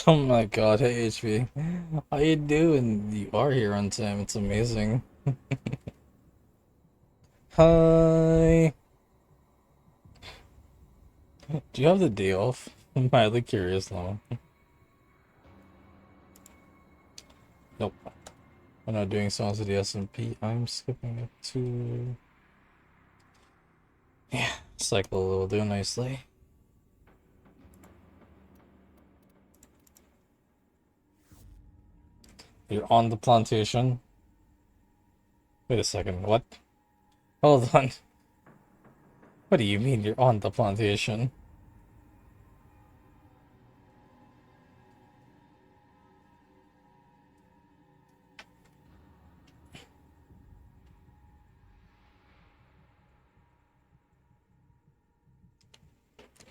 Oh my god, hey HV. How you doing? You are here on time, it's amazing. Hi. Do you have the day off? I'm mildly curious now. Nope. We're not doing songs of the SMP. I'm skipping it to... Yeah, cycle will do nicely. You're on the plantation. Wait a second, what? Hold on. What do you mean you're on the plantation?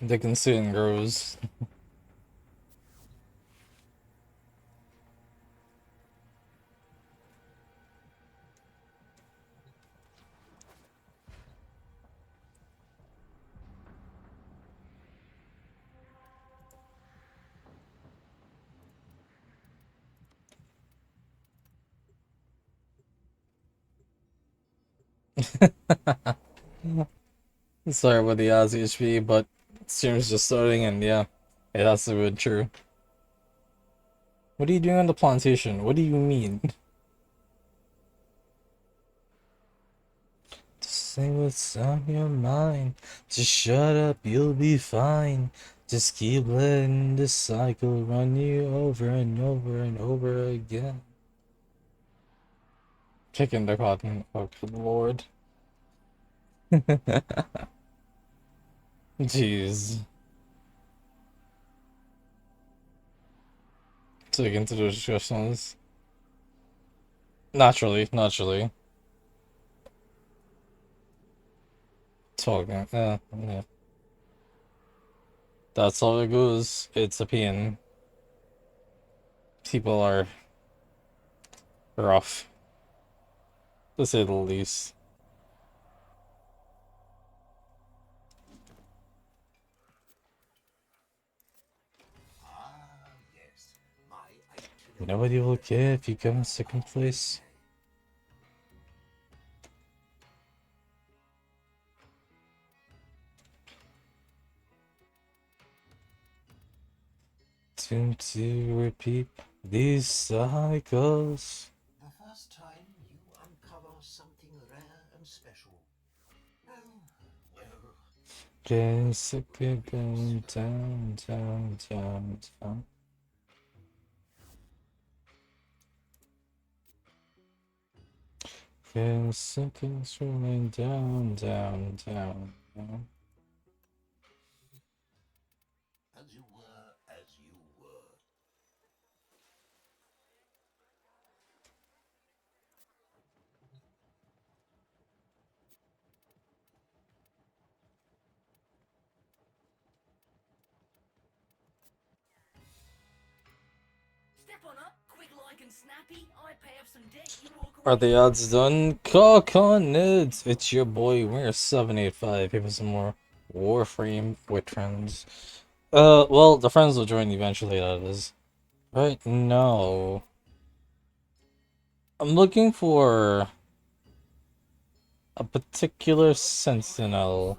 They can see and grows. Sorry about the Aussie HP, but stream's just starting and yeah, that's a bit true. What are you doing on the plantation? What do you mean? Just say what's on your mind. Just shut up, you'll be fine. Just keep letting the cycle run you over and over and over again. Kicking the cotton. Oh, good lord. Jeez. Take into the discussions. Naturally, naturally. Talking. Yeah. That's how it goes. It's a pain. People are rough, to say the least. Nobody will care if you come in second place. To repeat these cycles. The first time you uncover something rare and special. Oh, well. Just going down, down, down, down. Seconds rolling down, down, down, down. As you were, as you were. Are the odds done? Cock on it! It's your boy, we're 785. Give us some more Warframe with friends. Well, the friends will join eventually, that is. Right now, I'm looking for a particular sentinel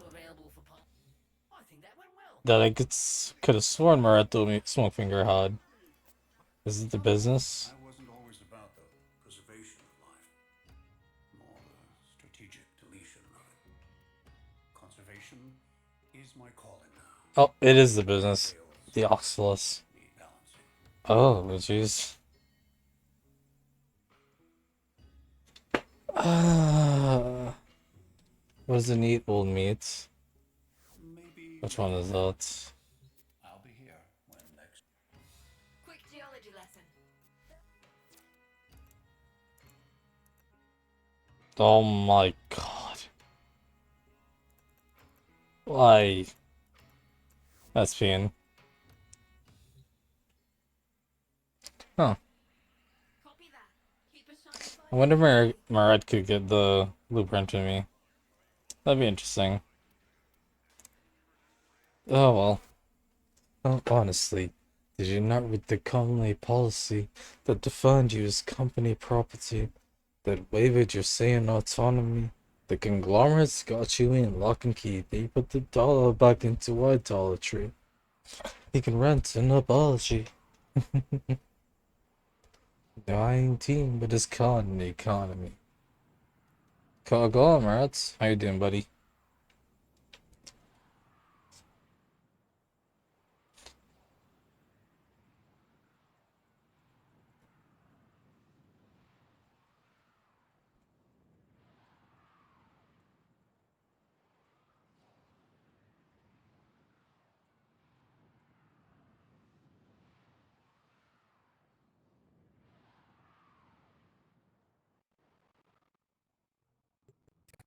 that I could have sworn Marat told me Smokefinger had. Is it the business? I wasn't always about the preservation of life, more the strategic deletion of it. Conservation is my calling now. Oh, it is the business. The Oxalus. Need balancing. Oh, jeez. What does it need? Old meat. Maybe Which one is that? I'll be here when next. Quick geology lesson. Oh my god. Why? That's pain. Huh. Copy that. Keep a sharp eye. I wonder if Marat could get the blueprint to me. That'd be interesting. Oh well. Oh, honestly. Did you not read the company policy that defined you as company property, that waived your say in autonomy? The conglomerates got you in lock and key. They put the dollar back into idolatry. He can rent an apology. Dying team, but it's caught in the economy. Conglomerates, how you doing, buddy?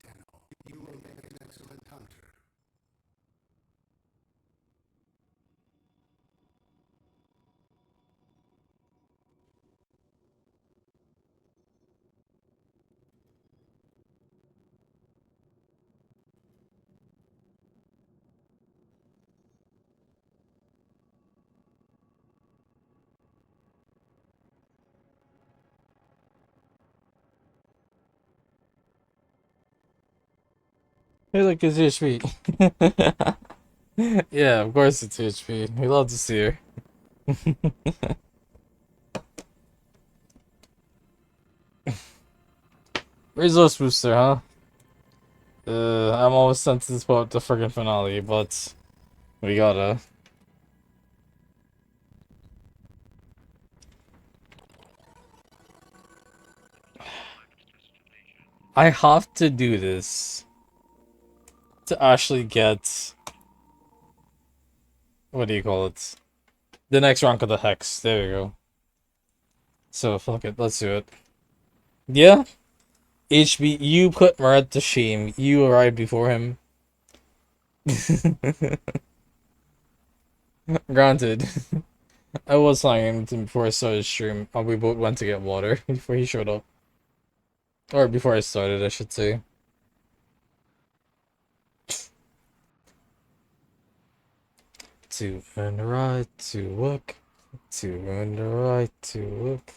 Tenno, you will make an excellent hunter. Hey, look, it's HP. Yeah, of course it's HP. We love to see her. Resource booster, huh? I'm always sensitive about the friggin' finale, but we gotta. I have to do this to actually get, what do you call it? The next rank of the Hex. There we go. So, fuck it, let's do it. Yeah? HB, you put Murat to shame. You arrived before him. Granted. I was talking to him before I started stream. We both went to get water before he showed up. Or before I started, I should say. To earn the right to work. To earn the right to work.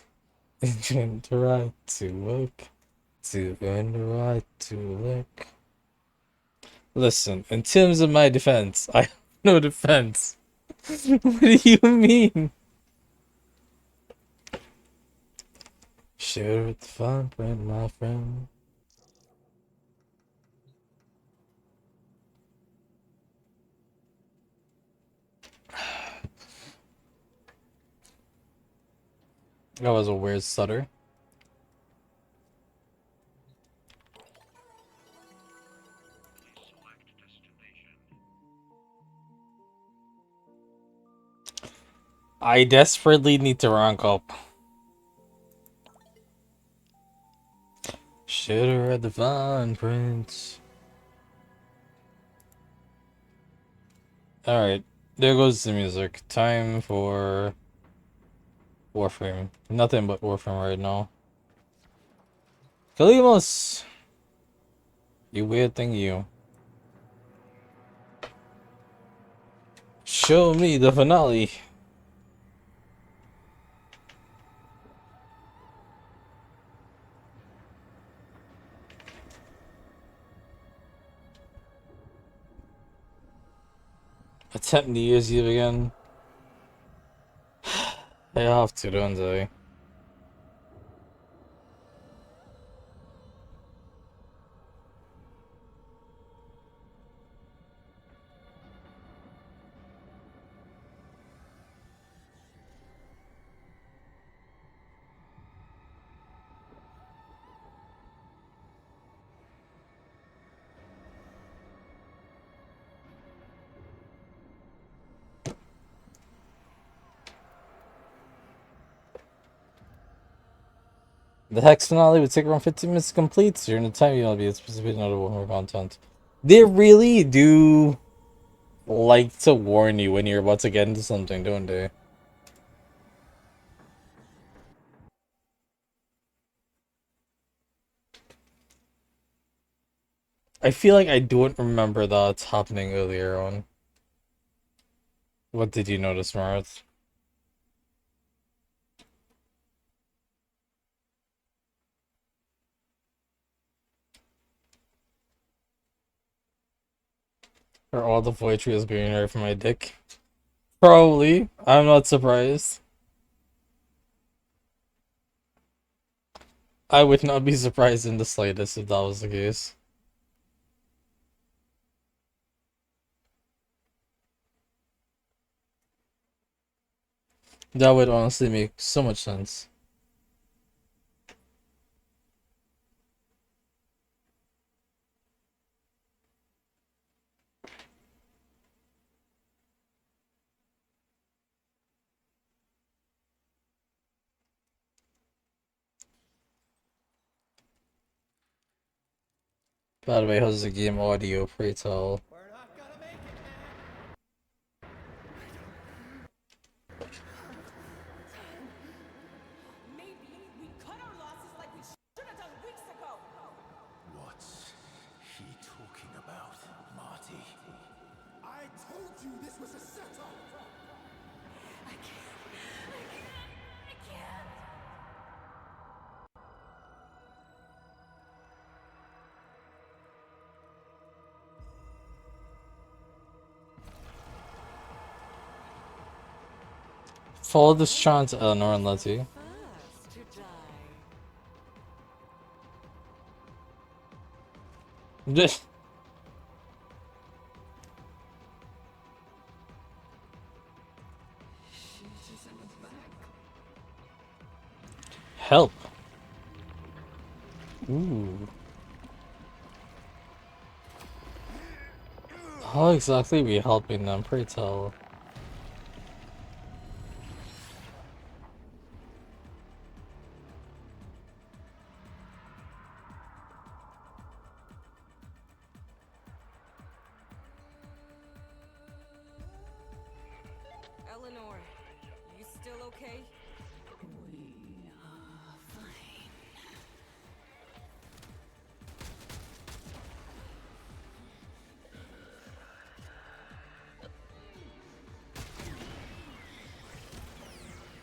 Earn the right to work. To earn the right to work. Listen, in terms of my defense, I have no defense. What do you mean? Share with the fine print, my friend. That was a weird stutter. I desperately need to rank up. Should've read the fine print. Alright, there goes the music. Time for Warframe. Nothing but Warframe right now. Kalymos! You weird thing, you. Show me the finale. Attempt New Year's Eve again. I have to, don't I? The Hex finale would take around 15 minutes to complete, so during the time you'll be anticipating other more content. They really do like to warn you when you're about to get into something, don't they? I feel like I don't remember that happening earlier on. What did you notice, Marit? Or all the poetry is being heard from my dick. Probably. I'm not surprised. I would not be surprised in the slightest if that was the case. That would honestly make so much sense. By the way, how's the game audio? Pray tell. Maybe we cut our losses like we should have done weeks ago. What's he talking about, Marty? I told you this was a setup! I can't. Follow this chant to Eleanor and Letty. First to die. Just help. Ooh. How exactly are we helping them? Pray tell. Eleanor, you still okay?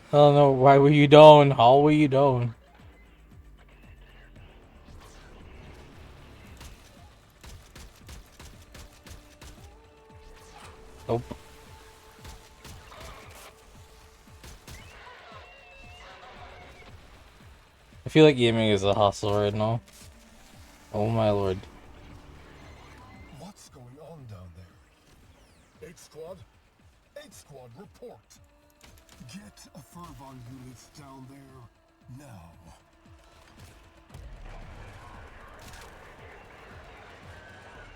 I don't know. Why were you down? How were you down? Nope. I feel like gaming is a hustle right now. Oh my lord. What's going on down there? 8 Squad? 8 Squad, report! Get a Fervon units down there, now.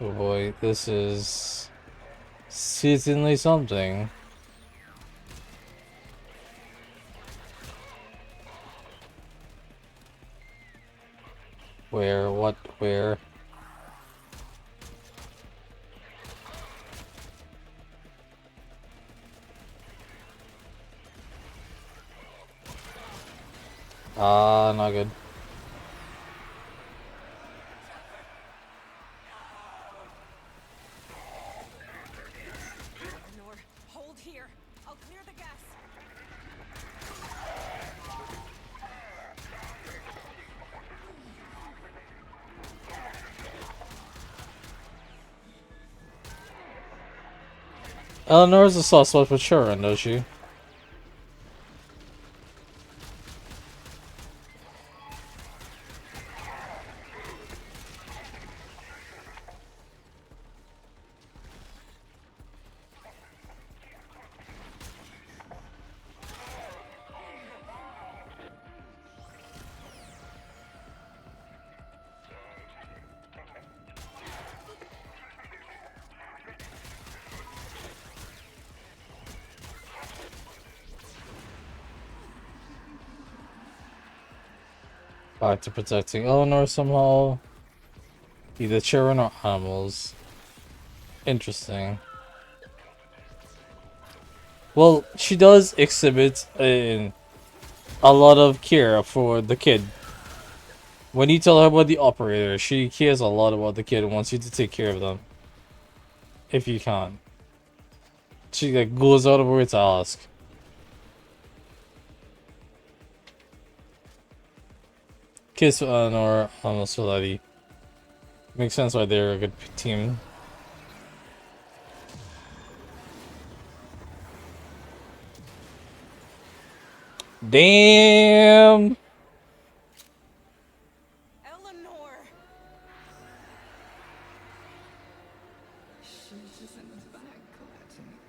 Oh boy, this is certainly something. Where? What? Where? Ah, not good. Eleanor, hold here. I'll clear the gas. Eleanor's a soft spot for sure, does she? Back to protecting Eleanor somehow. Either children or animals. Interesting. Well, she does exhibit a lot of care for the kid. When you tell her about the operator, she cares a lot about the kid and wants you to take care of them. If you can. She like goes out of her way to ask. Kiss for Eleanor, almost for Letty. Makes sense why they're a good team. Damn! Eleanor! She's just in the back collecting it.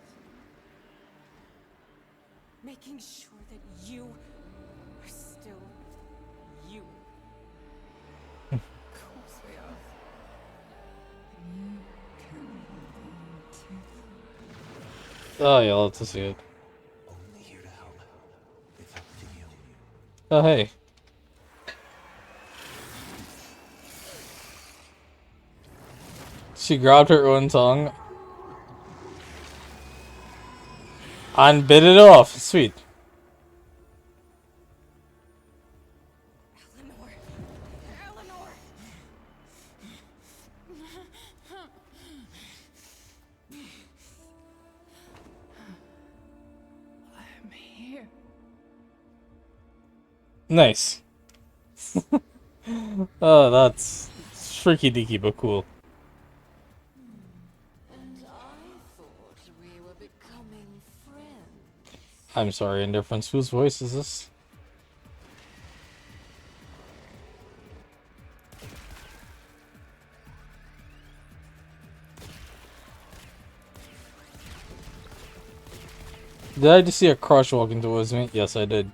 Making sure that you are still you. Of course we are. And you can hold on to Oh, yeah, I'll have to see it. Only here to help. It's up to you. Oh, hey. She grabbed her own tongue and bit it off. Sweet. Eleanor! Eleanor! I'm here. Nice. Oh, that's freaky deaky, but cool. And I thought we were becoming friends. I'm sorry, indifference. Whose voice is this? Did I just see a crush walking towards me? Yes, I did.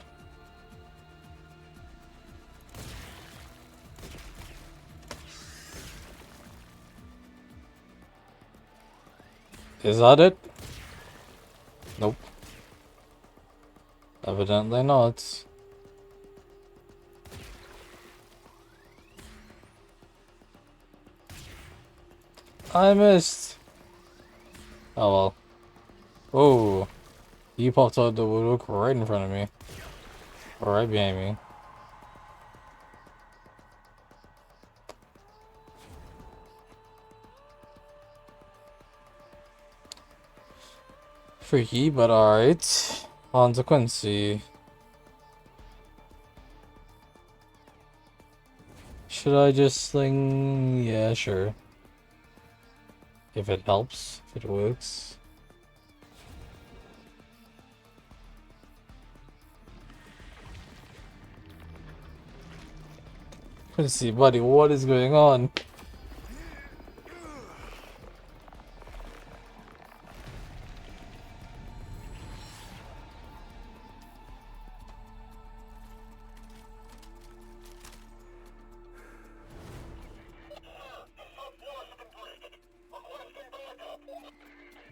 Is that it? Nope. Evidently not. I missed. Oh well. Oh. You popped out the woodwork right in front of me. Or right behind me. Freaky, but alright. On to Quincy. Should I just sling? Yeah, sure. If it helps, if it works. Quincy, buddy, what is going on?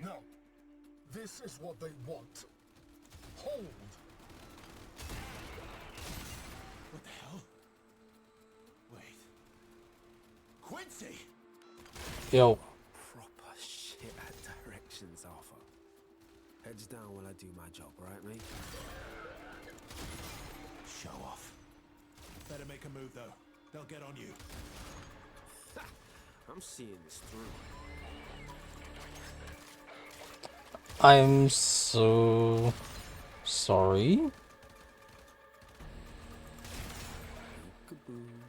No. This is what they want. Hold. What the hell? Wait. Quincy! Yo. Proper shit at directions, Arthur. Heads down while I do my job, right, mate? Show off. Better make a move, though. They'll get on you. I'm seeing this through. I'm so sorry. Kaboom.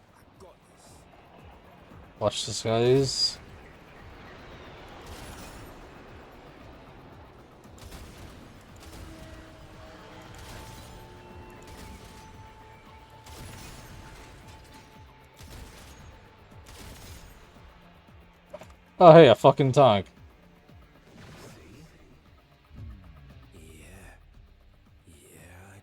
I got this. Watch this, guys. Oh, hey, a fucking tank. Yeah. Yeah, I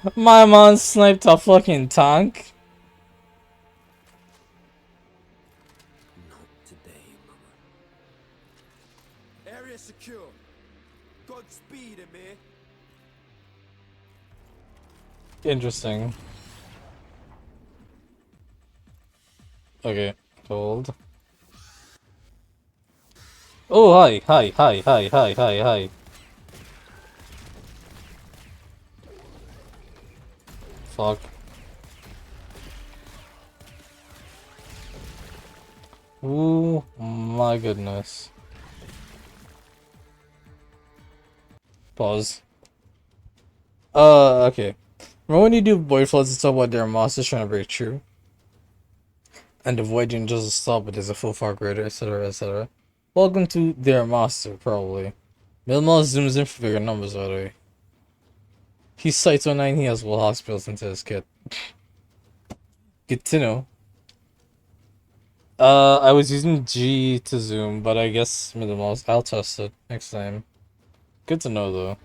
do. My man sniped a fucking tank. Not today, mama. Area secure. Godspeed, Amir. Interesting. Okay, hold. Oh, hi, hi, hi, hi, hi, hi, hi. Fuck. Ooh, my goodness. Pause. Okay. Remember when you do void floods and stuff, what their monsters trying to break through? And the void didn't just stop, but there's a full far greater, etc., etc. Welcome to their master, probably. Milmos zooms in for bigger numbers, by the way. He's Site 09, he has whole hospitals into his kit. Good to know. I was using G to zoom, but I guess Milmos, I'll test it next time. Good to know, though.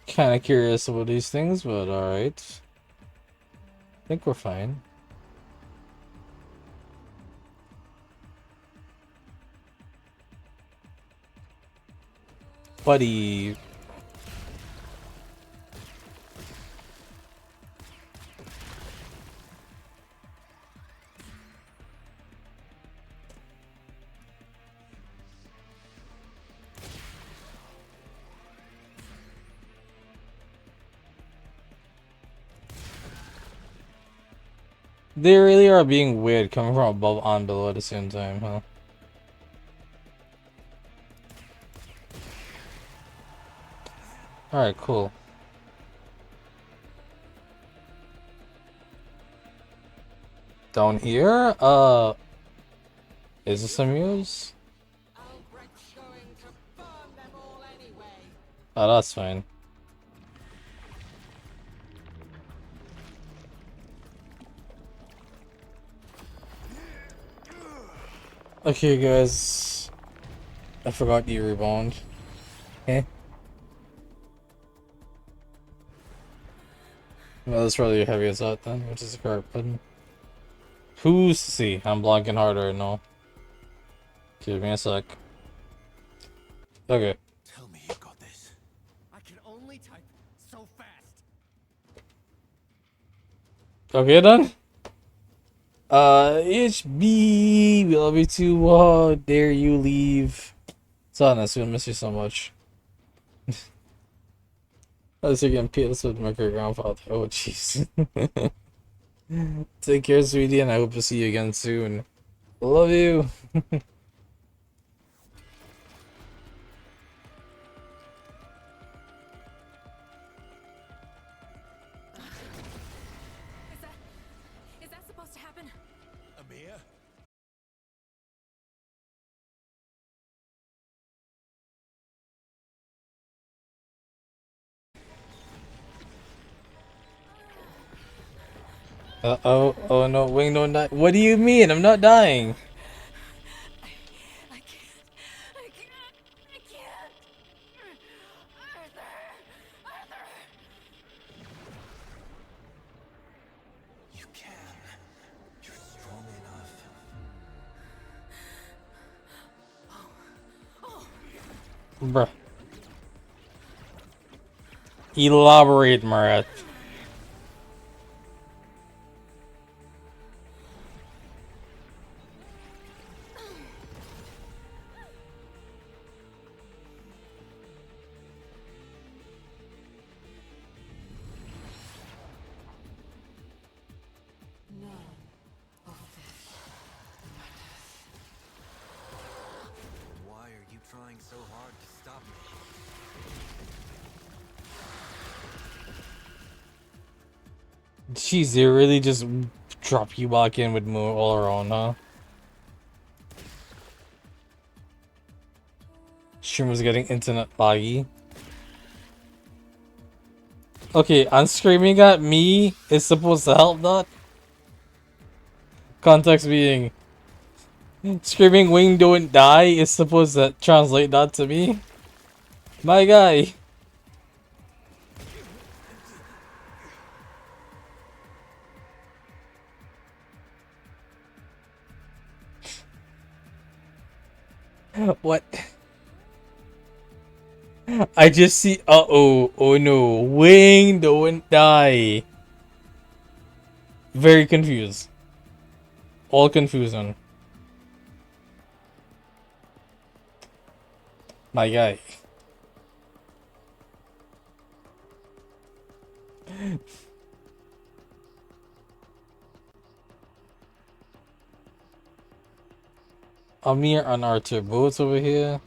Kinda curious about these things, but alright. I think we're fine. Buddy. They really are being weird coming from above on below at the same time, huh? Alright, cool. Down here? Is this a muse? Oh, that's fine. Okay, guys. I forgot you rebound. Okay. Well, that's really heavy as that then, which is the correct button. Who's to see? I'm blocking harder right now. Give me a sec. Okay. Tell me you got this. I can only type so fast. Okay, done? HB, we love you too. How dare you leave? Sadness, we'll miss you so much. Let's again, Peter's with my great grandfather. Oh, jeez. Take care, sweetie, and I hope to see you again soon. Love you. Is that supposed to happen? Amir? Oh, oh no, Wing don't die. What do you mean? I'm not dying. I can't. I can't. I can't. Arthur. Arthur. You can. You're strong enough. Bruh. Elaborate, Marat. Why are you trying so hard to stop me? Jeez, they really just drop you back in with more all around, huh? Streamer's getting internet laggy. Okay, and screaming at me is supposed to help that? Context being, screaming Wing don't die is supposed to translate that to me? My guy. What? I just see. Uh-oh. Oh no. Wing don't die. Very confused. All confusion. My guy. Amir and Arthur both over here.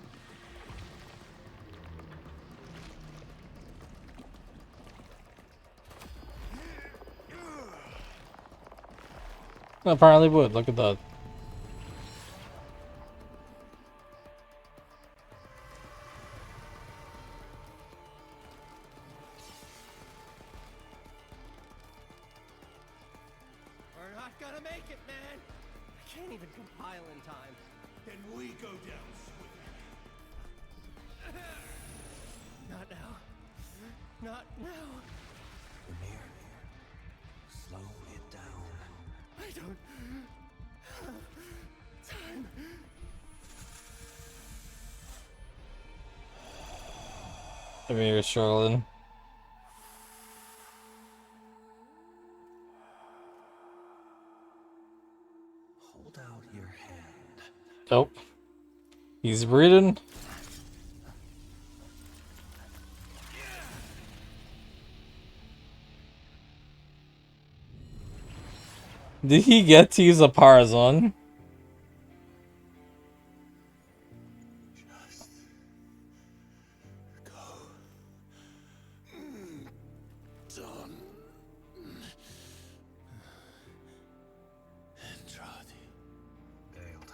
Apparently would. Look at that. We're not gonna make it, man. I can't even compile in time. Then we go down swiftly. Not now. Not now. Amir, slow it down. I don't have time. Amir is struggling. Hold out your hand. Oh. He's breathing. Did he get to use a power zone? Just go. Done. Andrade. Failed.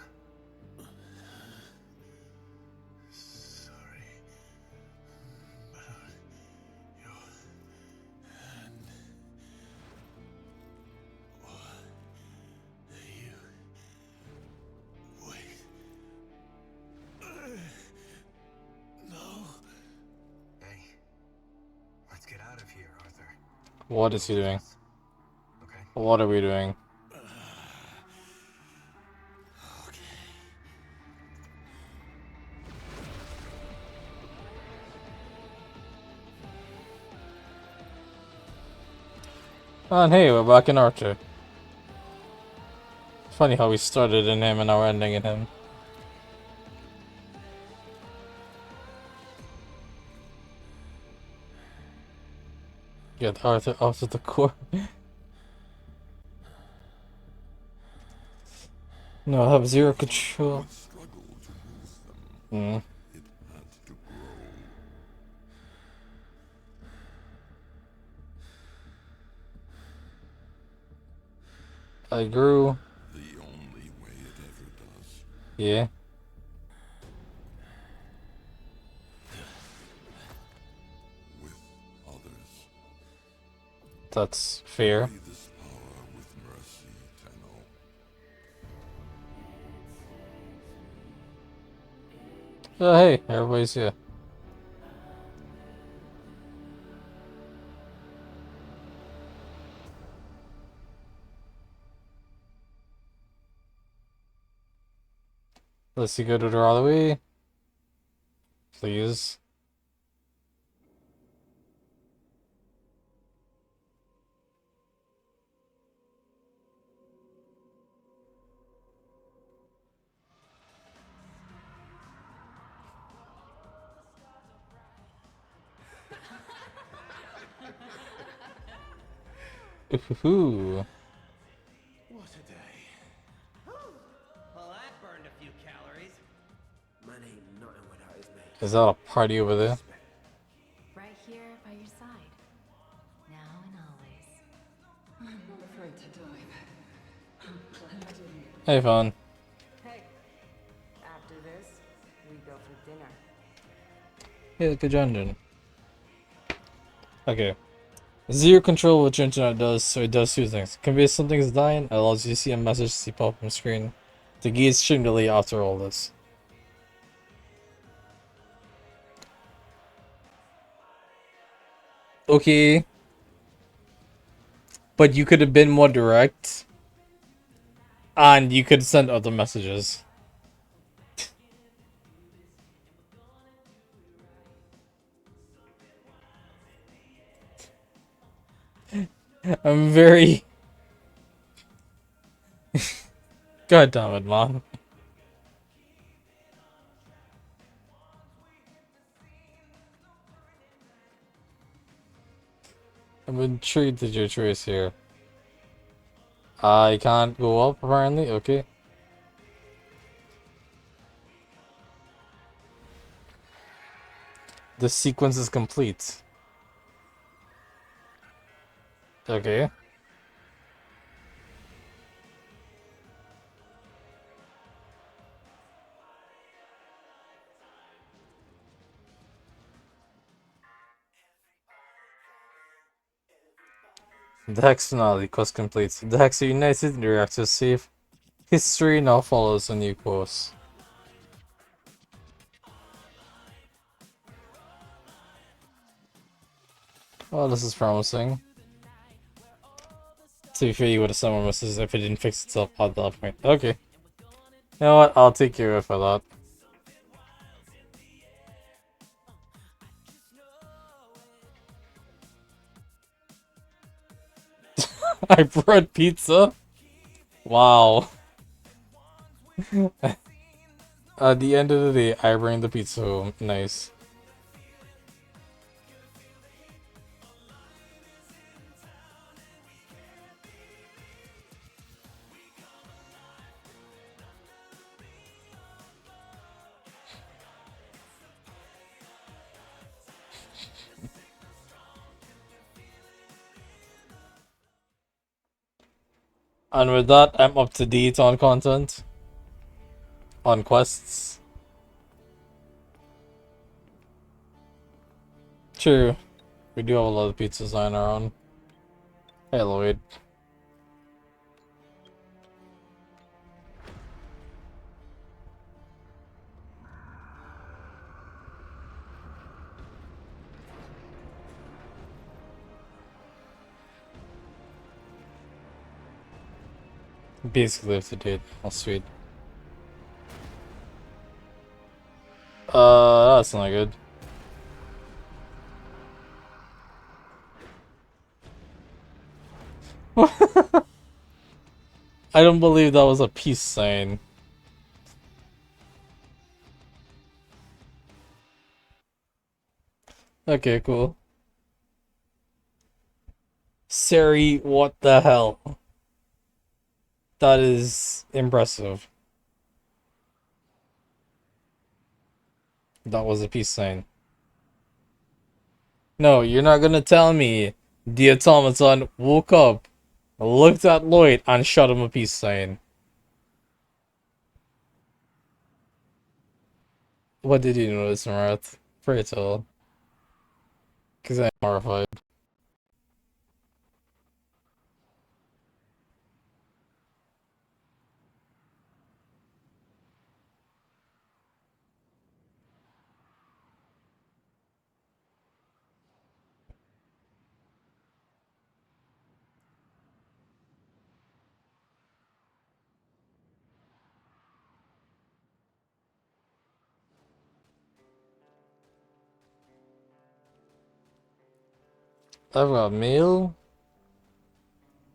Sorry about your hand. What you wait. No. Hey, let's get out of here, Arthur. What is he doing? Okay. What are we doing? And hey, we're back in Archer. Funny how we started in him and now we're ending in him. Get Arthur out of the core. No, I have zero control. Hmm. I grew. The only way it ever does. Yeah. With others. That's fair. Free this power with mercy, Tenno. Oh, hey, everybody's here. Let's see, go to the other way. Please. Ooh. What a day. Well, that burned a few calories. Man ain't nothing without his mate. Is that a party over there? Right here by your side. Now and always. I'm not afraid to die. I'm glad to. Hey, fun. Hey, after this, we go for dinner. Yeah, good job, Jen. Okay. Zero control what your internet does, so it does two things. Conveys something's dying, allows you to see a message see pop up on screen. The gate stream delay after all this. Okay. But you could have been more direct. And you could send other messages. I'm very... God damn it, Mom. I'm intrigued at your choice here. I can't go up, apparently? Okay. The sequence is complete. Okay. The Hex finale, quest complete. The Hex are united, the reactor is safe. History now follows a new course. Well, this is promising. To be fair, you would have sent more messages if it didn't fix itself at that point. Okay. You know what? I'll take your word for that. I brought pizza? Wow. At the end of the day, I bring the pizza home. Nice. And with that, I'm up to date on content. On quests. True. We do have a lot of pizzas lying around. Hey, Lloyd. Basically up to date. Oh, sweet. That's not good. I don't believe that was a peace sign. Okay, cool. Sari, what the hell? That is impressive. That was a peace sign. No, you're not gonna tell me the automaton woke up, looked at Lloyd, and shot him a peace sign. What did you notice, Marath? Pray tell. Because I'm horrified. I've got mail?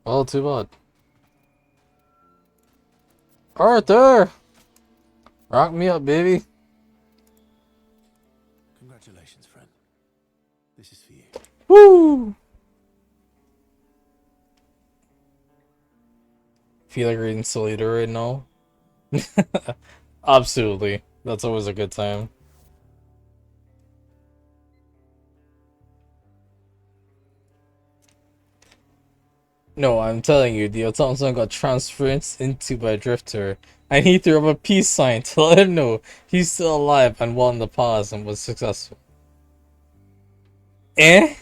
Well, too bad. Arthur! Rock me up, baby. Congratulations, friend. This is for you. Woo! Feel like reading Solita right now? Absolutely. That's always a good time. No, I'm telling you, the automaton got transferred into by Drifter, and he threw up a peace sign to let him know he's still alive and won the pause and was successful. Eh?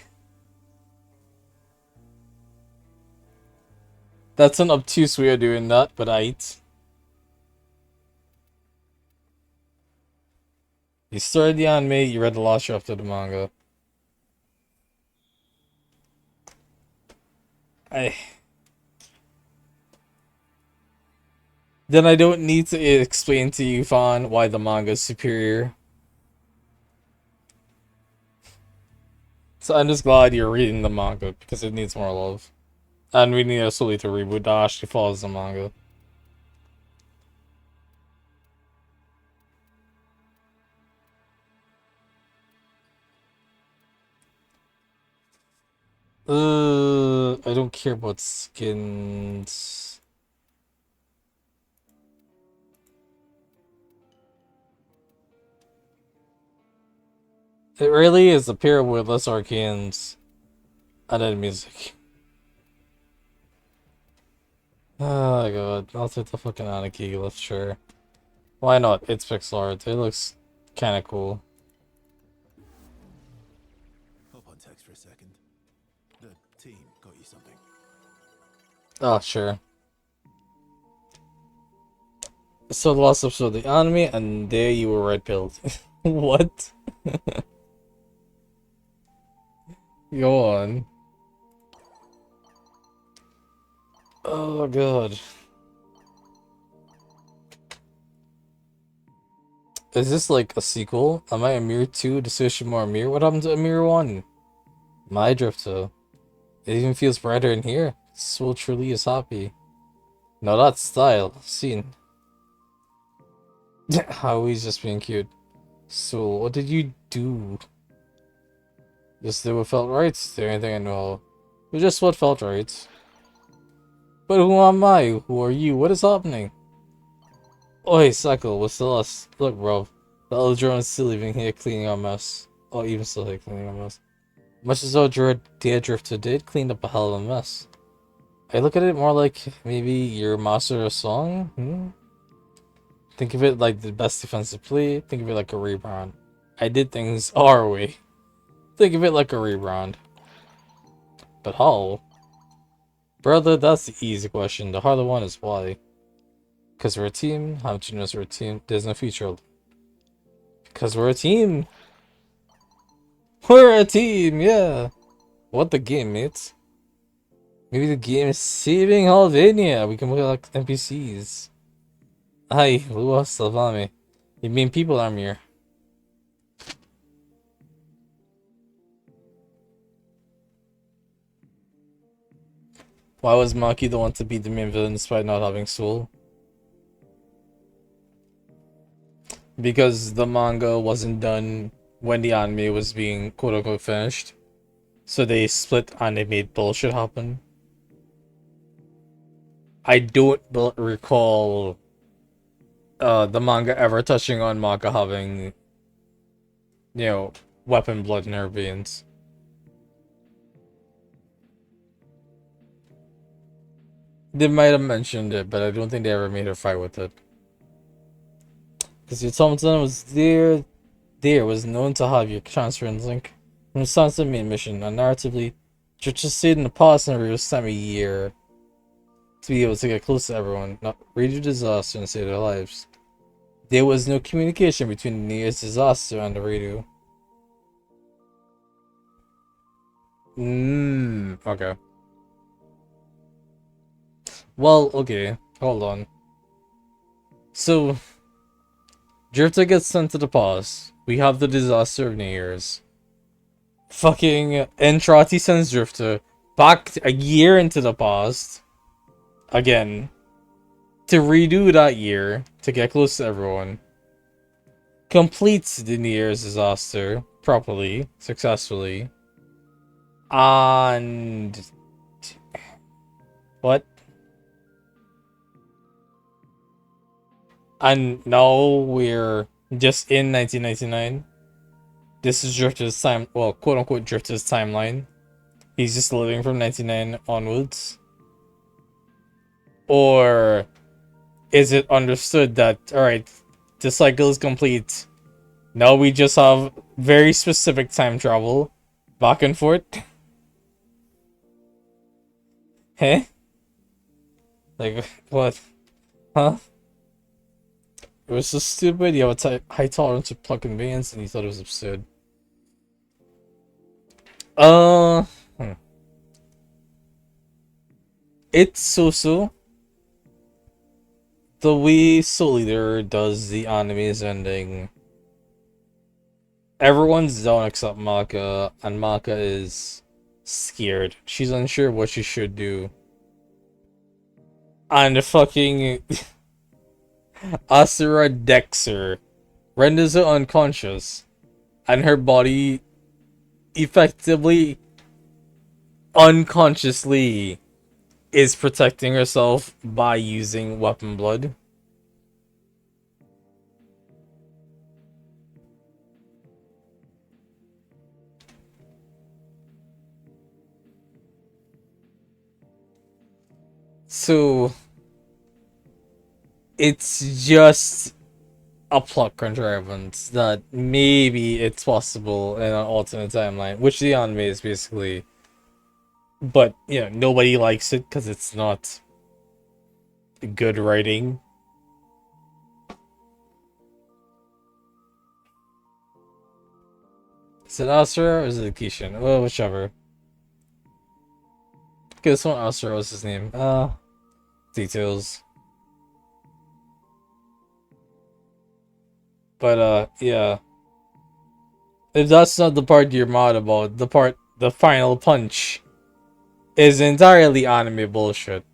That's an obtuse way of doing that, but aight. You started the anime, you read the last chapter of the manga. Then I don't need to explain to you, Fawn, why the manga is superior. So I'm just glad you're reading the manga, because it needs more love. And we need a solely to reboot that actually follows the manga. I don't care about skins. It really is a pair with less arcanes and then music. Oh god, I'll take the fucking Anarchy, let's sure. Why not? It's pixel art. It looks kinda cool. Hop on text for a second. The team got you something. Oh, sure. So the last episode of the anime, and there you were red-pilled. What? Go on. Oh god. Is this like a sequel? Am I a Mirror 2? Decision more Mirror? What happened to a Mirror 1? My Drifter. It even feels brighter in here. Soul truly is happy. Now that's style. Scene. How he's just being cute. Soul, what did you do? Just do what felt right? Is there anything I know? It was just what felt right. But who am I? Who are you? What is happening? Oi, Cycle, what's the loss? Look, bro. The other drone is still leaving here cleaning our mess. Oh, even still here cleaning our mess. Much as though Dear Drifter did, cleaned up a hell of a mess. I look at it more like maybe your master of song? Think of it like the best defensive play. Think of it like a rebrand. I did things our way. Think of it like a rebrand. But how? Brother, that's the easy question. The harder one is why. Because we're a team. How much you know we're a team? There's no future. Because we're a team. We're a team, yeah. What the game, mates? Maybe the game is saving Albania. We can look like NPCs. Hi, Lua Salvame. You mean people are here? Why was Maki the one to be the main villain despite not having soul? Because the manga wasn't done when the anime was being quote-unquote finished. So they split and they made bullshit happen. I don't recall the manga ever touching on Maka having, you know, weapon blood in her veins. They might have mentioned it, but I don't think they ever made her fight with it. Because your Thompson was there was known to have your transference link from Sunset main mission, and narratively, just stayed in the past and real time a year to be able to get close to everyone, not ready to disaster and save their lives. There was no communication between the nearest disaster and the radio. Okay. Well, okay, hold on. So, Drifter gets sent to the past. We have the disaster of New Year's. Fucking Entrati sends Drifter back a year into the past. Again. To redo that year, to get close to everyone. Completes the New Year's disaster properly, successfully. And... What? And now we're just in 1999. This is Drifter's time, well, quote-unquote Drifter's timeline. He's just living from 99 onwards. Or is it understood that, alright, the cycle is complete. Now we just have very specific time travel. Back and forth. Huh? Like, what? Huh? It was so stupid. You have a high tolerance of plucking veins, and you thought it was absurd. It's so. The way Soul Eater does the anime's ending, everyone's down except Maka, and Maka is scared. She's unsure what she should do. And the fucking Asura Dexter renders her unconscious, and her body effectively, unconsciously, is protecting herself by using weapon blood. So it's just a plot contrivance that maybe it's possible in an alternate timeline, which the anime is basically. But, you know, nobody likes it because it's not good writing. Is it Asura or is it Kishin? Well, whichever. Okay, this one Asura was his name. Details. But, yeah. If that's not the part you're mad about, the final punch is entirely anime bullshit.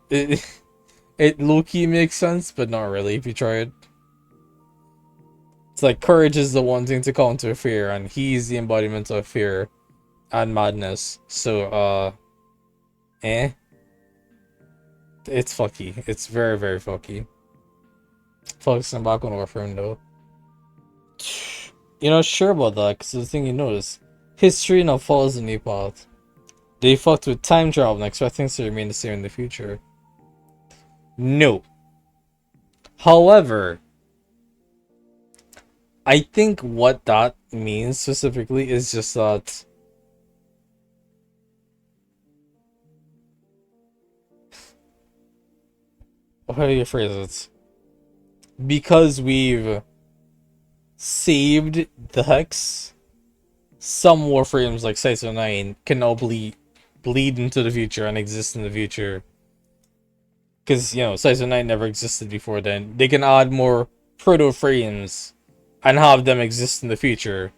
It low-key makes sense, but not really if you try it. It's like courage is the one thing to counter fear, and he's the embodiment of fear and madness. So, eh? It's fucky. It's very, very fucky. Focusing back on Warframe, though. You're not sure about that, because the thing you notice, history now follows a new path. They fucked with time travel and expect things to remain the same in the future. No. However, I think what that means specifically is just that how do you phrase it? Because we've saved the Hex, some Warframes like Saito 9 can now bleed into the future and exist in the future. Because, you know, Saito 9 never existed before then. They can add more proto-frames and have them exist in the future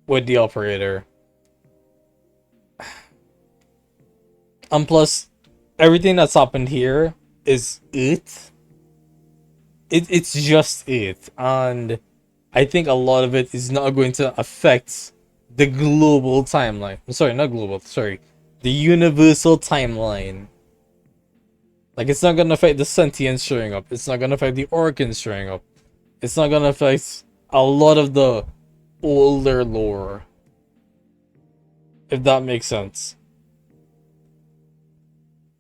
with the operator. And plus, everything that's happened here is it. It's just it. And I think a lot of it is not going to affect the global timeline. Sorry, not global. Sorry. The universal timeline. Like, it's not going to affect the sentients showing up. It's not going to affect the organs showing up. It's not going to affect a lot of the older lore. If that makes sense.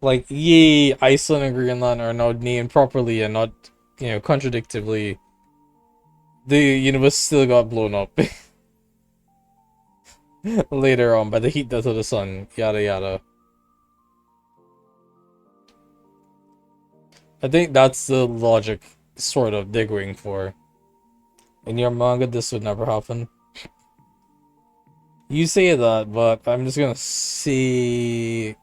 Like, yay, Iceland and Greenland are now named properly and not, you know, contradictively. The universe still got blown up. Later on by the heat death of the sun. Yada yada. I think that's the logic, sort of, they're going for. In your manga, this would never happen. You say that, but I'm just gonna say...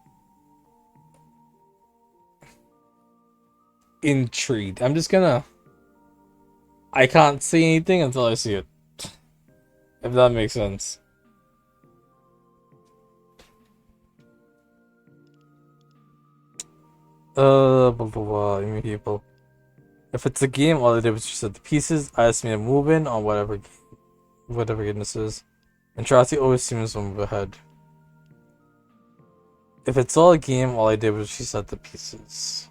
intrigued. I'm just gonna... I can't say anything until I see it. If that makes sense. Blah, blah, blah, I mean, people. If it's a game, all I did was just set the pieces. I asked me to move in on whatever game this is. And Trati always seems to move ahead. If it's all a game, all I did was she set the pieces.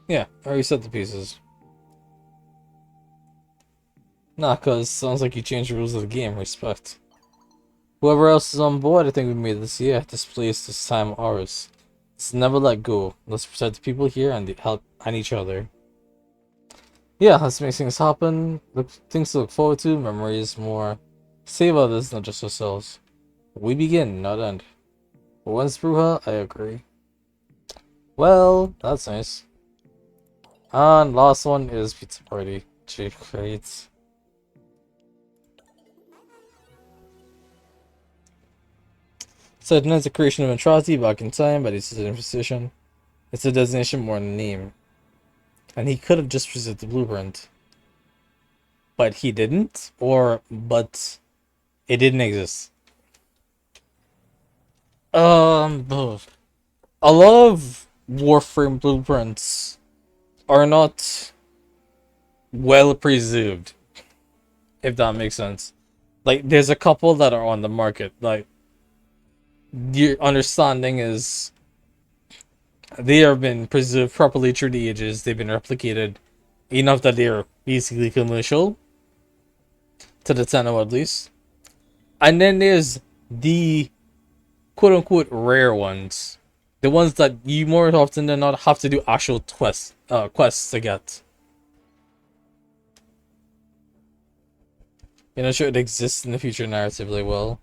Yeah, I already set the pieces. Nah, cause sounds like you changed the rules of the game. Respect. Whoever else is on board, I think we made this. Yeah, this place, this time ours. Let's never let go. Let's protect the people here and help and each other. Yeah, let's make things happen. Things to look forward to. Memories more. Save others, not just ourselves. We begin, not end. Once Bruja, I agree. Well, that's nice. And last one is Pizza Party. Gee, great. So it denotes the creation of Entrati back in time, but it's an imposition. It's a designation more than a name. And he could have just presented the blueprint. but he didn't, or but it didn't exist. Both. A lot of Warframe blueprints are not well preserved, if that makes sense. Like, there's a couple that are on the market. Like, your understanding is they have been preserved properly through the ages. They've been replicated enough that they're basically commercial, to the Tenno at least. And then there's the quote unquote rare ones. The ones that you more often than not have to do actual quests to get. You're not sure it exists in the future narratively well.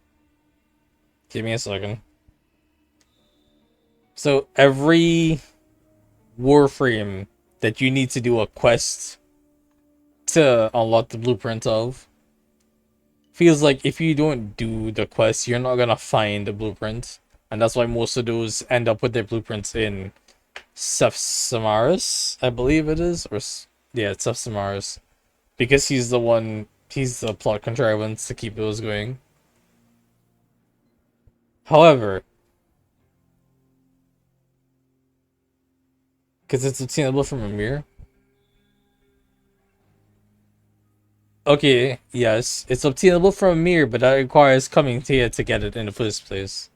Give me a second. So every Warframe that you need to do a quest to unlock the blueprint of feels like if you don't do the quest, you're not gonna find the blueprint. And that's why most of those end up with their blueprints in Samaris, I believe it is. Yeah, it's Samaris. Because he's the plot contrivance to keep those going. However, because it's obtainable from a mirror. Okay, yes, it's obtainable from a mirror, but that requires coming here to get it in the first place.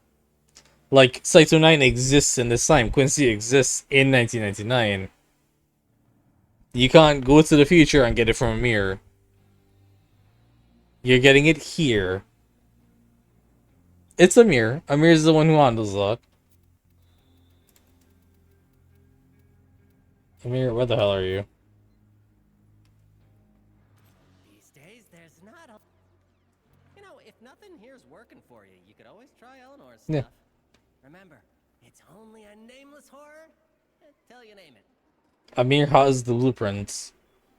Like, Saito 9 exists in this time. Quincy exists in 1999. You can't go to the future and get it from a mirror. You're getting it here. It's a mirror. Amir is the one who handles that. Amir, where the hell are you? These days, there's not a... You know, if nothing here's working for you, you could always try Eleanor's stuff. Yeah. Remember, it's only a nameless horror till you name it. Amir has the blueprints.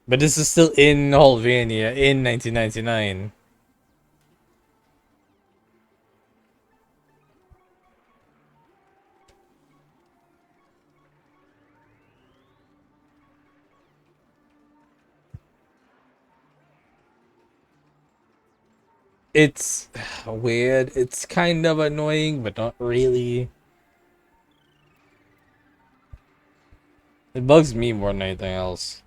But this is still in Holvania in 1999. It's weird. It's kind of annoying, but not really. It bugs me more than anything else.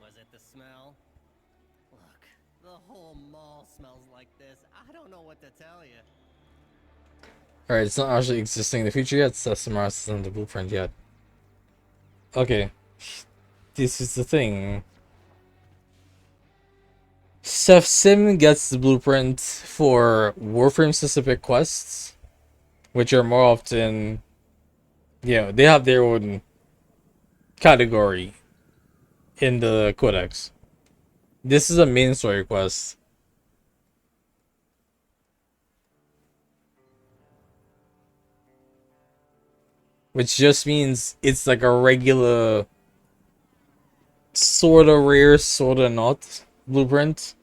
Was it the smell? Look, the whole mall smells like this. I don't know what to tell you. Alright, it's not actually existing in the future yet. Sesamaris isn't the blueprint yet. Okay. This is the thing. Seth Sim gets the blueprint for Warframe specific quests, which are more often, they have their own category in the codex. This is a main story quest. Which just means it's like a regular, sorta rare, sorta not blueprint.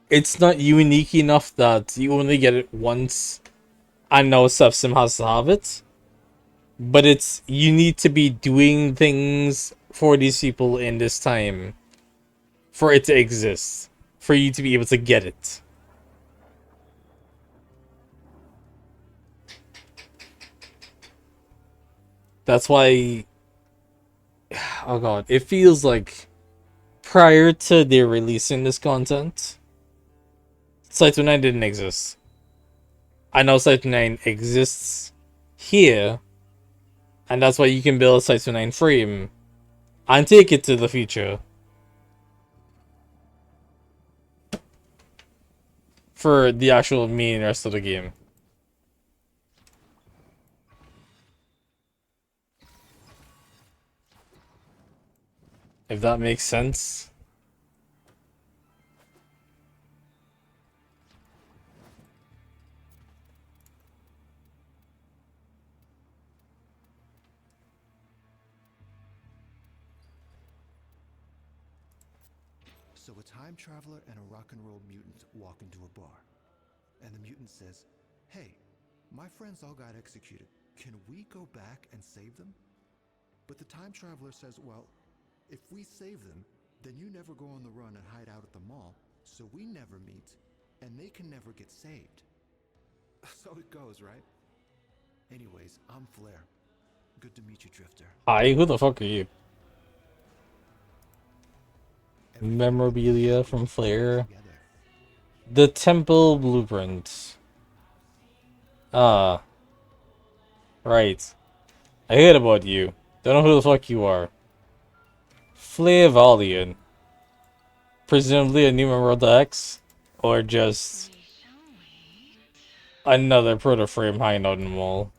It's not unique enough that you only get it once and now Sim has to have it. But it's, you need to be doing things for these people in this time for it to exist. For you to be able to get it. That's why, oh god, it feels like prior to their releasing this content, Saito 9 didn't exist. I know Saito 9 exists here, and that's why you can build a Saito 9 frame and take it to the future for the actual main rest of the game. If that makes sense. So a time traveler and a rock and roll mutant walk into a bar. And the mutant says, "Hey, my friends all got executed. Can we go back and save them?" But the time traveler says, "Well, If we save them, then you never go on the run and hide out at the mall, so we never meet, and they can never get saved. So it goes, right? Anyways, I'm Flair. Good to meet you, Drifter. Hi, who the fuck are you? Memorabilia from Flair. The temple blueprint. Ah, right. I heard about you. Don't know who the fuck you are. Flair Valiant. Presumably a new member of the X? Or just another proto-frame hanging out in the mall?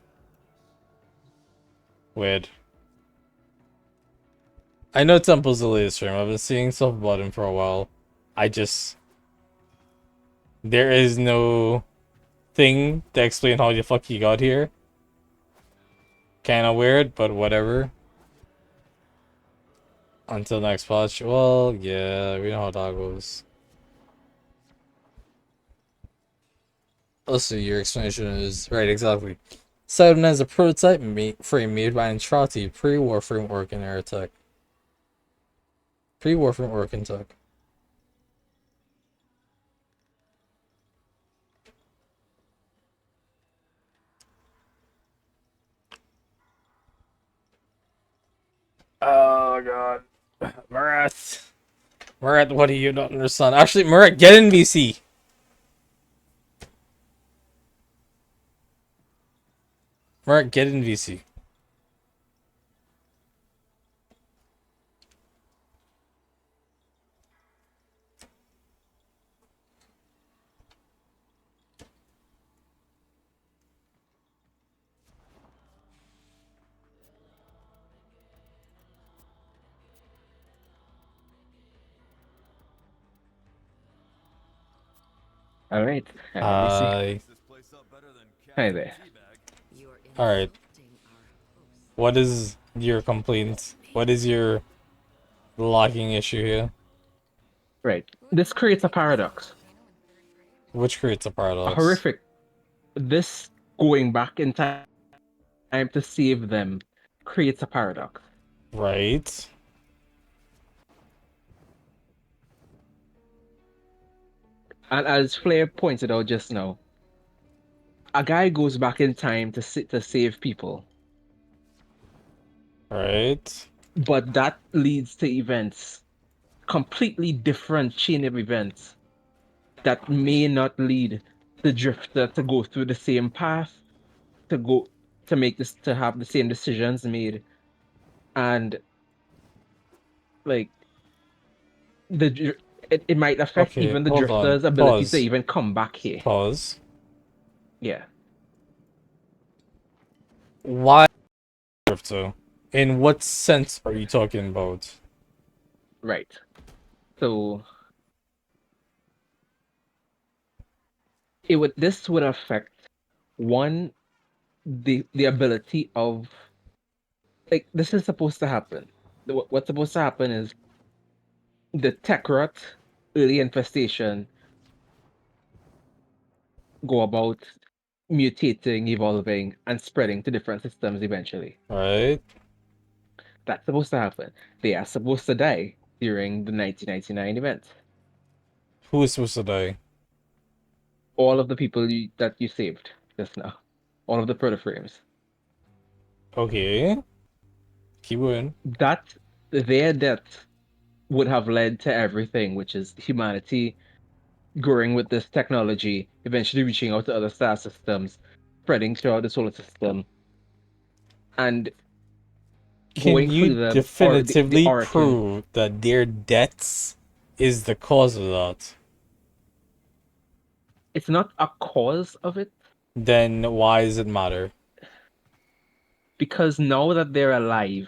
Weird. I know Temple's the latest frame. I've been seeing stuff about him for a while. There is no thing to explain how the fuck he got here. Kinda weird, but whatever. Until next patch. Well, yeah, we know how that goes. Also, your explanation is right, exactly. Sidon has a prototype frame made by Entrati pre-Warframe work in Airtech. Pre-Warframe work in tech. Oh god. Murat. Murat, what do you not understand? Actually, Murat, get in VC. Murat, get in VC. Alright, Hi. Hi there. Alright. What is your complaint? What is your logging issue here? Right. This creates a paradox. Which creates a A paradox? horrific. This going back in time to save them creates a paradox. Right. And as Flair pointed out just now, a guy goes back in time to save people. Right. But that leads to events, completely different chain of events that may not lead the Drifter to go through the same path, to have the same decisions made, and like it might affect Okay, even the hold on. Drifter's ability to Pause. even come back here. Pause. Yeah. Why Drifter? In what sense are you talking about? Right. So this would affect one the ability of, like, this is supposed to happen. What's supposed to happen is the tech rot early infestation go about mutating, evolving, and spreading to different systems eventually. Right. That's supposed to happen. They are supposed to die during the 1999 event. Who is supposed to die? All of the people that you saved just now. All of the protoframes. Okay. Keep going. That their death would have led to everything, which is humanity growing with this technology, eventually reaching out to other star systems, spreading throughout the solar system, and Can going through you the definitively origin. prove that their deaths is the cause of that? It's not a cause of it. Then why does it matter? Because now that they're alive,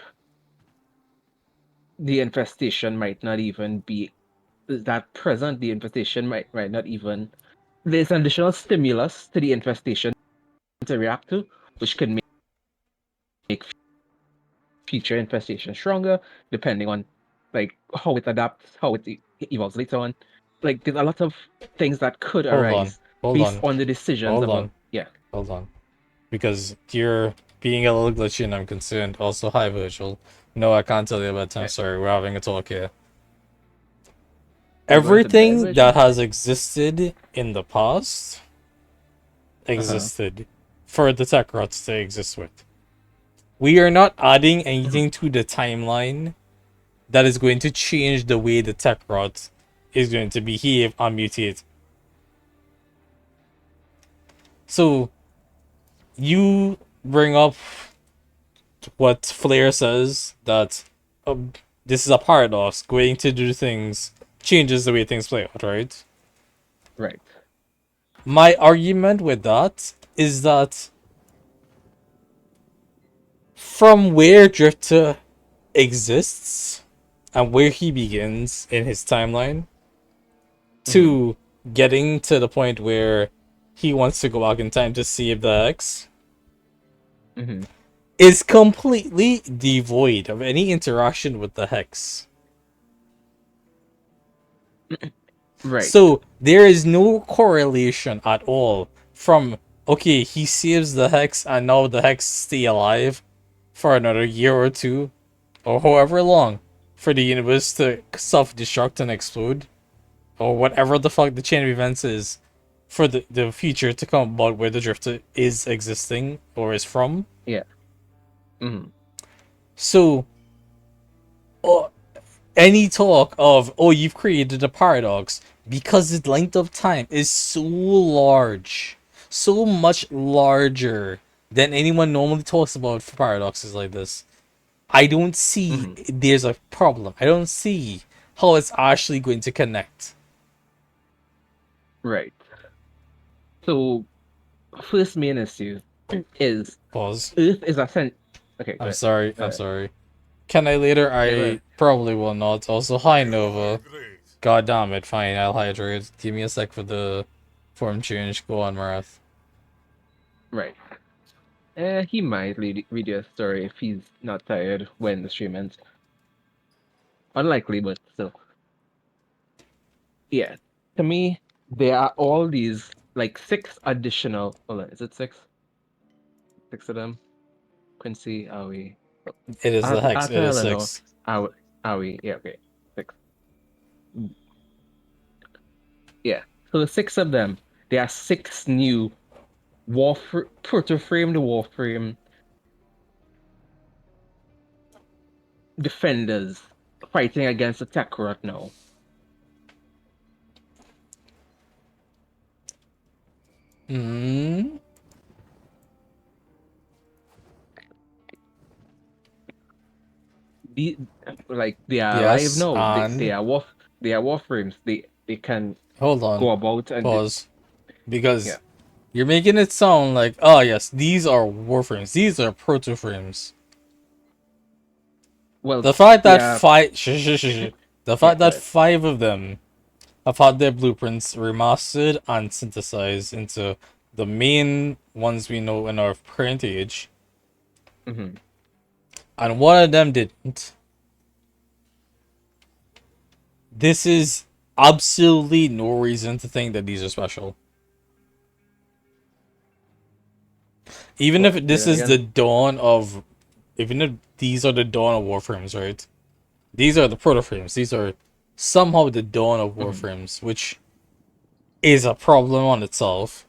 the infestation might not even be that present. The infestation might not even. There's an additional stimulus to the infestation to react to, which can make future infestation stronger, depending on like how it adapts, how it evolves later on. Like there's a lot of things that could Hold on. arise Hold based on. on the decisions Hold of on. yeah. Hold on. Because you're being a little glitchy and I'm concerned. Also, hi, Virgil. No, I can't tell you about time. Okay. Sorry, we're having a talk here. We're going to bed, Everything that Reggie? has existed in the past Uh-huh. existed for the tech rods to exist with. We are not adding anything to the timeline that is going to change the way the tech rod is going to behave and mutate. So you bring up what Flair says that this is a paradox. Going to do things changes the way things play out, right? Right. My argument with that is that from where Drifter exists and where he begins in his timeline Mm-hmm. to getting to the point where he wants to go back in time to save the X Mm-hmm. is completely devoid of any interaction with the Hex. Right. So there is no correlation at all from okay, he saves the Hex and now the Hex stay alive for another year or two or however long for the universe to self-destruct and explode or whatever the fuck the chain of events is for the future to come about where the drifter is existing or is from. Yeah. Mm-hmm. So uh, any talk of oh you've created a paradox because the length of time is so large, so much larger than anyone normally talks about for paradoxes like this. I don't see Mm-hmm. there's a problem. I don't see how it's actually going to connect. Right. So, first main issue is Pause. Earth is a cent. Okay, I'm good. sorry. I'm sorry. Can I later? Yeah, go I ahead. probably will not. Also, hi Nova. Hydrate. God damn it. Fine, I'll hydrate. Give me a sec for the form change. Go on, Marath. Right. He might read your story if he's not tired when the stream ends. Unlikely, but still. Yeah. To me, there are all these like six additional. Hold on, is it six? Six of them. Quincy, are we? It is the hex. I'll It is tell her no. 6. Are we? Yeah, okay. Six. Yeah. So the six of them, there are six new proto-framed Warframe defenders fighting against the Kakarot now. Hmm. The like they are alive Yes, now. and They are Warframes. They can hold on. go about and Pause. yeah. Because you're making it sound like, oh yes, these are warframes. These are proto frames. Well, The fact they that are the yeah. fact Go that ahead. 5 of them have had their blueprints remastered and synthesized into the main ones we know in our current age, Mm-hmm. and one of them didn't. This is absolutely no reason to think that these are special. Even What? if Say this that is again. the dawn of, even if these are the dawn of warframes, right? These are the protoframes. These are somehow the dawn of Mm-hmm. warframes, which is a problem on itself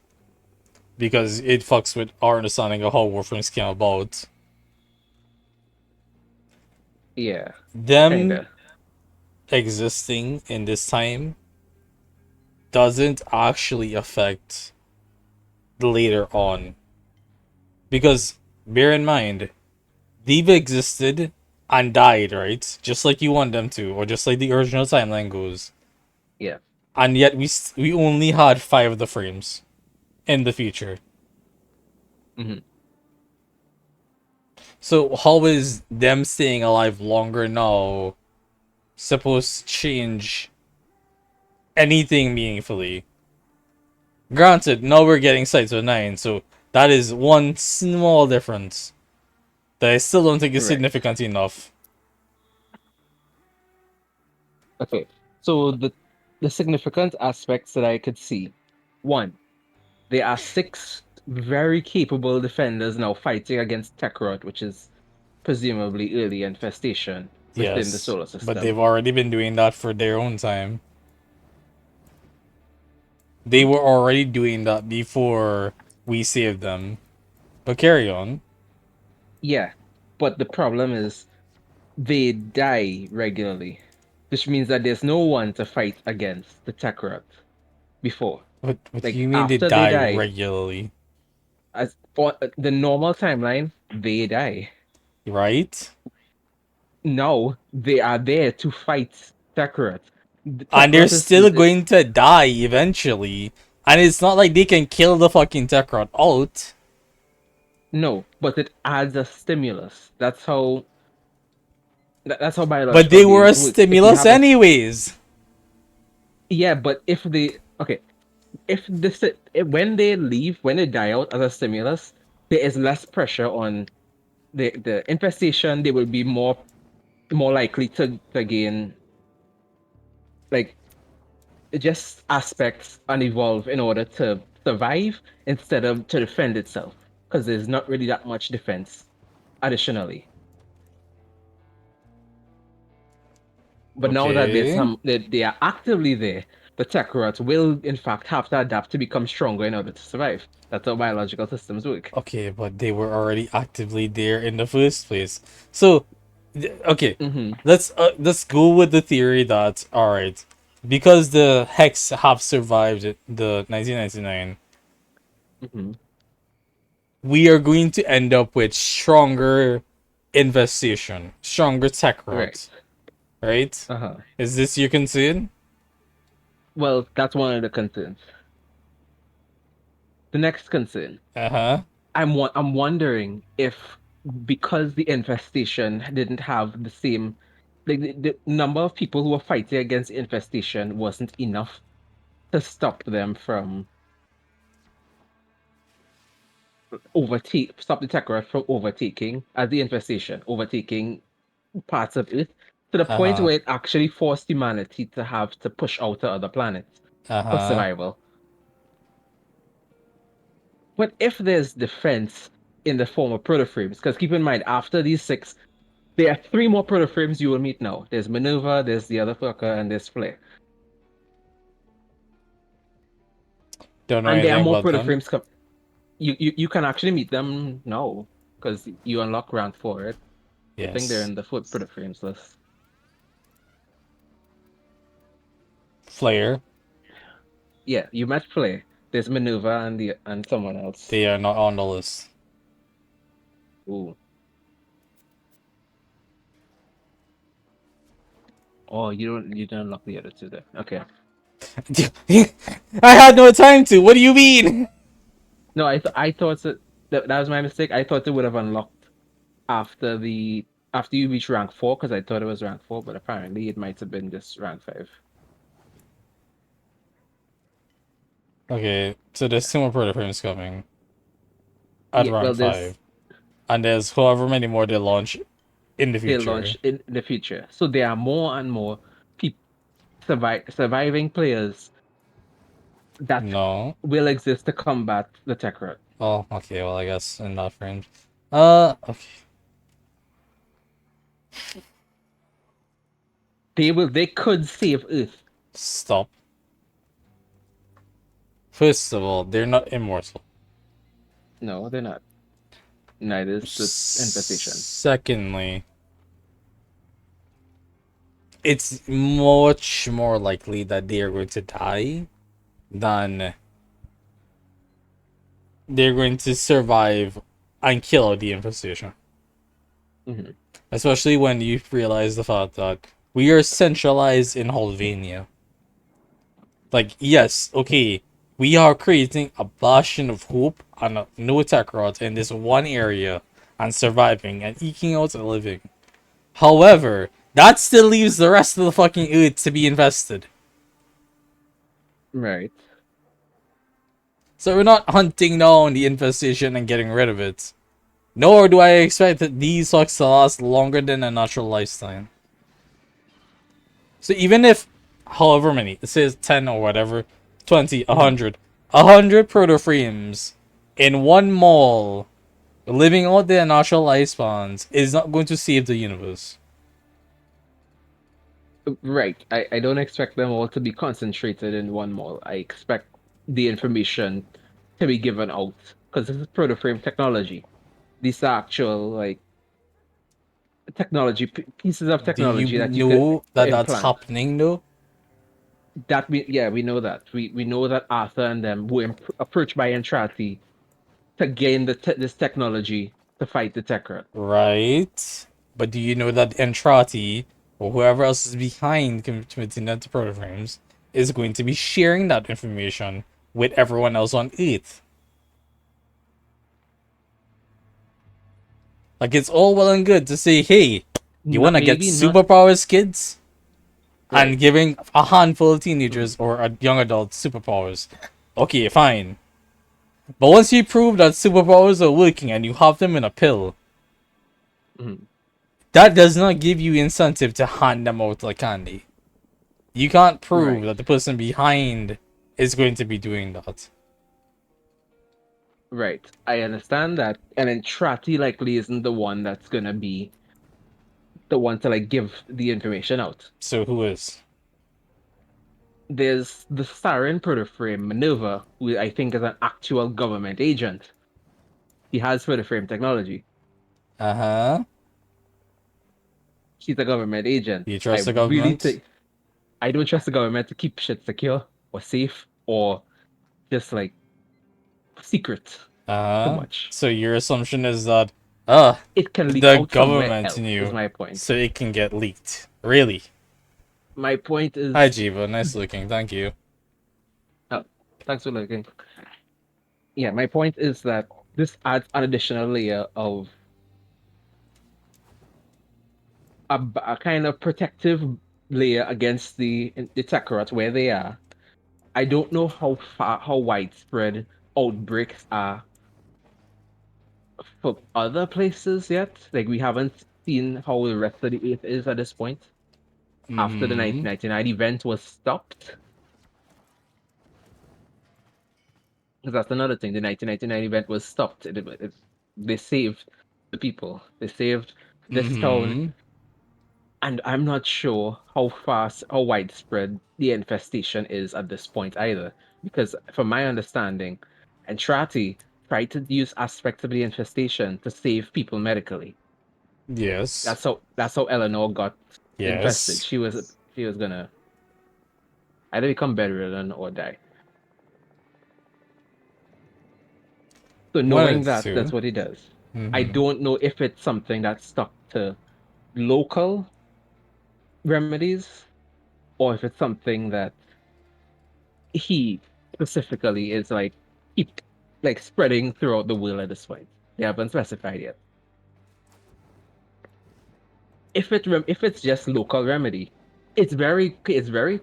because it fucks with our understanding of how warframes came about. Yeah, Them kinda. existing in this time doesn't actually affect later on because bear in mind they've existed and died, right? Just like you want them to, or just like the original timeline goes. Yeah. And yet we only had 5 of the frames in the future. Mm-hmm. So how is them staying alive longer now supposed to change anything meaningfully? Granted, now we're getting sights of 9, so that is one small difference that I still don't think is Right. significant enough. Okay. So the significant aspects that I could see. One, there are six very capable defenders now fighting against Kakarot, which is presumably early infestation within the Yes, solar but system. they've already been doing that for their own time. They Hmm? were already doing that before we saved them. But carry on. Yeah, but the problem is they die regularly, which means that there's no one to fight against the Tekrot before. What do Like you mean they after they die die, regularly? as for the normal timeline, they die. Right? Now they are there to fight Tekrot. The And they're Tekrot still going to die eventually. And it's not like they can kill the fucking Tekrot out. no, but it adds a stimulus. That's how But biological they were a beings work. If you stimulus have a anyways. yeah, but if they okay, if this if, when they leave, when they die out as a stimulus, there is less pressure on the infestation. They will be more likely to gain like just aspects and evolve in order to survive instead of to defend itself because there's not really that much defense additionally. But now that Okay. they are actively there, the Tekrot will in fact have to adapt to become stronger in order to survive. That's how biological systems work. Okay, but they were already actively there in the first place. So, okay, Mm-hmm. let's go with the theory that all right, because the Hex have survived the 1999, Mm-hmm. we are going to end up with stronger infestation, stronger tech Right. routes, right? Uh-huh. Is this your concern? Well, that's one of the concerns. The next concern. Uh-huh. I'm wondering if because the infestation didn't have the same like the number of people who were fighting against infestation wasn't enough to stop them from stop the Tekkara from overtaking as the infestation, overtaking parts of Earth to the point Uh-huh. where it actually forced humanity to have to push out to other planets for Uh-huh. survival. But if there's defense in the form of protoframes, because keep in mind, after these six, there are three more protoframes you will meet now. There's Maneuver, there's the other fucker, and there's Flare. Don't know And there are anything more about them. protoframes come. You can actually meet them now because you unlock rank for it. I think they're Yes. in the foot protoframes list. Flare. Yeah, you met Flare. There's Maneuver and someone else. They are not on the list. Ooh. Oh, you don't unlock the other two there. Okay. I had no time to. What do you mean? No, I thought that was my mistake. I thought it would have unlocked after you reach rank 4 because I thought it was rank 4, but apparently it might have been just rank 5. Okay, so there's two more protoframes coming at Yeah, rank well, 5. And there's however many more they launch in the they future. launch in the future, so there are more and more people surviving players that No. will exist to combat the Tekrot. Oh, okay, well, I guess in that frame. Okay. They could save Earth. Stop. First of all, they're not immortal. No, they're not. Neither is the infestation. Secondly, it's much more likely that they are going to die than they're going to survive and kill out the infestation. Mm-hmm. Especially when you realize the fact that we are centralized in Holvania. Like, yes, okay, we are creating a bastion of hope and a no tech route in this one area and surviving and eking out a living. However, that still leaves the rest of the fucking Earth to be invested. Right. So we're not hunting down the infestation and getting rid of it. Nor do I expect that these fucks to last longer than a natural lifetime. So even if, however many, it says 10 or whatever, 20, Mm-hmm. 100, 100 proto frames in one mall Living out their natural lifespans is not going to save the universe. Right. I don't expect them all to be concentrated in one mall. I expect the information to be given out because this is proto-frame technology. These are actual like pieces of Do you technology that you could know that that's implant. happening though? We know that. We know that Arthur and them were approached by Entrati to gain this technology to fight the Tekra. Right. But do you know that Entrati, or whoever else is behind committing that to proto-frames, is going to be sharing that information with everyone else on Earth? Like, it's all well and good to say, hey, you want Not to get maybe not superpowers, kids? And right. giving a handful of Mhm, teenagers or a young adults superpowers. Okay, fine. But once you prove that superpowers are working and you have them in a pill, mhm. that does not give you incentive to hand them out like candy. You can't prove Right. that the person behind is going to be doing that. Right. I understand that. And then Trati likely isn't the one that's gonna be the one to like give the information out. So who is? There's the Sarin protoframe Minerva, who I think is an actual government agent. He has protoframe technology. Uh-huh. She's a government agent. Do you I trust the really government? think I don't trust the government to keep shit secure or safe or just like secret too Uh-huh. much. So your assumption is that, It can leak the out somewhere government else, is knew, my point. so it can get leaked. Really? My point Hi, is, Jiva. Nice looking. Thank you. oh, thanks for looking. Yeah, my point is that this adds an additional layer of a kind of protective layer against the Tekarat where they are. I don't know how widespread outbreaks are for other places yet. Like we haven't seen how the rest of the Earth is at this point. After the Mm-hmm. 1999 event was stopped, because that's another thing. The 1999 event was stopped. They saved the people. They saved this town, Mm-hmm. and I'm not sure how widespread the infestation is at this point either. Because from my understanding, Entrati tried to use aspects of the infestation to save people medically. Yes. That's how Eleanor got infested. Yes. She was gonna either become bedridden or die. So One of knowing the that, that's two. what he does. I Mm-hmm. don't know if it's something that's stuck to local remedies or if it's something that he specifically is like keep like spreading throughout the world at this point. They haven't specified yet. If it's just local remedy, it's very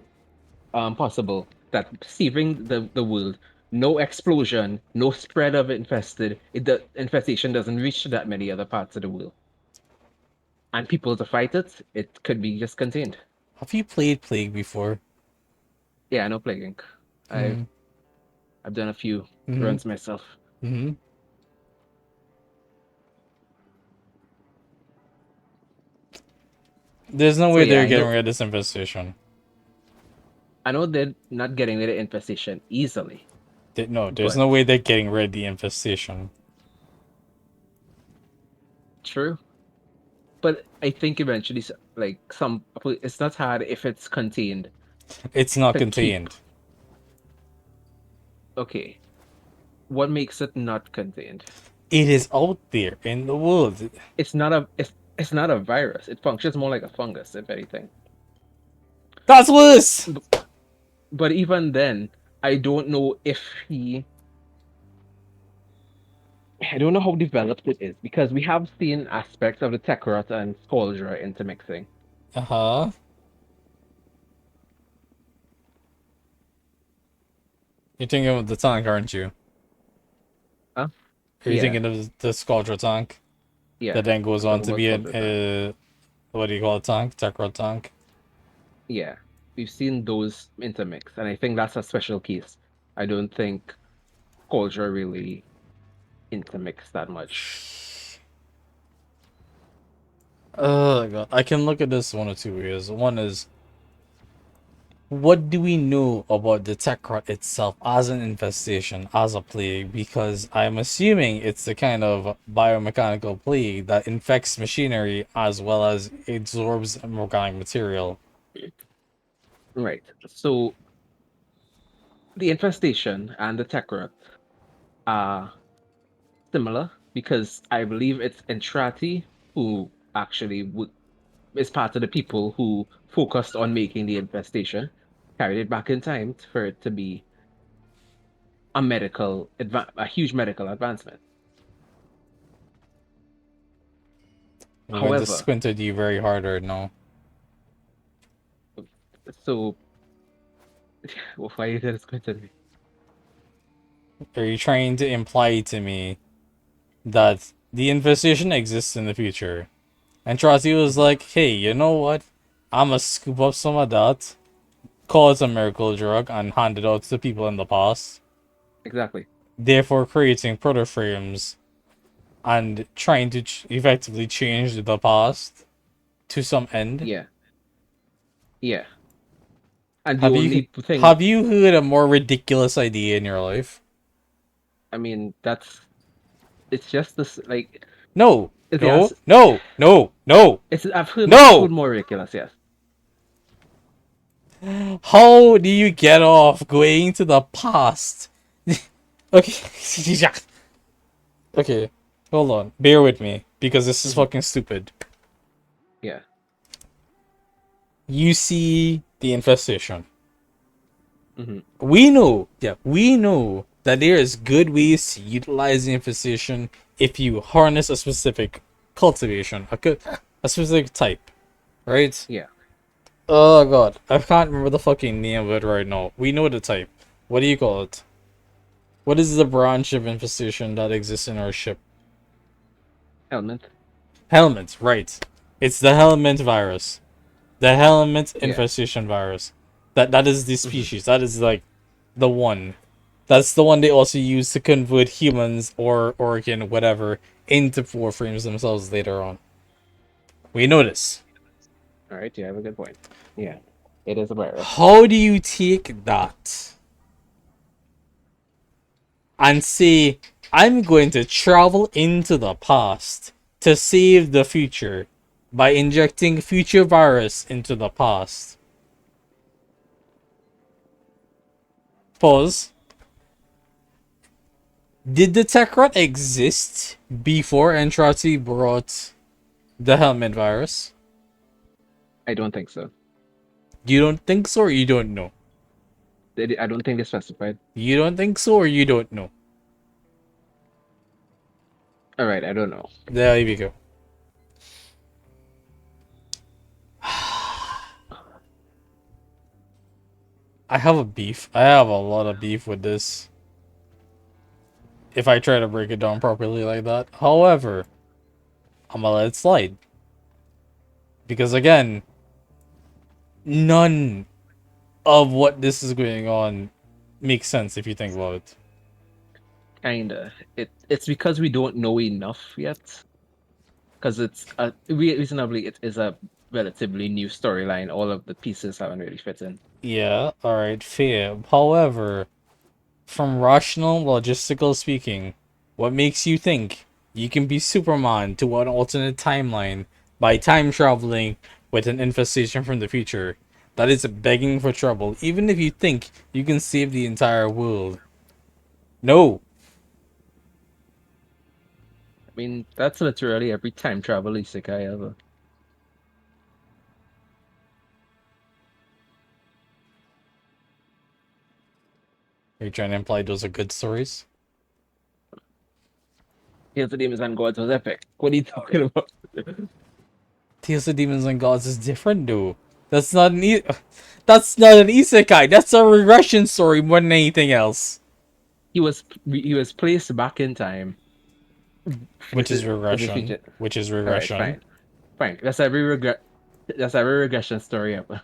possible that saving the world, no explosion, no spread of infested, the infestation doesn't reach to that many other parts of the world. And people to fight it, it could be just contained. Have you played Plague before? Yeah, no plaguing. I've Mm-hmm. I've done a few Mm-hmm. runs myself. Mm-hmm. There's no So way yeah, they're getting rid of this infestation. I know they're not getting rid of infestation easily, No, there's but no way they're getting rid of the infestation. true. But I think eventually, like it's not hard if it's contained It's not to keep. contained. Okay, what makes it not contained? It is out there in the world. It's not a virus. It functions more like a fungus, if anything. That's worse! B- But even then, I don't know if he. I don't know how developed it is because we have seen aspects of the Tekrot and Skoldra intermixing. Uh-huh. You're thinking of the tank, aren't you? Huh? Are you Yeah, thinking of the Squadra tank? yeah. That then goes I'm on talking to about be an, Skoldra tank. what do you call it, tank? Techro tank? Yeah, we've seen those intermix, and I think that's a special case. I don't think Skoldra really. intermix that much. Oh god, I can look at this one of two ways. One is, what do we know about the Tekrot itself as an infestation, as a plague? Because I'm assuming it's the kind of biomechanical plague that infects machinery as well as absorbs organic material. Right. So the infestation and the Tekrot are similar because I believe it's Entrati who actually is part of the people who focused on making the infestation, carried it back in time for it to be a huge medical advancement. I'm going to However, squint at you very hard right now. so why are you gonna squint at me? Are you trying to imply to me that the infestation exists in the future? And Trotty was like, hey, you know what? I'ma scoop up some of that, call it a miracle drug, and hand it out to people in the past. Exactly. Therefore creating protoframes and trying to effectively change the past to some end. Yeah. Yeah. And the Have you only thing, have you heard a more ridiculous idea in your life? I mean, it's just this, like, No, yes, no, no, no, no, I've heard no! more ridiculous, yes. How do you get off going to the past? Okay. Okay, hold on. Bear with me, because this is fucking stupid. Yeah. You see the infestation. Hmm. We know that there is good ways to utilize the infestation if you harness a specific cultivation, a specific type, right? Yeah. Oh god, I can't remember the fucking name of it right now. We know the type. What do you call it? What is the branch of infestation that exists in our ship? Element. Helmet, right. It's the helmet virus. The helmet Yeah. infestation virus. That is the Hmm. species. That is like the one. That's the one they also use to convert humans or organ whatever into warframes themselves later on. We know this. All right. You have a good point. Yeah. It is a virus. How do you take that and say, I'm going to travel into the past to save the future by injecting future virus into the past? Pause. Did the Tekrot exist before Entrati brought the helmet virus? I don't think so. You don't think so, or you don't know? I don't think they specified. You don't think so, or you don't know? All right. I don't know. There you go. I have a beef. I have a lot of beef with this. If I try to break it down properly like that. However, I'm gonna let it slide. Because again, none of what this is going on makes sense if you think about it. Kinda. It's because we don't know enough yet. Because reasonably it is a relatively new storyline. All of the pieces haven't really fit in. Yeah, alright, fair. However, from rational, logistical speaking, what makes you think you can be Superman to an alternate timeline by time traveling with an infestation from the future? That is begging for trouble, even if you think you can save the entire world. No. I mean, that's literally every time travel isekai ever. Are you trying to imply those are good stories? Here's the Demons and Gods was epic. What are you talking about? Tales of Demons and Gods is different, dude. That's not an that's not an isekai. That's a regression story more than anything else. He was placed back in time. Which is For the regression. future. Which is All right, regression. fine, fine. That's every regression story ever.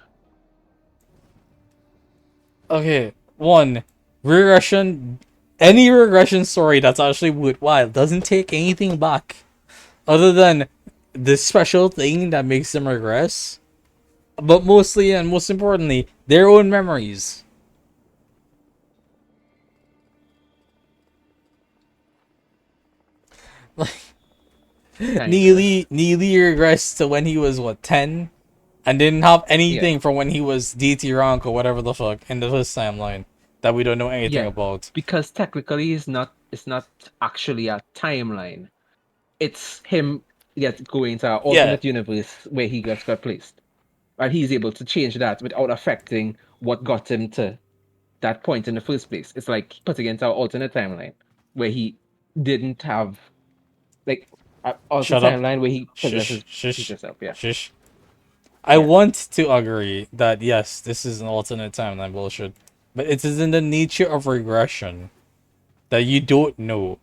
Okay, one, regression Any regression story that's actually worthwhile doesn't take anything back other than the special thing that makes them regress, but mostly and most importantly, their own memories. Like Kinda. Neely regressed to when he was what 10, and didn't have Yeah. anything from when he was DT rank or whatever the fuck in the first timeline that we don't know anything Yeah. about. Because technically it's not actually a timeline. It's him going to an Yeah, alternate universe where he got placed. And he's able to change that without affecting what got him to that point in the first place. It's like putting into an alternate timeline where he didn't have like an alternate shut up. timeline where he Shush, possesses shush, future self. Yeah. shush. I Yeah. want to agree that yes, this is an alternate timeline bullshit, but it is in the nature of regression that you don't know.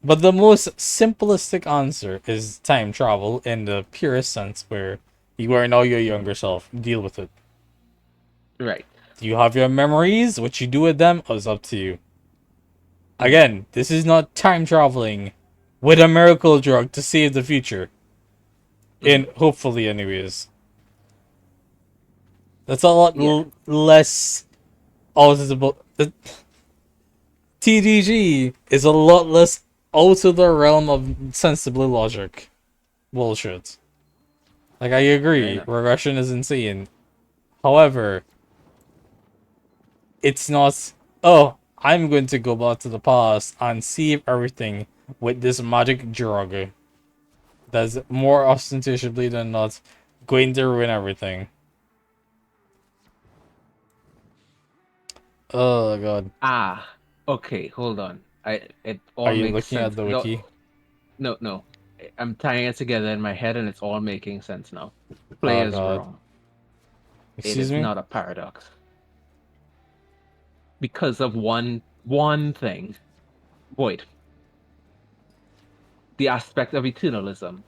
But the most simplistic answer is time travel in the purest sense, where you are now your younger self. Deal with it. Right. You have your memories. What you do with them is up to you. Mhm. Again, this is not time traveling with a miracle drug to save the future. In Mhm. hopefully, anyways, that's a lot Yeah. less. The TDG is a lot less out of the realm of sensible logic. Bullshit. Like I Fair agree, enough. regression is insane. However, it's not. Oh, I'm going to go back to the past and save everything with this magic drug. That's more ostentatiously than not going to ruin everything. Oh god. Ah. Okay. Hold on. It Are all you makes looking at sense. the No, wiki? no, no. I'm tying it together in my head, and it's all making sense now. Oh Player's god. wrong. It Excuse is me? not a paradox because of one thing. Void. The aspect of eternalism.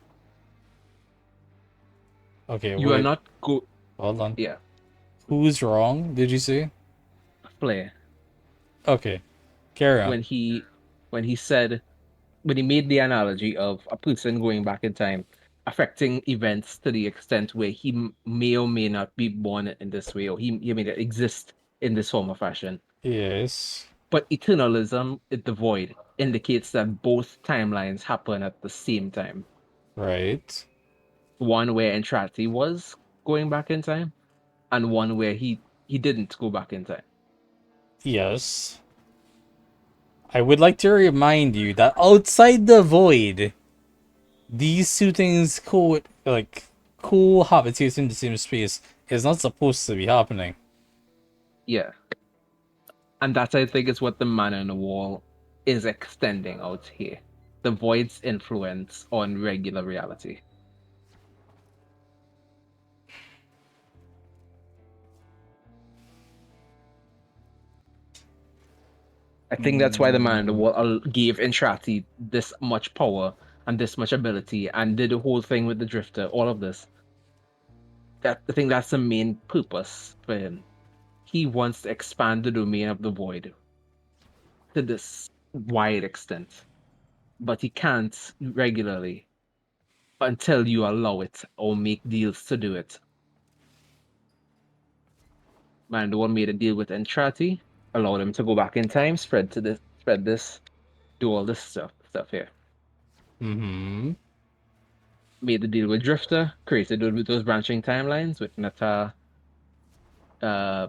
Okay, You are wait. not go. Hold on. Yeah. Who's wrong, did you say? Player. Okay, carry on. When he said when he made the analogy of a person going back in time affecting events to the extent where he may or may not be born in this way or he may not exist in this form or fashion. Yes. But eternalism, the void, indicates that both timelines happen at the same time. Right. One where Entrati was going back in time, and one where he didn't go back in time. Yes. I would like to remind you that outside the void, these two things cohabitating in the same space is not supposed to be happening. Yeah. And that I think is what the man on the wall is extending out here. The void's influence on regular reality. I think that's why the man in the wall gave Entrati this much power and this much ability and did the whole thing with the drifter, all of this. I think that's the main purpose for him. He wants to expand the domain of the void to this wide extent, but he can't regularly until you allow it or make deals to do it. Man, the one made a deal with Entrati, allowed him to go back in time, spread this, do all this stuff here. Mm-hmm. Made the deal with Drifter, created those branching timelines with Nata, uh,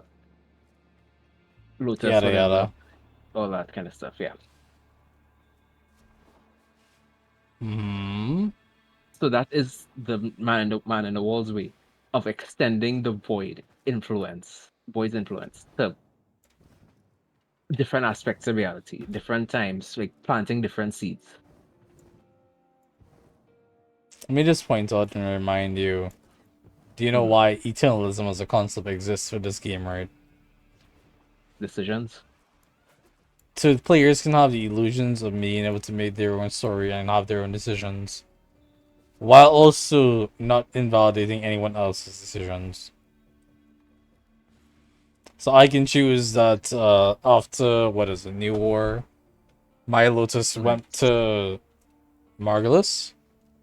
Lotus, Yada whatever, yada. all that kind of stuff. Yeah. Mm-hmm. So that is the man in the wall's way of extending the void's influence to different aspects of reality, different times, like planting different seeds, Let me just point out and remind you. Do you know Mhm. why eternalism as a concept exists for this game, right? decisions. So players can have the illusions of being able to make their own story and have their own decisions, while also not invalidating anyone else's decisions. So I can choose that after what is it, New War, my Lotus went to Margulis,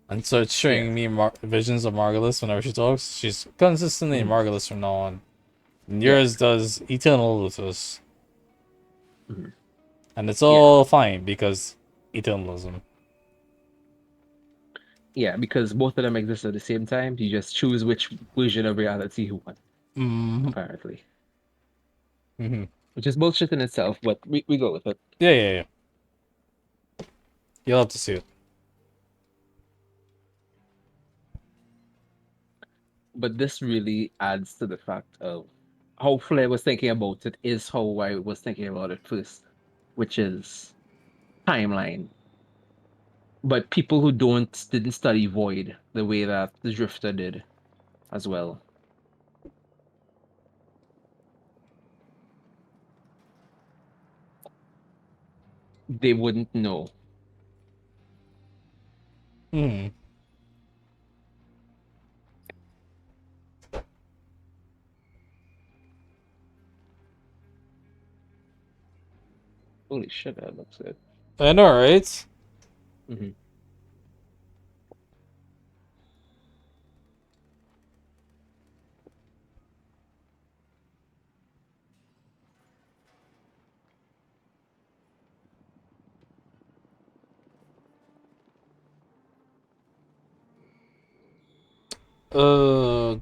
and so it's Yeah. showing me visions of Margulis whenever she talks. She's consistently in Mhm. Margulis from now on. And Yeah. yours does Eternal Lotus. Mhm. And it's Yeah. all fine because eternalism. Yeah, because both of them exist at the same time. You just choose which version of reality you want, Mm-hmm. apparently. Mm-hmm. Which is bullshit in itself, but we go with it. Yeah. You'll have to see it. But this really adds to the fact of how Flair was thinking about it is how I was thinking about it first, which is timeline. But people who didn't study Void the way that the Drifter did as well, they wouldn't know. Hmm. Holy shit, that looks good. I know, right? Hmm. Uh.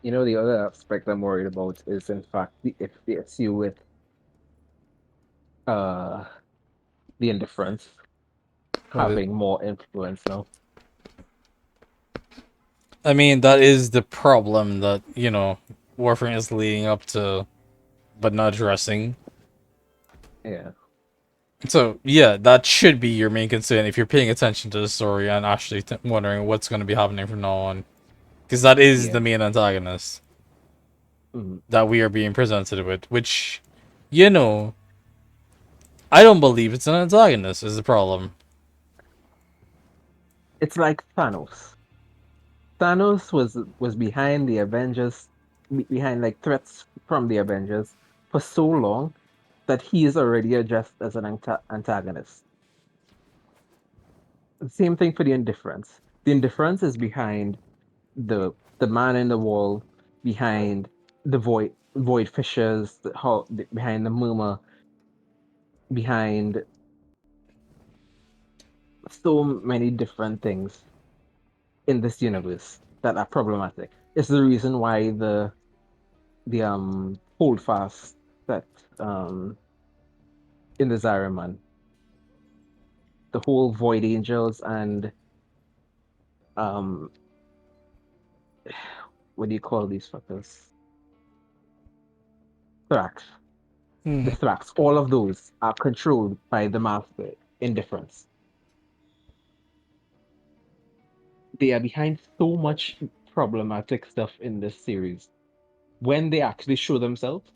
You know, the other aspect I'm worried about is, in fact, if the issue with uh the indifference What is? having more influence now. I mean, that is the problem that Warframe is leading up to, but not addressing. Yeah. So yeah, that should be your main concern if you're paying attention to the story and actually wondering what's going to be happening from now on, because that is the Yeah. main antagonist Mhm. that we are being presented with. Which, you know, I don't believe it's an antagonist. Is the problem? It's like Thanos. Thanos was behind the Avengers, behind like threats from the Avengers for so long that he is already addressed as an antagonist. Same thing for the indifference. The indifference is behind the man in the wall, behind the void fissures, behind the murmur, behind so many different things in this universe that are problematic. It's the reason why the hold fast that um in the Zariman, the whole Void Angels and um what do you call these fuckers? Thrax. The Hmm. Thrax, all of those are controlled by the Master Indifference. They are behind so much problematic stuff in this series. When they actually show themselves,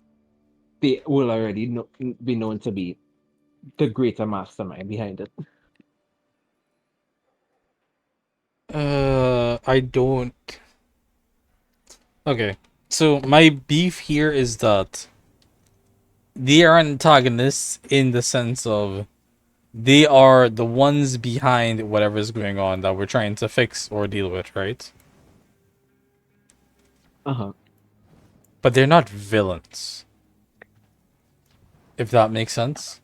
they will already be known to be the greater mastermind behind it. I don't. Okay, so my beef here is that they are antagonists in the sense of they are the ones behind whatever is going on that we're trying to fix or deal with, right? Uh-huh. But they're not villains, if that makes sense.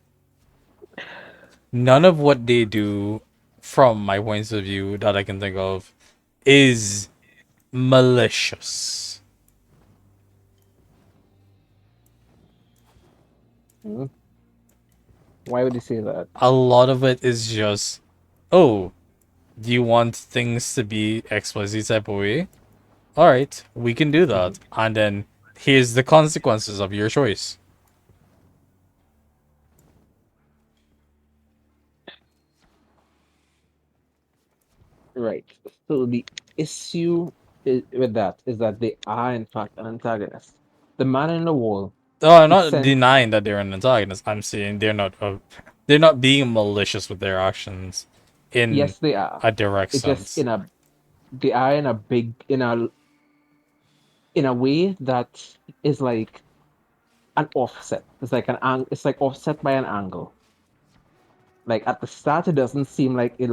None of what they do, from my points of view that I can think of, is malicious. Hmm? Why would you say that? A lot of it is just, oh, do you want things to be XYZ type of way? Alright, we can do Hmm. that. And then here's the consequences of your choice. Right. So the issue with that is that they are in fact an antagonist. The man in the wall Oh, I'm is not sent. denying that they're an antagonist. I'm saying they're not being malicious with their actions in Yes, they are. a direct It's just sense. they are in a big in a way that is like an offset. It's like it's like offset by an angle. Like at the start, it doesn't seem like it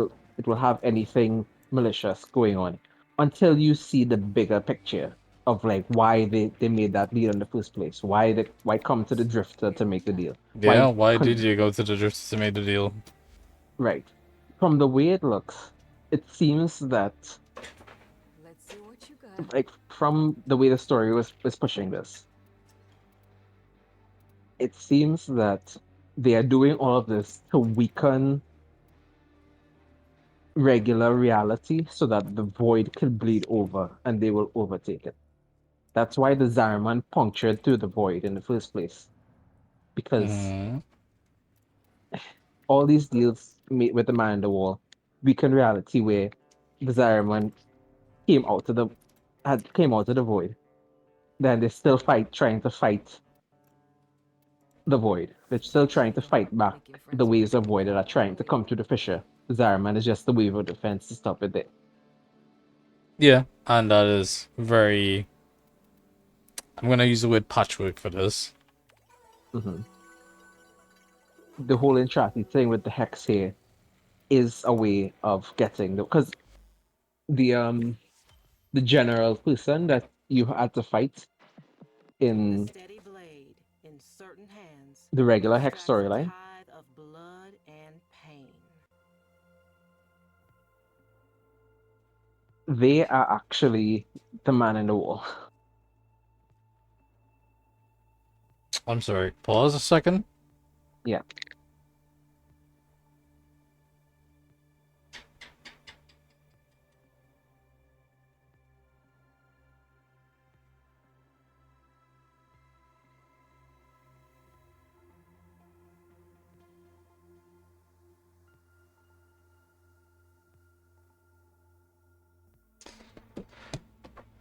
will have anything malicious going on until you see the bigger picture of like why they made that deal in the first place. Why come to the drifter to make the deal? Yeah, why did you go to the drift to make the deal? Right. From the way it looks, it seems that Let's see what you got. like from the way the story was pushing this, it seems that they are doing all of this to weaken regular reality so that the void can bleed over and they will overtake it. That's why the Zariman punctured through the void in the first place. Because Mm-hmm. all these deals made with the man in the wall weaken reality where the Zariman came out of the came out of the void. Then they still trying to fight the void. They're still trying to fight back Think your the friends will waves of take void that are trying to come through the fissure. Zariman is just the wave of defense to stop it there. Yeah, and that is very. I'm gonna use the word patchwork for this. Hmm. The whole Entrati thing with the hex here is a way of getting the because the general person that you had to fight The in steady blade in certain hands the regular hex extracts a storyline, tithe of blood and pain. they are actually the man in the wall. I'm sorry. Pause a second. Yeah.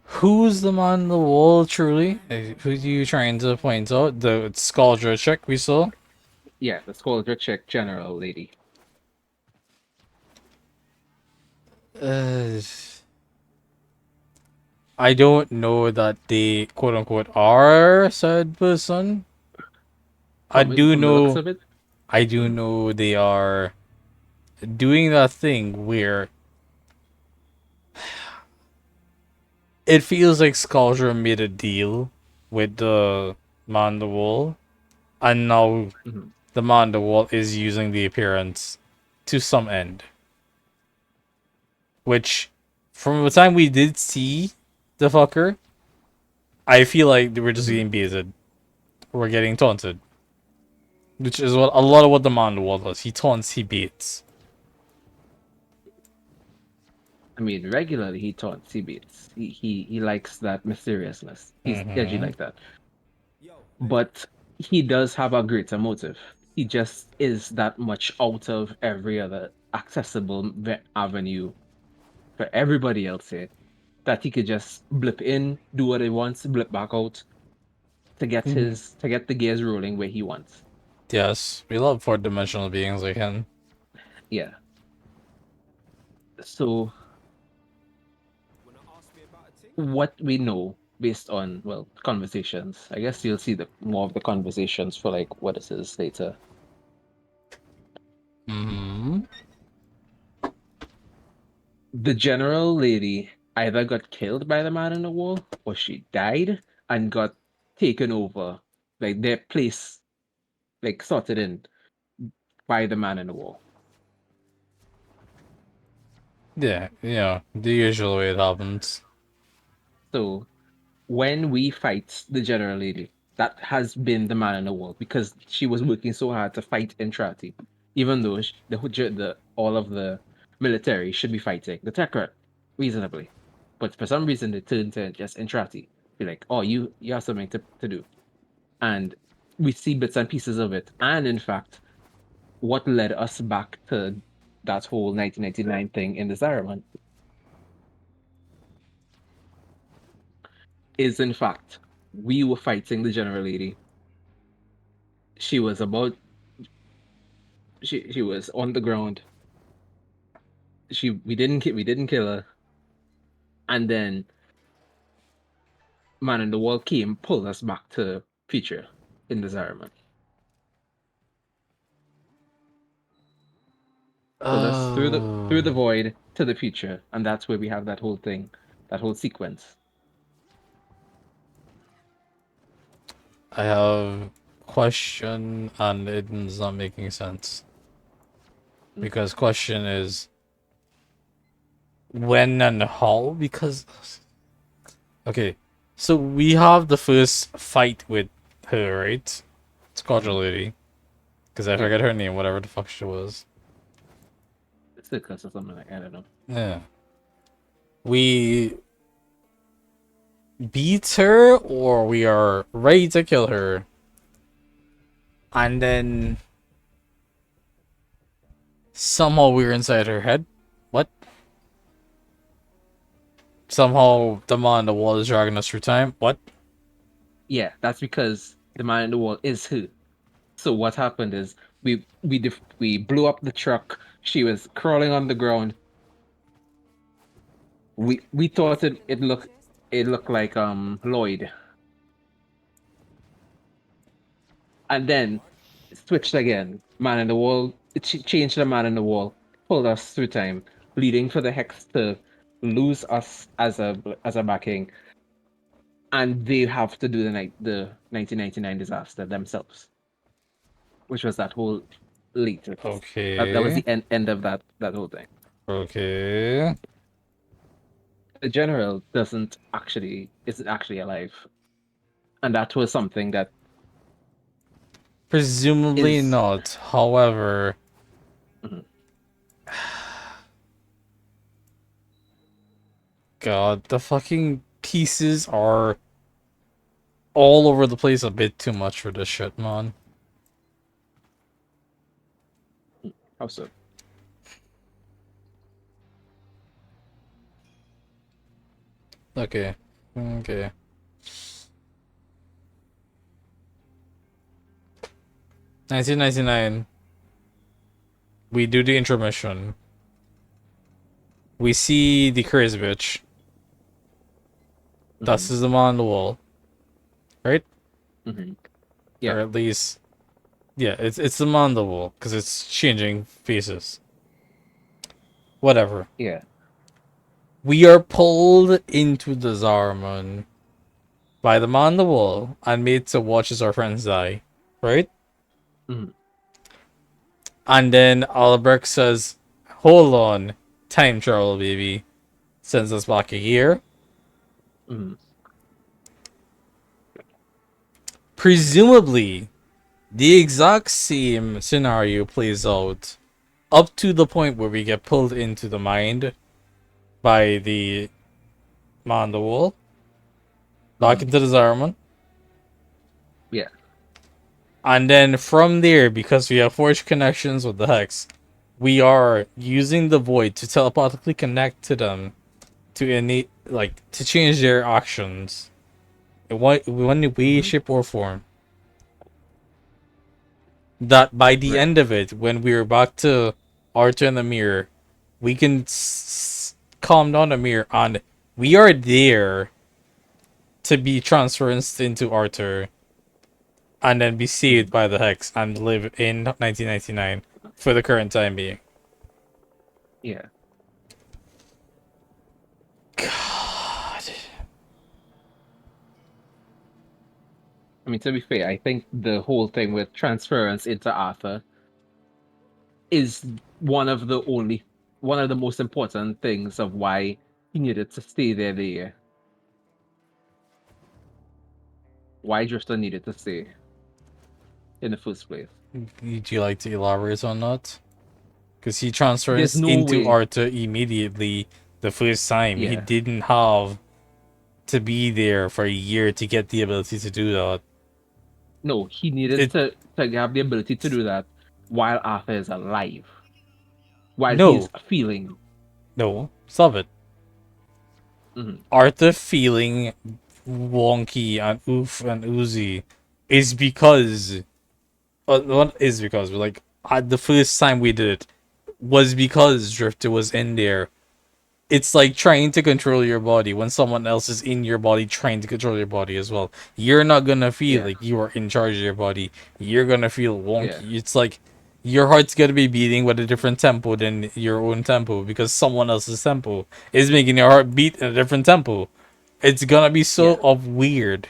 Who's the man on the wall, truly? Who are you trying to point out? The Scaldra check we saw? Yeah, the Scoldra Check general lady. Uh, I don't know that they quote unquote are said person. I do From the looks know of it. I do Mhm. know they are doing that thing where it feels like Scaldra made a deal with the man on the wall, and now Mhm. the man on the wall is using the appearance to some end. Which, from the time we did see the fucker, I feel like we're just Mhm. getting baited. We're getting taunted. Which is what a lot of what the man on the wall does. He taunts, he baits. I mean, regularly he taunts, he beats. He likes that mysteriousness. He's edgy Mm-hmm. like that. But he does have a greater motive. He just is that much out of every other accessible avenue for everybody else here that he could just blip in, do what he wants, blip back out to get the gears rolling where he wants. Yes, we love fourth-dimensional beings like him. Yeah. So what we know based on well conversations, I guess you'll see the more of the conversations for like what this is later. Mm-hmm. The general lady either got killed by the man in the wall or she died and got taken over, like their place, like sorted in by the man in the wall. Yeah, the usual way it happens. So when we fight the general lady, that has been the man in the wall because she was working so hard to fight Entrati, even though the all of the military should be fighting the Techrat reasonably, but for some reason they turned to just Entrati, be like, oh, you have something to do, and we see bits and pieces of it, and in fact, what led us back to that whole 1999 thing in the Zaraman is in fact we were fighting the general lady. She was about she was on the ground. We didn't kill her, and then man in the wall came, pulled us back to future in the Zaraman. Pulled us through the Oh, void to the future, and that's where we have that whole thing, that whole sequence. I have question and it's not making sense. Because question is when and how? Because okay, so we have the first fight with her, right? Squadron lady. Because I Yeah, forget her name, whatever the fuck she was. Circus or something like I don't know. Yeah. We beat her or we are ready to kill her. And then somehow we're inside her head. What? Somehow the man on the wall is dragging us through time. What? Yeah, that's because the man in the wall is her. So what happened is we blew up the truck. She was crawling on the ground. We thought it looked like Lloyd, and then it switched again. Man in the wall. It changed the man in the wall. Pulled us through time, leading for the hex to lose us as a backing, and they have to do the 1999 disaster themselves, which was that whole later. That was Okay. the end of that whole thing. Okay. The general isn't actually alive, and that was something that Presumably is not. However, mhm. God, the fucking pieces are all over the place a bit too much for this shit, man. How so? Okay. Okay. 1999. We do the intermission. We see the crazy bitch. That's the man on the wall. Right? Mm-hmm. Or Yeah, at least, yeah, it's the man on the wall because it's changing faces. Whatever. yeah. We are pulled into the Zarman by the man on the wall and made to watch as our friends die. Right? Mm-hmm. And then Albrecht says, hold on, time travel, baby. Sends us back a year. Mm-hmm. Presumably, the exact same scenario plays out up to the point where we get pulled into the mind by the man on the wall. Back into the Zarman. Yeah. And then from there, because we have forged connections with the Hex, we are using the Void to telepathically connect to them to to change their actions in one way, shape, or form. That by the Right. end of it, when we're back to Arthur and the mirror, we can calm down the mirror and we are there to be transferred into Arthur and then be saved by the Hex and live in 1999 for the current time being. Yeah. God. I mean, to be fair, I think the whole thing with transference into Arthur is one of the most important things of why he needed to stay there the year. why Drifter needed to stay in the first place. Would you like to elaborate on that? Because he There's transfers no into way. Arthur immediately the first time. He Yeah. didn't have to be there for a year to get the ability to do that. No, he needed to have the ability to do that while Arthur is alive. While he's No. feeling. No. Stop it. Mhm. Arthur feeling wonky and oof and oozy is because what is because like the first time we did it was because Drifter was in there. It's like trying to control your body when someone else is in your body trying to control your body as well. You're not gonna feel Yeah. like you are in charge of your body. You're gonna feel wonky. Yeah. It's like your heart's gonna be beating with a different tempo than your own tempo because someone else's tempo is making your heart beat in a different tempo. It's gonna be so of weird.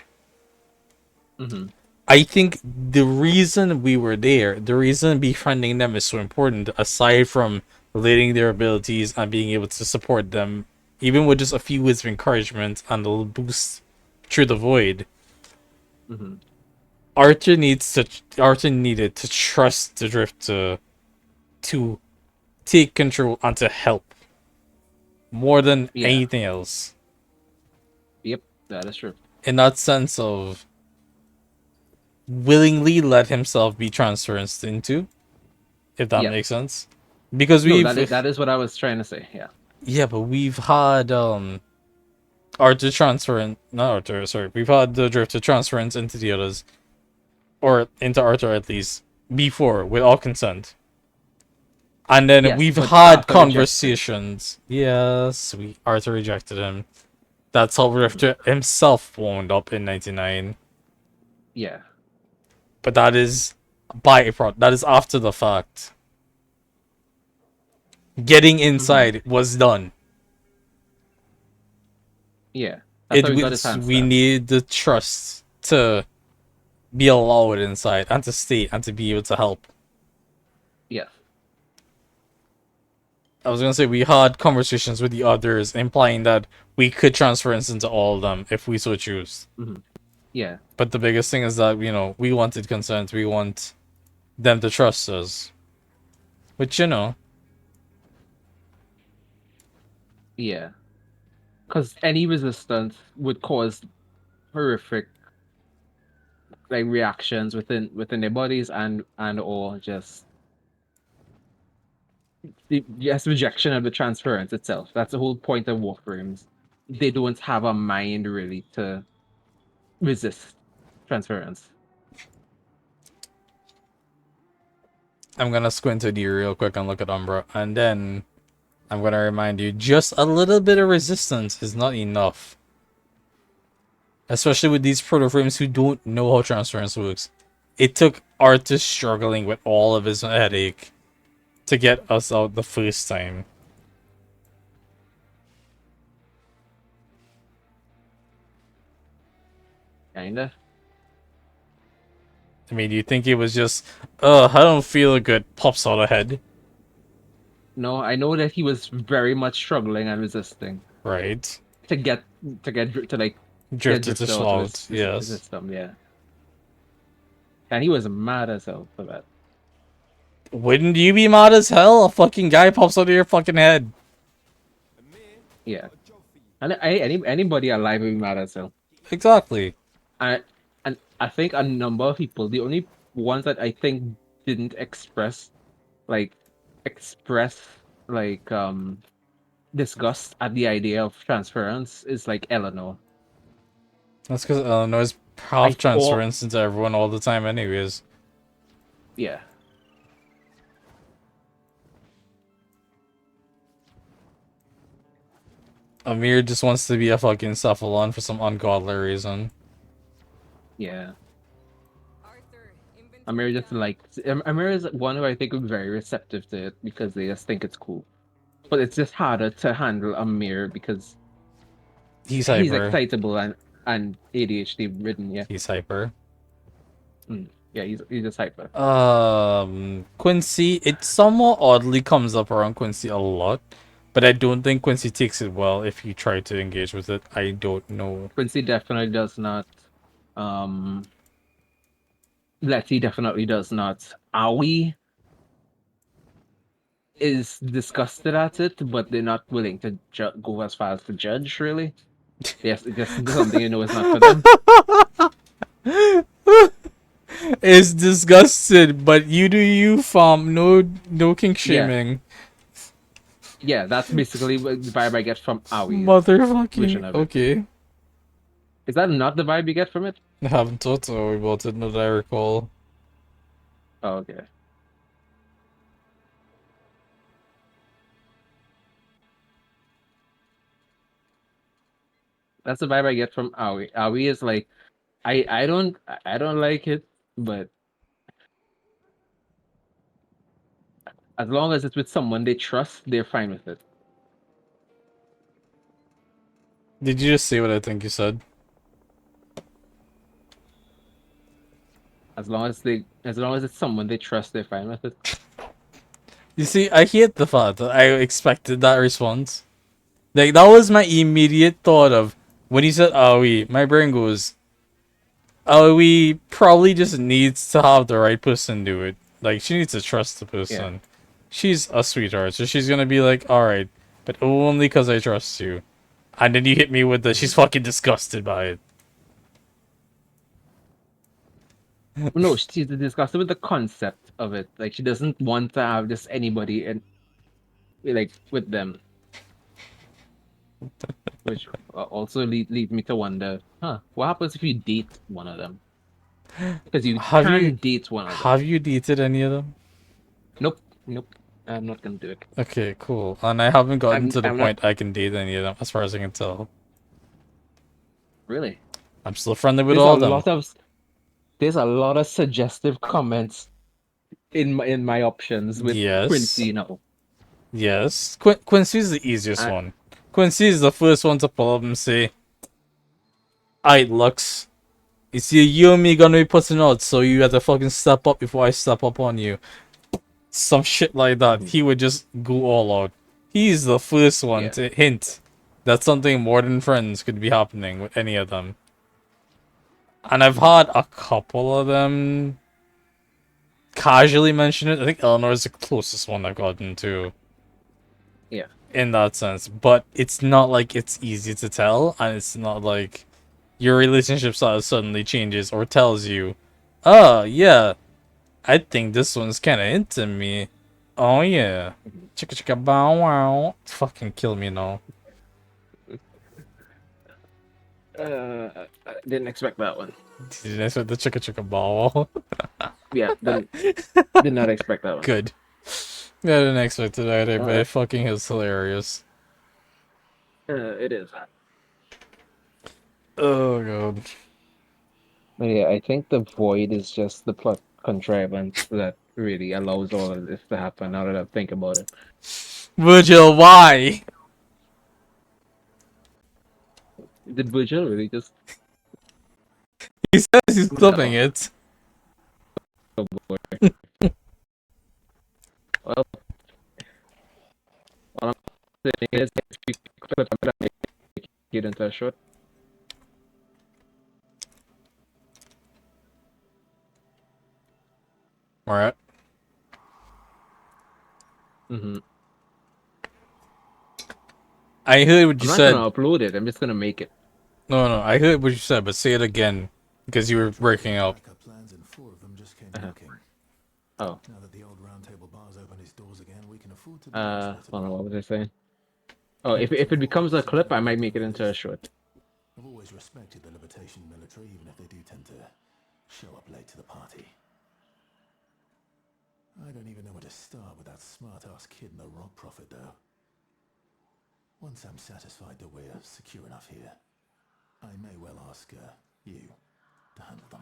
Mhm. I think the reason we were there, the reason befriending them is so important, aside from leading their abilities and being able to support them, even with just a few words of encouragement and a little boost through the void. Mhm. Arthur needed to trust the drift to take control and to help more than Yeah. anything else. Yep, that is true. In that sense of willingly let himself be transferenced into, if that Yeah. makes sense. Because No, we've that is what I was trying to say. Yeah. yeah, but we've had Arthur transference, not Arthur, sorry, we've had the Drifter transference into the others, or into Arthur at least, before with all consent. And then Yes, we've but had Arthur rejected. conversations. Yes, Arthur rejected him. That's how Drifter himself wound up in 99. Yeah. But that is byproduct. That is after the fact. Getting inside was done. Yeah. That's how It we got his was hand we stabbed. need the trust to be allowed inside and to stay and to be able to help. Yes. I was gonna say we had conversations with the others implying that we could transfer into all of them if we so choose. Mhm. Yeah. But the biggest thing is that, we wanted consent. We want them to trust us. Which, Yeah. Because any resistance would cause horrific reactions within their bodies and or just the rejection of the transference itself. That's the whole point of warframes. They don't have a mind really to resist transference. I'm gonna squint at you real quick and look at Umbra, and then I'm gonna remind you, just a little bit of resistance is not enough. Especially with these proto-frames who don't know how transference works. It took Arthur struggling with all of his headache to get us out the first time. Kinda. I mean, you think it was just, I don't feel good, pops out ahead. No, I know that he was very much struggling and resisting. Right. To get to like get Drifted to drifted out of Slout, his yes. system, yeah. And he was mad as hell for that. Wouldn't you be mad as hell? A fucking guy pops out of your fucking head. Yeah. And anybody alive would be mad as hell. Exactly. And I think a number of people, the only ones that I think didn't like express like disgust at the idea of transference is like Eleanor. That's because Illinois half transference into everyone all the time anyways. Yeah. Amir just wants to be a fucking cephalon for some ungodly reason. Yeah. Amir just like Amir is one who I think is very receptive to it because they just think it's cool. But it's just harder to handle Amir because he's he's hyper. excitable and ADHD ridden, yeah. He's hyper. Yeah, he's just hyper. Quincy, it somewhat oddly comes up around Quincy a lot, but I don't think Quincy takes it well if you try to engage with it. I don't know. Quincy definitely does not. Letty definitely does not. Aoi is disgusted at it, but they're not willing to go as far as to judge, really. Yes, it's just something you know is not for them. Is disgusted, but you do you, fam. No kink Yeah. shaming. Yeah, that's basically what the vibe I get from Aoi version Motherfucking of it. okay. Is that not the vibe you get from it? I haven't thought about it, not that I recall. Oh, okay. That's the vibe I get from Aoi. Aoi is like, I don't like it, but as long as it's with someone they trust, they're fine with it. Did you just say what I think you said? As long as it's someone they trust, they're fine with it. You see, I hate the fact that I expected that response. Like, that was my immediate thought of when he said Aoi. My brain goes, Aoi probably just needs to have the right person do it. Like, she needs to trust the person. Yeah. She's a sweetheart, so she's gonna be like, alright, but only because I trust you. And then you hit me with the, she's fucking disgusted by it. No, she's disgusted with the concept of it. Like she doesn't want to have just anybody and like with them. Which also lead me to wonder, what happens if you date one of them? Because you can date one of them. Have you dated any of them? Nope, nope. I'm not gonna do it. Okay, cool. And I haven't gotten to the I'm not point I can date any of them, as far as I can tell. really. I'm still friendly with There's all a of them. lot of suggestive comments in my options with Yes. Quincy now. Yes. Quincy's the easiest I- one. Quincy is the first one to pull up and say, Aight, Lux. You see, you and me gonna be putting out, so you have to fucking step up before I step up on you. Some shit like that. He would just go all out. He's the first one to hint that something more than friends could be happening with any of them. And I've had a couple of them casually mention it. I think Eleanor is the closest one I've gotten to. Yeah. In that sense. But it's not like it's easy to tell, and it's not like your relationship status suddenly changes or tells you, oh, yeah, I think this one's kind of into me. Oh, yeah. Chicka chicka bow wow. Fucking kill me now. I didn't expect that one. Did I say the chicka chicka bow wow? Yeah, did not expect that one. Good. Yeah, I didn't expect it either, but it Alright. fucking is hilarious. It is. Oh, God. But yeah, I think the void is just the plot contrivance that really allows all of this to happen now that I think about it. Virgil, why? Did Virgil really just... He says he's clipping it. Oh boy. Well, all I'm saying is if you clip it, make it into a short. Alright. Mm-hmm. I heard what you said. I'm not gonna upload it, I'm just gonna make it. No, I heard what you said, but say it again. Because you were breaking up. Plans and 4 of them just came knocking. Oh. Now that the old round table bar's opened its doors again, we can afford to Hold on, what was I saying? Oh, if it becomes a clip, I might make it into a short. I've always respected the Libertation military, even if they do tend to show up late to the party. I don't even know where to start with that smart-ass kid and the rock prophet, though. Once I'm satisfied that we're secure enough here, I may well ask you to handle them.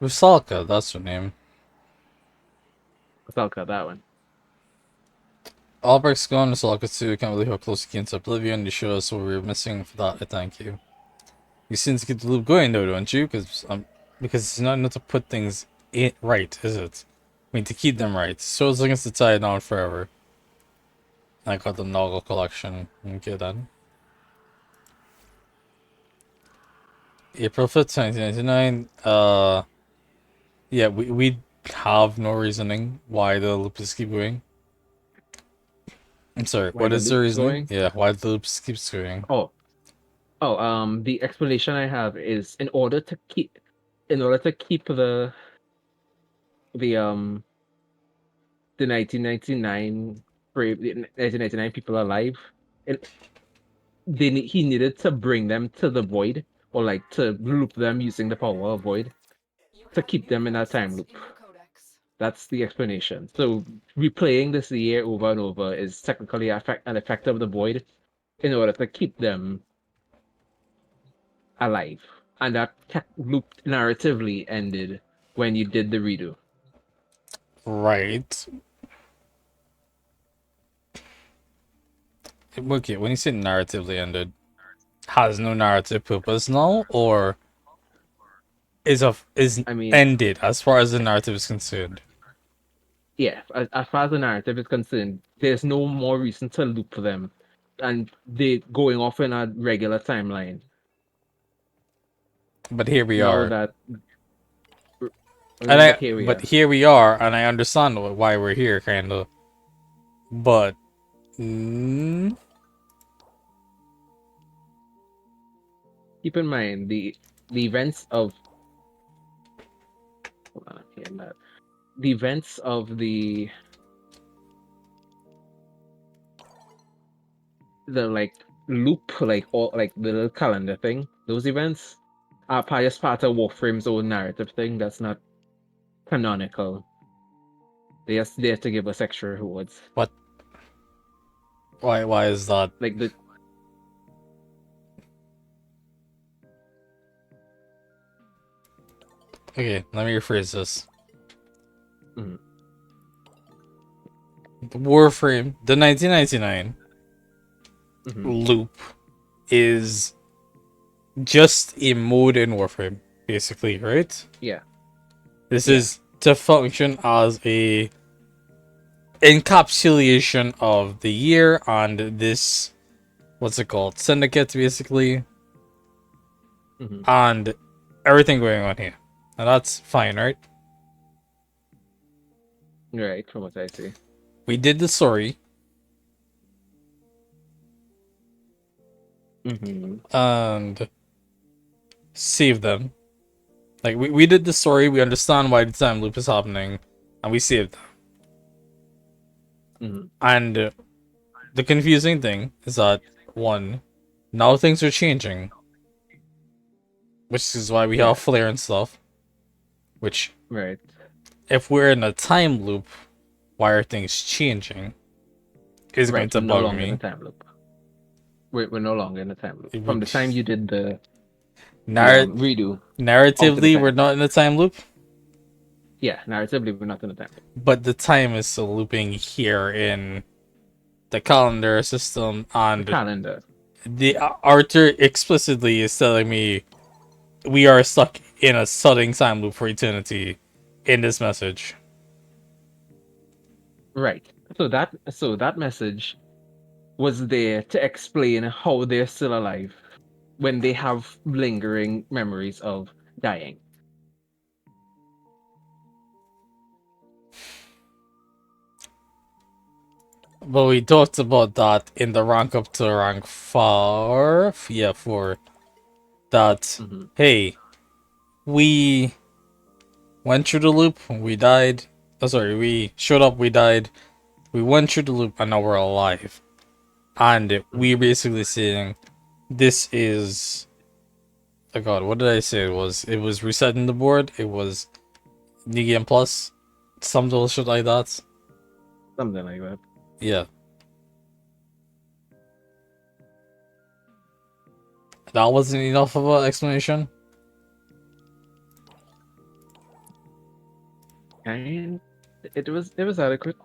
Rusalka, that's her name. Rusalka, that one. Albrecht's gone, it's all good too. Can't believe how close he came to Oblivion. You showed us what we were missing. For that, I thank you. You seem to get the loop going though, don't you? Because it's not enough to put things right, is it? I mean, to keep them right. So it's against the tie down forever. I got the Noggle collection. Okay then. April 5th, 1999. Yeah, we have no reasoning why the loop is keep going. I'm sorry, Why what the is the loop's reasoning? going? Yeah, why the loop keeps going. The explanation I have is in order to keep the um the 1999 the 1999 people alive, and he needed to bring them to the void, or like to loop them using the power of void to keep them in that time loop. That's the explanation. So replaying this year over and over is technically an effect of the void in order to keep them alive. And that loop narratively ended when you did the redo. Right. Okay, when you say narratively ended, has no narrative purpose now, or is I mean, ended as far as the narrative is concerned? yeah, as far as the narrative is concerned, there's no more reason to loop for them. And they going off in a regular timeline. But here we Now are. that I mean, but here we But are. here we are, and I understand why we're here, kinda. But Keep in mind the events of hold on, I'm hearing that. The events of the like loop, like all like the little calendar thing, those events are just part of Warframe's own narrative thing that's not canonical. They just there to give us extra rewards. what? Why is that? Like the Okay, let me rephrase this. mhm. The Warframe, the 1999 loop is just a mode in Warframe, basically, right? Yeah. This is to function as a encapsulation of the year and this, what's it called, syndicate, basically, and everything going on here. And that's fine, right? Right, from what I see. We did the story. And save them. Like, we did the story, we understand why the time loop is happening, and we saved them. And the confusing thing is that, one, now things are changing. Which is why we have flare and stuff. Which, right, if we're in a time loop, why are things changing? Is going to we're no bug longer in a me. time loop. We're no longer in a time loop. From the time you did the redo. Narratively, we're not in a time loop. Yeah, narratively, we're not in a time loop. But the time is still looping here in the calendar system, and the calendar. The Arthur explicitly is telling me we are stuck in a sudden time loop for eternity in this message. Right. So that message was there to explain how they're still alive when they have lingering memories of dying. But we talked about that in the rank up to rank 4. Yeah, 4. That, hey, we went through the loop, we died. Oh, sorry, we showed up, we died. We went through the loop, and now we're alive. And we basically saying, this is... Oh god, what did I say it was? It was resetting the board, it was New Game Plus, some shit like that. Something like that. Yeah. That wasn't enough of an explanation? And it was adequate.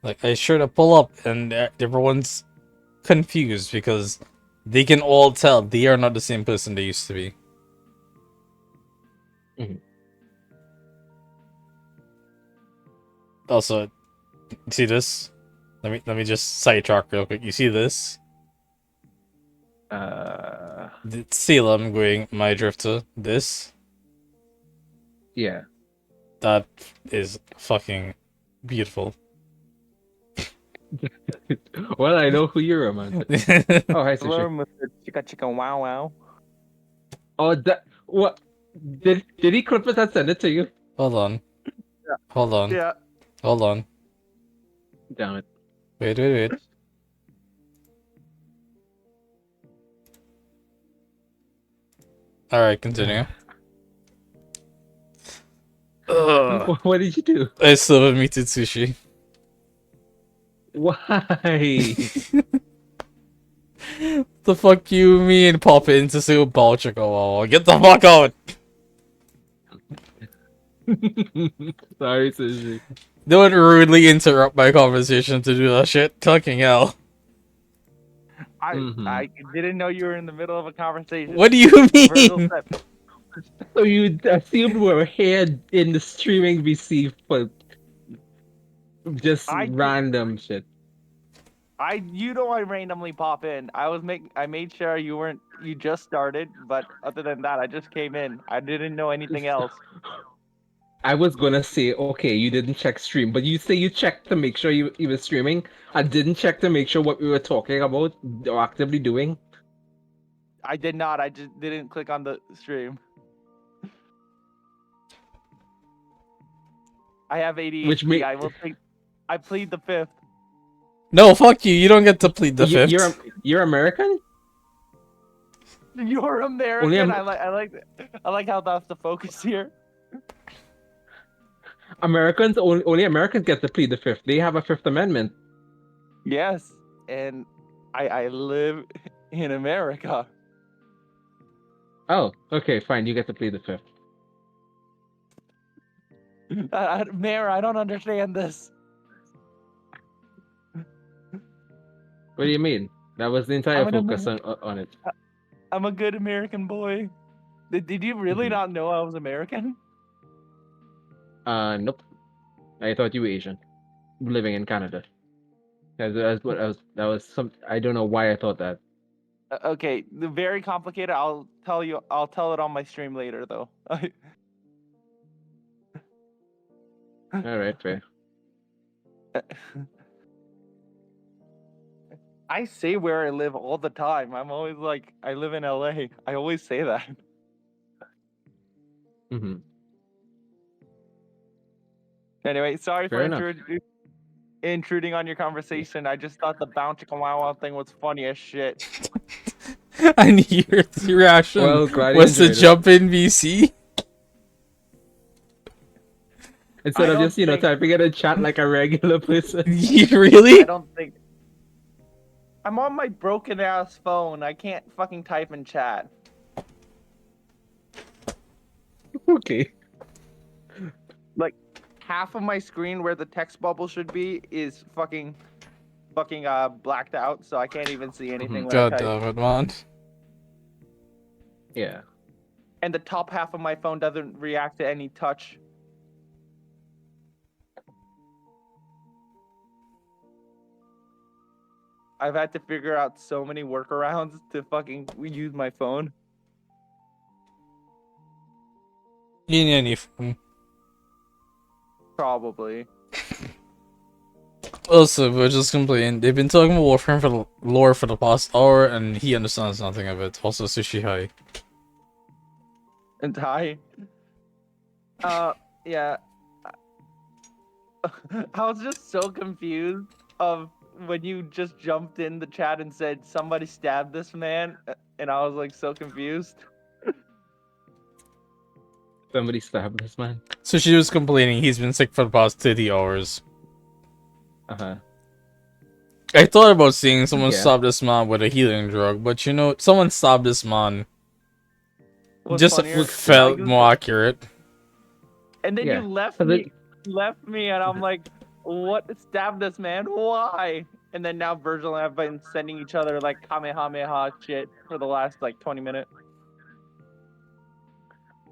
Like, I sure to pull up, and everyone's confused because they can all tell they are not the same person they used to be. Also, see this? Let me just sidetrack real quick. You see this? The Salem going my drifter. This? Yeah. That is fucking beautiful. Well, I know who you are, man. Oh, hi, Sushi. Hello, Mr. Chica Chica Wow Wow. Oh, that what? Did he clip it and send it to you? Hold on. Yeah. Hold on. Yeah. Hold on. Damn it. Wait. Alright, continue. What did you do? I still haven't meted Sushi. Why? The fuck you mean pop into Super Balchico? Get the fuck out! Sorry, Sushi. Don't rudely interrupt my conversation to do that shit. Fucking hell. I didn't know you were in the middle of a conversation. What do you Virgil mean? said- So you assumed we were here in the streaming VC for just random shit. I randomly pop in. I made sure you just started, but other than that, I just came in. I didn't know anything else. I was gonna say, okay, you didn't check stream, but you say you checked to make sure you were streaming. I didn't check to make sure what we were talking about or actively doing. I did not. I just didn't click on the stream. I have ADHD. I plead the fifth. No, fuck you. You don't get to plead the fifth. You're American? You're American. I like how that's the focus here. Only Americans get to plead the fifth. They have a Fifth Amendment. Yes, and I live in America. Oh, okay, fine. You get to plead the fifth. Mayor, I don't understand this. What do you mean? That was the entire focus on it. I'm a good American boy. Did you really not know I was American? Nope. I thought you were Asian, living in Canada. That's what I was. That was some. I don't know why I thought that. Okay, very complicated. I'll tell you. I'll tell it on my stream later, though. All right, fair. I say where I live all the time. I'm always like, I live in LA. I always say that. Anyway, sorry Fair for enough. intruding on your conversation. I just thought the bounce chicken wow wow thing was funny as shit. And your reaction was to jump in VC? Instead of just, typing in a chat like a regular person. Really? I don't think. I'm on my broken ass phone. I can't fucking type in chat. Okay. Like, half of my screen where the text bubble should be is fucking blacked out, so I can't even see anything when I God type. damn it, man. Yeah. And the top half of my phone doesn't react to any touch. I've had to figure out so many workarounds to fucking use my phone. You need any phone. Probably. Also, we're just complaining. They've been talking about Warframe for the lore for the past hour, and he understands nothing of it. Also, Sushi High. And hi. Yeah. I was just so confused of when you just jumped in the chat and said somebody stabbed this man, and I was like so confused. Somebody stabbed this man. So she was complaining he's been sick for the past 30 hours. I thought about seeing someone stab this man with a healing drug, but someone stabbed this man. Just felt more accurate. And then you left me, and I'm like, What stabbed us, man? Why? And then now Virgil and I have been sending each other like Kamehameha shit for the last like 20 minutes.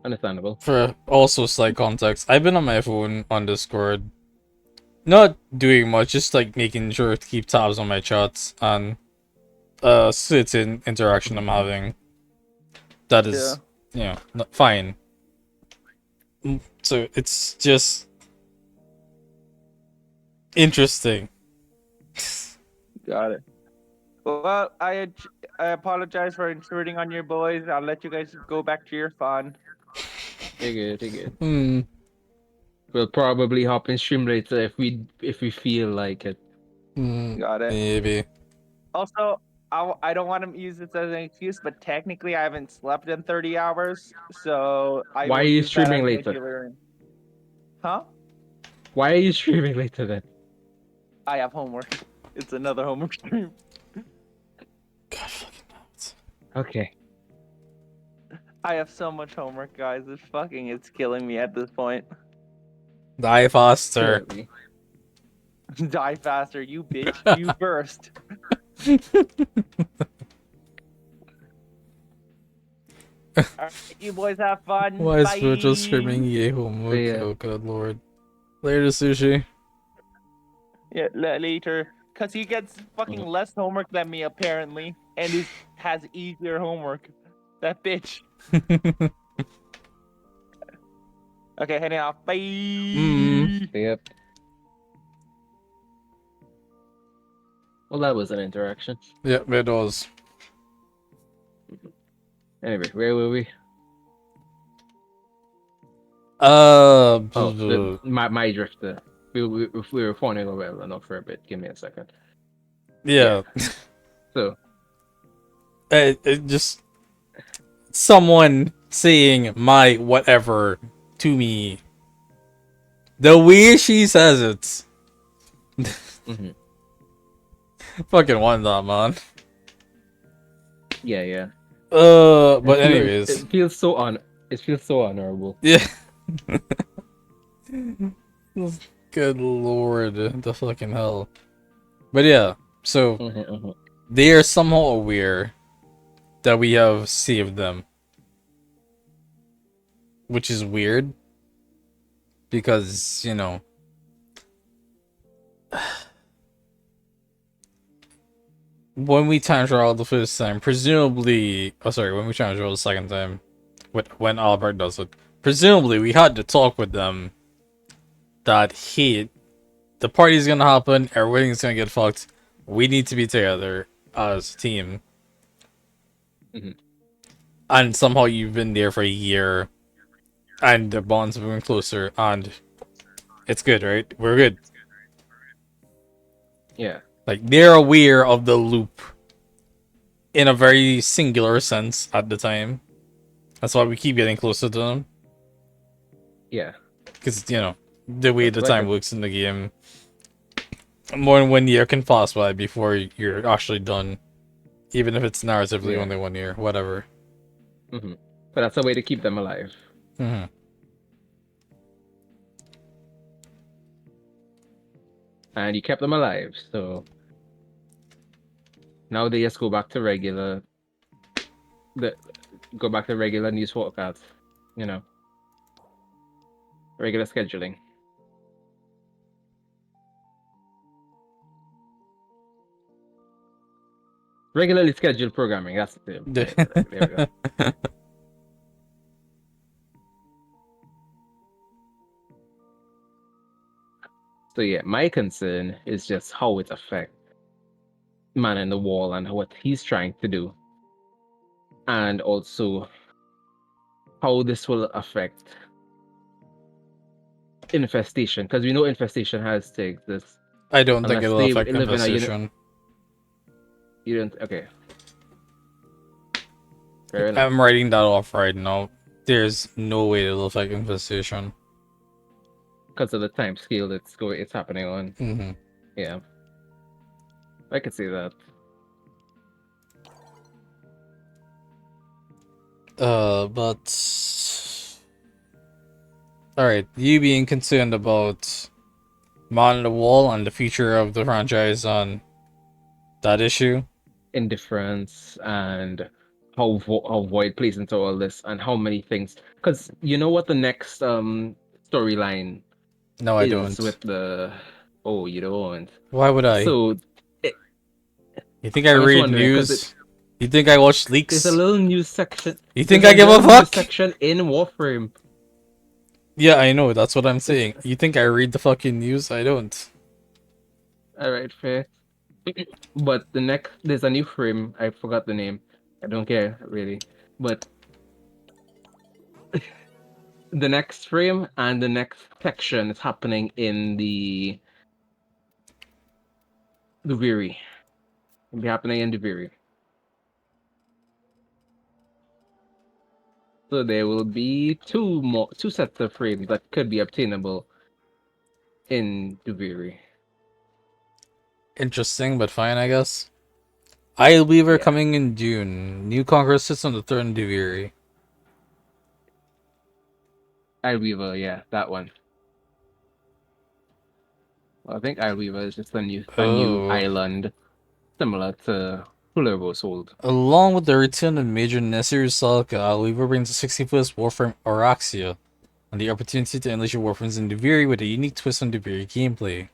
Understandable. For also slight context, I've been on my phone on Discord, not doing much, just like making sure to keep tabs on my chats and certain interaction I'm having. That is, fine. So it's just interesting. Got it. Well, I apologize for intruding on your boys. I'll let you guys go back to your fun. You're good. We'll probably hop in stream later if we feel like it. Got it. Maybe. Also, I don't want to use this as an excuse, but technically I haven't slept in 30 hours, so I Why will are you use that streaming as my later? healer. Huh? Why are you streaming later then? I have homework. It's another homework stream. God fucking nuts. Okay. I have so much homework, guys. It's killing me at this point. Die faster. Clearly. Die faster, you bitch. You burst. Alright, you boys have fun. Why is Bye. Virgil screaming yay homework? Yeah. Oh good lord. Later, Sushi. Yeah, later. Cause he gets fucking less homework than me apparently, and has easier homework. That bitch. Okay, heading off. Bye. Yep. Well, that was an interaction. Yep, it was. Anyway, where were we? My drifter. We were phoning a well enough for a bit. Give me a second. Yeah. So. It just someone saying my whatever to me. The way she says it. Fucking one that, man. Yeah. But anyways, it feels so honorable. Yeah. Good lord, the fucking hell. But yeah, so they are somehow aware that we have saved them, which is weird because, you know, when we time travel the first time, presumably, when we time travel the second time, when Albert does it, presumably we had to talk with them that, hey, the party's gonna happen, everything's gonna get fucked, we need to be together as a team. And somehow you've been there for a year, and the bonds moving closer, and it's good, right? We're good. Yeah. Like, they're aware of the loop in a very singular sense at the time. That's why we keep getting closer to them. Yeah. Because, you know, the way the time works in the game, more than 1 year can pass by before you're actually done. Even if it's narratively only 1 year, whatever. But that's a way to keep them alive. And you kept them alive, so now they just go back to regular news forecast, you know. Regular scheduling. Regularly scheduled programming, that's the term. There we go. So yeah, my concern is just how it affects Man in the Wall and what he's trying to do. And also how this will affect Infestation, because we know Infestation has to exist. I don't think it'll affect Infestation. You don't? Okay. I'm writing that off right now. There's no way it'll affect Infestation. Because of the time scale it's happening on. Yeah. I could see that. But alright, you being concerned about Mod on the wall on the future of the franchise on that issue. Indifference and how Void plays into all this and how many things. Because you know what the next storyline No, I is don't. with the. Oh, you don't. Why would I? So it, You think I I'm just read wondering because news? You think I watch there's a leaks? little news section. You There's think a I give a little news fuck? section in Warframe. Yeah, I know. That's what I'm It's saying. You think I read the fucking news? I don't. all right, fair. But the next there's a new frame. I forgot the name. I don't care really. But the next frame and the next section is happening in the Viri. It'll be happening in the Viri. So there will be two sets of frames that could be obtainable in Duviri. Interesting, but fine, I guess. I'll Weaver Yeah. coming in June. New Conqueror sits on the third in Diviri. Weaver, yeah, that one. Well, I think Weaver is just a new Oh. island similar to Kullervo's Hold. Along with the return of Major Nesir Salka, Weaver brings a 61st Warframe Araxia and the opportunity to unleash your Warframes in Diviri with a unique twist on Diviri gameplay.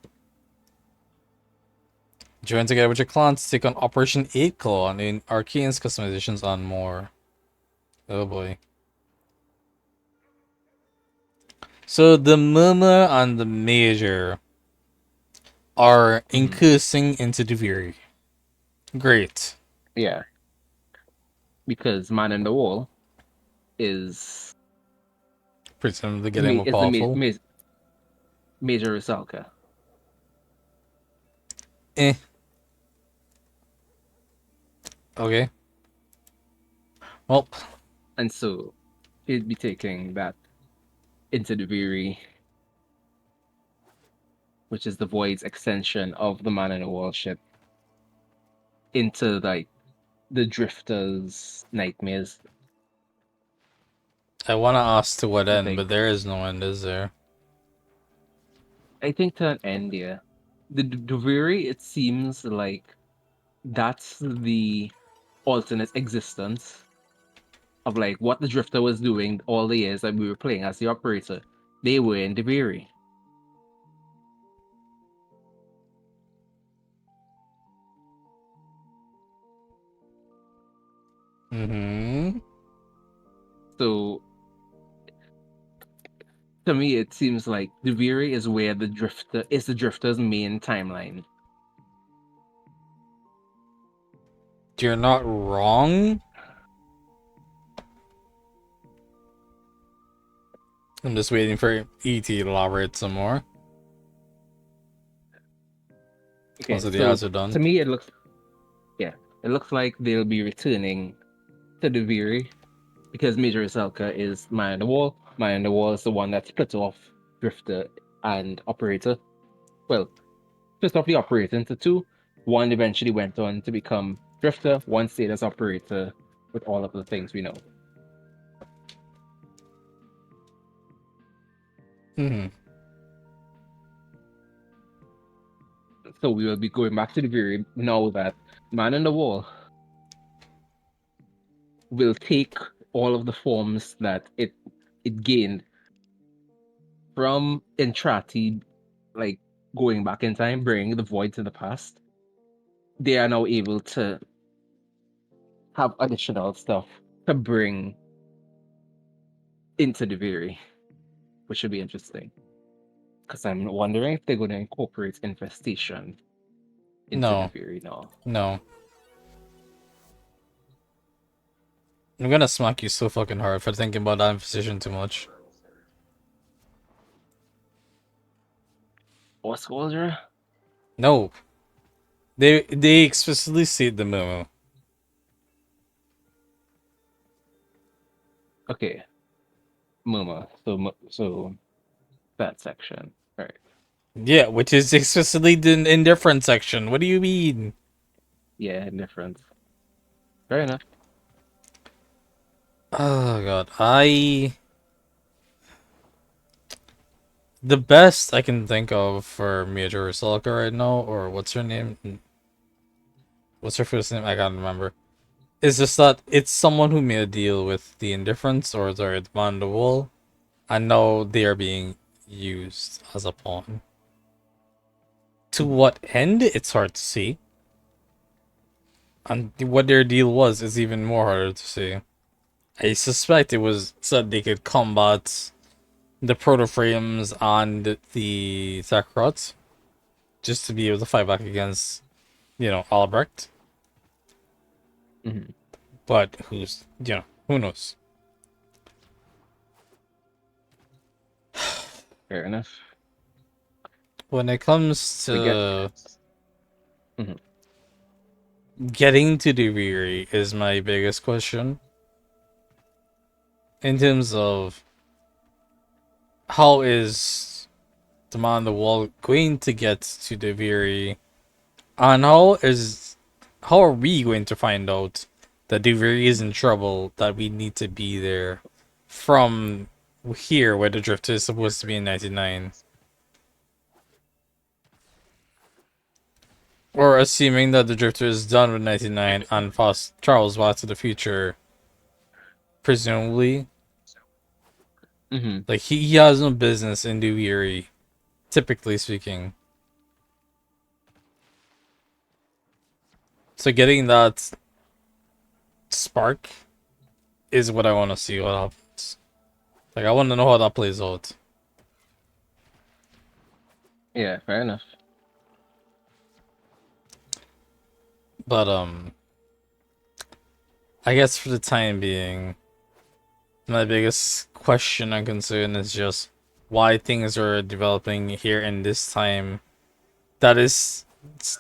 Join together with your clan to take on Operation 8 Claw and in Arcane's customizations on more. Oh boy. So the Murmur and the Major are increasing into Diviri. Great. Yeah. Because Man in the Wall is Presumably getting more is the powerful. Major Rusalka. Eh. Okay. Well. And so he'd be taking that into the Viri, which is the Void's extension of the Man in the Wall ship, into like the Drifter's nightmares. I want to ask to what I end, think. but there is no end, is there? I think to an end, yeah. The Duviri, it seems like that's the alternate existence of like what the Drifter was doing all the years that we were playing as the operator. They were in Duviri. Mm-hmm. So to me, it seems like Duviri is where the Drifter's main timeline. You're not wrong. I'm just waiting for ET to elaborate some more. Okay, Most of the so ads are done. to me, it looks like they'll be returning to Duviri because Major Zelka is Man in the Wall. Man in the Wall is the one that split off Drifter and Operator. Well, split off the Operator into two. One eventually went on to become Drifter, one stayed as Operator with all of the things we know. Mm-hmm. So we will be going back to the Viri now that Man in the Wall will take all of the forms that it gained from Entrati, like going back in time, bringing the void to the past. They are now able to have additional stuff to bring into the Viri, which should be interesting. Because I'm wondering if they're going to incorporate infestation into the No. Viri now. No. I'm gonna smack you so fucking hard for thinking about that position too much. What soldier? No. They explicitly state the memo. Okay. Muma. So that section. All right. Yeah, which is explicitly the indifferent section. What do you mean? Yeah, difference. Fair enough. Oh god, The best I can think of for Major Rusalka right now, or what's her name? What's her first name? I can't remember. It's just that it's someone who made a deal with the Indifference or the Van the Wall, and now they are being used as a pawn. To what end? It's hard to see. And what their deal was is even more harder to see. I suspect it was so that they could combat the Protoframes and the Sakrats, just to be able to fight back against, Albrecht. Mm-hmm. But who knows? Fair enough. When it comes We get. to Mhm. getting to the Weary is my biggest question. In terms of how is the man on the wall going to get to the Weary, and how are we going to find out that the Weary is in trouble, that we need to be there from here where the Drifter is supposed to be in 99? Or assuming that the Drifter is done with 99 and fast travels back to the future, presumably. Mm-hmm. Like, he has no business in the Weary, typically speaking. So getting that spark is what I want to see what happens. Like, I want to know how that plays out. Yeah, fair enough. But, I guess for the time being, my biggest question and concern is just why things are developing here in this time that is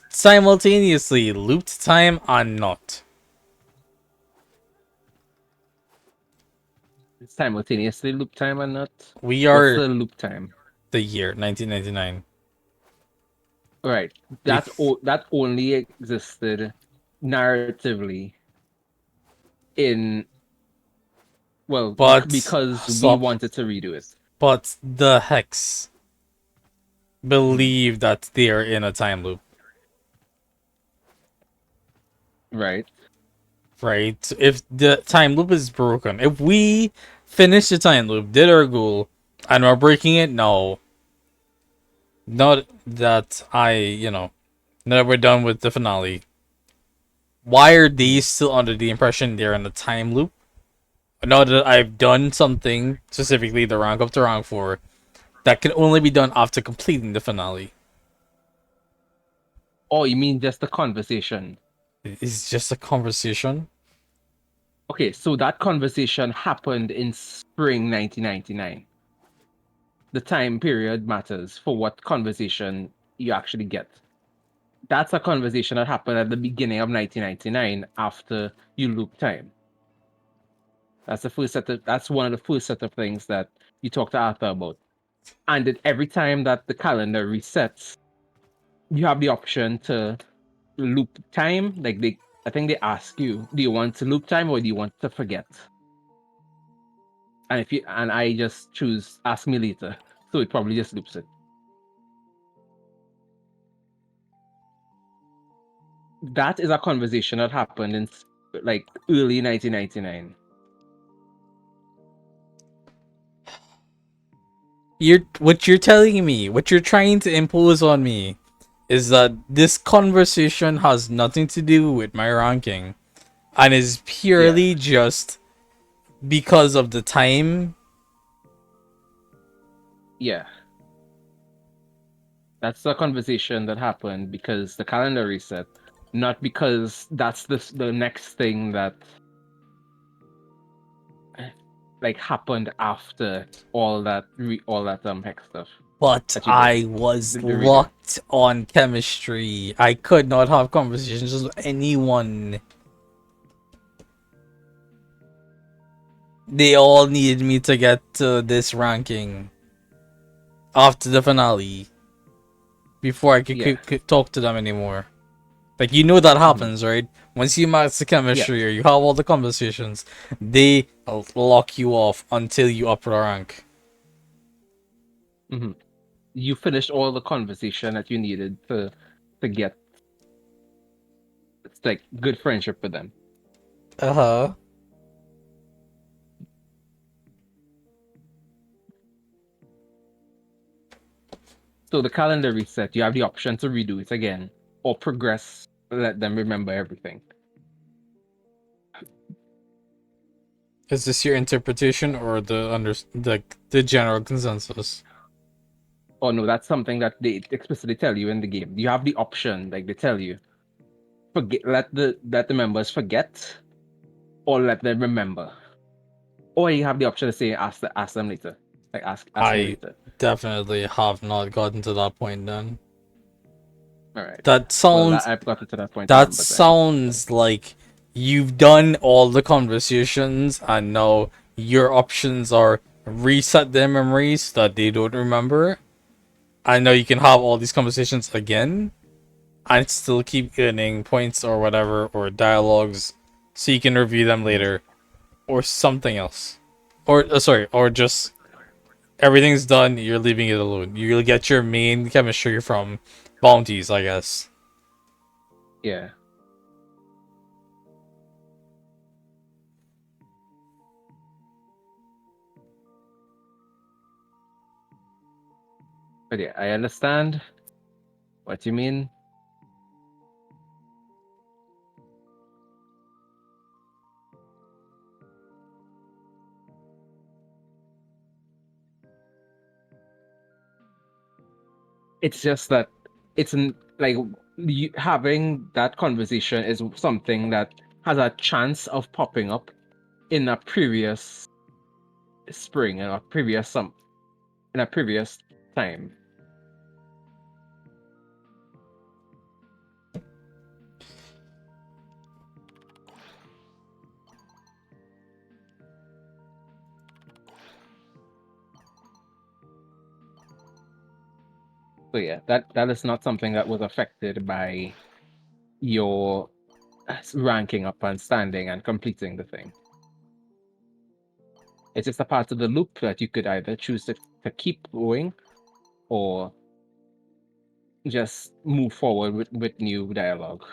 simultaneously looped time and not. Simultaneously loop time and not. We What's are the loop time? the year 1999. Right. We, That only existed narratively in but because we stop. wanted to redo it. But the Hex believe that they are in a time loop. Right. Right? If the time loop is broken, if we finish the time loop, did our goal, and we're breaking it now, not that now that we're done with the finale, why are these still under the impression they're in a time loop? Now that I've done something, specifically the rank up to rank 4, that can only be done after completing the finale. Oh, you mean just the conversation? It's just a conversation. Okay, so that conversation happened in spring 1999. The time period matters for what conversation you actually get. That's a conversation that happened at the beginning of 1999 after you loop time. That's one of the first set of things that you talk to Arthur about. And then every time that the calendar resets, you have the option to loop time. I think they ask you, do you want to loop time or do you want to forget? And I just choose ask me later, so it probably just loops it. That is a conversation that happened in like early 1999. What you're telling me, what you're trying to impose on me, is that this conversation has nothing to do with my ranking, and is purely just because of the time. Yeah. That's a conversation that happened because the calendar reset, not because that's the next thing that happened after all that hex stuff. But That you did. I was The reader. locked on chemistry. I could not have conversations with anyone. They all needed me to get to this ranking after the finale before I could talk to them anymore. Like, that happens, right? Once you master chemistry or you have all the conversations, they lock you off until you up the rank. Mm-hmm. you finished all the conversation that you needed to get like good friendship with them. Uh-huh. So the calendar reset, you have the option to redo it again or progress, let them remember everything. Is this your interpretation or the general consensus? Oh no, that's something that they explicitly tell you in the game. You have the option, like they tell you, forget let the members forget or let them remember. Or you have the option to say ask them later. Like ask me I later. definitely have not gotten to that point then. Alright. That Well sounds I've gotten to that point that then, but then sounds like you've done all the conversations and now your options are reset their memories that they don't remember. And now you can have all these conversations again and still keep earning points or whatever or dialogues so you can review them later or something else. Or sorry, or just everything's done, you're leaving it alone. You'll get your main chemistry from bounties, I guess. yeah. But yeah, I understand what you mean. It's just that it's like having that conversation is something that has a chance of popping up in a previous spring and a previous in a previous time. So yeah, that is not something that was affected by your ranking up and standing and completing the thing. It's just a part of the loop that you could either choose to keep going or just move forward with new dialogue.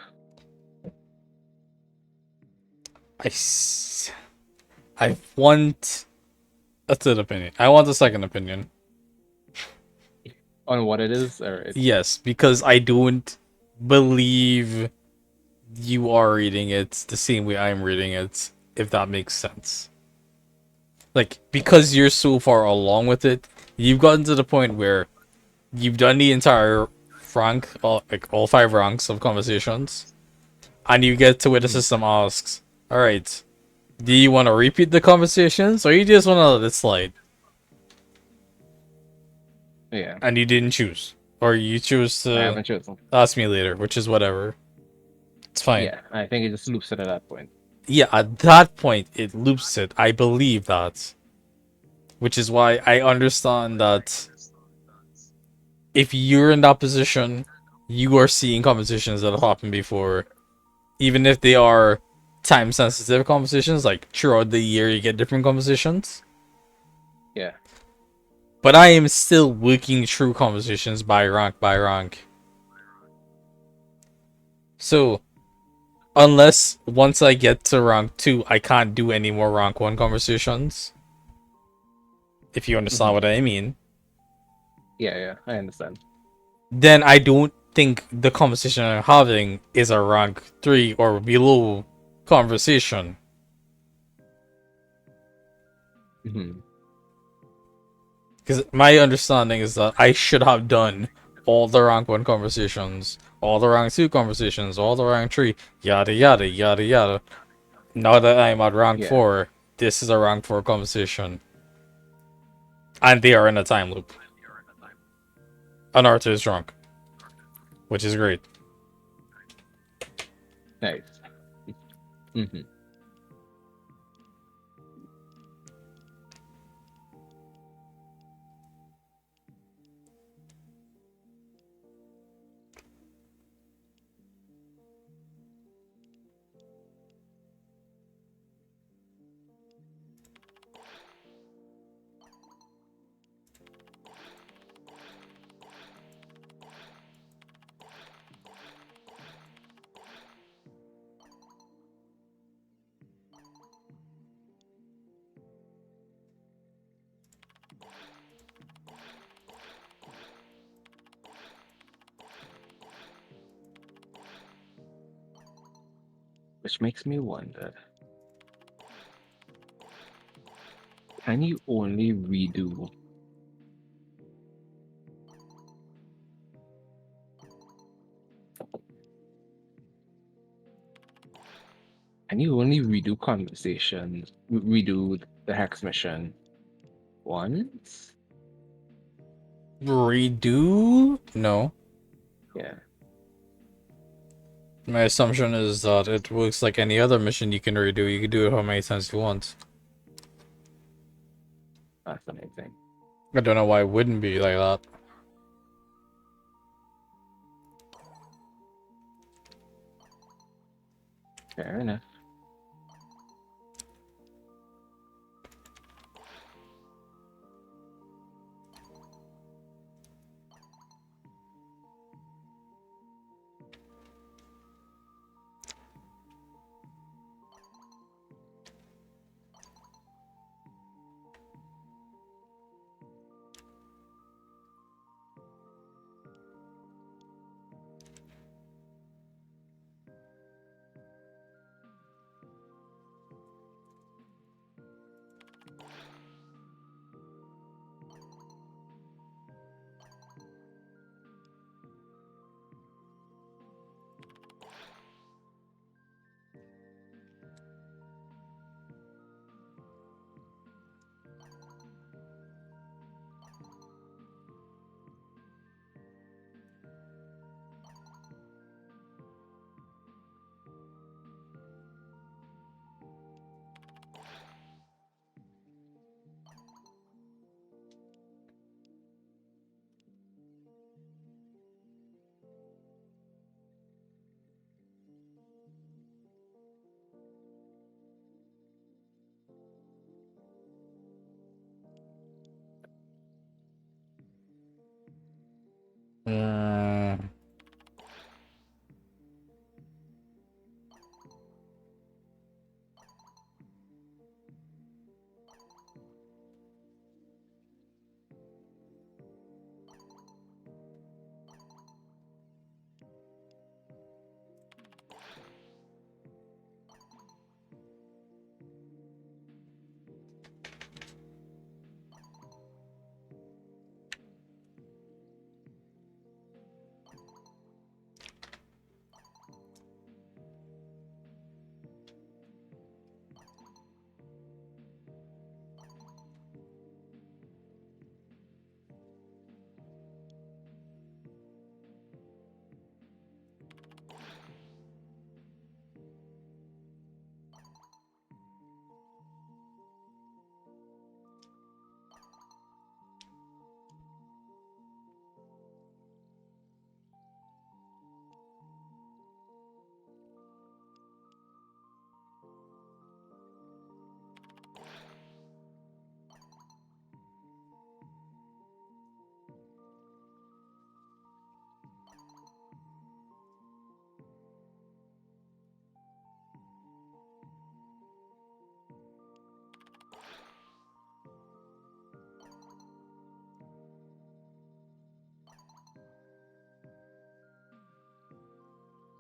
I want a third opinion. I want a second opinion. On what it is, or Yes, because I don't believe you are reading it the same way I'm reading it, if that makes sense. Like, because you're so far along with it, you've gotten to the point where you've done the entire rank, all 5 ranks of conversations, and you get to where the system asks, alright, do you want to repeat the conversations, or you just want to let it slide? Yeah. And you didn't choose. Or you choose I to haven't chosen. ask me later, which is whatever. It's fine. Yeah, I think it just loops it at that point. Yeah, at that point, it loops it. I believe that. Which is why I understand that if you're in that position, you are seeing conversations that have happened before. Even if they are time-sensitive conversations, like throughout the year you get different conversations. Yeah. But I am still working through conversations by rank by rank. So, unless once I get to rank 2, I can't do any more rank 1 conversations. If you understand what I mean. Yeah, I understand. Then I don't think the conversation I'm having is a rank 3 or below conversation. Because my understanding is that I should have done all the rank 1 conversations, all the rank 2 conversations, all the rank 3, yada yada yada yada. Now that I'm at rank 4, this is a rank 4 conversation. And they are in a time loop. And Arthur is drunk. Which is great. Nice. Which makes me wonder, can you only redo conversations, redo the hex mission once? Redo? No. Yeah. My assumption is that it works like any other mission you can redo. You can do it how many times you want. That's amazing. I don't know why it wouldn't be like that. Fair enough.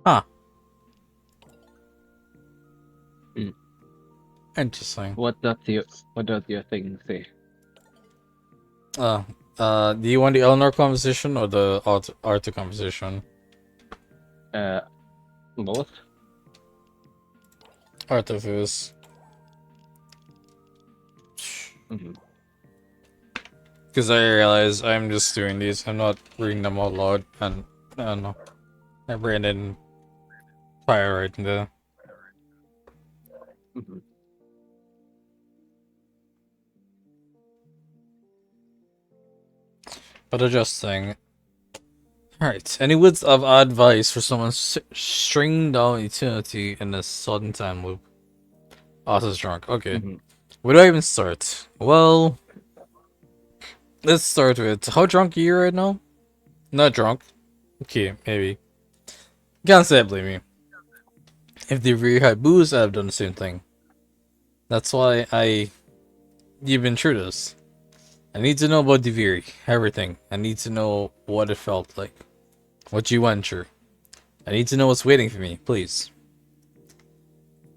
Huh. Mm. Interesting. What does your thing say? Do you want the Eleanor composition or the Arthur composition? Both? Arthur first. Because I realize I'm just doing these, I'm not reading them out loud, and I don't know. My brain didn't fire right there. But adjusting. Alright, any words of advice for someone stringing down eternity in a sudden time loop? Arthur's drunk. Okay. Where do I even start? Well, let's start with how drunk are you right now? Not drunk. Okay, maybe. Can't say I blame you. If they really had booze, I'd have done the same thing. That's why you've been through this. I need to know about Deviri, everything. I need to know what it felt like. What you went through. I need to know what's waiting for me, please.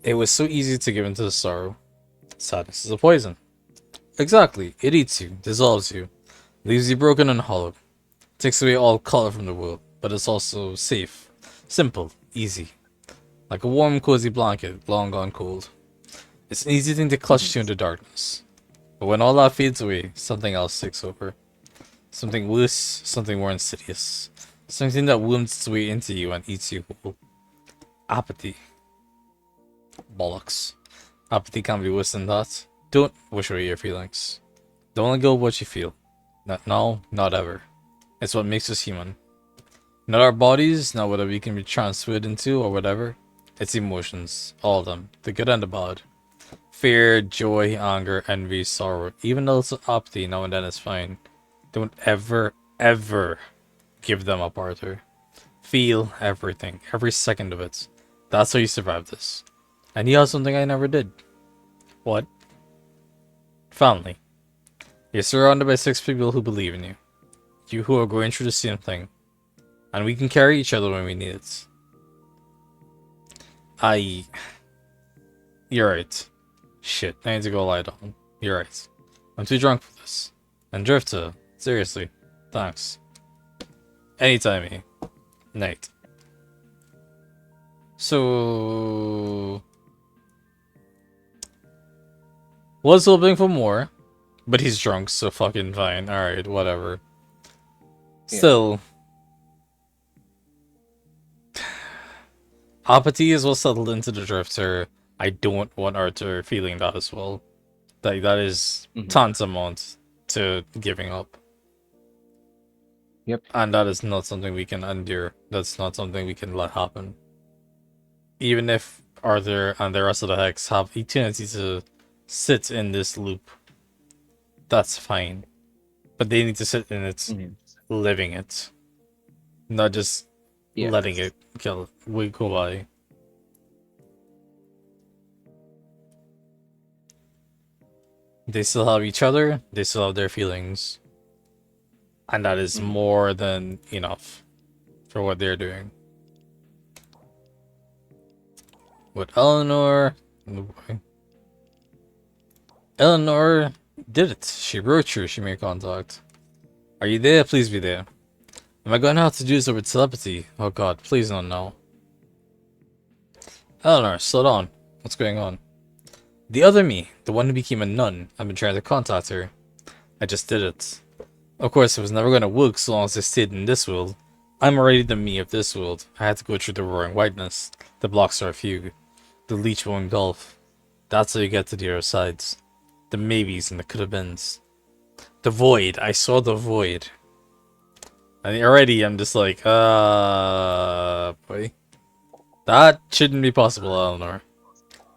It was so easy to give into the sorrow. Sadness is a poison. Exactly. It eats you, dissolves you, leaves you broken and hollow. Takes away all color from the world, but it's also safe, simple, easy. Like a warm, cozy blanket, long gone cold. It's an easy thing to clutch to in the darkness. But when all that fades away, something else takes over. Something worse, something more insidious. Something that wounds its way into you and eats you whole. Apathy. Bollocks. Apathy can't be worse than that. Don't wish away your feelings. Don't let go of what you feel. Not now, not ever. It's what makes us human. Not our bodies, not whether we can be transferred into or whatever. It's emotions. All of them. The good and the bad. Fear, joy, anger, envy, sorrow. Even a little apathy now and then is fine. Don't ever, ever give them up, Arthur. Feel everything. Every second of it. That's how you survive this. And you have something I never did. What? Family. You're surrounded by 6 people who believe in you. You who are going through the same thing. And we can carry each other when we need it. You're right. Shit, I need to go lie down. You're right. I'm too drunk for this. And Drifter, seriously. Thanks. Anytime, eh? Night. So... was hoping for more. But he's drunk, so fucking fine. Alright, whatever. Still... apathy is what settled into the Drifter. I don't want Arthur feeling that as well. That is tantamount to giving up. Yep. And that is not something we can endure. That's not something we can let happen. Even if Arthur and the rest of the Hex have eternity to sit in this loop, that's fine. But they need to sit in it, living it. Not just letting it go by. They still have each other, they still have their feelings. And that is more than enough for what they're doing. With Eleanor... Eleanor did it. She wrote through, she made contact. Are you there? Please be there. Am I going to have to do this over telepathy? Oh god, please not now. Eleanor, slow down. What's going on? The other me, the one who became a nun, I've been trying to contact her. I just did it. Of course, it was never going to work so long as I stayed in this world. I'm already the me of this world. I had to go through the roaring whiteness. The blocks are a few. The leech will engulf. That's how you get to the other sides. The maybes and the could-have-beens. The void. I saw the void. And already I'm just like, boy. That shouldn't be possible, Eleanor.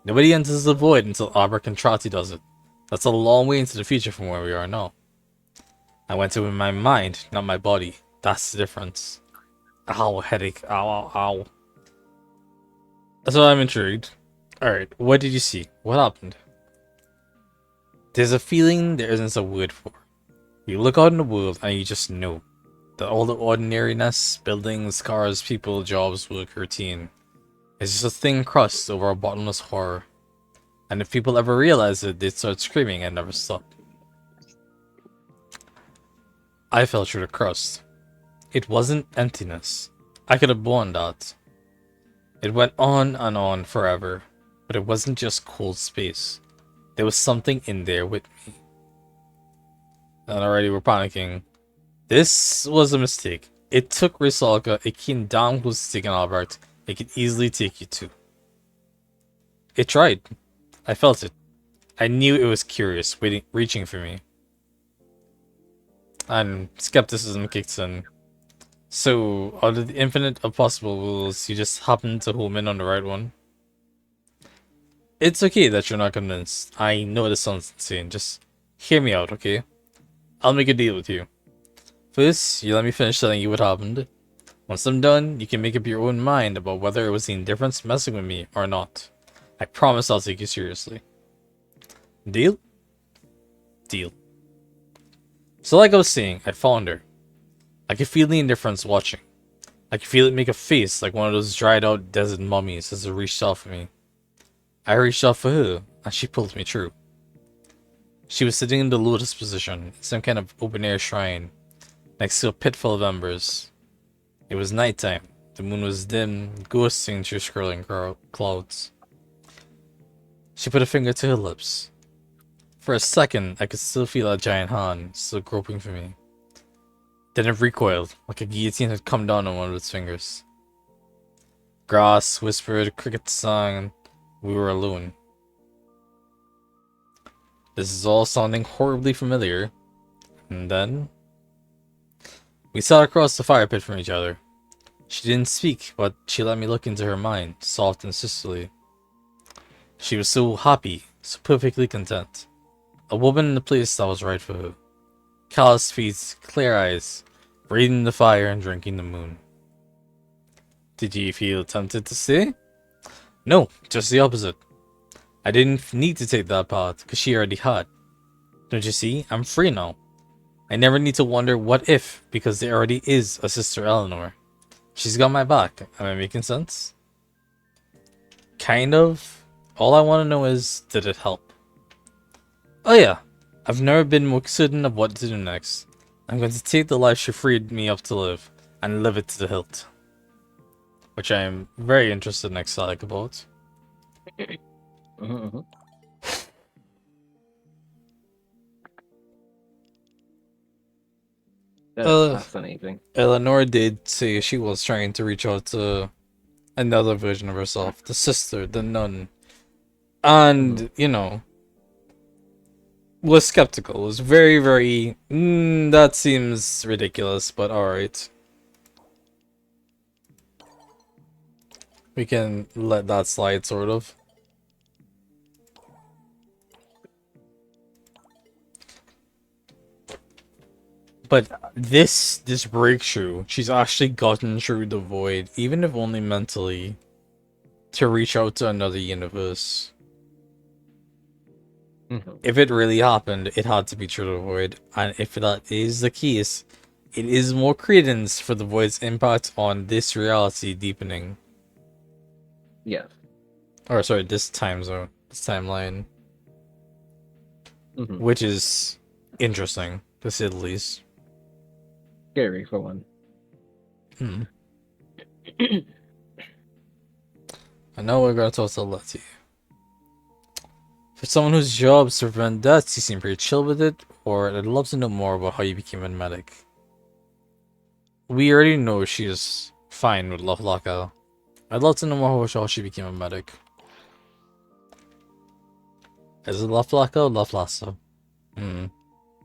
Nobody enters the void until Arbor Contrati does it. That's a long way into the future from where we are now. I went to it with my mind, not my body. That's the difference. Ow, headache. Ow, ow, ow. So I'm intrigued. Alright, what did you see? What happened? There's a feeling there isn't a word for. You look out in the world and you just know. That all the ordinariness, buildings, cars, people, jobs, work, routine, is just a thin crust over a bottomless horror. And if people ever realize it, they'd start screaming and never stop. I fell through the crust. It wasn't emptiness. I could have borne that. It went on and on forever, but it wasn't just cold space. There was something in there with me. And already we're panicking. This was a mistake. It took Risalka, it came down close to taking Albert. It could easily take you too. It tried. I felt it. I knew it was curious, reaching for me. And skepticism kicked in. So, out of the infinite of possible rules, you just happened to home in on the right one. It's okay that you're not convinced. I know this sounds insane. Just hear me out, okay? I'll make a deal with you. First, you let me finish telling you what happened. Once I'm done, you can make up your own mind about whether it was the indifference messing with me or not. I promise I'll take you seriously. Deal? Deal. So like I was saying, I found her. I could feel the indifference watching. I could feel it make a face like one of those dried out desert mummies as it reached out for me. I reached out for her, and she pulled me through. She was sitting in the lotus position, some kind of open-air shrine, next to a pit full of embers. It was nighttime. The moon was dim, ghosting through swirling clouds. She put a finger to her lips. For a second, I could still feel a giant hand still groping for me. Then it recoiled, like a guillotine had come down on one of its fingers. Grass whispered, crickets sang, and we were alone. This is all sounding horribly familiar. And then we sat across the fire pit from each other. She didn't speak, but she let me look into her mind, soft and sisterly. She was so happy, so perfectly content. A woman in the place that was right for her. Calloused feet, clear eyes, breathing the fire and drinking the moon. Did you feel tempted to stay? No, just the opposite. I didn't need to take that path, because she already had. Don't you see? I'm free now. I never need to wonder what if, because there already is a sister Eleanor. She's got my back. Am I making sense? Kind of. All I want to know is, did it help? Oh yeah, I've never been more certain of what to do next. I'm going to take the life she freed me up to live, and live it to the hilt. Which I am very interested in Exilic about. That's fascinating. Eleanor did say she was trying to reach out to another version of herself, the sister, the nun. And, you know, was skeptical. Was very, very, that seems ridiculous, but alright. We can let that slide, sort of. But this breakthrough, she's actually gotten through the void, even if only mentally, to reach out to another universe. If it really happened, it had to be through the void, and if that is the case, it is more credence for the void's impact on this reality deepening. Yes. Or sorry, this time zone, this timeline. Which is interesting, to say the least. Scary for one. And now we're gonna talk to Letty. For someone whose job is to prevent deaths, you seem pretty chill with it, or I'd love to know more about how you became a medic. We already know she is fine with Laflaka. I'd love to know more about how she became a medic. Is it Laflaka or Laflasa?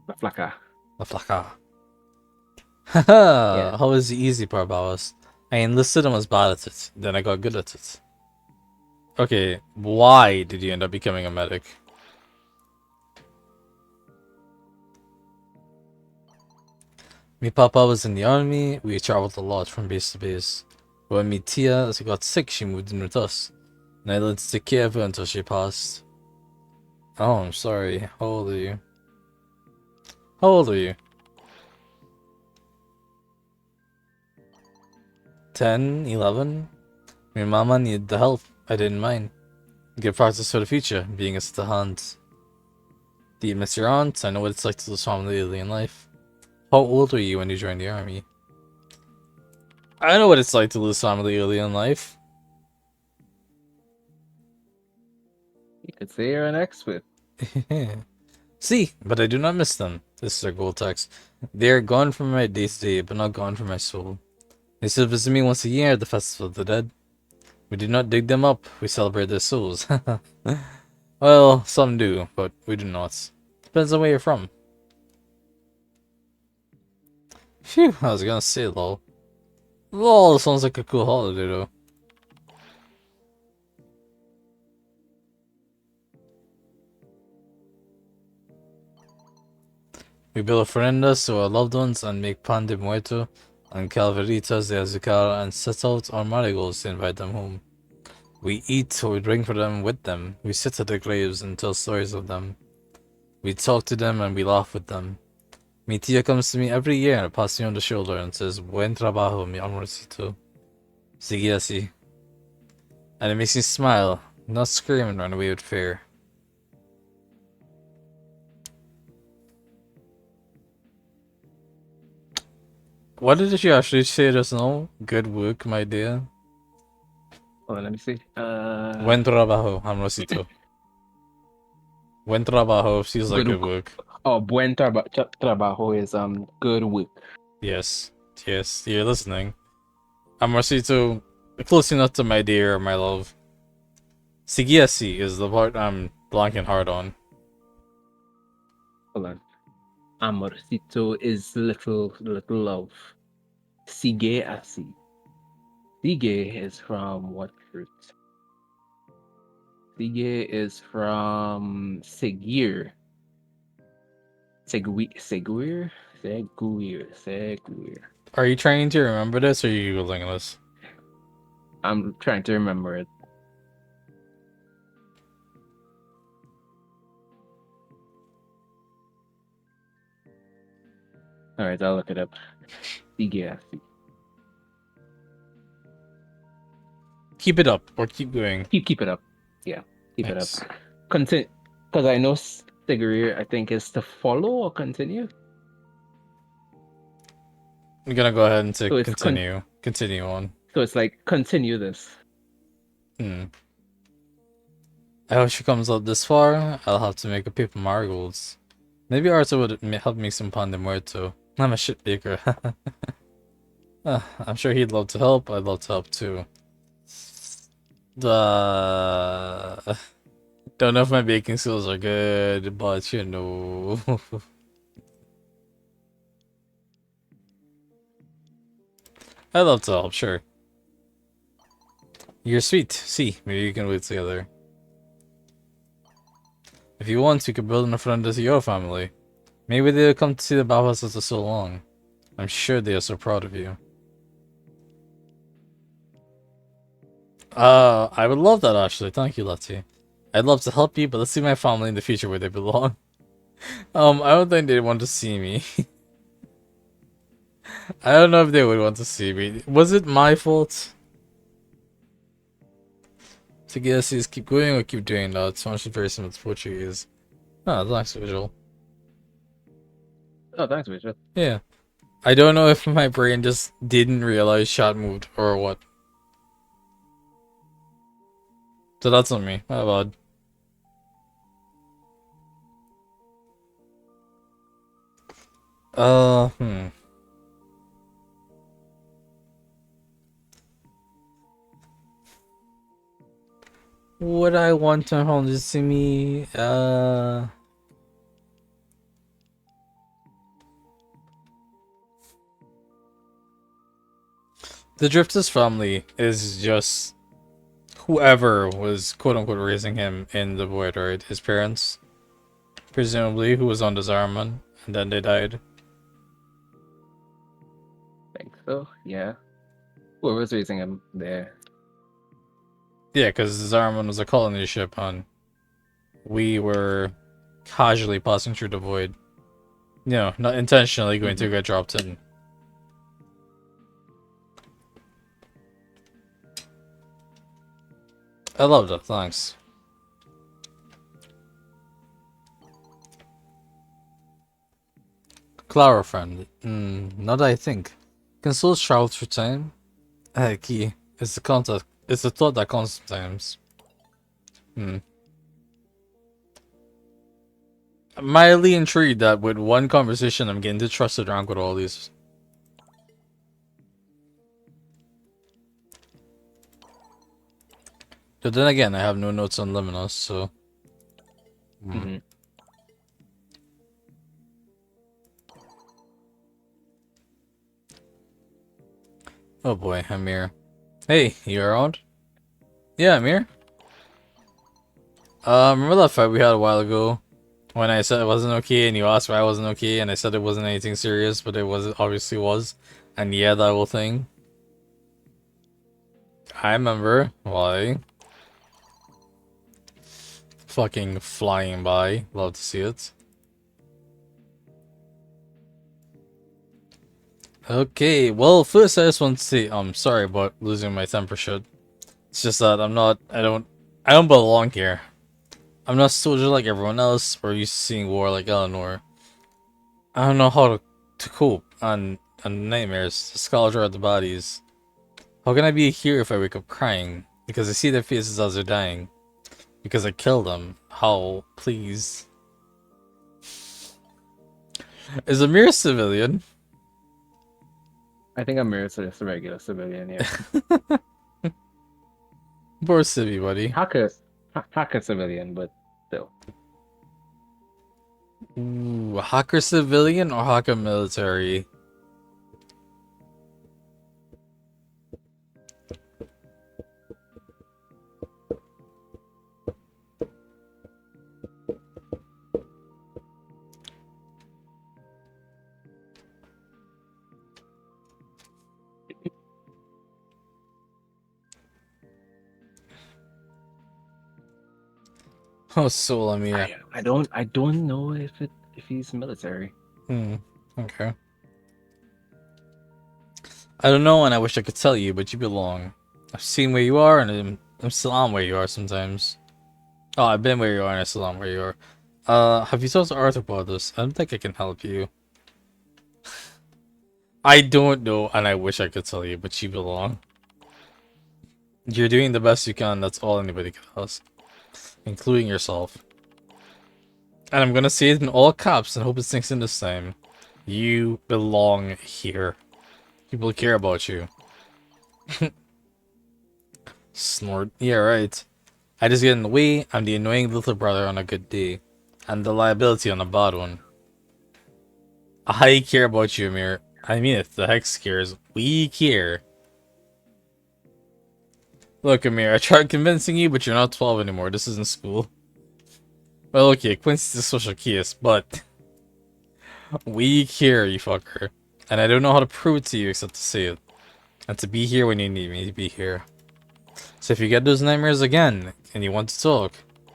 Laflaka. Laflaka. Haha! How was the easy part about us? I enlisted and was bad at it, then I got good at it. Okay, why did you end up becoming a medic? Me papa was in the army, we traveled a lot from base to base. When me Tia, as she got sick, she moved in with us. And I had to take care of her until she passed. Oh, I'm sorry. How old are you? How old are you? 10, 11? My mama needed the help. I didn't mind. Good practice for the future, being a set of hands. Do you miss your aunt? I know what it's like to lose family early in life. How old were you when you joined the army? I know what it's like to lose family early in life. You could say you're an expert. See, but I do not miss them. This is their gold text. They are gone from my day-to-day, but not gone from my soul. They still visit me once a year at the Festival of the Dead. We do not dig them up, we celebrate their souls. Well, some do, but we do not. Depends on where you're from. Phew, I was gonna say lol. Lol sounds like a cool holiday though. We build ofrendas to our loved ones and make pan de muerto and calveritas de azúcar and set out our marigolds to invite them home. We eat or we drink for them with them. We sit at their graves and tell stories of them. We talk to them and we laugh with them. Mi tia comes to me every year and passes me on the shoulder and says, Buen trabajo, mi amorcito. Sigue así. And it makes me smile, Not scream and run away with fear. What did you actually say just now? Good work, my dear. Oh, let me see. Buen trabajo, amorcito. Buen trabajo feels like good work. Oh, trabajo is good work. Yes, yes, you're listening. Amorcito, close enough to my dear or my love. Sigiasi is the part I'm blanking hard on. Hold on. Amorcito is little love. Sigue así. Sigue is from what fruit? Sigue is from seguir. Seguir. Are you trying to remember this or are you googling this? I'm trying to remember it. Alright, I'll look it up. Sigue así. Keep it up or keep going. Keep it up. Yeah, keep Nice. it up. Continue, because I know seguir, I think, is to follow or continue. I'm gonna go ahead and say So continue. Continue on. So it's like continue this. I hope she comes up this far. I'll have to make a paper marigolds. Maybe Arthur would help me some pan de muerto. I'm a shit baker. I'm sure he'd love to help. I'd love to help too. Don't know if my baking skills are good, but you know. I'd love to help, sure. You're sweet. See, maybe you can live together. If you want, you could build a friend to your family. Maybe they'll come to see the Babas after so long. I'm sure they are so proud of you. I would love that actually. Thank you, Letty. I'd love to help you, but let's see my family in the future where they belong. I don't think they'd want to see me. I don't know if they would want to see me. Was it my fault? To guess is keep going or keep doing that. So much very similar to Portuguese. Oh, thanks, Visual. Oh, thanks, Visual. Yeah. I don't know if my brain just didn't realize chat moved or what. So that's on me. My bad. Would I want to hold this to me? The Drifter's family is just whoever was quote-unquote raising him in the void, right? His parents, presumably, who was on the Zarman, and then they died. I think so, yeah. Whoever was raising him there. Yeah, because Zarman was a colony ship, and we were casually passing through the void. You know, not intentionally going to get dropped in. I love that, thanks. Clara friend. Not that I think. Can souls travel through time? Key. It's the concept. It's the thought that counts sometimes. I'm mildly intrigued that with one conversation I'm getting to trusted rank with all these. But then again, I have no notes on Luminous, so... Oh boy, Amir. Hey, you around? Yeah, Amir. Remember that fight we had a while ago? When I said it wasn't okay and you asked why I wasn't okay and I said it wasn't anything serious, but it obviously was. And yeah, that whole thing. I remember. Why? Fucking flying by. Love to see it. Okay, well, first I just want to say, I'm sorry about losing my temper shit. It's just that I I don't belong here. I'm not a soldier like everyone else, or used to seeing war like Eleanor. I don't know how to cope on nightmares, the skulls are the bodies. How can I be a hero if I wake up crying? Because I see their faces as they're dying. Because I killed them. How? Please. Is Amir a civilian? I think Amir's just a regular civilian, yeah. Poor civvy, buddy. Hacker civilian, but still. Ooh, hacker civilian or hacker military? Oh, soul Amir. I don't know if he's military. Okay. I don't know, and I wish I could tell you, but you belong. I've seen where you are, and I'm still on where you are sometimes. Oh, I've been where you are, and I still on where you are. Have you talked to Arthur about this? I don't think I can help you. I don't know, and I wish I could tell you, but you belong. You're doing the best you can, that's all anybody can ask. Including yourself. And I'm gonna say it in all caps and hope it sinks in this time. You belong here. People care about you. Snort. Yeah, right. I just get in the way. I'm the annoying little brother on a good day. And the liability on a bad one. I care about you, Amir. I mean it. The Hex cares. We care. Look, Amir, I tried convincing you, but you're not 12 anymore. This isn't school. Well, okay, Quincy's a social case, but... we care, you fucker. And I don't know how to prove it to you except to say it. And to be here when you need me to be here. So if you get those nightmares again, and you want to talk,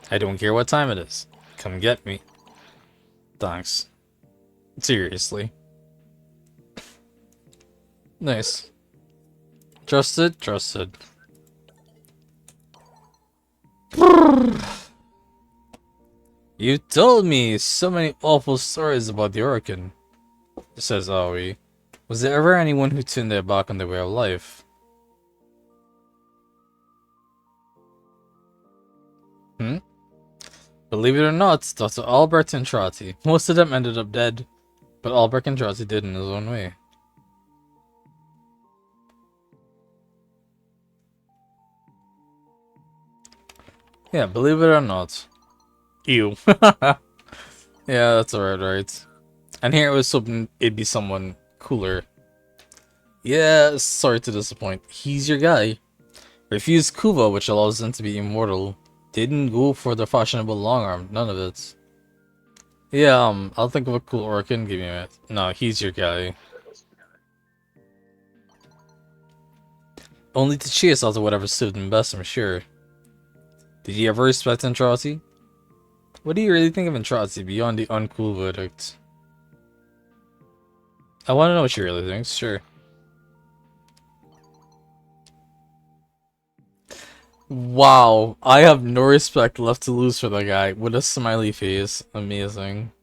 I don't care what time it is. Come get me. Thanks. Seriously. Nice. Trusted? Trusted. You told me so many awful stories about the Orkin, says Aoi. Was there ever anyone who turned their back on the way of life? Believe it or not, Dr. Albert and Trotty. Most of them ended up dead, but Albert and Trotty did in his own way. Yeah, believe it or not. Ew. Yeah, that's alright, right? And here it was hoping it'd be someone cooler. Yeah, sorry to disappoint. He's your guy. Refused Kuva, which allows them to be immortal. Didn't go for the fashionable long arm. None of it. Yeah, I'll think of a cool Orkin. Give me a minute. No, he's your guy. Only to chase after whatever suited him best, I'm sure. Did you ever respect Entrati? What do you really think of Entrati beyond the uncool verdict? I want to know what she really thinks, sure. Wow, I have no respect left to lose for that guy with a smiley face. Amazing.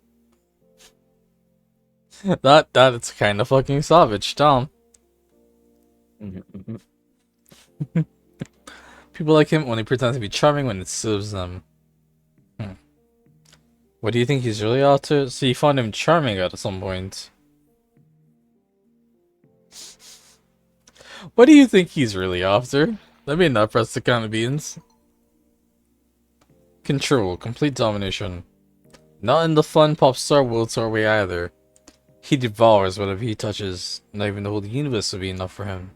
That's kind of fucking savage, Tom. People like him only pretend to be charming when it serves them. What do you think he's really after? So you found him charming at some point. What do you think he's really after? That may not press the can of beans. Control, complete domination. Not in the fun pop star world tour way either. He devours whatever he touches. Not even the whole universe would be enough for him.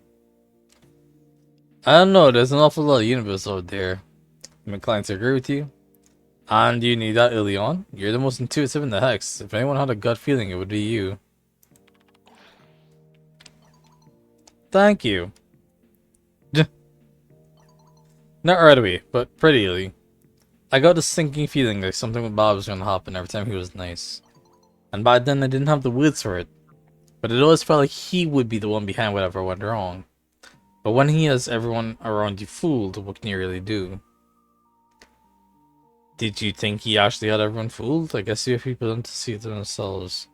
I don't know, there's an awful lot of universe out there. I'm inclined to agree with you. And you need that early on. You're the most intuitive in the Hex. If anyone had a gut feeling, it would be you. Thank you. Not right away, but pretty early. I got a sinking feeling like something with Bob was gonna happen every time he was nice. And by then I didn't have the words for it. But it always felt like he would be the one behind whatever went wrong. But when he has everyone around you fooled, what can you really do? Did you think he actually had everyone fooled? I guess you have people to see it themselves.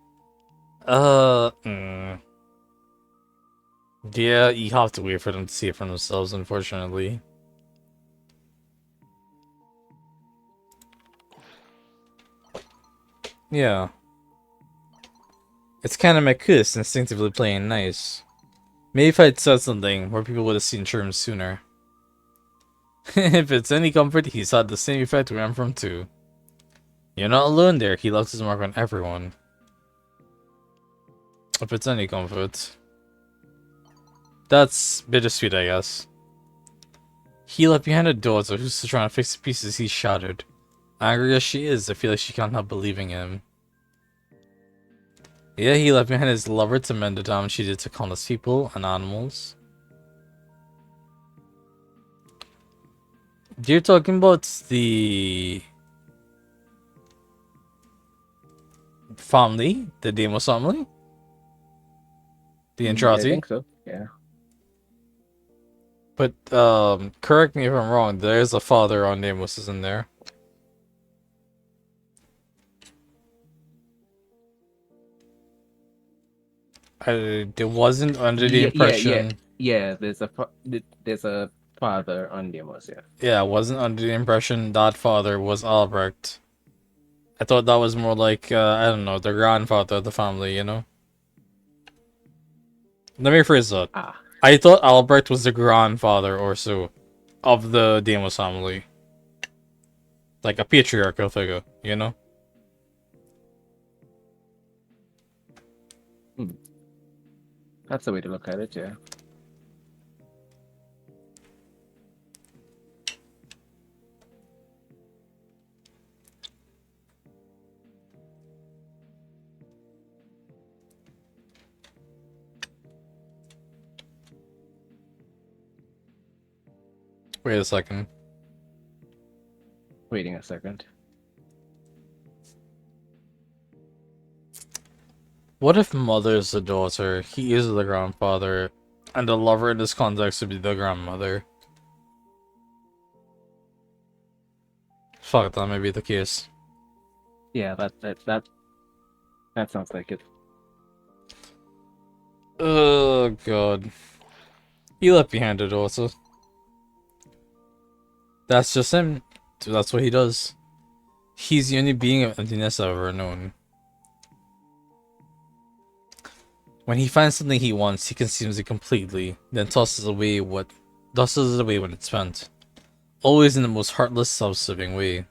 Yeah, you have to wait for them to see it for themselves, unfortunately. Yeah. It's kind of my curse instinctively playing nice. Maybe if I'd said something, more people would have seen Sherm sooner. If it's any comfort, he's had the same effect where I'm from too. You're not alone there, he left his mark on everyone. If it's any comfort. That's bittersweet, I guess. He left behind a daughter who's still trying to fix the pieces he shattered. Angry as she is, I feel like she can't help believing him. Yeah, he left behind his lover to mend the damage she did to countless people and animals. You're talking about the family? The Deimos family? The Entrati? I think so, yeah. But, correct me if I'm wrong, there's a father on Deimos, isn't there? It wasn't under the impression... Yeah, there's a father on Deimos, yeah. Yeah, I wasn't under the impression that father was Albrecht. I thought that was more like, I don't know, the grandfather of the family, you know? Let me rephrase that. I thought Albrecht was the grandfather or so of the Deimos family. Like a patriarchal figure, you know? That's the way to look at it, yeah. Wait a second. Waiting a second. What if mother's the daughter, he is the grandfather, and the lover in this context would be the grandmother? Fuck, that may be the case. Yeah, that sounds like it. Oh god. He left behind a daughter. That's just him. That's what he does. He's the only being of emptiness I've ever known. When he finds something he wants, he consumes it completely, then tosses it away when it's spent. Always in the most heartless, self-serving way.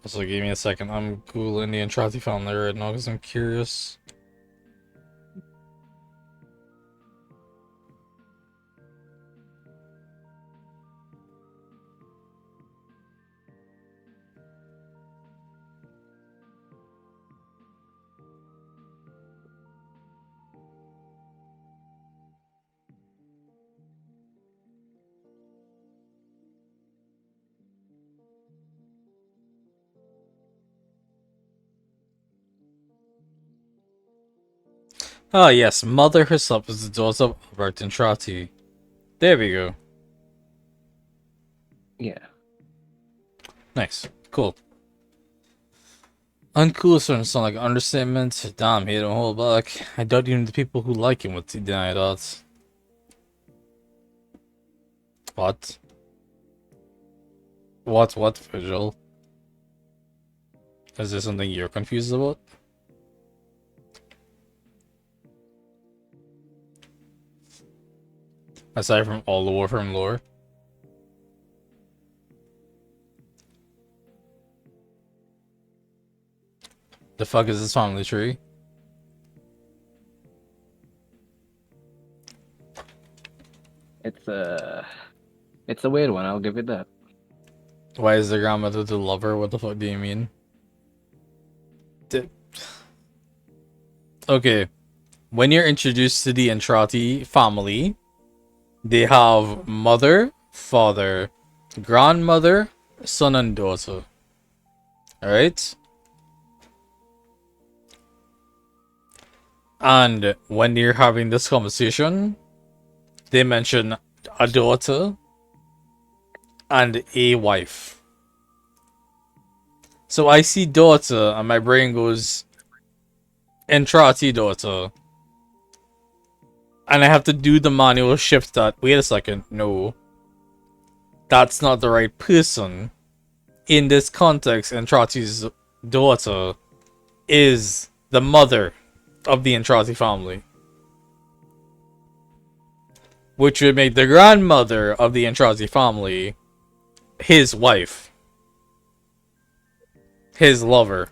Also, give me a second. I'm Googling the Entrati family right now because I'm curious. Ah, yes, Mother herself is the daughter of Albert Entrati. There we go. Yeah. Nice. Cool. Uncool is starting to sound like an understatement. Damn, he don't hold back. I doubt even the people who like him would deny that. What? What, Vigil? Is there something you're confused about? Aside from all the Warframe lore? The fuck is this family tree? It's a weird one, I'll give it that. Why is the grandmother the lover? What the fuck do you mean? Okay. When you're introduced to the Entrati family, they have mother, father, grandmother, son, and daughter. Alright? And when you're having this conversation, they mention a daughter and a wife. So I see daughter, and my brain goes, Entrati daughter. And I have to do the manual shift that, wait a second, no. That's not the right person. In this context, Entrati's daughter is the mother of the Entrati family. Which would make the grandmother of the Entrati family his wife. His lover.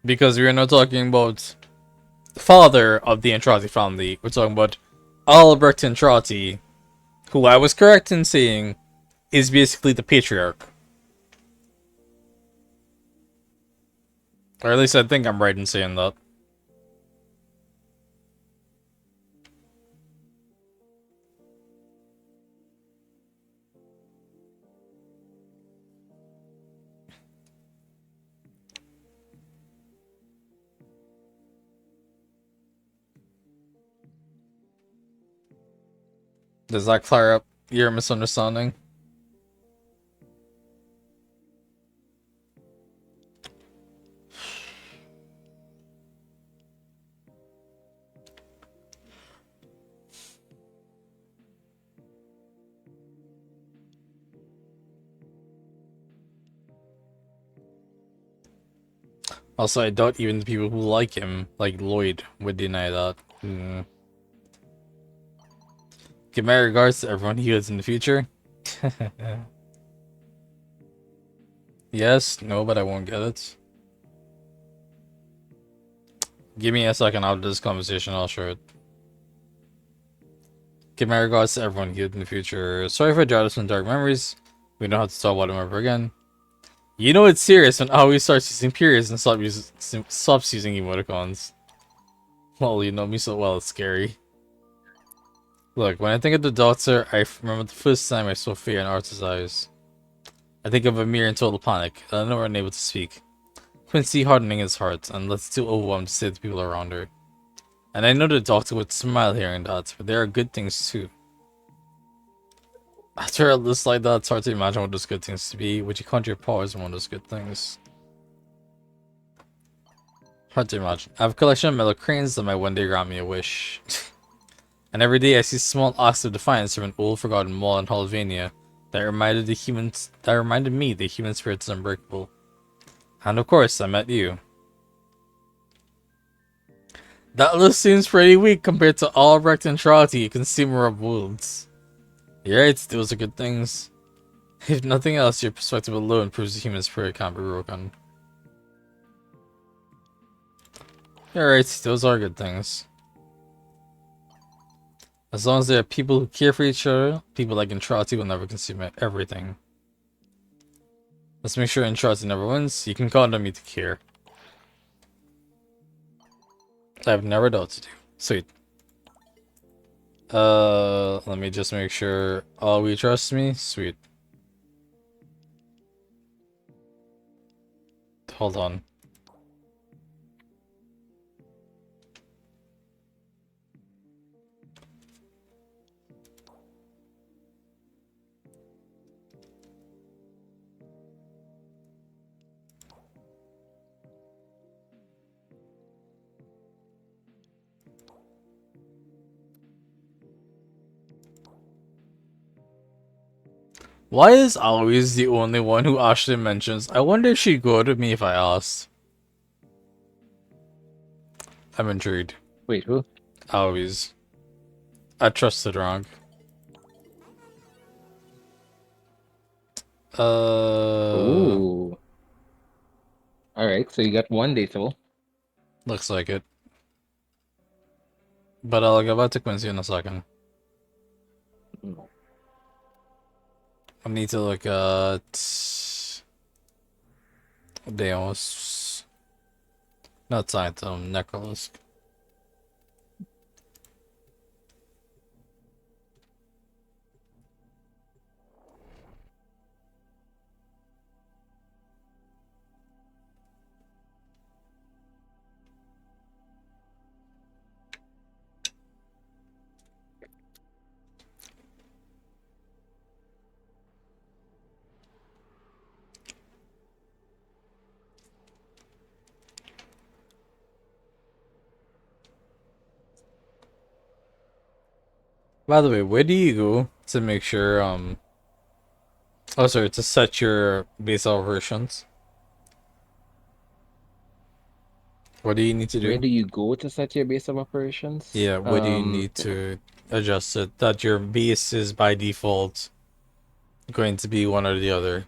Because we're not talking about the father of the Entrati family. We're talking about Albrecht Entrati, who I was correct in saying is basically the patriarch. Or at least I think I'm right in saying that. Does that clear up your misunderstanding? Also, I doubt even the people who like him, like Lloyd, would deny that. Give my regards to everyone he is in the future. Yes, no, but I won't get it. Give me a second out of this conversation, I'll show it. Give my regards to everyone here in the future. Sorry for jotting some dark memories. We don't have to talk about them ever again. You know it's serious when Aoi starts using periods and stops using emoticons. Well, you know me so well, it's scary. Look, when I think of the doctor, I remember the first time I saw fear in Arthur's eyes. I think of Amir in total panic, and I'm never unable to speak. Quincy hardening his heart, and let's too overwhelmed to save the people around her. And I know the doctor would smile hearing that, but there are good things too. After a list like that, it's hard to imagine what those good things to be. Would you conjure powers in one of those good things? Hard to imagine. I have a collection of metal cranes that might one day grant me a wish. And every day I see small acts of defiance from an old forgotten mall in Halvania that reminded me the human spirit is unbreakable. And of course, I met you. That list seems pretty weak compared to Albrecht and Trotty, consumer of wolves. You're right, those are good things. If nothing else, your perspective alone proves the human spirit can't be broken. You're right, those are good things. As long as there are people who care for each other, people like Entrati will never consume everything. Let's make sure Entrati never wins. You can count on me to care. I've never doubted you. Sweet. Let me just make sure all we trust me. Sweet. Hold on. Why is always the only one who actually mentions? I wonder if she'd go to me if I asked. I'm intrigued. Wait, who? Always. I trusted wrong. Ooh. Alright, so you got one day till. Looks like it. But I'll go back to Quincy in a second. I need to look at Deos. Not Sanctum, Necrolisk. By the way, where do you go to make sure oh sorry, to set your base operations? What do you need to Where do? do you go to set your base of operations? Yeah, where do you need to adjust it? That your base is by default going to be one or the other.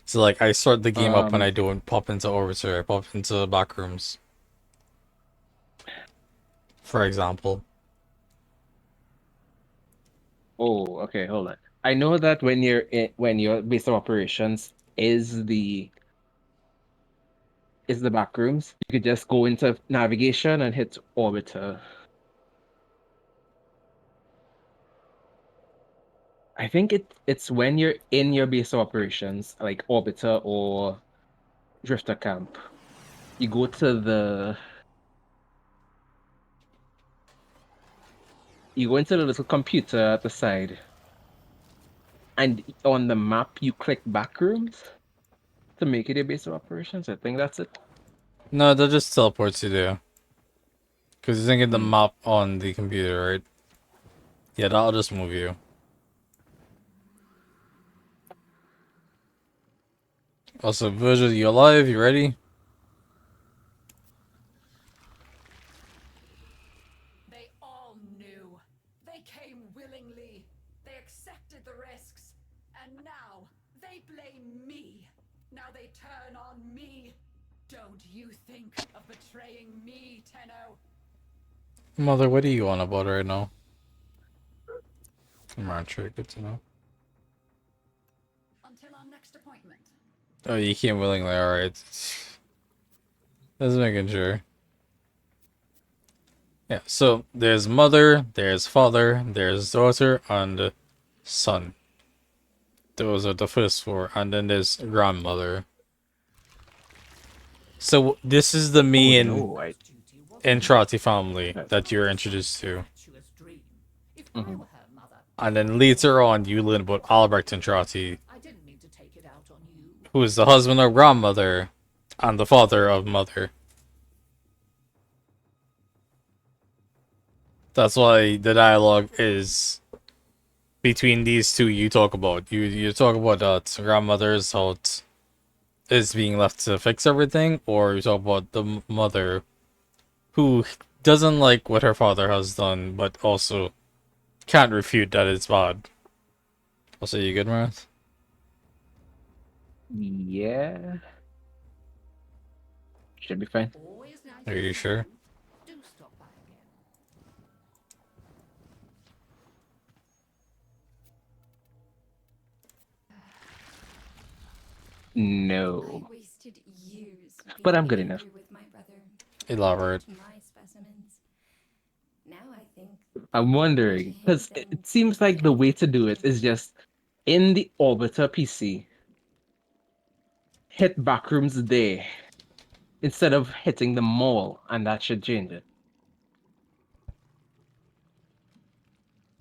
So like I start the game up when I don't pop into Orbiter, I pop into back rooms. For example. Oh, okay, hold on. I know that when your base of operations is the back rooms, you could just go into navigation and hit orbiter. I think it's when you're in your base of operations, like orbiter or drifter camp. You go to the little computer at the side, and on the map you click back rooms to make it your base of operations. I think that's it. No, that just teleports you there. Because you're thinking the map on the computer, right? Yeah, that'll just move you. Also, Virgil, you alive? You ready? They all knew. They came willingly. They accepted the risks. And now they blame me. Now they turn on me. Don't you think of betraying me, Tenno? Mother, what are you on about right now? Come on, Trey, good to know. Until our next appointment. Oh, you came willingly, alright. Just making sure. Yeah, so there's mother, there's father, there's daughter, and son. Those are the first four, and then there's grandmother. So this is the main Entrati family that you're introduced to. And then later on, you learn about Albrecht Entrati, who is the husband of grandmother and the father of mother. That's why the dialogue is between these two. You talk about you talk about that grandmother's how it is being left to fix everything, or you talk about the mother who doesn't like what her father has done, but also can't refute that it's bad. Also, you good, Marath? Yeah. Should be fine. Are you sure? No. But I'm good enough. Elaborate. I'm wondering, because it seems like the way to do it is just in the orbiter PC, hit backrooms there instead of hitting the mall, and that should change it.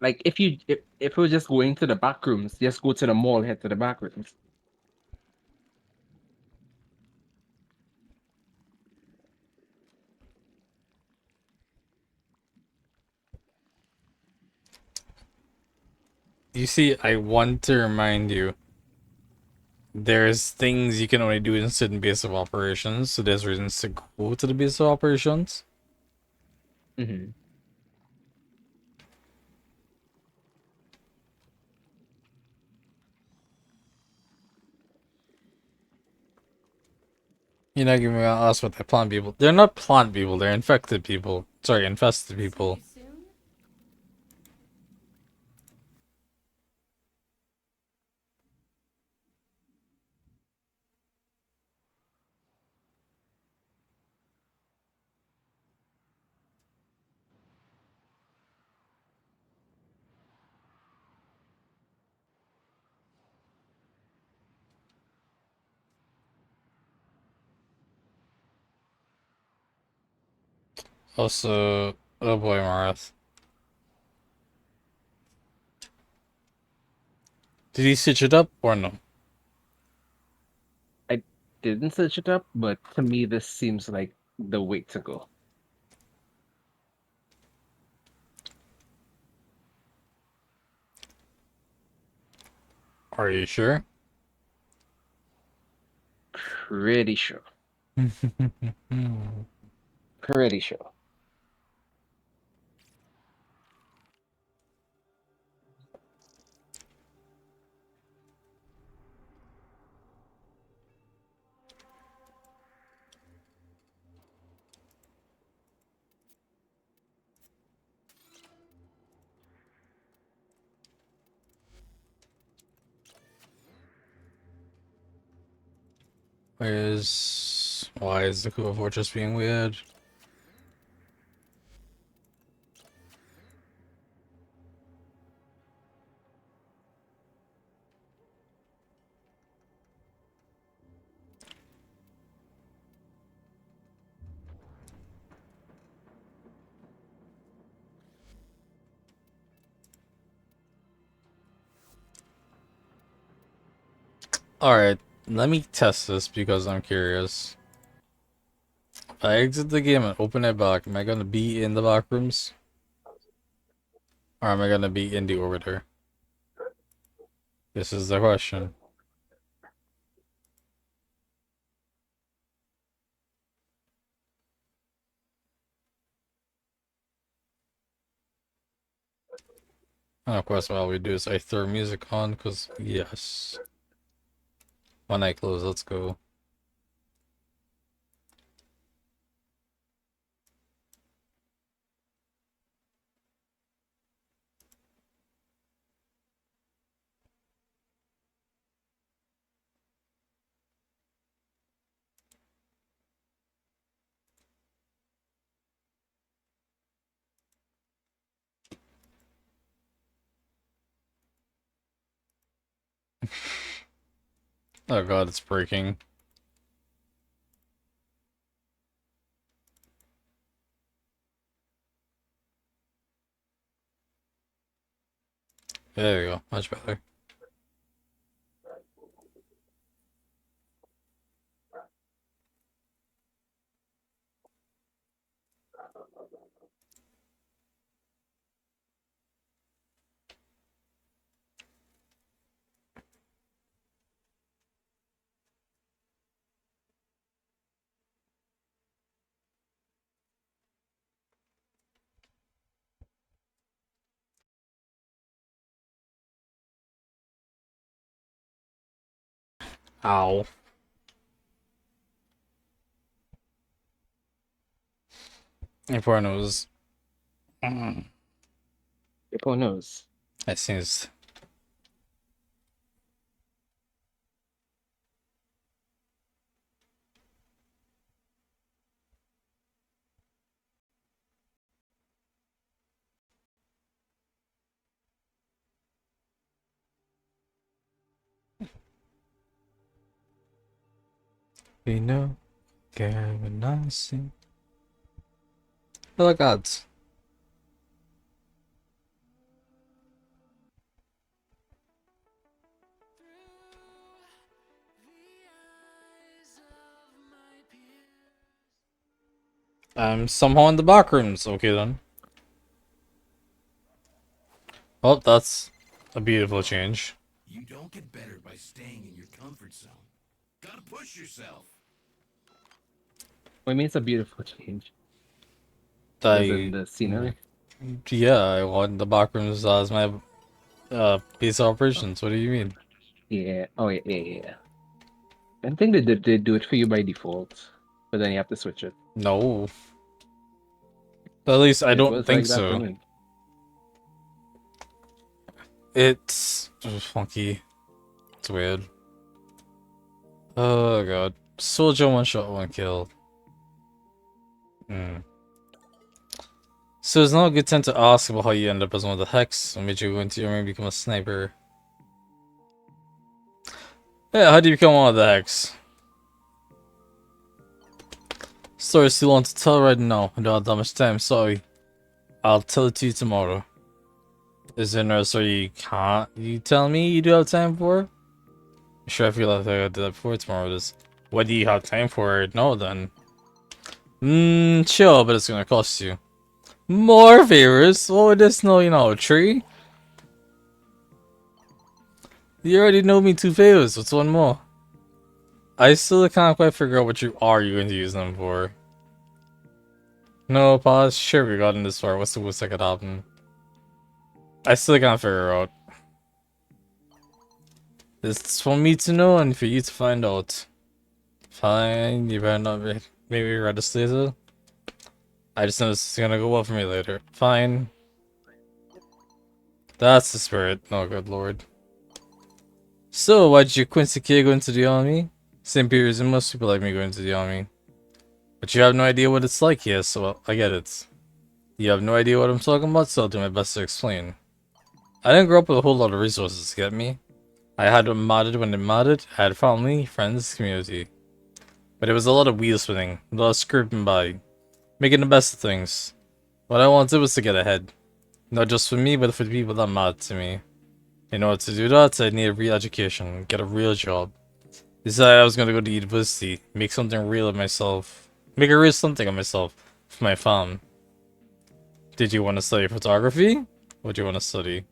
Like if we're just going to the backrooms, just go to the mall, head to the backrooms. You see, I want to remind you, there's things you can only do in certain base of operations, so there's reasons to go to the base of operations. Mm-hmm. You're not giving me ask what they're plant people. They're not plant people, they're infected people. Sorry, infested people. Also, oh boy, Marath. Did he stitch it up or no? I didn't search it up, but to me this seems like the way to go. Are you sure? Pretty sure. Pretty sure. Why is the Kuva Fortress being weird? Alright, let me test this because I'm curious. If I exit the game and open it back, am I gonna be in the back rooms? Or am I gonna be in the orbiter? This is the question. And of course, what we do is I throw music on, because yes. When I close, let's go. Oh god, it's breaking. There you go, much better. Ow. Infernos. Infernos. I sneezed. We know, care when I sing. Hello, gods. I'm somehow in the back rooms. Okay then. Well, that's a beautiful change. You don't get better by staying in your comfort zone. Gotta push yourself. What means a beautiful change? As in I, the scenery? yeah, I want the back rooms as my base operations. What do you mean? Yeah. Oh, yeah, yeah, yeah. I think they do it for you by default, but then you have to switch it. No. At least I It don't was think like that for so. me. It's funky. It's weird. Oh god. Soldier one shot, one kill. Hmm. So it's not a good time to ask about how you end up as one of the Hex, or made you go into your room and become a sniper. Yeah, how do you become one of the Hex? Story still want to tell right now. I don't have that much time, sorry. I'll tell it to you tomorrow. Is there no story you can't you tell me you do have time for? Sure, I feel like I did that before tomorrow. Just what do you have time for? No, then. Chill, but it's gonna cost you. More favors? What would this know, you know, a tree? You already know me 2 favors. What's one more? I still can't quite figure out what you are going to use them for. No, pause. Sure, we gotten this far. What's the worst that could happen? I still can't figure out. This is for me to know and for you to find out. Fine, you better not maybe read this later. I just know this is gonna go well for me later. Fine. That's the spirit. Oh, good lord. So, why did you Quincy K go into the army? Same period as most people like me going into the army. But you have no idea what it's like here, so I get it. You have no idea what I'm talking about, so I'll do my best to explain. I didn't grow up with a whole lot of resources, get me? I had what mattered when it mattered, I had family, friends, community. But it was a lot of wheel spinning, a lot of scraping by, making the best of things. What I wanted was to get ahead. Not just for me, but for the people that mattered to me. In order to do that, I needed real education, get a real job. Decided I was gonna go to university, make something real of myself. Make a real something of myself, for my farm. Did you want to study photography? What do you want to study?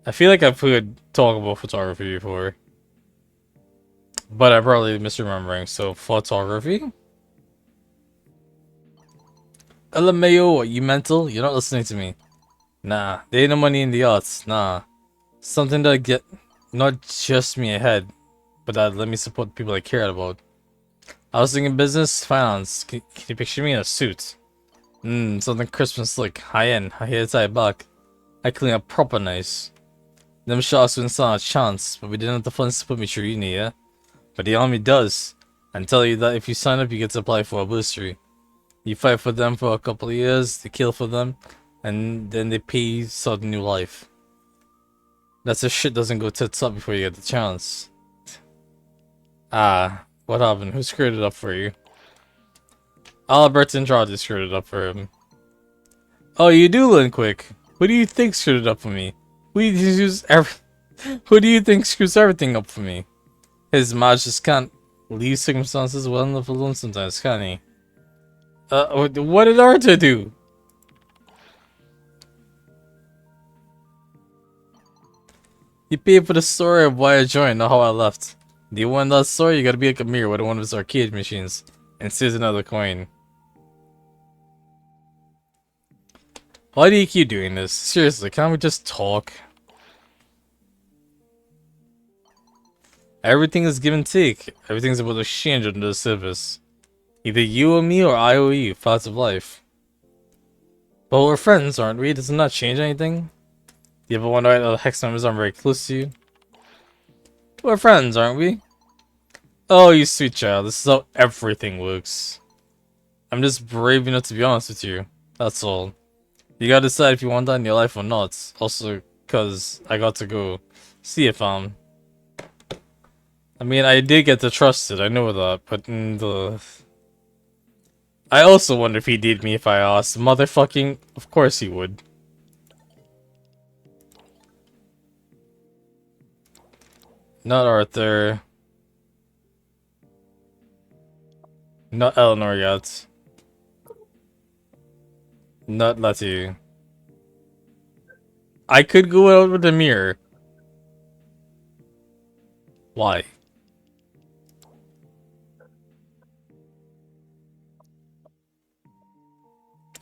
I feel like I've heard talk about photography before. But I'm probably misremembering, so photography? LMAO, you mental? You're not listening to me. Nah, there ain't no money in the arts, nah. Something that get not just me ahead, but that let me support the people I cared about. I was thinking business, finance. Can you picture me in a suit? Something crisp and slick, high-end, high tie back. I clean up proper nice. Them shots wouldn't stand a chance, but we didn't have the funds to put me through uni, yeah? But the army does. And tell you that if you sign up, you get to apply for a bursary. You fight for them for a couple of years, they kill for them, and then they pay you start a new life. That's if shit doesn't go tits up before you get the chance. Ah, what happened? Who screwed it up for you? Albert Andrade screwed it up for him. Oh, you do learn quick. Who do you think screwed it up for me? Who do you think screws everything up for me? His match just can't leave circumstances well enough alone sometimes, can he? What did Arthur do? He paid for the story of why I joined, not how I left. Do you want that story? You gotta be like a mirror with one of his arcade machines. And steals another coin. Why do you keep doing this? Seriously, can't we just talk? Everything is give and take. Everything's about to change under the surface. Either you owe me or I owe you. Facts of life. But we're friends, aren't we? Doesn't that change anything? Do you ever wonder why the Hex members aren't very close to you? We're friends, aren't we? Oh, you sweet child. This is how everything works. I'm just brave enough to be honest with you. That's all. You gotta decide if you want that in your life or not. Also, cause I got to go see if I mean, I did get to trust it. I know that, but I also wonder if he did me if I asked. Motherfucking, of course he would. Not Arthur. Not Eleanor yet. Not Letty. I could go out with a mirror. Why?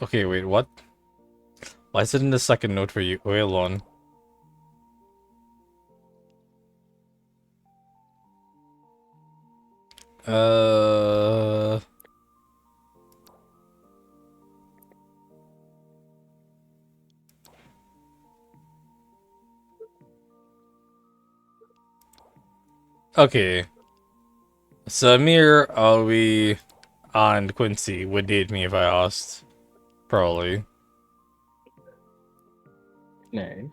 Okay, wait, what? Why is it in the second note for you? Wait alone. Okay. Samir, Alwi, and Quincy would date me if I asked. Probably. Nice.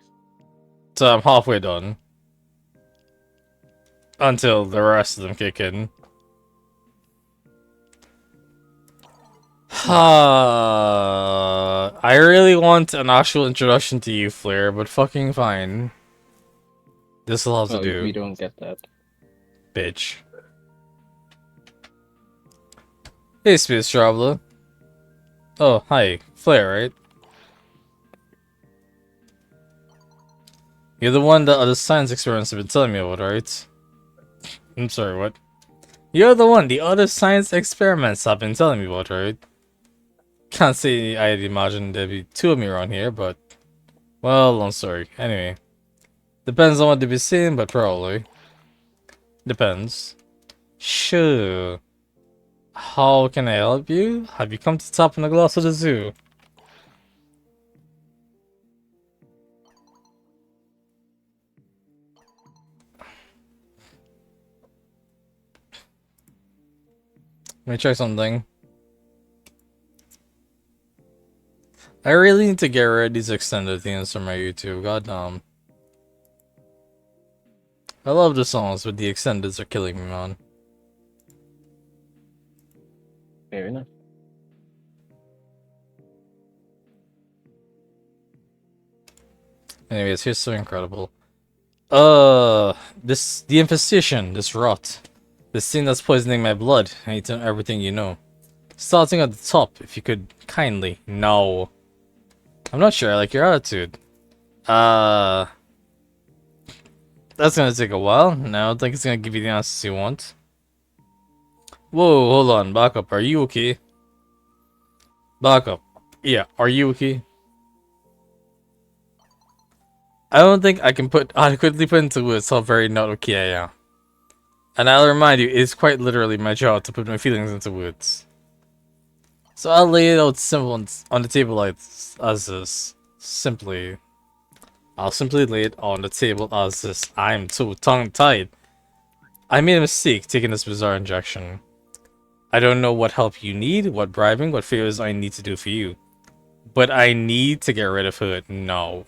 So I'm halfway done. Until the rest of them kick in. I really want an actual introduction to you, Flair, but fucking fine. This'll have to do. We don't get that. Bitch. Hey, Space Traveler. Oh, hi. Flair, right? You're the one that other science experiments have been telling me about, right? I'm sorry, what? You're the one the other science experiments have been telling me about, right? Can't say I'd imagine there'd be two of me around here, but... Well, I'm sorry. Anyway. Depends on what they be saying, but probably. Depends. Sure. How can I help you? Have you come to the top of the glass of the zoo? Let me try something. I really need to get rid of these extended themes from my YouTube, goddamn. I love the songs, but the extendeds are killing me, man. Fair enough. Anyways, here's so incredible. The infestation, this rot. This thing that's poisoning my blood. I need to know everything you know. Starting at the top, if you could kindly. No. I'm not sure I like your attitude. That's gonna take a while, and I don't think it's gonna give you the answers you want. Whoa, hold on, back up. Are you okay? Back up. Yeah, are you okay? I don't think I can adequately put into words how very not okay I am. And I'll remind you, it's quite literally my job to put my feelings into words. So I'll lay it out simple on the table like as this. Simply. I'll simply lay it on the table as this. I'm too tongue-tied. I made a mistake taking this bizarre injection. I don't know what help you need, what bribing, what favors I need to do for you. But I need to get rid of her now.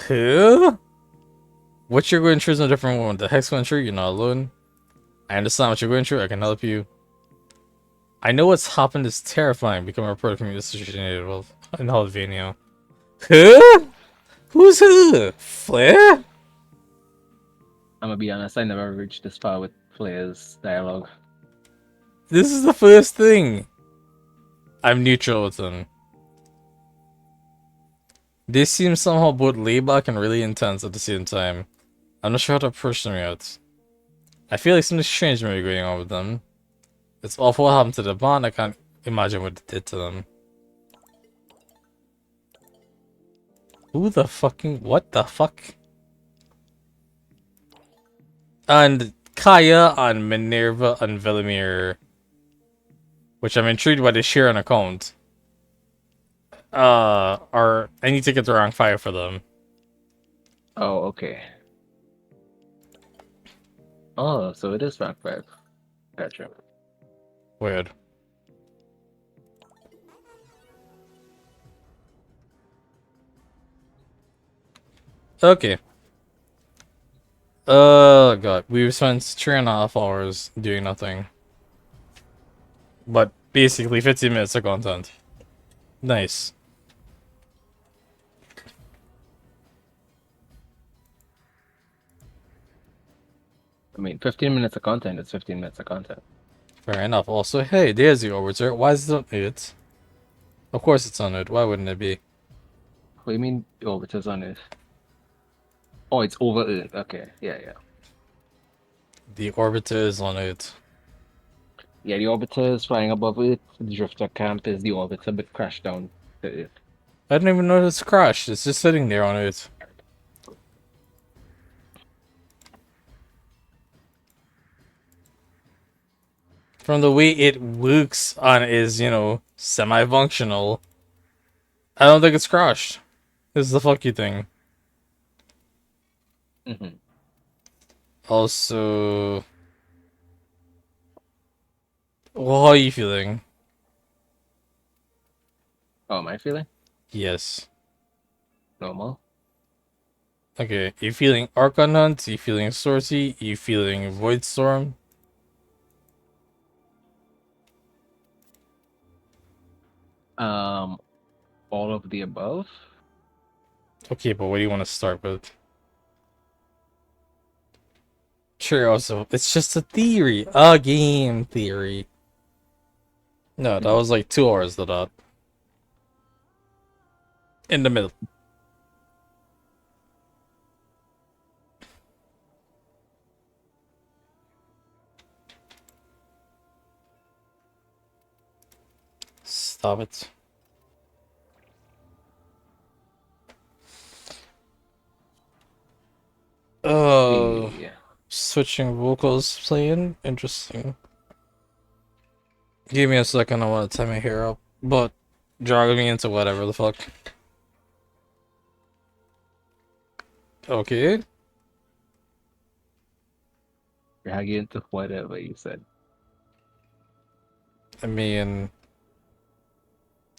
Who? What you're going through is no different from the Hex going through. You're not alone. I understand what you're going through. I can help you. I know what's happened is terrifying. Become a reporter from your situation in Albania. Who? Who's who? Flair? I'm gonna be honest, I never reached this far with Flair's dialogue. This is the first thing. I'm neutral with them. They seem somehow both laid back and really intense at the same time. I'm not sure how to approach them yet. I feel like something strange may be going on with them. It's awful what happened to the bond. I can't imagine what it did to them. Who the fucking... What the fuck? And Kaya and Minerva and Velimir, which I'm intrigued by they share an account, I need to get the rank 5 for them. Oh, okay. Oh, so it is rank 5. Gotcha. Weird. Okay. God. We've spent 3.5 hours doing nothing. But basically 15 minutes of content. Nice. I mean, 15 minutes of content is 15 minutes of content. Fair enough. Also, hey, there's the Orbiter. Why is it on it? Of course it's on it. Why wouldn't it be? What do you mean the orbiter's on it? Oh, it's over Earth. Okay, yeah. The Orbiter is on it. Yeah, the orbiter is flying above Earth. The drifter camp is the orbiter, but crashed down to Earth. I didn't even know it's crashed. It's just sitting there on it. From the way it works on is, you know, semi-functional, I don't think it's crashed. This is the fucky thing. Mm-hmm. Also, well, how are you feeling? Oh, am I feeling? Yes. Normal. Okay, you feeling Archon Hunt? You feeling Sorty? You feeling Void Storm? All of the above. Okay, but what do you want to start with? Sure, also, it's just a theory. A game theory. No, that was like 2 hours to that. In the middle. Stop it. Yeah. Switching vocals playing. Interesting. Give me a second, I want to tie my hair up. But drag me into whatever the fuck. Okay. Drag you into whatever you said. I mean,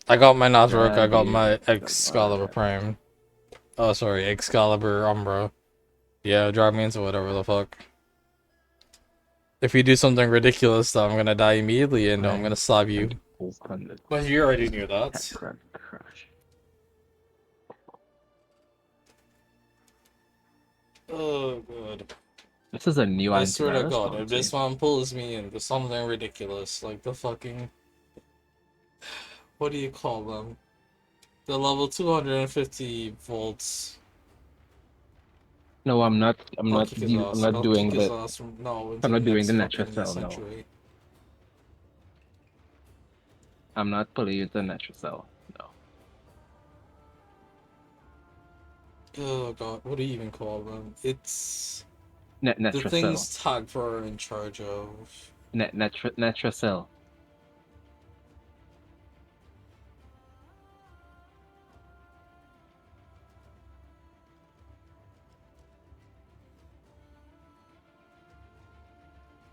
I got my Nazareth, I Drag got you my into Excalibur whatever. Prime. Oh, sorry, Excalibur Umbra. Yeah, drag me into whatever the fuck. If you do something ridiculous, then I'm gonna die immediately and I'm gonna stab you. But you already knew that. Crush. Oh, god. This is a new I swear to antivirus god, if this policy. one pulls me into something ridiculous, like the fucking... What do you call them? The level 250 volts. No, I'm not. I'll kick his I'm ass. not I'll kick doing his the. ass from now I'm until the not doing next the natural fucking cell. No, century. I'm not pulling you the natural cell. No. Oh god, what do you even call them? It's... the Natural cell. things Tagfer are in charge of. Natural cell.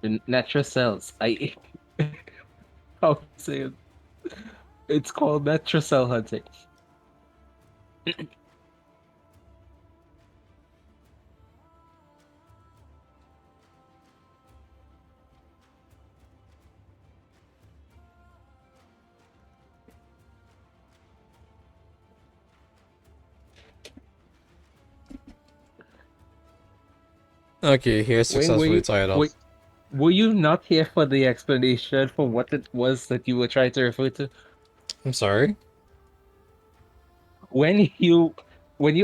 The natural cells. How to say it? It's called natural cell hunting. Okay, here Wait, successfully tied up. wait, were you not here for the explanation for what it was that you were trying to refer to? I'm sorry? When you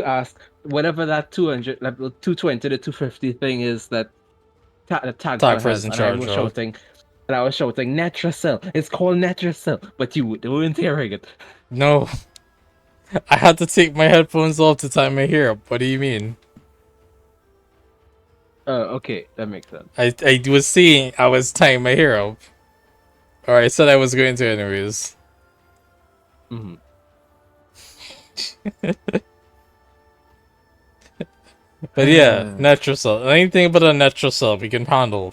asked whatever that 200, like the 220 to 250 thing is that the Tagfer Tagfer's has, in and I charge was of. shouting, Natracell. It's called Natracell, but you weren't hearing it. No. I had to take my headphones off to tie my hair up. What do you mean? Okay, that makes sense. I was seeing I was tying my hair up. Or I said I was going to anyways. Mm-hmm. But yeah, natural cell. Anything but a natural cell we can handle.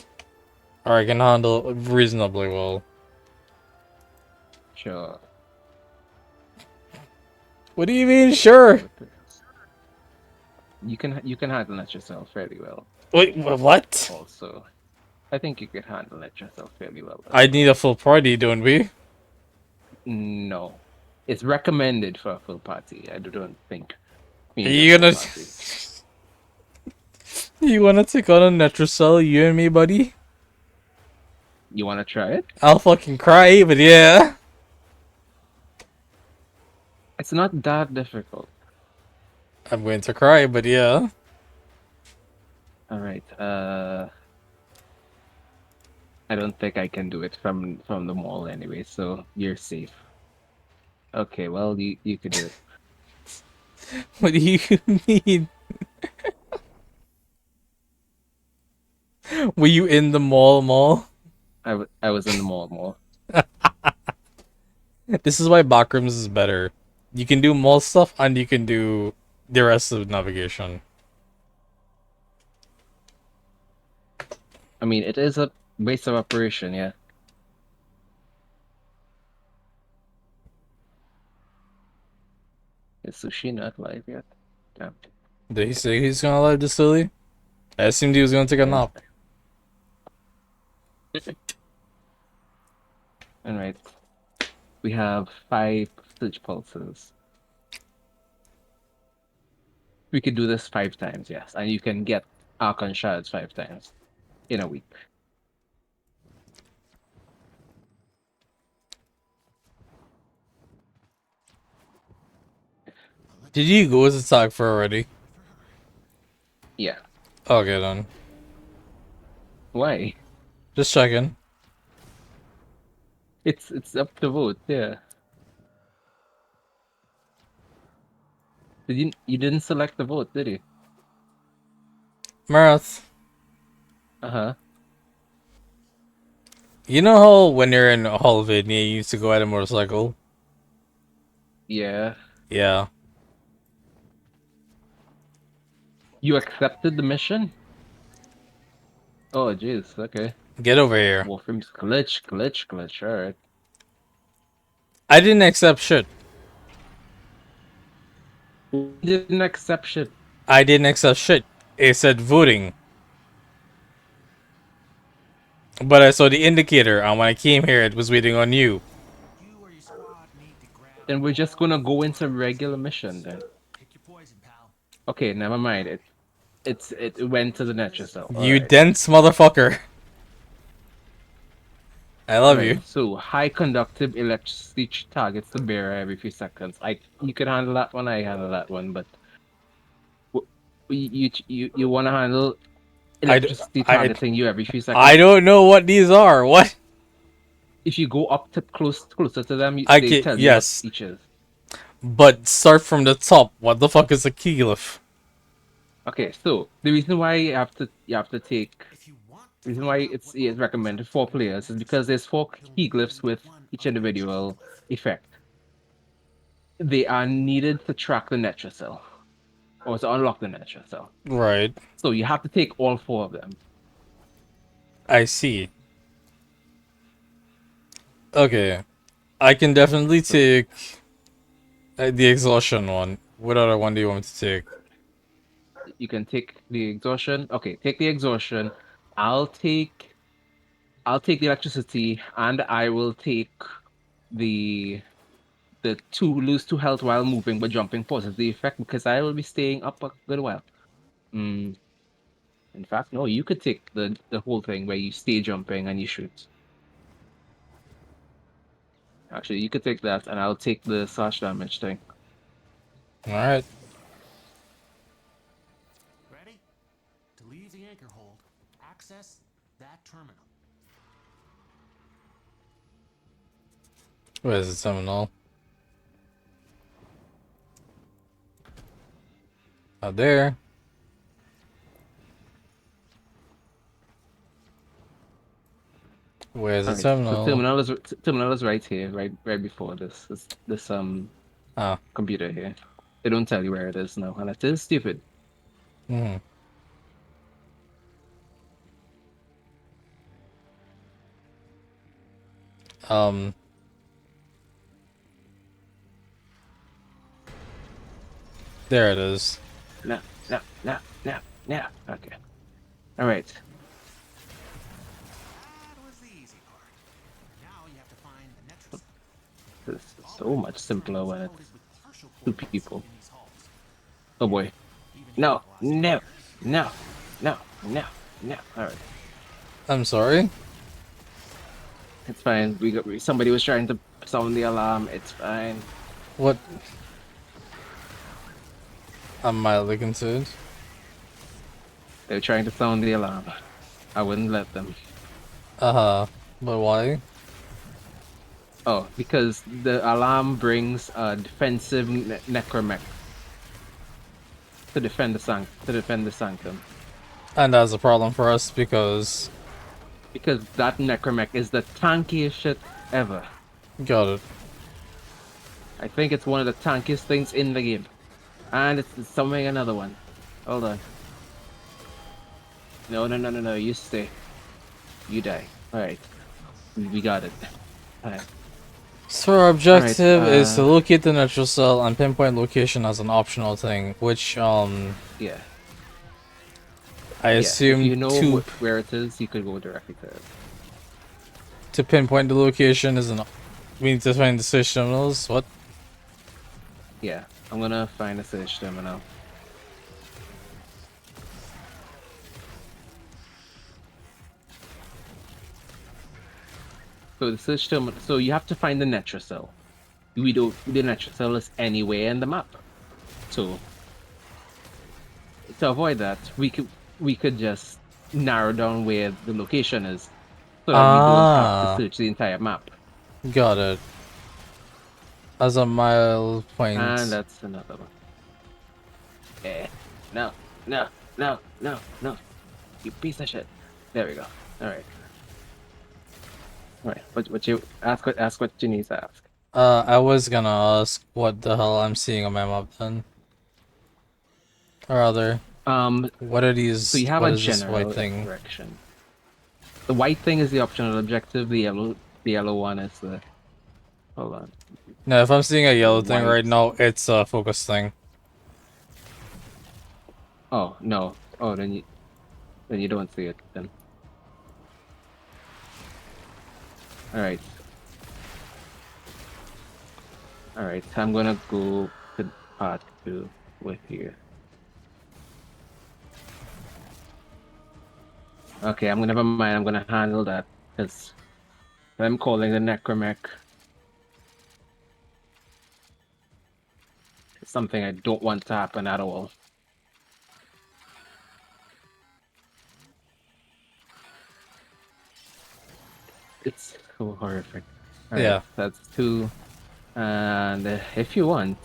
Or I can handle reasonably well. Sure. What do you mean, sure? You can handle that yourself fairly well. Wait, what? Also, I think you can handle that yourself fairly well. I need a full party, don't we? No, it's recommended for a full party. I don't think. Are you gonna? You wanna take on a natural cell, you and me, buddy? You wanna try it? I'll fucking cry, but yeah. It's not that difficult. I'm going to cry, but yeah. Alright, I don't think I can do it from the mall anyway, so you're safe. Okay, well you could do it. What do you mean? Were you in the mall? I was in the mall. This is why backrooms is better. You can do mall stuff and you can do the rest of navigation. I mean, it is a base of operation, yeah. Is Sushi not live yet? Damn. Did he say he's gonna live this silly? I assumed he was gonna take a nap. Alright. We have 5 Siege pulses. We could do this 5 times, yes. And you can get Archon shards 5 times in a week. Did you go to talk for already? Yeah. Okay then. Why? Just checking. It's up to vote. Yeah. You didn't select the vote, did you? Marath, Uh-huh. you know how when you're in Holvania you used to go ride a motorcycle? Yeah. Yeah. You accepted the mission? Oh, jeez. Okay. Get over here. Warframe's glitch. Alright. I didn't accept shit. You didn't accept shit. I didn't accept shit. It said voting. But I saw the indicator, and when I came here, it was waiting on you. Then we're just gonna go into regular mission then. Okay, never mind. It went to the nether cell. You Alright. dense motherfucker. I love you. Alright, so high conductive electricity targets the bearer every few seconds. You can handle that one, I handle that one, but you wanna handle electricity targeting you every few seconds? I don't know what these are. What? If you go up to closer to them, they tell you what each is. But start from the top. What the fuck is a key glyph? Okay, so the reason why you have to take the reason why it's recommended for players is because there's 4 key glyphs with each individual effect. They are needed to track the nether cell or to unlock the nether cell. Right. So you have to take all 4 of them. I see. Okay. I can definitely take the exhaustion one. What other one do you want me to take? You can take the exhaustion. Okay, take the exhaustion. I'll take the electricity, and I will take the lose 2 health while moving but jumping pauses the effect because I will be staying up a good while. In fact, no, you could take the whole thing where you stay jumping and you shoot. Actually, you could take that, and I'll take the slash damage thing. Alright. Ready? To leave the anchor hold, access that terminal. Where's the terminal? Out there. Where's the terminal? So terminal is right here, right before this computer here. They don't tell you where it is now, and it is stupid. Hmm. There it is. No. Okay. All right. This is so much simpler when it's 2 people. Oh boy. No. All right. I'm sorry? It's fine. Somebody was trying to sound the alarm. It's fine. What? I'm mildly concerned. They're trying to sound the alarm. I wouldn't let them. But why? Oh, because the alarm brings a defensive necromech to defend the sanctum. And that's a problem for us because that necromech is the tankiest shit ever. Got it. I think it's one of the tankiest things in the game. And it's something another one. Hold on. No, you stay. You die. Alright. We got it. Alright. So our objective is to locate the natural cell and pinpoint location as an optional thing, which yeah. I assume if you know where it is, you could go directly to it. To pinpoint the location is we need to find the search terminals. What? Yeah, I'm gonna find a search terminal. So the search terminal. So you have to find the nether cell. The nether cell is anywhere in the map. So to avoid that, we could just narrow down where the location is, so that we don't have to Ah, search the entire map. got it. As a mile And point. that's another one. Eh, no, no, no, no, no. You piece of shit. There we go. All right. All right. What you ask what you need to ask. I was gonna ask what the hell I'm seeing on my map then. Or rather, what are So you these? have What a is this white general thing? direction. The white thing is the optional objective. The yellow one is the. Hold on. No, if I'm seeing a The yellow thing white. right now, it's a focus thing. Oh no. Oh, then you don't see it then. All right. All right. I'm gonna go to part 2 with you. Okay, never mind. I'm gonna handle that because I'm calling the necromech. It's something I don't want to happen at all. It's so horrific. All right, Yeah. that's 2. And if you want,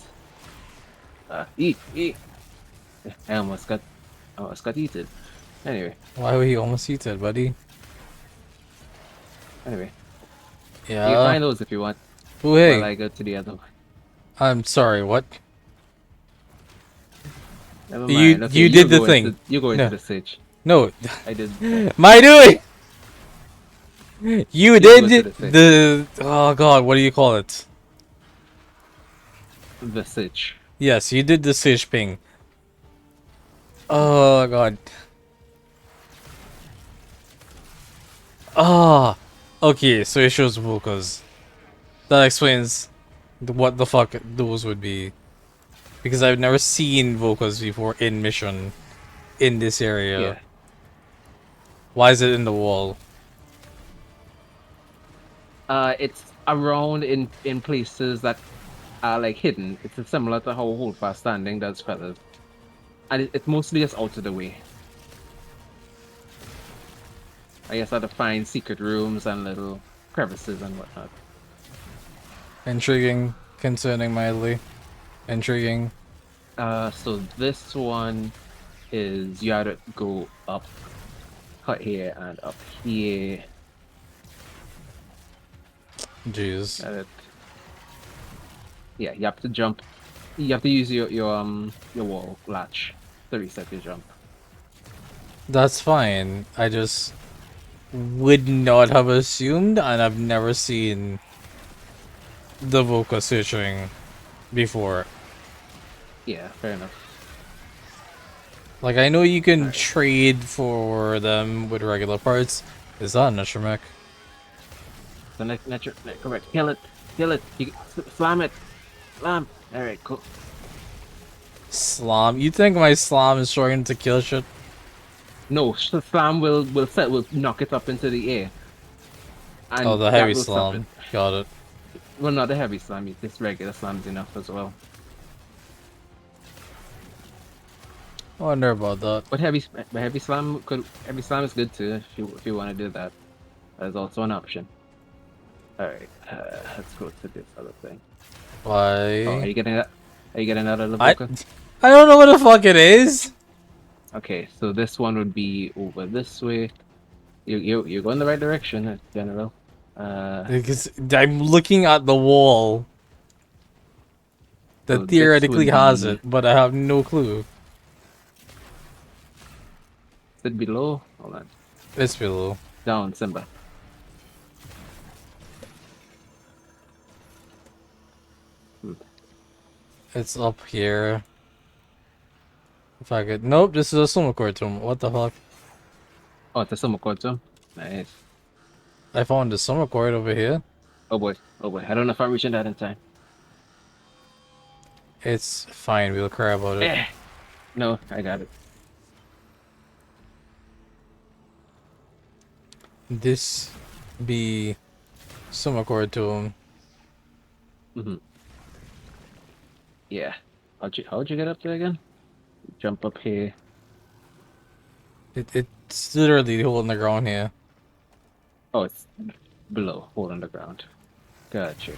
eat. I almost got eaten. Anyway. Why would he almost eat it, buddy? Anyway. You can Yeah. find those if you want. Oh, hey. While I go to the other one. I'm sorry, what? Never mind. Okay, You did the thing. You go into the stage. No. I did. My doing. You did go to the stage. the. Oh god, what do you call it? The sitch. Yes, you did the sitch ping. Oh god. Ah. Okay, so it shows Vulkas. That explains what the fuck those would be. Because I've never seen Vulkas before in mission in this area. Yeah. Why is it in the wall? It's around in places that are like hidden. It's similar to how Holdfast Standing does feathers. And it's mostly just out of the way. I guess how to find secret rooms and little crevices and whatnot. Intriguing, concerning mildly. Intriguing. So this one is you have to go up, cut here and up here. Jeez. Yeah, you have to jump. You have to use your wall latch to reset your jump. That's fine. I just would not have assumed, and I've never seen the Voca searching before. Yeah, fair enough. Like, I know you can trade for them with regular parts. Is that an Necromech? The correct. Kill it. Slam it. Slam. Alright, cool. Slam? You think my slam is trying to kill shit? No, the slam will knock it up into the air. And oh, the that heavy will stop slam. it. Got it. Well, not the heavy slam. This regular slam's enough as well. I wonder about that. But heavy slam is good too if you want to do that. That is also an option. All right, let's go to this other thing. Why? Oh, are you getting that? Are you getting that out of the I book? I don't know what the fuck it is. Okay, so this one would be over this way. You go in the right direction, General. Because I'm looking at the wall that So this theoretically would has be- it, but I have no clue. Is it below? Hold on. It's below. Down, Simba. It's up here. If I could. Nope, this is a sumo core tomb. What the fuck? Oh, it's a sumo cord too. Nice. I found the sumo cord over here. Oh boy. I don't know if I'm reaching that in time. It's fine. We'll cry about it. No, I got it. This be sumo core tomb. Yeah. How'd you get up there again? Jump up here. It's literally the hole in the ground here. Oh, it's below, hole on the ground. Gotcha.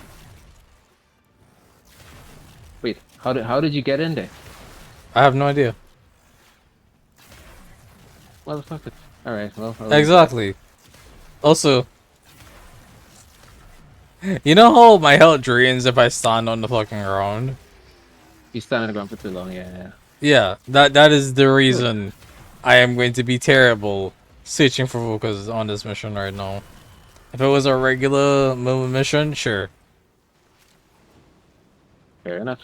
Wait, how did you get in there? I have no idea. Motherfucker. Alright, well. Exactly. Also, you know how my health drains if I stand on the fucking ground? You stand on the ground for too long, yeah. Yeah, that is the reason I am going to be terrible searching for focus on this mission right now. If it was a regular mission, sure. Fair enough.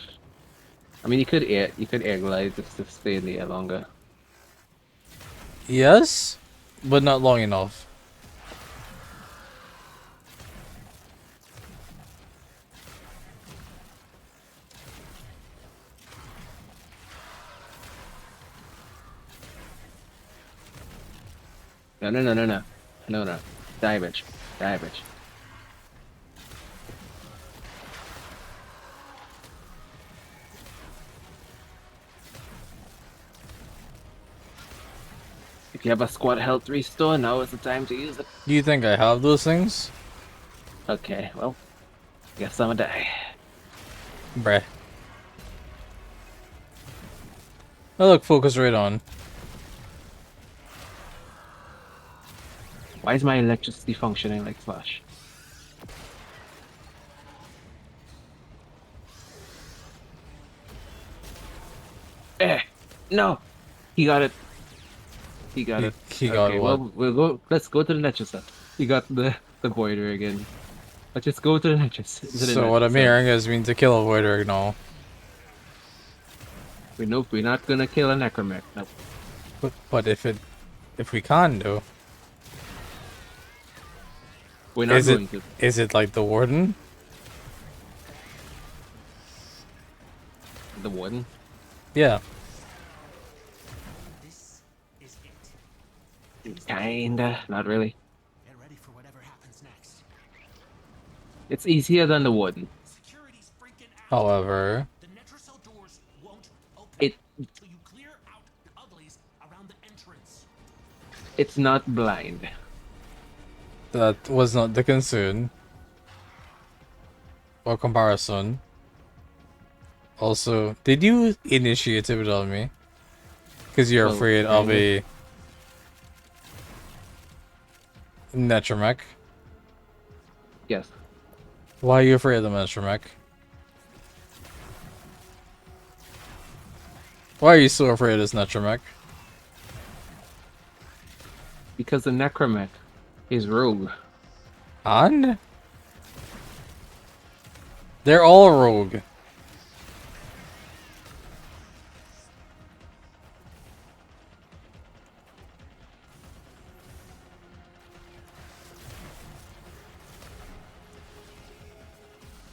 I mean, you could air glide just to stay in the air longer. Yes, but not long enough. No. Die, bitch. Die, bitch. If you have a squad health restore, now is the time to use it. Do you think I have those things? Okay, well, guess I'm gonna die. Bruh. Oh look, focus right on. Why is my electricity functioning like Flash? No! He got it. He got it. He got okay, what? well, let's go to the Netches then. He got the Voider again. Let's just go to the Netches. So what I'm hearing is we need to kill a Voider now. Nope, we're not gonna kill a Necromech. Nope. But if we can do. We're not going to. Is it like the Warden? The Warden? Yeah. This is it. Kinda, not really. Get ready for whatever happens next. It's easier than the Warden. Security's freaking out. However, The Netracell doors won't open It- until you clear out the uglies around the entrance. It's not blind. that was not the concern. Or comparison. Also, did you initiate it without me? Because you're Well, afraid of a Netromech. Yes. Why are you afraid of the Netromech? Why are you so afraid of this Netromech? Because the Necromech is rogue. And? They're all rogue.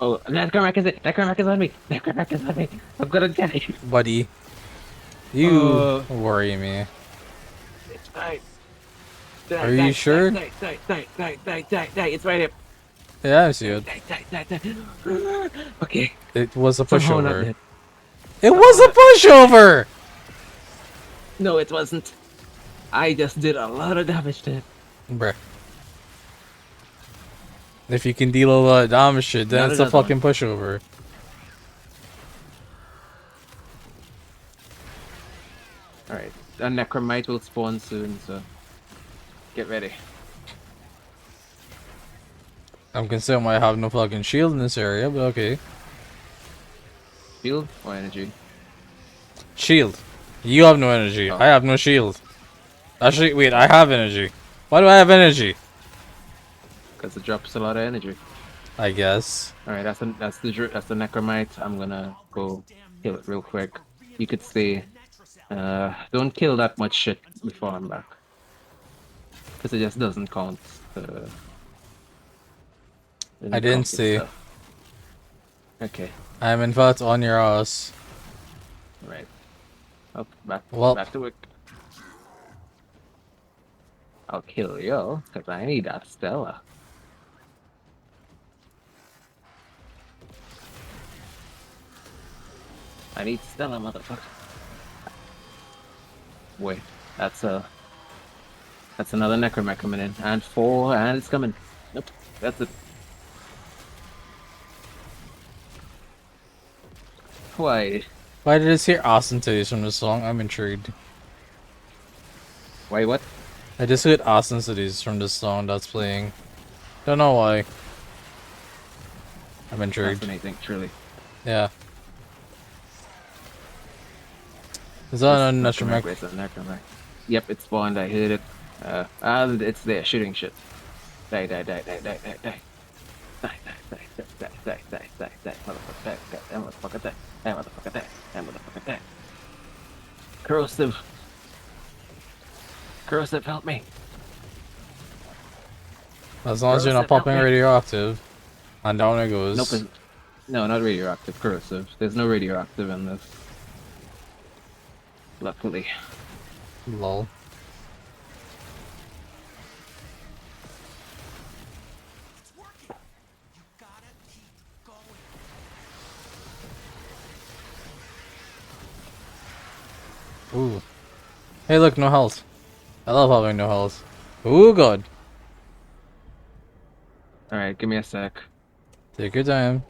Oh, Necromech is it! Necromech is on me! Necromech is on me! I'm gonna die! Buddy. You worry me. It's fine. Are you sure? Die, it's right here. Yeah, I see it. Die. Okay. It was a Somehow not pushover. dead. It was a pushover! No, it wasn't. I just did a lot of damage to it. Bruh. If you can deal a lot of damage shit, then Not it's a another fucking pushover. Alright. A Necromite will spawn soon, so get ready. I'm concerned I have no fucking shield in this area, but okay. Shield or energy? Shield. You have no energy. Oh. I have no shield. Actually, wait, I have energy. Why do I have energy? Because it drops a lot of energy. I guess. Alright, that's the Necromite. I'm gonna go kill it real quick. You could stay. Don't kill that much shit before I'm back. Because it just doesn't count. I didn't see. Okay. I'm in fact on your ass. Right. Oh, back to work. I'll kill you, because I need that Stella. I need Stella, motherfucker. Wait, that's another necromech coming in. And 4, and it's coming. Nope, that's it. Why? Why did I just hear Austin titties from this song? I'm intrigued. Why what? I just heard Austin titties from this song that's playing. Don't know why. I'm intrigued. Fascinating, truly. Yeah. Is that a necromech? It's a necromech. Yep, it spawned. I heard it. And it's there, shooting shit. Die, die, die, die, die, die, die. Die, die, die, die, die, die, die, die, motherfucker, die, die, motherfucker, die, die, motherfucker, die, die, motherfucker, die. Corrosive. Corrosive, help me. As long as you're not popping radioactive. And down it goes. Nope. No, not radioactive, corrosive. There's no radioactive in this. Luckily. Lol. Ooh. Hey look, no health. I love having no health. Ooh god. Alright, give me a sec. Take your time.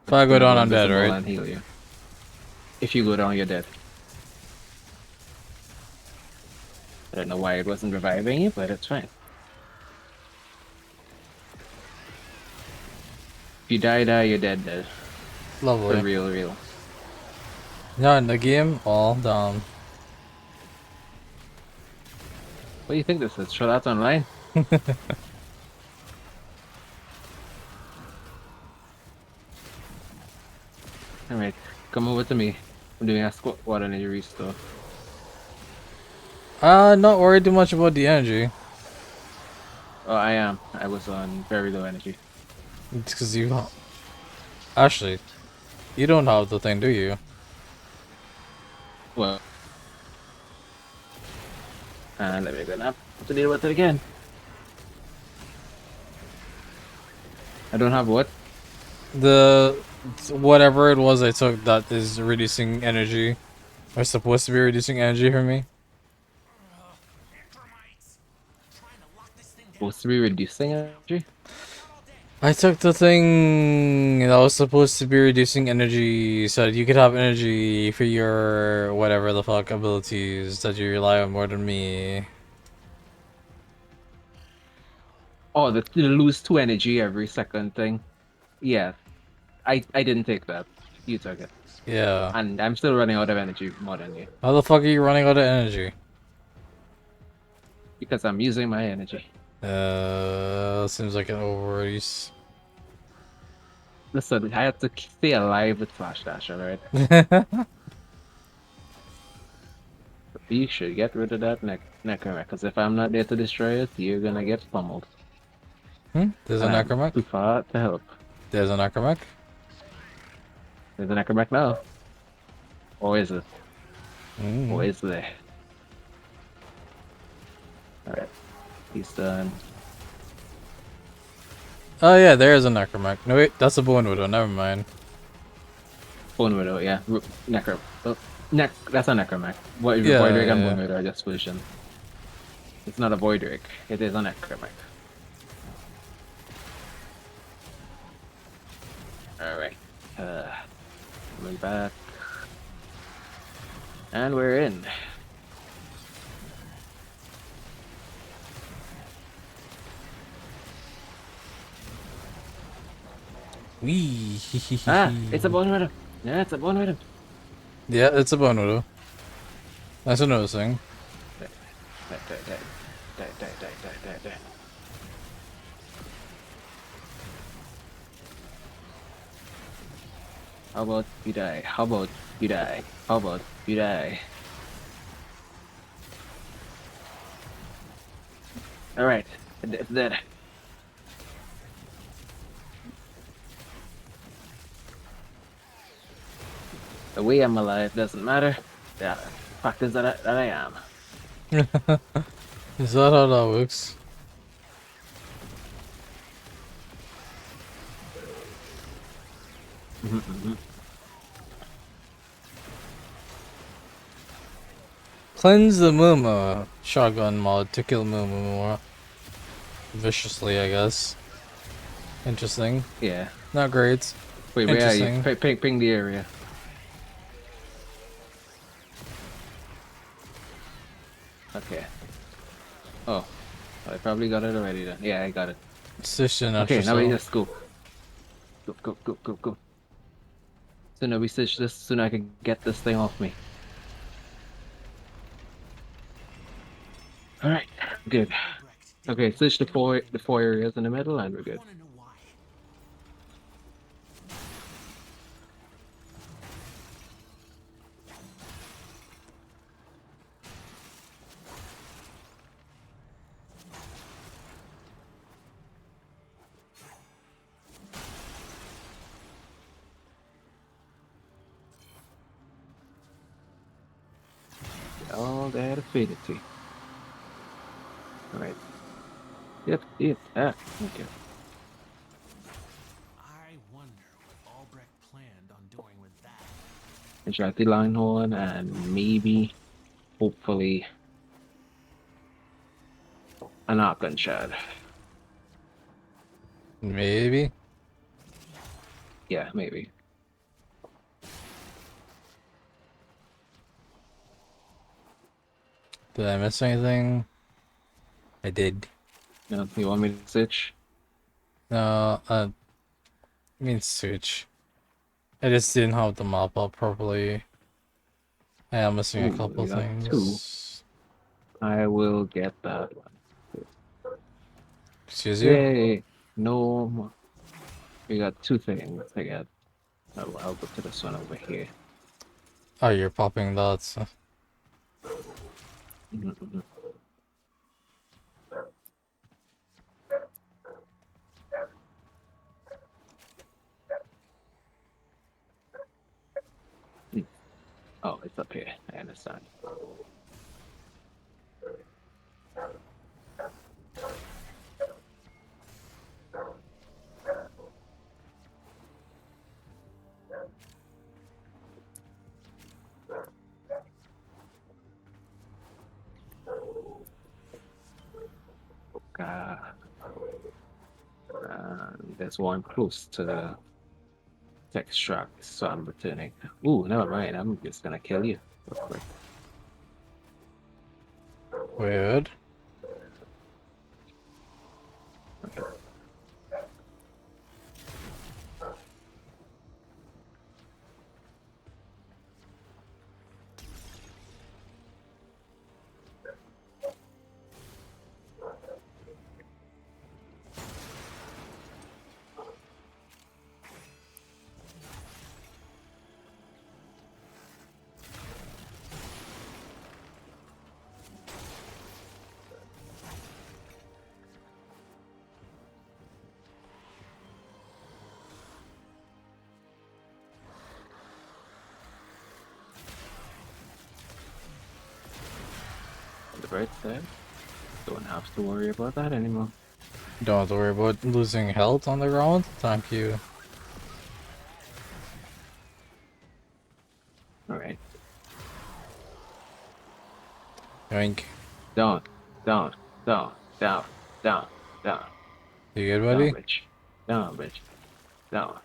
If I go down, I'm dead, right? And heal you. If you go down, you're dead. I don't know why it wasn't reviving you, but it's fine. If you die, you're dead, dead. Lovely. For real, real. Not in the game, all down. What do you think this is? Show that online? Alright, come over to me. I'm doing a squat water energy restore. Not worried too much about the energy. Oh, I am. I was on very low energy. It's because you... Actually, you don't have the thing, do you? Well. And let me go now to deal with it again. I don't have what? The... whatever it was I took that is reducing energy. Or supposed to be reducing energy for me. Supposed to be reducing energy? I took the thing that was supposed to be reducing energy so that you could have energy for your whatever the fuck abilities that you rely on more than me. Oh, the lose 2 energy every second thing. Yeah. I didn't take that. You took it. Yeah. And I'm still running out of energy more than you. How the fuck are you running out of energy? Because I'm using my energy. Seems like an overuse. Listen, I have to stay alive with Flash Dash, alright? You should get rid of that necromech, because if I'm not there to destroy it, you're gonna get pummeled. There's a necromech? Too far to help. There's a necromech? There's a necromech now. Or is it? Or is there? Alright. He's done. Oh yeah, there is a necromech. No wait, that's a bone widow, never mind. Bone widow, yeah. That's a necromech. Void Yeah, Drake and yeah. Bone widow are just fusion. It's not a Void Drake. It is a necromech. Alright. Coming back. And we're in. Wee. It's a bone widow. Yeah, it's a bone widow. Yeah, it's a bone widow. That's another thing. Die. How about you die? How about you die? How about you die? Alright, it's dead. The way I'm alive doesn't matter. Yeah, fact is that I am. Is that how that works? Cleanse the Muma shotgun mod to kill Muma more viciously, I guess. Interesting. Yeah. Not great. Wait, where are you? Interesting. Ping the area. Okay. Oh, I probably got it already then. Yeah, I got it. Okay, now we just go. Go. Sooner we stitch this, sooner I can get this thing off me. Alright, good. Okay, stitch the four areas in the middle and we're good. All that affinity. Alright. Yep. Ah, okay. I wonder what Albrecht planned on doing with that. Extract the line horn and maybe, hopefully, an Archon shard. Maybe. Yeah, maybe. Did I miss anything? I did. No, you want me to stitch? No, I mean switch. I just didn't have the map up properly. I am missing a couple we got things. 2. I will get that one. Excuse you? Yay! No more. We got 2 things to get. Oh, I'll go to this one over here. Oh, you're popping dots. Oh, it's up here. I understand. There's one close to the extract, so I'm returning. Ooh, never mind. I'm just gonna kill you real quick. Weird. Okay. On the bright side, don't have to worry about that anymore. Don't have to worry about losing health on the ground. Thank you. Alright. Yoink. Down. You good, buddy? Down, bitch. Down.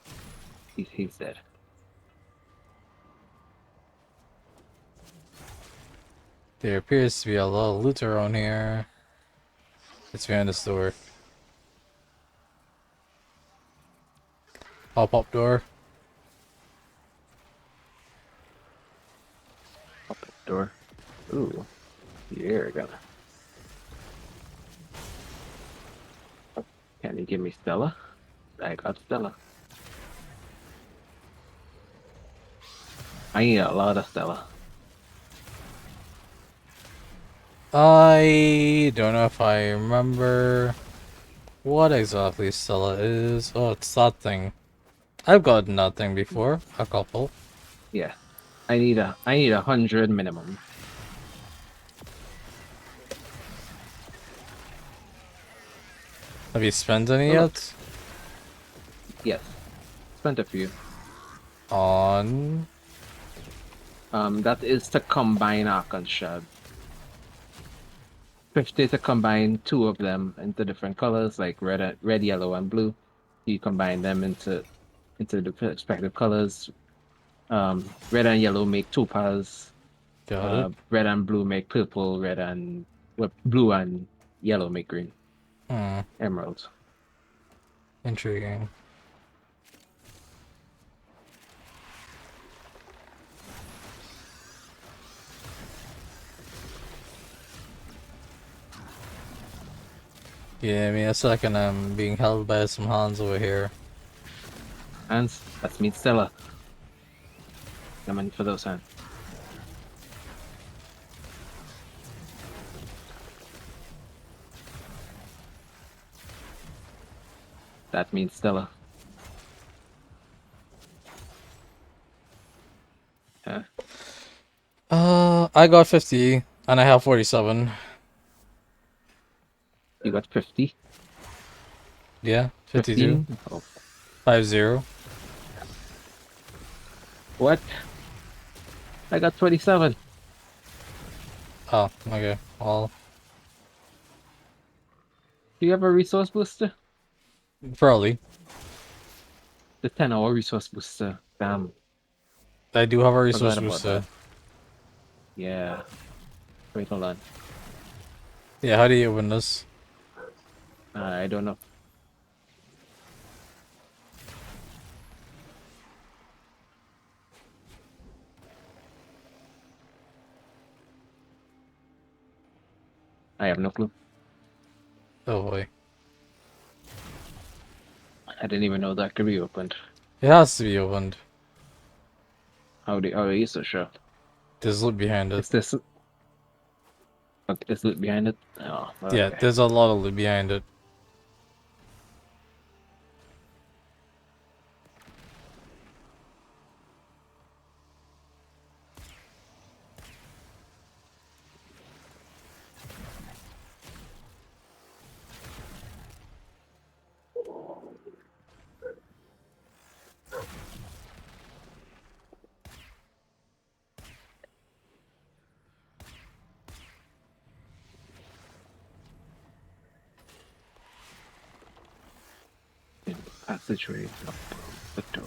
He's dead. There appears to be a lot of loot around here. It's behind this door. Pop door. Door. Ooh. You're gonna. Can you give me Stella? I got Stella. I need a lot of Stella. I don't know if I remember what exactly Stella is. Oh, it's that thing. I've gotten that thing before. A couple. Yeah. I need 100 minimum. Have you spent any Oh, yet? Yes. Spent a few. On. That is to combine Arc and Shad. 50 to combine two of them into different colors, like red, yellow, and blue. You combine them into the respective colors. Red and yellow make topaz. Got it. Red and blue make purple. Blue and yellow make green. Emerald. Intriguing. Give me a second, I'm being held by some hands over here. Hands? That's me, Stella. Come in for those hands. That means Stella. Huh? I got 50, and I have 47. You got 50? Yeah, 52. 15? Oh. 50. What? I got 27. Oh, okay. Well, Do you have a resource booster? probably. The Tenno resource booster. Damn. I do have a resource Forgot about booster. that. Yeah. Wait, hold on. Yeah, how do you open this? I don't know. I have no clue. Oh boy. I didn't even know that could be opened. It has to be opened. How are you so sure? There's loot behind it. Is this... Okay, there's loot behind it? Oh, okay. Yeah, there's a lot of loot behind it. Passageway up the door.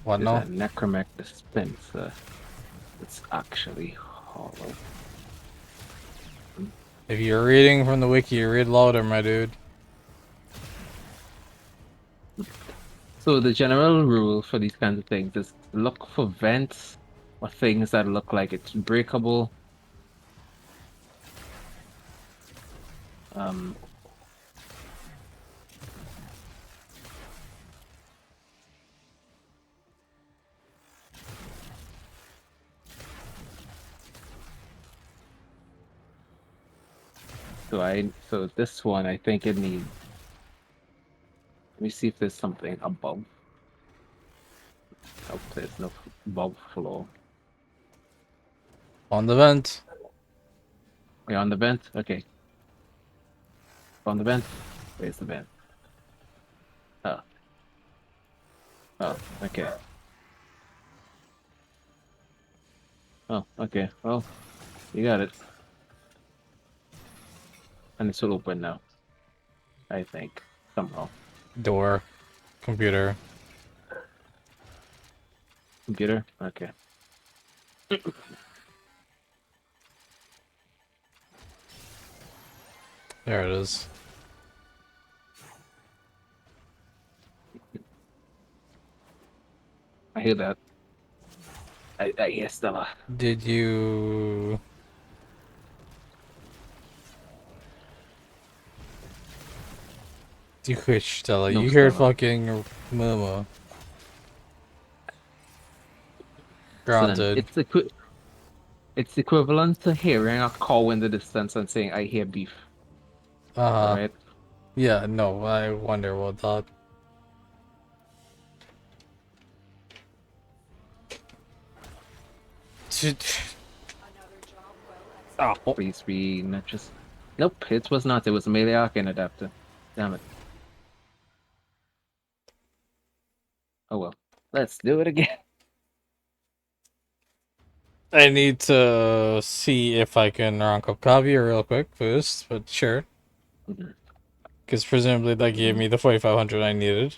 What There's now? a necromech dispenser. It's actually hollow. If you're reading from the wiki, read louder, my dude. So the general rule for these kinds of things is look for vents or things that look like it's breakable. So this one, I think it needs. Let me see if there's something above. Nope, there's no above floor. On the vent. We're on the vent? Okay. On the vent? Where's the vent? Oh. Oh, okay. Oh, okay. Well, you got it. And it's all open now. I think. Somehow. Door. Computer. Computer? Okay. There it is. I hear that. I hear Stella. Did you... You heard Stella. No, You heard Stella. fucking Momo. Listen, Granted. it's equivalent to hearing a cow in the distance and saying, I hear beef. Alright? Yeah, no, I wonder about that. Oh, please be not just. Nope, it was not. It was a melee arcane adapter. Damn it. Let's do it again. I need to see if I can rank up Kavi real quick first, but sure. Because presumably that gave me the 4,500 I needed.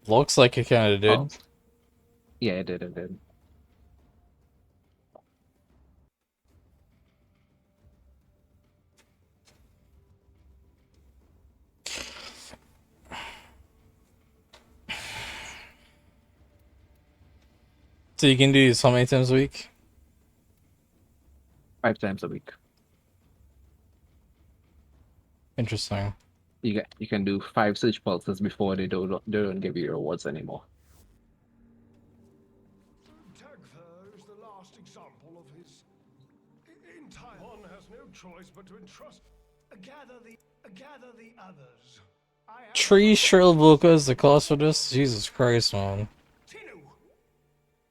Looks like it kind of did. Oh. Yeah, it did. It did. So you can do these how many times a week? 5 times a week. Interesting. You can do 5 search pulses before they don't give you rewards anymore. Tagfer is the last example of his entire. One has no choice but to entrust. Gather the others. Tree Shrill is the cost for this? Jesus Christ, man. Tenno,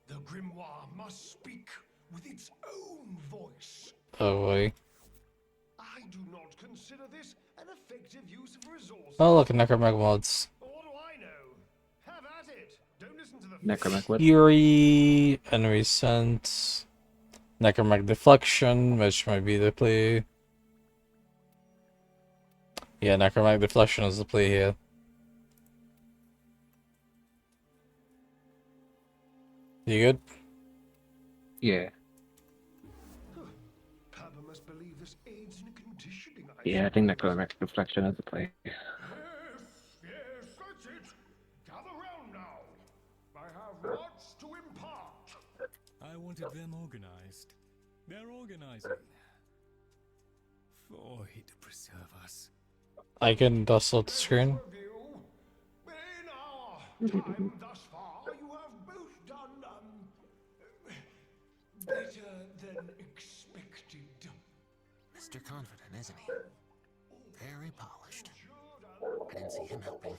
the grimoire must speak with its own voice. Oh boy. I do not consider this an effective use of resources. Oh look, Necromag mods. What do I know? Have at it. Don't listen to the Necromag what? Fury, Enemy Sense, Necromag Deflection, which might be the play. Yeah, Necromag Deflection is the play here. You good? Yeah. Papa must believe this aids in conditioning. Yeah, I think Necromag Deflection is the play. Yes, that's it. Gather round now. I have much to impart. I wanted them organized. They're organizing. Void to preserve us. I can dust out the screen. In our time thus far, you have both done better than expected. Mr. Confident, isn't he? Very polished. I didn't see him helping.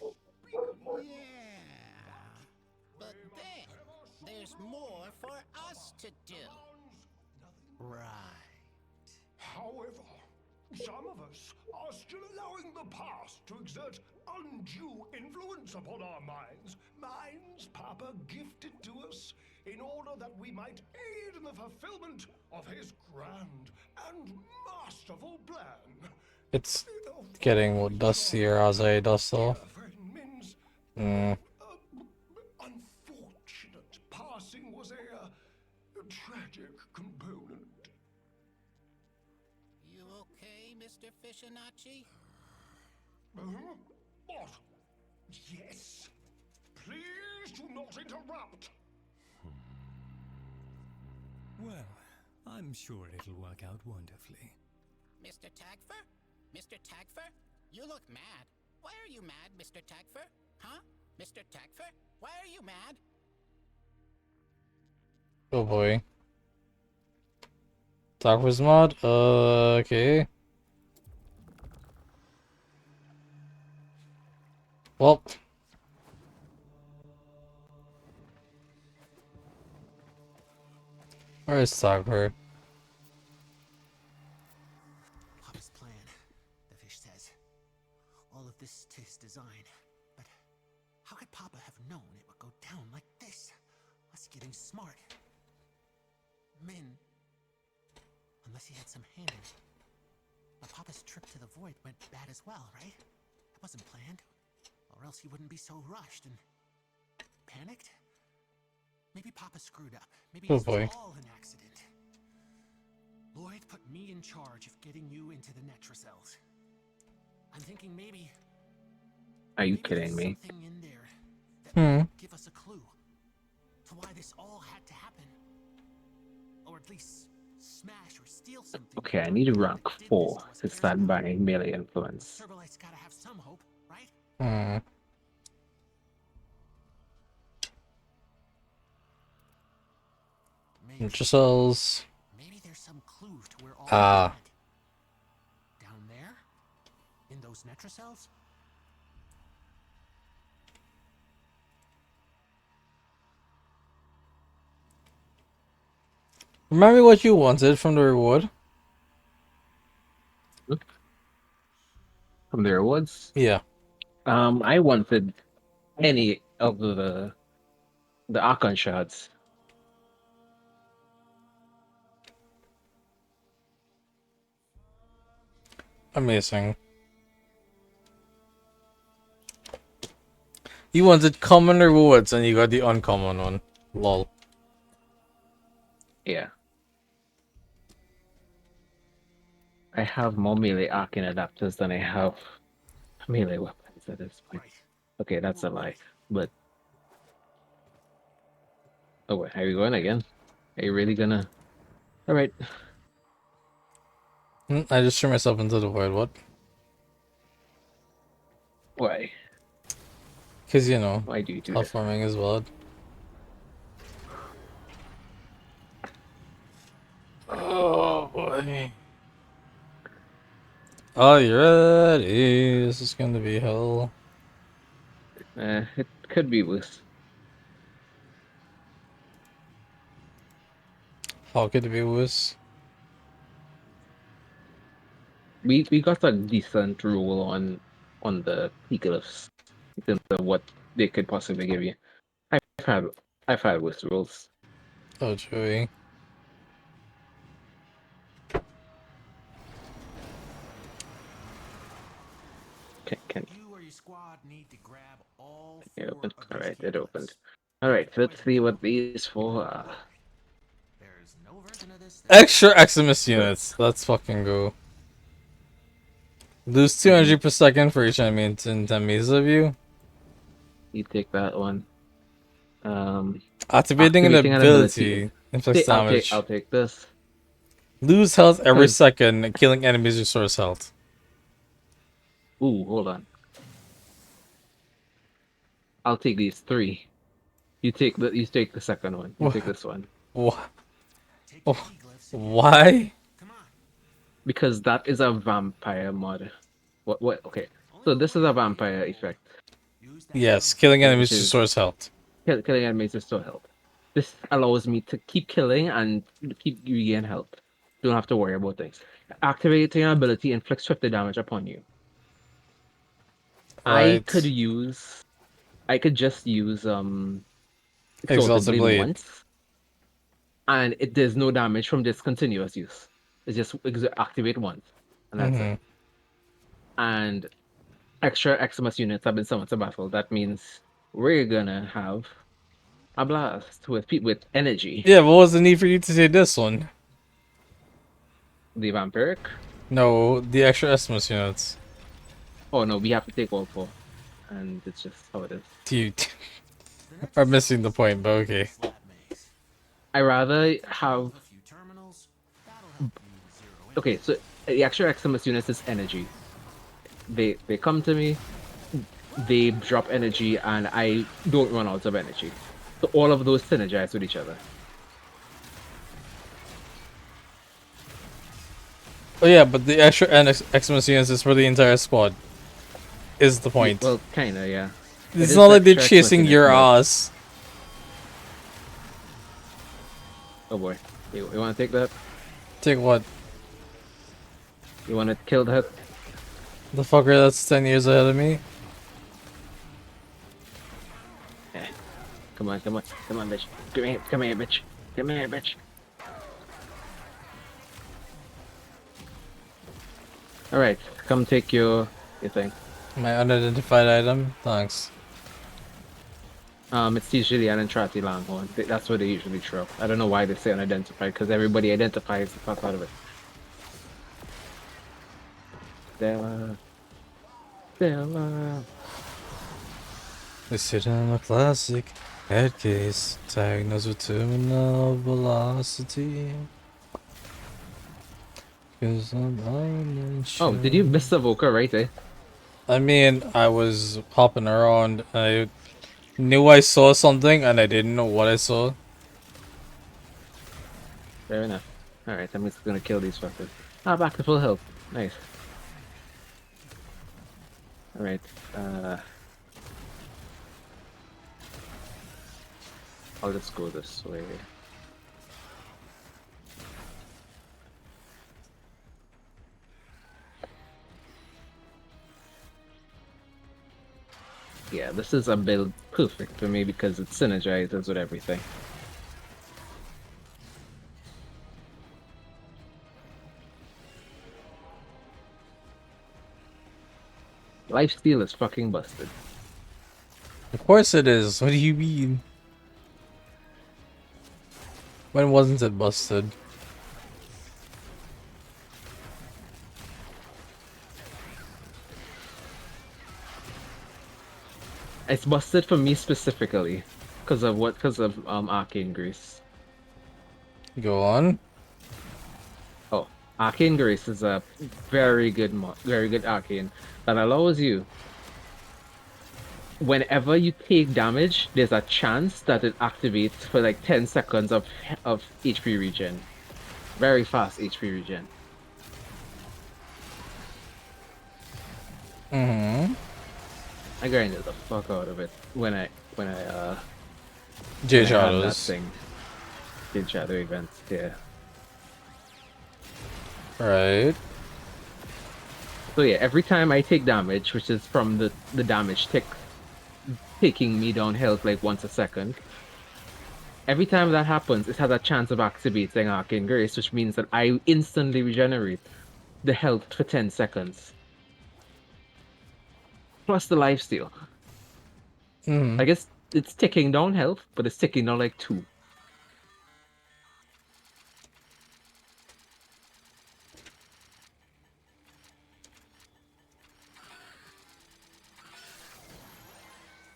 Yeah. But then, there's more for us to do. Right. However, some of us are still allowing the past to exert undue influence upon our minds. Minds Papa gifted to us in order that we might aid in the fulfillment of his grand and masterful plan. It's getting more dustier as I dust off. Unfortunate passing was a tragic component. You okay, Mr. Fishinachi? What? Yes. Please do not interrupt. Well, I'm sure it'll work out wonderfully. Mr. Tagfer? Mr. Tagfer? You look mad. Why are you mad, Mr. Tagfer? Huh? Mr. Tagfer? Why are you mad? Oh boy. Tagfer's mod? Okay. Well. Where's Tagfer? Papa's plan, the fish says. All of this to his design. But how could Papa have known it would go down like this? Us getting smart. Min. Unless he had some hand in it. But Papa's trip to the void went bad as well, right? It wasn't planned. Or else he wouldn't be so rushed and panicked. Maybe Papa screwed up. Maybe Oh this boy. was all an accident. Lloyd put me in charge of getting you into the Netracells. I'm thinking maybe Are you kidding me? something in there that might give us a clue to why this all had to happen. Or at least smash or steal something. Okay, I need rank 4 to start buying melee influence. Serverlight's gotta have some hope, right? Cells. Maybe there's some clue to where all Ah. went. Down there? In those Netracells? Remember what you wanted from the reward? From the rewards? Yeah. I wanted any of the The Archon shards. Amazing. You wanted common rewards and you got the uncommon one. Lol. Yeah. I have more melee arcane adapters than I have melee weapons at this point. Okay, that's a lie. But oh wait, are we going again? Are you really gonna? All right. I just threw myself into the void. What? Why? Because, you know, Why do you do that? platforming is valid. Oh boy. Are you ready? This is gonna be hell. It could be worse. How could it be worse? We got a decent rule on the Eclipse in terms of what they could possibly give you. I've had worse rules. Oh, Joey. Can You or your squad need to grab all it four open? of All these right, key it clips. opened. All right, let's see what these for. There's no version of this Extra Eximus units. Let's fucking go. Lose 200 per second for each enemy in 10 meters of you. You take that one. Activating an ability. Inflicts damage. I'll take this. Lose health every 'Cause- second. Killing enemies restores health. Ooh, hold on. I'll take these three. You take the second one. You take this one. Why? Because that is a vampire mod. What okay. So this is a vampire effect. Yes, killing enemies Which is restores health. killing enemies restore health. This allows me to keep killing and keep regain health. Don't have to worry about things. Activating an ability inflicts 50 damage upon you. Right. I could just use Exalted Exalted Blade Blade. once, and there's no damage from discontinuous use. It's just activate once, and that's it. And extra Eximus units have been summoned to battle. That means we're gonna have a blast with energy. Yeah, what was the need for you to say this one? The vampiric? No, the extra Eximus units. Oh no, we have to take all four, and it's just how it is. You are missing the point, but okay. I rather have. Okay, so the extra Eximus units is energy. They come to me, they drop energy, and I don't run out of energy. So all of those synergize with each other. Oh yeah, but the extra Eximus units is for the entire squad. Is the point. Well, kinda, yeah. It's not like they're chasing your ass. Oh boy. You wanna take that? Take what? You wanna kill that? The fucker that's 10 years ahead of me? Come on, bitch. Come here, bitch. Alright, come take your thing. My unidentified item? Thanks. It's usually an Entrati Langhorn. That's what they usually throw. I don't know why they say unidentified, because everybody identifies the fuck out of it. Stella. They sit in a classic head case, diagnosed with terminal velocity. Oh, did you miss the Voca right there? I mean, I was hopping around. I knew I saw something, and I didn't know what I saw. Fair enough. Alright, I'm just gonna kill these fuckers. Ah, back to full health. Nice. Alright, I'll just go this way. Yeah, this is a build perfect for me because it synergizes with everything. Lifesteal is fucking busted. Of course it is. What do you mean? When wasn't it busted? It's busted for me specifically because of what? Because of Arcane Grace. Go on. Oh, Arcane Grace is a very good arcane that allows you. Whenever you take damage, there's a chance that it activates for like 10 seconds of HP regen. Very fast HP regen. Mm-hmm. I grinded the fuck out of it when I J when I had that Shadows. thing. J Shadow event, yeah. Right. So yeah, every time I take damage, which is from the damage taking me down health like once a second. Every time that happens, it has a chance of activating Arcane Grace, which means that I instantly regenerate the health for 10 seconds. Plus the lifesteal. I guess it's ticking down health, but it's ticking down like 2.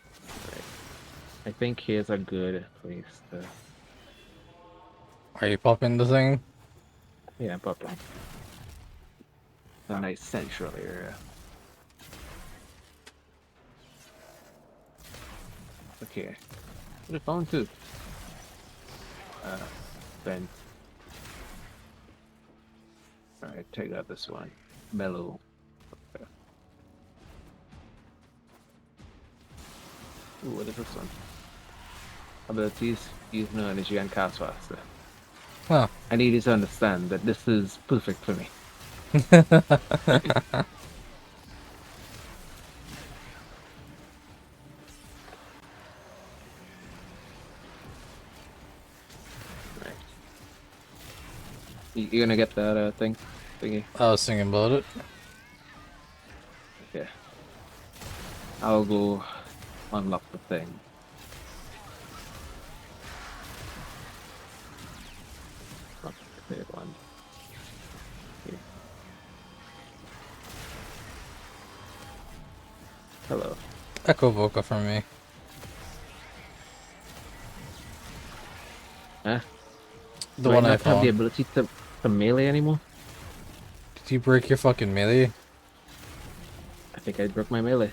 Right. I think here's a good place to... Are you popping the thing? Yeah, I'm popping. A nice central area. Okay. What found too? Ben. Alright, take out this one. Mellow. Okay. Ooh, what is this one? Abilities, use no energy and cast faster. Huh. I need you to understand that this is perfect for me. You gonna get that thingy? I was thinking about it. Okay. I'll go unlock the thing. Okay, one. Okay. Hello. Echo Voca for me. Huh? The Do one I I not have the found. ability to melee anymore? Did you break your fucking melee? I think I broke my melee.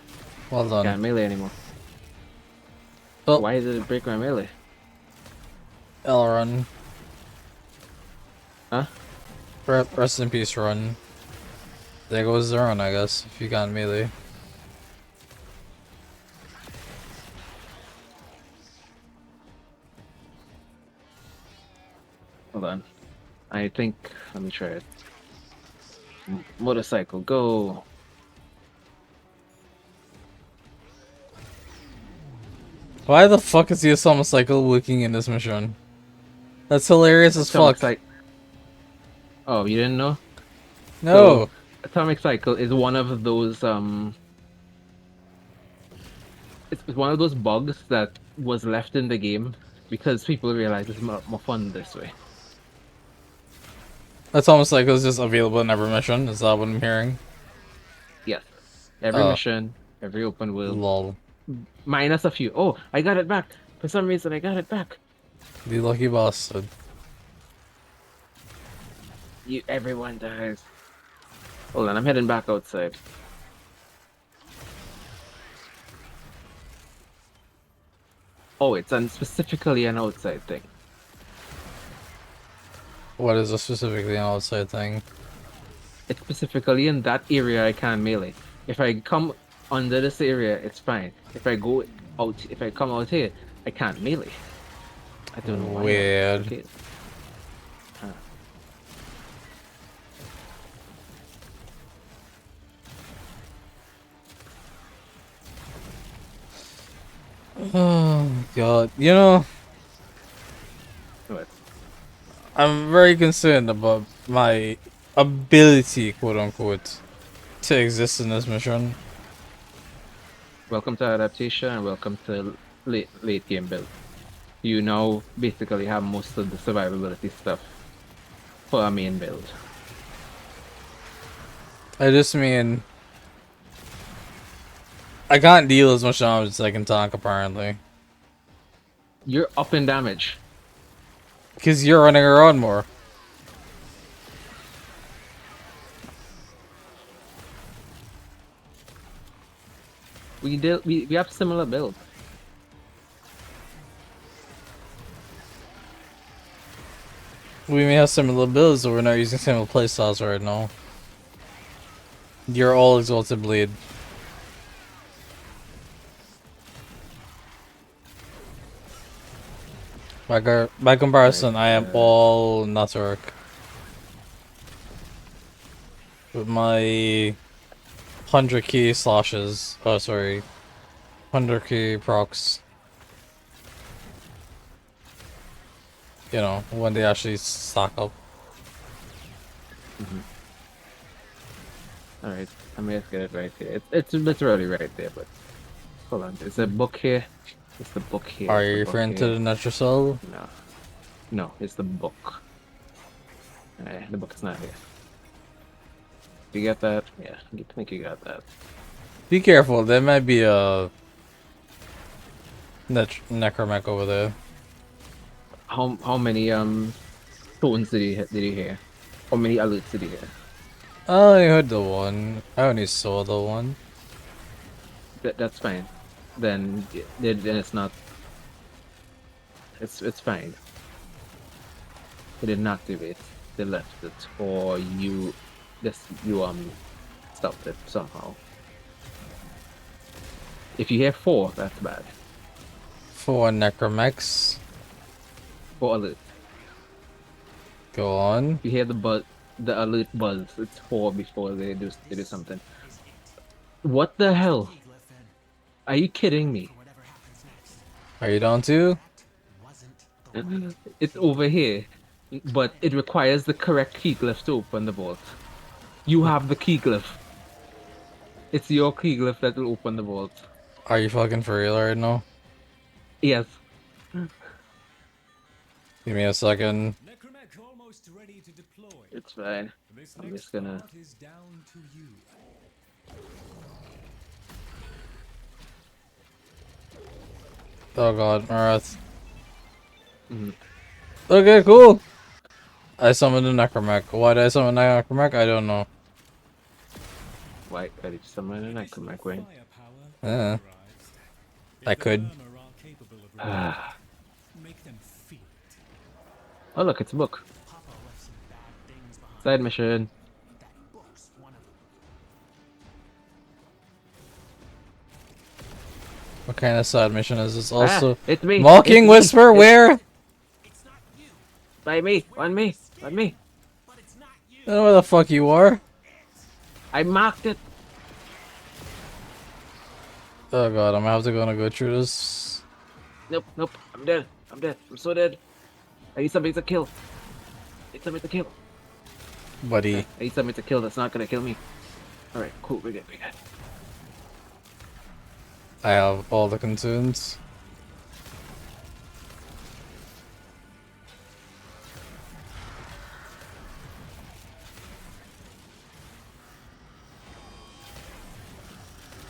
Well done. Can't melee anymore. Oh. Why did it break my melee? L run. Huh? Rest in peace, run. There goes the run, I guess, if you got melee. Hold on. I think, let me try it. Motorcycle, go! Why the fuck is the Atomic Cycle working in this mission? That's hilarious as fuck. Oh, you didn't know? No! So, Atomic Cycle is one of those, it's one of those bugs that was left in the game because people realized it's more fun this way. Atomic Cycle is just available in every mission, is that what I'm hearing? Yes. Every mission, every open world. Lol. Minus a few. Oh, I got it back! For some reason, I got it back! The lucky bastard. Everyone dies. Hold on, I'm heading back outside. Oh, it's specifically an outside thing. What is a specifically an outside thing? It's specifically in that area I can't melee. If I come under this area, it's fine. If I go out, if I come out here, I can't melee. I don't know why. Weird. Okay. Huh. Oh god. You know, What? I'm very concerned about my ability, quote unquote, to exist in this mission. Welcome to adaptation and welcome to late game build. You now basically have most of the survivability stuff for a main build. I just mean I can't deal as much damage as I can tank apparently. You're up in damage. Because you're running around more. We have similar builds. We may have similar builds, but we're not using similar playstyles right now. You're all Exalted Blade. By comparison, I am all Nutwork. With my 100 key slashes. Oh, sorry. 100 key procs. You know, when they actually stack up. Alright, I may have to get it right here. It's literally right there, but hold on. Is the book here? It's the book here. Are you referring to the Netracell? No. No, it's the book. Alright, the book is not here. You get that? Yeah, I think you got that. Be careful, there might be a necromech over there. How many tones did he hear? How many alerts did he hear? I only heard the one. I only saw the one. That's fine. Then it's not. It's fine. It didn't activate. They left it, or you stopped it somehow. If you hear 4, that's bad. 4 necromechs. 4 alert. Go on. You hear the alert buzz. It's 4 before they do something. What the hell? Are you kidding me? Are you down too? It's over here, but it requires the correct key glyph to open the vault. You have the key glyph. It's your key glyph that will open the vault. Are you fucking for real right now? Yes. Give me a second. It's fine. I'm just gonna. Oh god, Marath. Okay, cool. I summoned a necromech. Why did I summon a necromech? I don't know. Why did you summon a necromech, Wayne? Yeah. I could. Oh look, it's a book. Side mission. What kind of side mission is this? Also, it's me. Mocking It's me. Whisper. Where? By me. On me. On me. I don't know where the fuck you are. I marked it. Oh god, I'm gonna go through this. Nope. Nope. I'm dead. I'm dead. I'm so dead. I need something to kill. I need something to kill. Buddy. I need something to kill that's not gonna kill me. Alright, cool. We're good. We're good. I have all the concerns.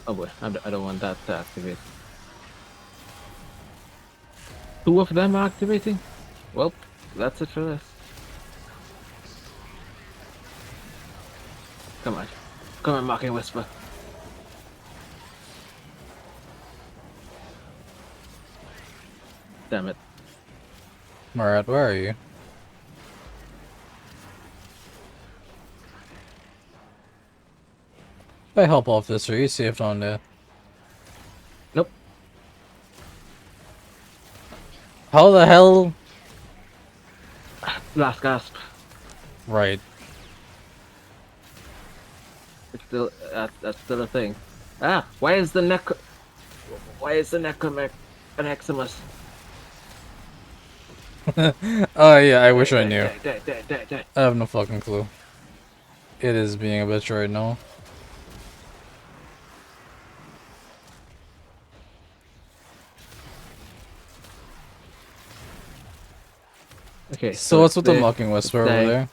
Oh boy, I don't want that to activate. 2 of them are activating? Well, that's it for this. Come on. Come on, Mocking Whisper. Damn it. Marat, where are you? If I help off this, are you safe down there? Nope. How the hell? Last gasp. Right. It's still that's still a thing. Ah, why is the necromech? An Eximus. Oh yeah, I wish I knew. Die. I have no fucking clue. It is being a bitch right now. Okay, So what's with the mocking it's whisper over dying. there?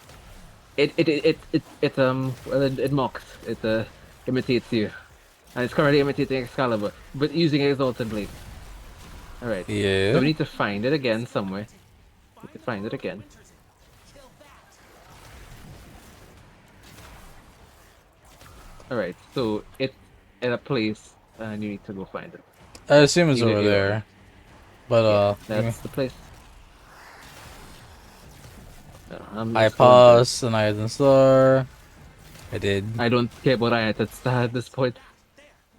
It mocks. It imitates you. And it's currently imitating Excalibur, but using Exalted Blade. Alright. Yeah. So we need to find it again somewhere. We need to find it again. Alright, so it's in a place and you need to go find it. I assume it's You get over your there. order. But That's the place. No, I paused and I had the star. I did. I don't care about I at star at this point.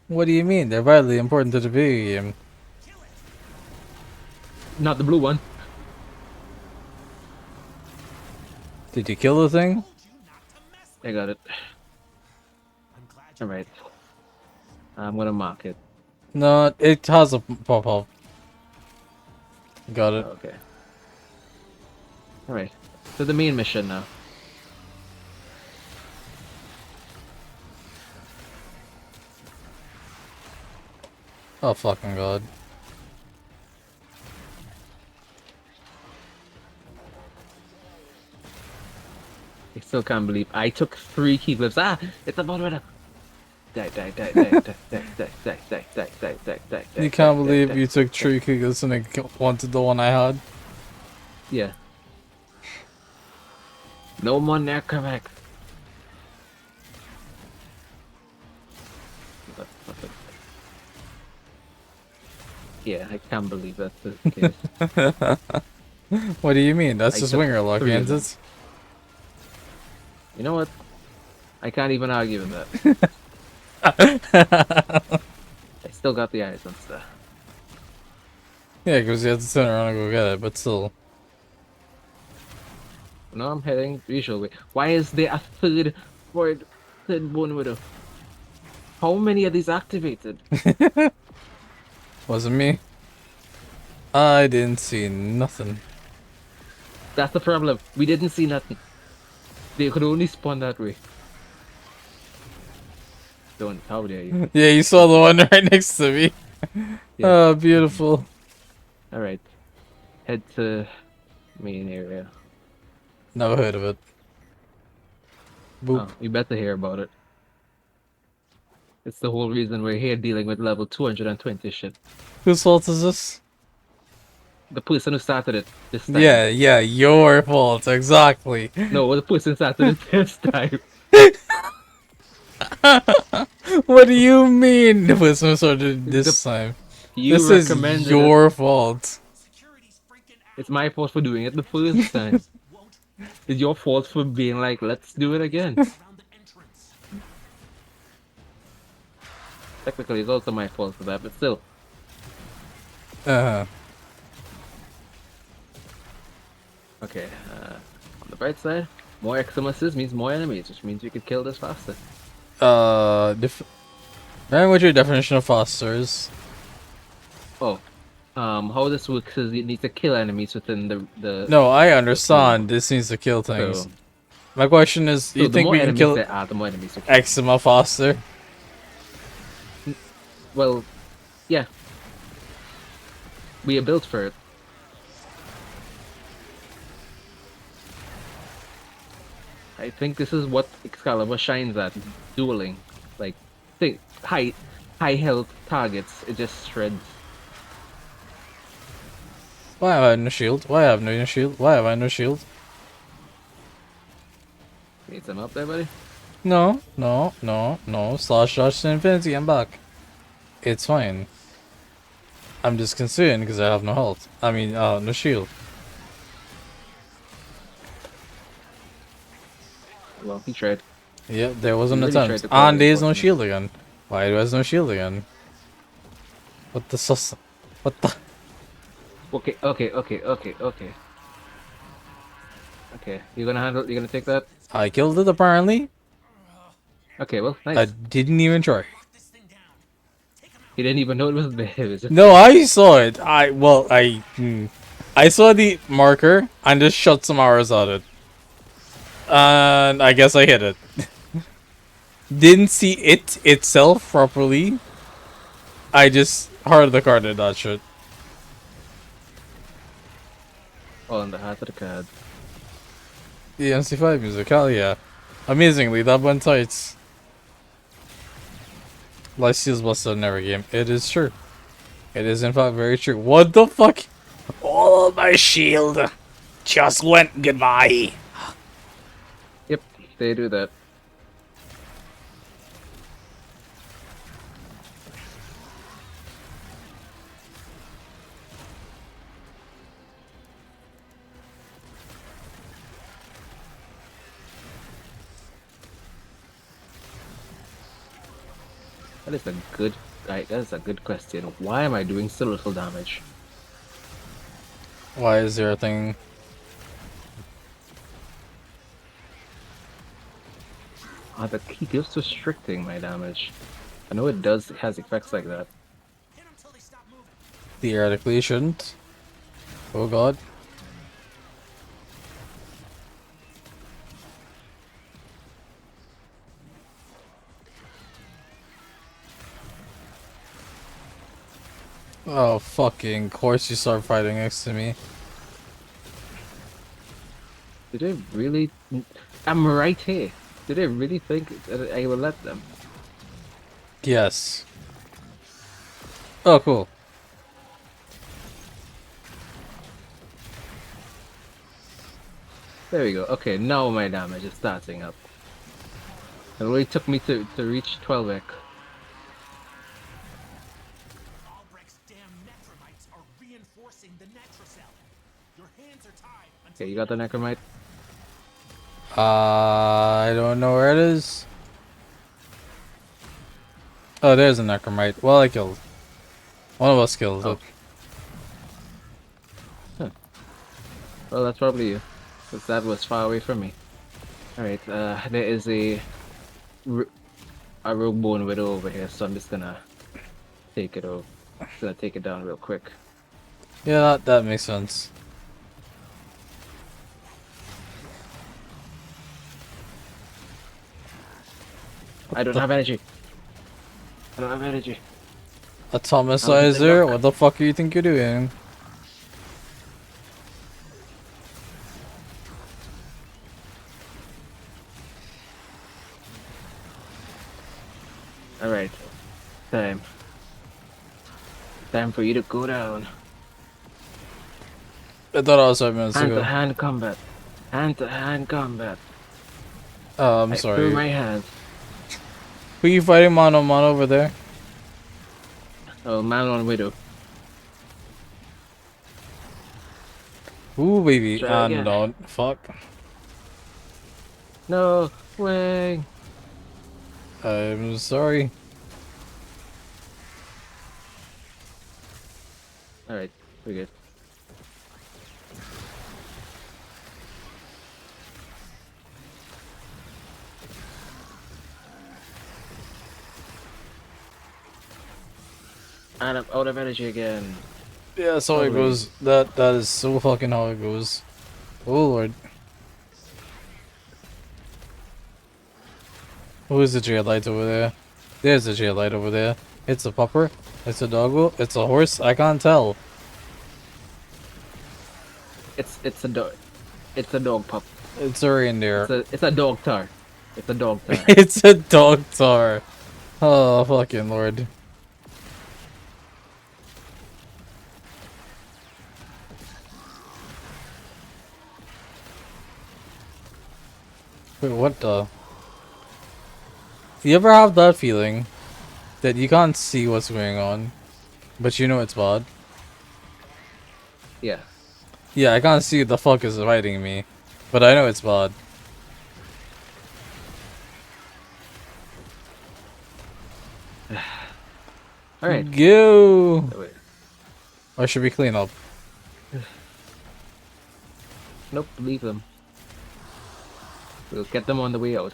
What do you mean? They're vitally important to the video game. Not the blue one. Did you kill the thing? I got it. Alright. I'm gonna mark it. No, it has a pop-up. Got it. Okay. Alright. So the main mission now. Oh fucking god. I still can't believe I took 3 key flips. Ah! It's a bottom right. Die. You can't believe you took 3 kicks and I wanted the one I had? Yeah. No more necromax. Yeah, I can't believe that's the case. What do you mean? That's just winger luck, ain't them. it? You know what? I can't even argue with that. I still got the eyes and stuff. Yeah, because you have to turn around and go get it, but still. No, I'm heading visual way. Why is there a third Bone Widow? How many are these activated? Wasn't me. I didn't see nothing. That's the problem. We didn't see nothing. They could only spawn that way. Don't. How dare you? Yeah, you saw the one right next to me. Yeah. Oh, beautiful. Alright. Head to main area. Never heard of it. Boop. Oh, you better hear about it. It's the whole reason we're here dealing with level 220 shit. Whose fault is this? The person who started it this time. Yeah, your fault, exactly. No, the person started it this time. What do you mean the person started this time? This is your fault. It's my fault for doing it the first time. It's your fault for being like, let's do it again. Technically, it's also my fault for that, but still. Okay, on the bright side, more Eximuses means more enemies, which means we could kill this faster. Remember what your definition of faster is? Oh, how this works is you need to kill enemies within the No, I understand. This needs to kill things. So, my question is, you think we can kill the more enemies we kill. Eczema faster? Well, yeah. We are built for it. I think this is what Excalibur shines at, dueling. Like, think high health targets, it just shreds. Why have I no shield? Why have no shield? Why have I no shield? Need some help there, buddy? No. Slash to infinity, I'm back. It's fine. I'm just concerned because I have no health. I mean, no shield. Well, he tried. Yeah, there was an He really attempt. tried to And there's no me. shield again. Why do has no shield again? What the sus? What the? Okay. Okay, you're gonna take that? I killed it apparently. Okay, well, nice. I didn't even try. He didn't even know it was there. It was just No, there. I saw it. I saw the marker and just shot some arrows at it. And I guess I hit it. Didn't see it itself properly. I just heard the card did that shit. All in the heart of the card. The MC5 music, hell yeah. Amazingly, that went tight. Life steals busted in every game. It is true. It is in fact very true. What the fuck? All my shield just went goodbye. Yep, they do that. That is a good, like, that is a good question. Why am I doing so little damage? Why is there a thing? The key keeps restricting my damage. I know it does, it has effects like that. Theoretically, it shouldn't. Oh god. Oh, fucking course you start fighting next to me. Did they really... I'm right here. Did they really think that I will let them? Yes. Oh, cool. There we go. Okay, now my damage is starting up. It only took me to reach 12x. Okay, you got the necromite? I don't know where it is. Oh, there's a necromite. Well, I killed. One of us killed it. Huh. Well, that's probably you. Because that was far away from me. Alright, there is a rogue bone widow over here, so I'm just gonna take it over. Just gonna take it down real quick. Yeah, that makes sense. I don't have energy. I don't have energy. Atomicizer? What the fuck do you think you're doing? Alright. Time. Time for you to go down. I thought I was 5 minutes ago. Hand-to-hand combat. Hand-to-hand combat. Oh, I'm I sorry. threw my hands. Who are you fighting mano mano over there? Oh, man on widow. Ooh, baby. Try again. Don't. Fuck. No way. I'm sorry. Alright, we're good. And I'm out of energy again. Yeah, that's how it goes. That is so fucking how it goes. Oh lord. Who is the jail light over there? There's a jail light over there. It's a pupper. It's a doggo. It's a horse. I can't tell. It's a dog. It's a dog pup. It's a reindeer. It's a dog tar. It's a dog tar. It's a dog tar. Oh fucking lord. Wait, what the? You ever have that feeling that you can't see what's going on, but you know it's bad? Yeah. Yeah, I can't see the fuck is fighting me, but I know it's bad. Alright. Go! Or should we clean up? Nope, leave them. We'll get them on the way out.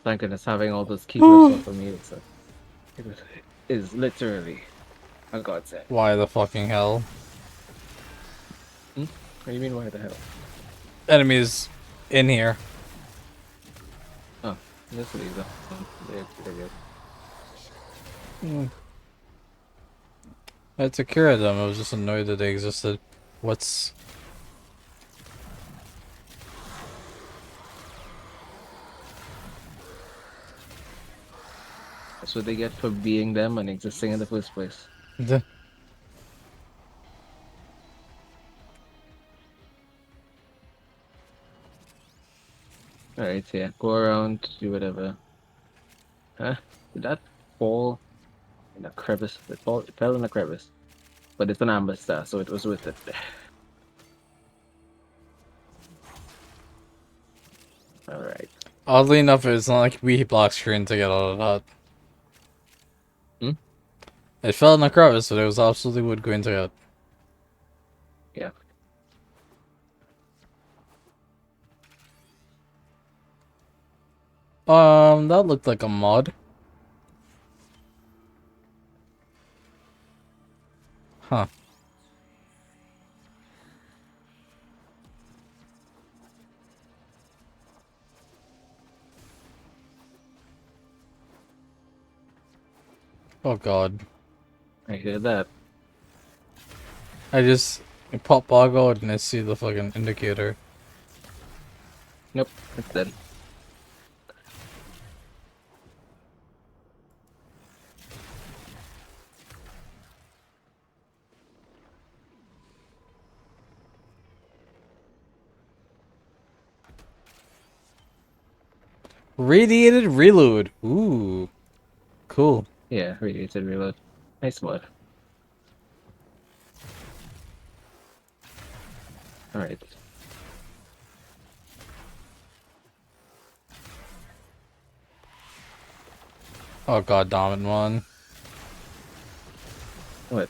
Thank goodness having all those keyblocks off of me is literally a godsend. Why the fucking hell? What do you mean, why the hell? Enemies in here. Oh, this leaves them. They're good. I took care of them, I was just annoyed that they existed. What's... That's what they get for being them and existing in the first place. Alright, yeah, go around, do whatever. Huh? Did that fall in a crevice? It fell in a crevice. But it's an amber star, so it was worth it. Alright. Oddly enough, it's not like we block screen to get out of that. It fell in a crevice, so there was absolutely wood going to get. Yeah. That looked like a mod. Huh. Oh god. I hear that. I just pop bog out and I see the fucking indicator. Nope, it's dead. Radiated reload. Ooh. Cool. Yeah, radiated reload. Nice mod. Alright. Oh god damn it, man. What?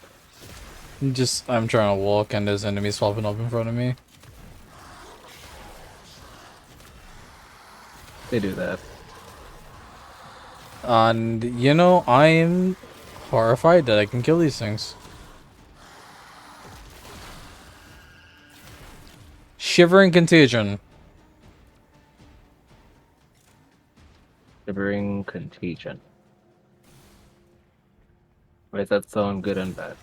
I'm trying to walk and there's enemies popping up in front of me. They do that. And, you know, I'm horrified that I can kill these things. Shivering Contagion. Shivering Contagion. Why does that sound good and bad?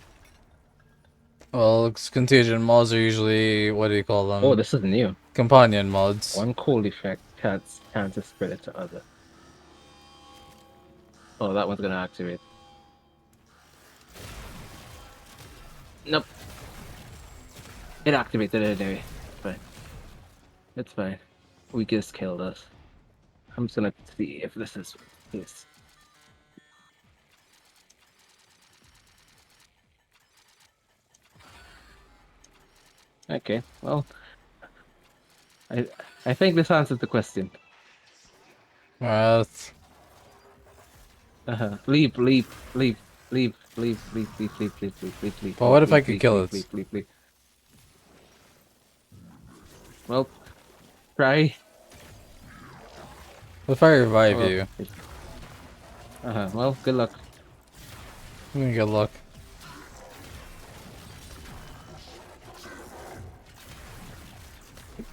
Well, Contagion mods are usually, what do you call them? Oh, this is new. Companion mods. One cold effect can't spread it to other. Oh, that one's gonna activate. Nope. It activated it anyway. Fine. It's fine. We just killed us. I'm just gonna see if this is this. Okay, well, I think this answers the question. Leave. But what if I could kill it? Leave. Well, try. What if I revive you? Well, good luck. Good luck.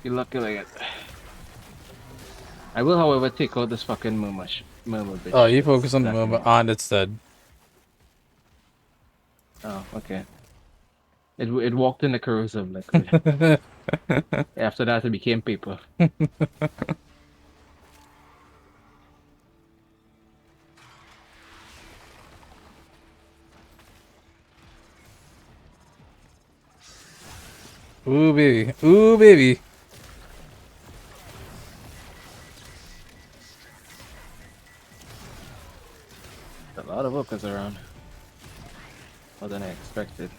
Good luck killing it. I will, however, take out this fucking murmur bitch. Oh, you focus on the murmur and it's dead. Oh, okay. It walked in the corrosive liquid. After that, it became paper. Ooh, baby. Ooh, baby. A lot of workers around. More than I expected.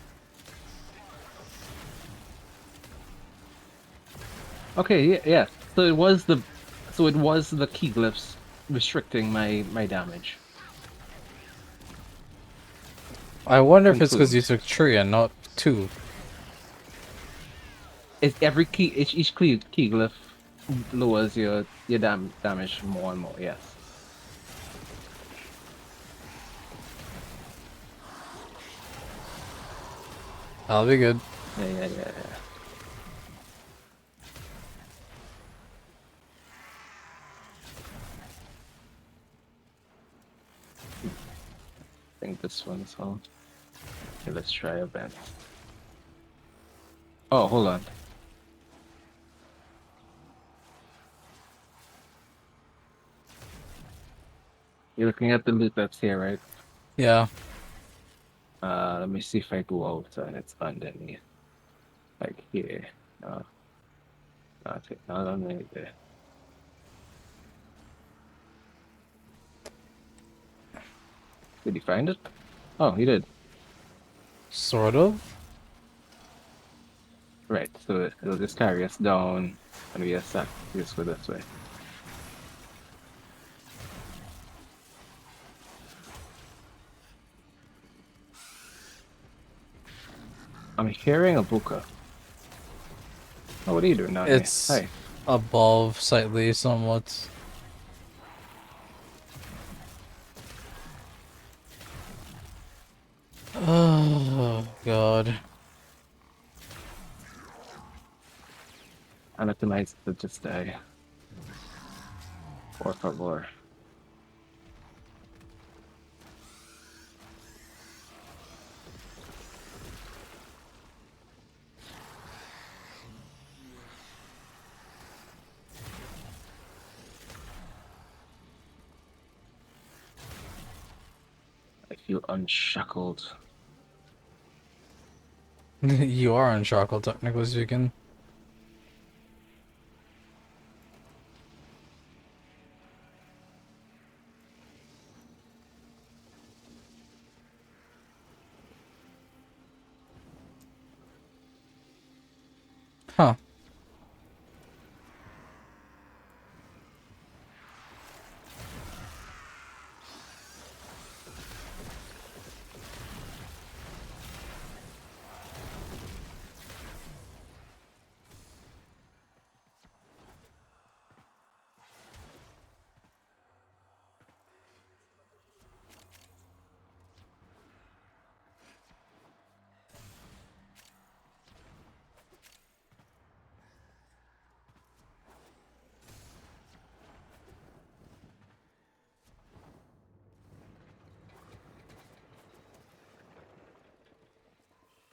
Okay, yeah. So it was the key glyphs restricting my damage. I wonder if it's because you took 3 and not 2. It's each key glyph lowers your your damage more and more. Yes. I'll be good. Yeah. I think this one's on. Okay, let's try event. Oh, hold on. You're looking at the loot that's here, right? Yeah. Let me see if I go out and it's underneath. Like here. No. Not underneath there. Did he find it? Oh, he did. Sort of. Right, so it'll just carry us down and we just go this way. I'm hearing a buka. Oh, what are you doing down It's here? Hi. above slightly somewhat. Oh god. Anatomize to just die. Por favor. I feel unshackled. You are unshackle, technically speaking. Huh.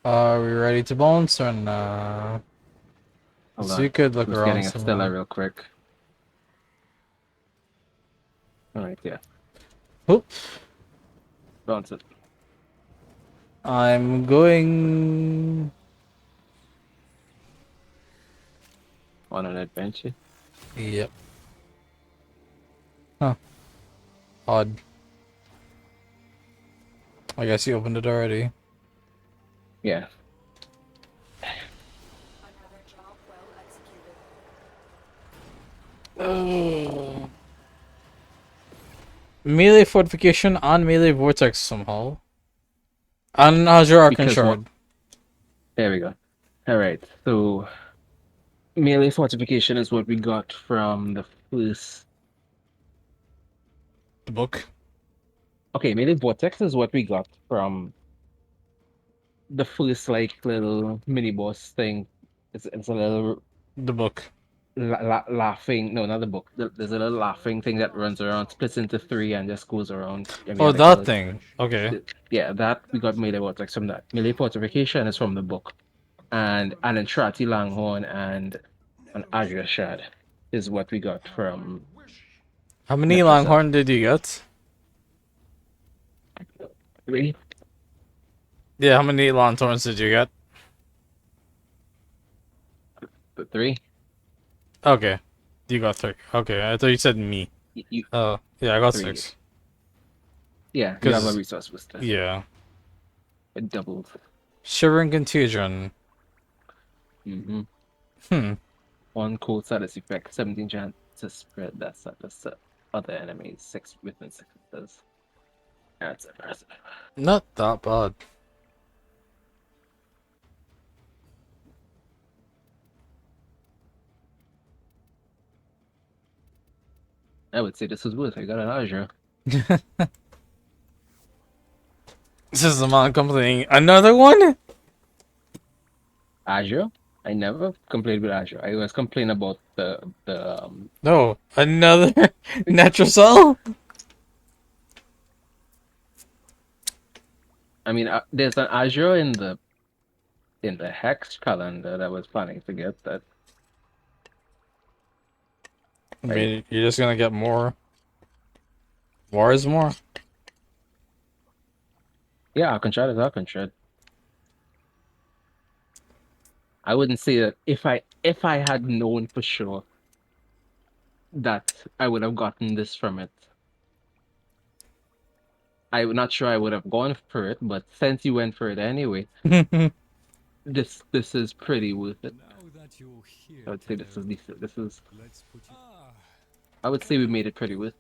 Are we ready to bounce or nah? Hold So on. you could look Just around getting a some Stella more. real quick. Alright, yeah. Oop. Bounce it. I'm going On an adventure. Yep. Huh. Odd. I guess you opened it already. Yeah. Oh. Melee fortification on melee vortex somehow. On Azure Arcane Because what? Shard. There we go. Alright, so melee fortification is what we got from the first. The book. Okay, melee vortex is what we got from the first like little mini boss thing. It's a little The book. laughing. No, not the book. There's a little laughing thing that runs around, splits into three, and just goes around. And we Oh, had to kill that it. thing. Okay. Yeah, that we got melee vortex from that. Melee fortification is from the book, and an Entrati Langhorn and an Azure Shard is what we got from How many Netrasel. Longhorn did you get? 3. Yeah, how many Lanthorns did you get? The 3. Okay. You got 3. Okay, I thought you said me. You Oh, yeah, I got 3. 6. Yeah, you have a Cause, resource booster. yeah. It doubled. Shivering Contagion. Mm-hmm. Hmm. One cold status effect, 17 chance to spread that status to other enemies, 6 within 6 does. That's impressive. Not that bad. I would say this is worth. I got an Azure. This is the mom complaining. Another one? Azure? I never complained with Azure. I was complaining about the No, another Netracell? I mean, there's an Azure in the hex calendar that I was planning to get that. I mean, you're just gonna get more. More is more. Yeah, Alcantara is Alcantara. I wouldn't say that if I had known for sure that I would have gotten this from it. I'm not sure I would have gone for it, but since you went for it anyway, this is pretty worth it. I would say this is decent. This is. I would say we made it pretty worth.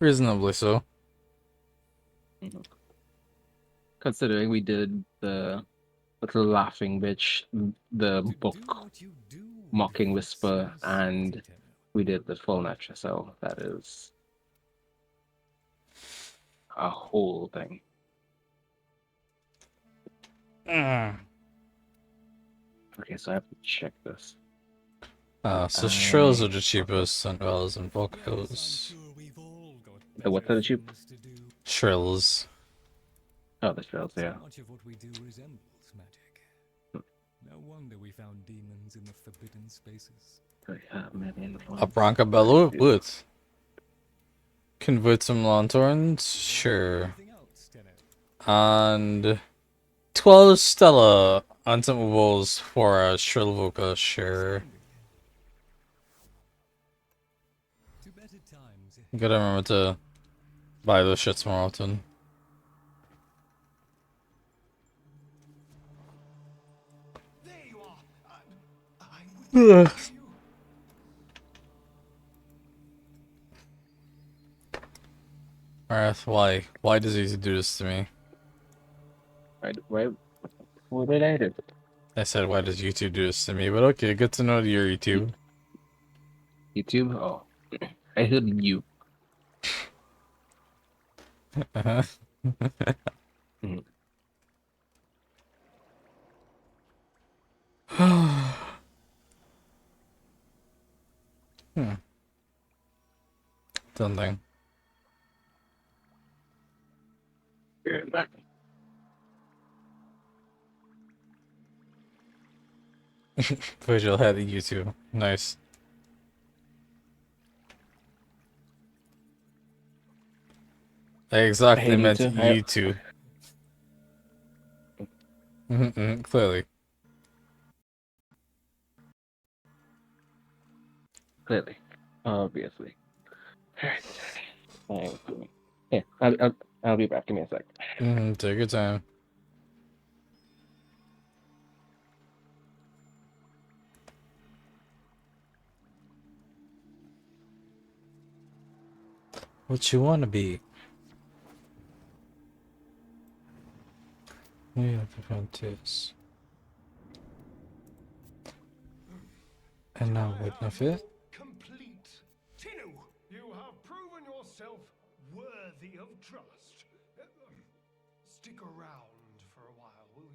Reasonably so. Considering we did the little laughing bitch, the book, mocking whisper, and we did the full nature. So that is a whole thing. Okay, so I have to check this. So Shrills are the cheapest, and Wells and Vocals. What are the cheap? Shrills. Oh, the Shrills, yeah. Much of what we do resembles magic. No wonder we found demons in the forbidden spaces. A Broncabello? What? Convert some lanterns? Sure. And 12 Stella on some walls for a Shrill Voca, sure. Gotta remember to buy those shits more often. Ugh. Alright, why? Why does he do this to me? Why? What did I do? I said, why does YouTube do this to me? But okay, good to know your YouTube. YouTube? Oh. I heard you. Uh-huh. Something. Visual head of YouTube. Nice. I exactly meant YouTube. Clearly. Clearly. Obviously. Alright. Yeah, I'll be back. Give me a sec. Take your time. What you wanna be? Yeah, this. And now witness it. Complete. Tenno, you have proven yourself worthy of trust. Stick around for a while, will you?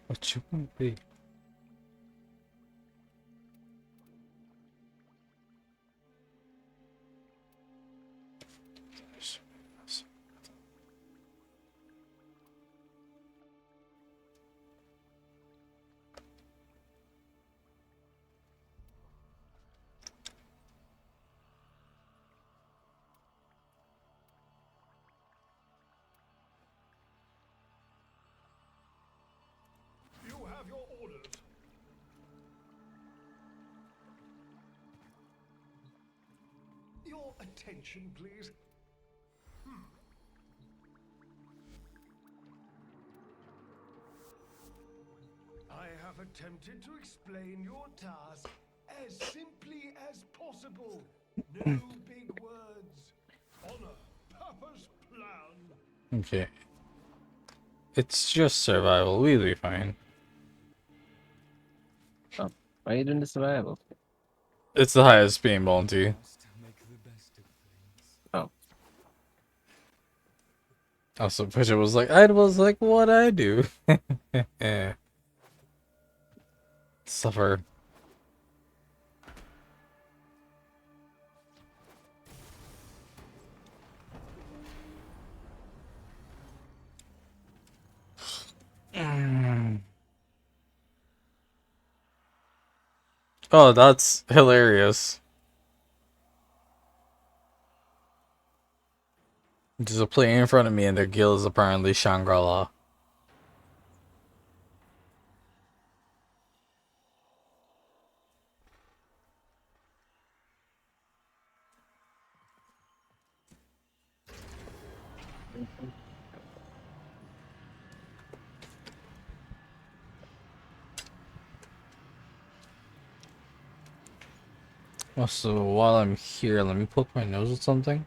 What you wanna be? You have your orders. Your attention, please. have attempted to explain your task as simply as possible. No big words. Honor Papa's plan. Okay. It's just survival. We'll be fine. Oh, why are you doing the survival? It's the highest beam bounty. Oh. Also, Pusha was like, I was like, what I do? Suffer. Oh, that's hilarious. There's a player in front of me and their guild is apparently Shangri-La. Also, while I'm here, let me poke my nose with something.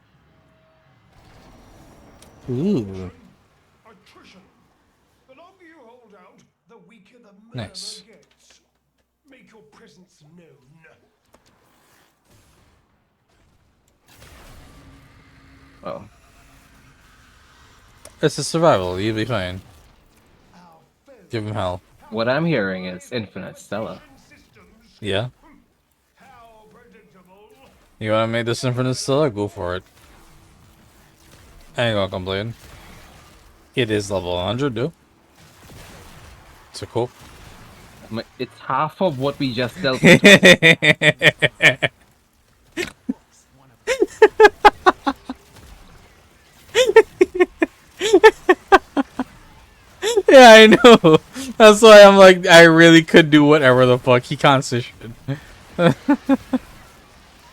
Ooh. Attrition. The longer you hold out, the weaker the murmur Nice. gets. Make your presence known. Oh. It's a survival, you'll be fine. Give him hell. What I'm hearing is Infinite Stella. Yeah? You wanna make this Infinite Stella? Go for it. I ain't gonna complain. It is level 100, dude. So cool. It's half of what we just dealt with. Yeah, I know. That's why I'm like, I really could do whatever the fuck. He can't say shit.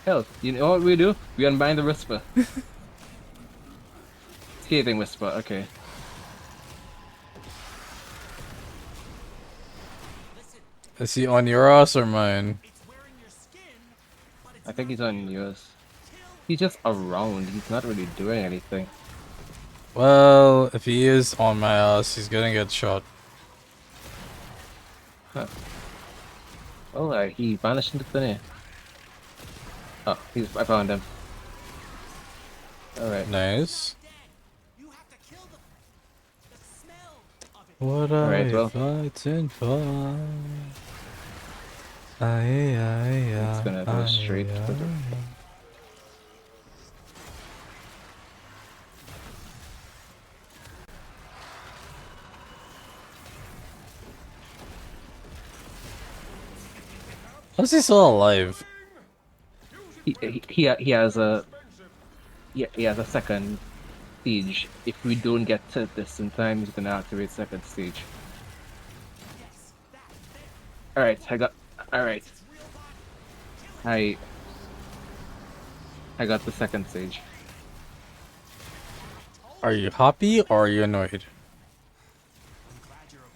Hell, you know what we do? We unbind the Whisper. Scathing Whisper, okay. Is he on your ass or mine? I think he's on yours. He's just around. He's not really doing anything. Well, if he is on my ass, he's gonna get shot. Huh. Oh, he vanished into thin air. Oh, I found him. Alright. Nice. What Alright, are well. you fighting for? It's gonna go straight for the... How's he still alive? He has a... he has a second stage. If we don't get to this in time, he's gonna activate second stage. Alright, alright. I got the second stage. Are you happy or are you annoyed?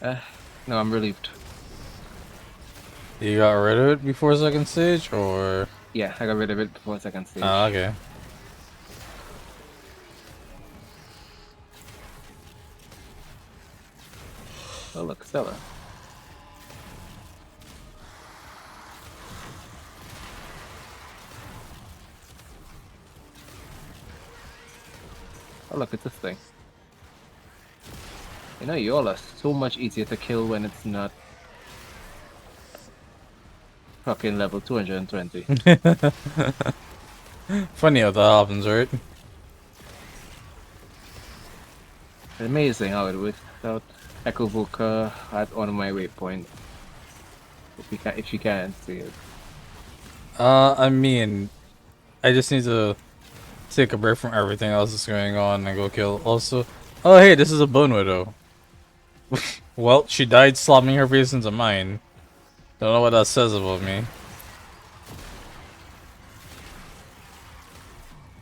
No, I'm relieved. You got rid of it before second stage, or? Yeah, I got rid of it before second stage. Ah, okay. Oh look, Stella. Oh look, it's this thing. You know, y'all are so much easier to kill when it's not fucking level 220. Funny how that happens, right? Amazing how it works out. Echo Volca on my waypoint. If you can't see it. I mean, I just need to take a break from everything else that's going on and go kill. Also, oh hey, this is a Bone Widow. Well, she died slamming her face into mine. Don't know what that says about me.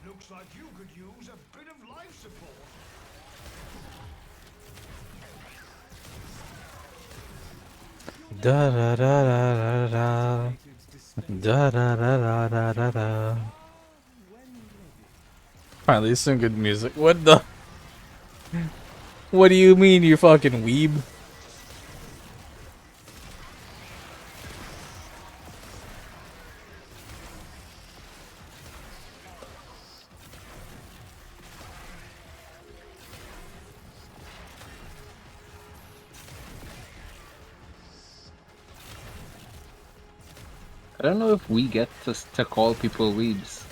Looks like you could use a bit of life support. Da da da da da da. Da da da da da da da. Finally, some good music. What the? What do you mean, you fucking weeb? I don't know if we get to call people weebs.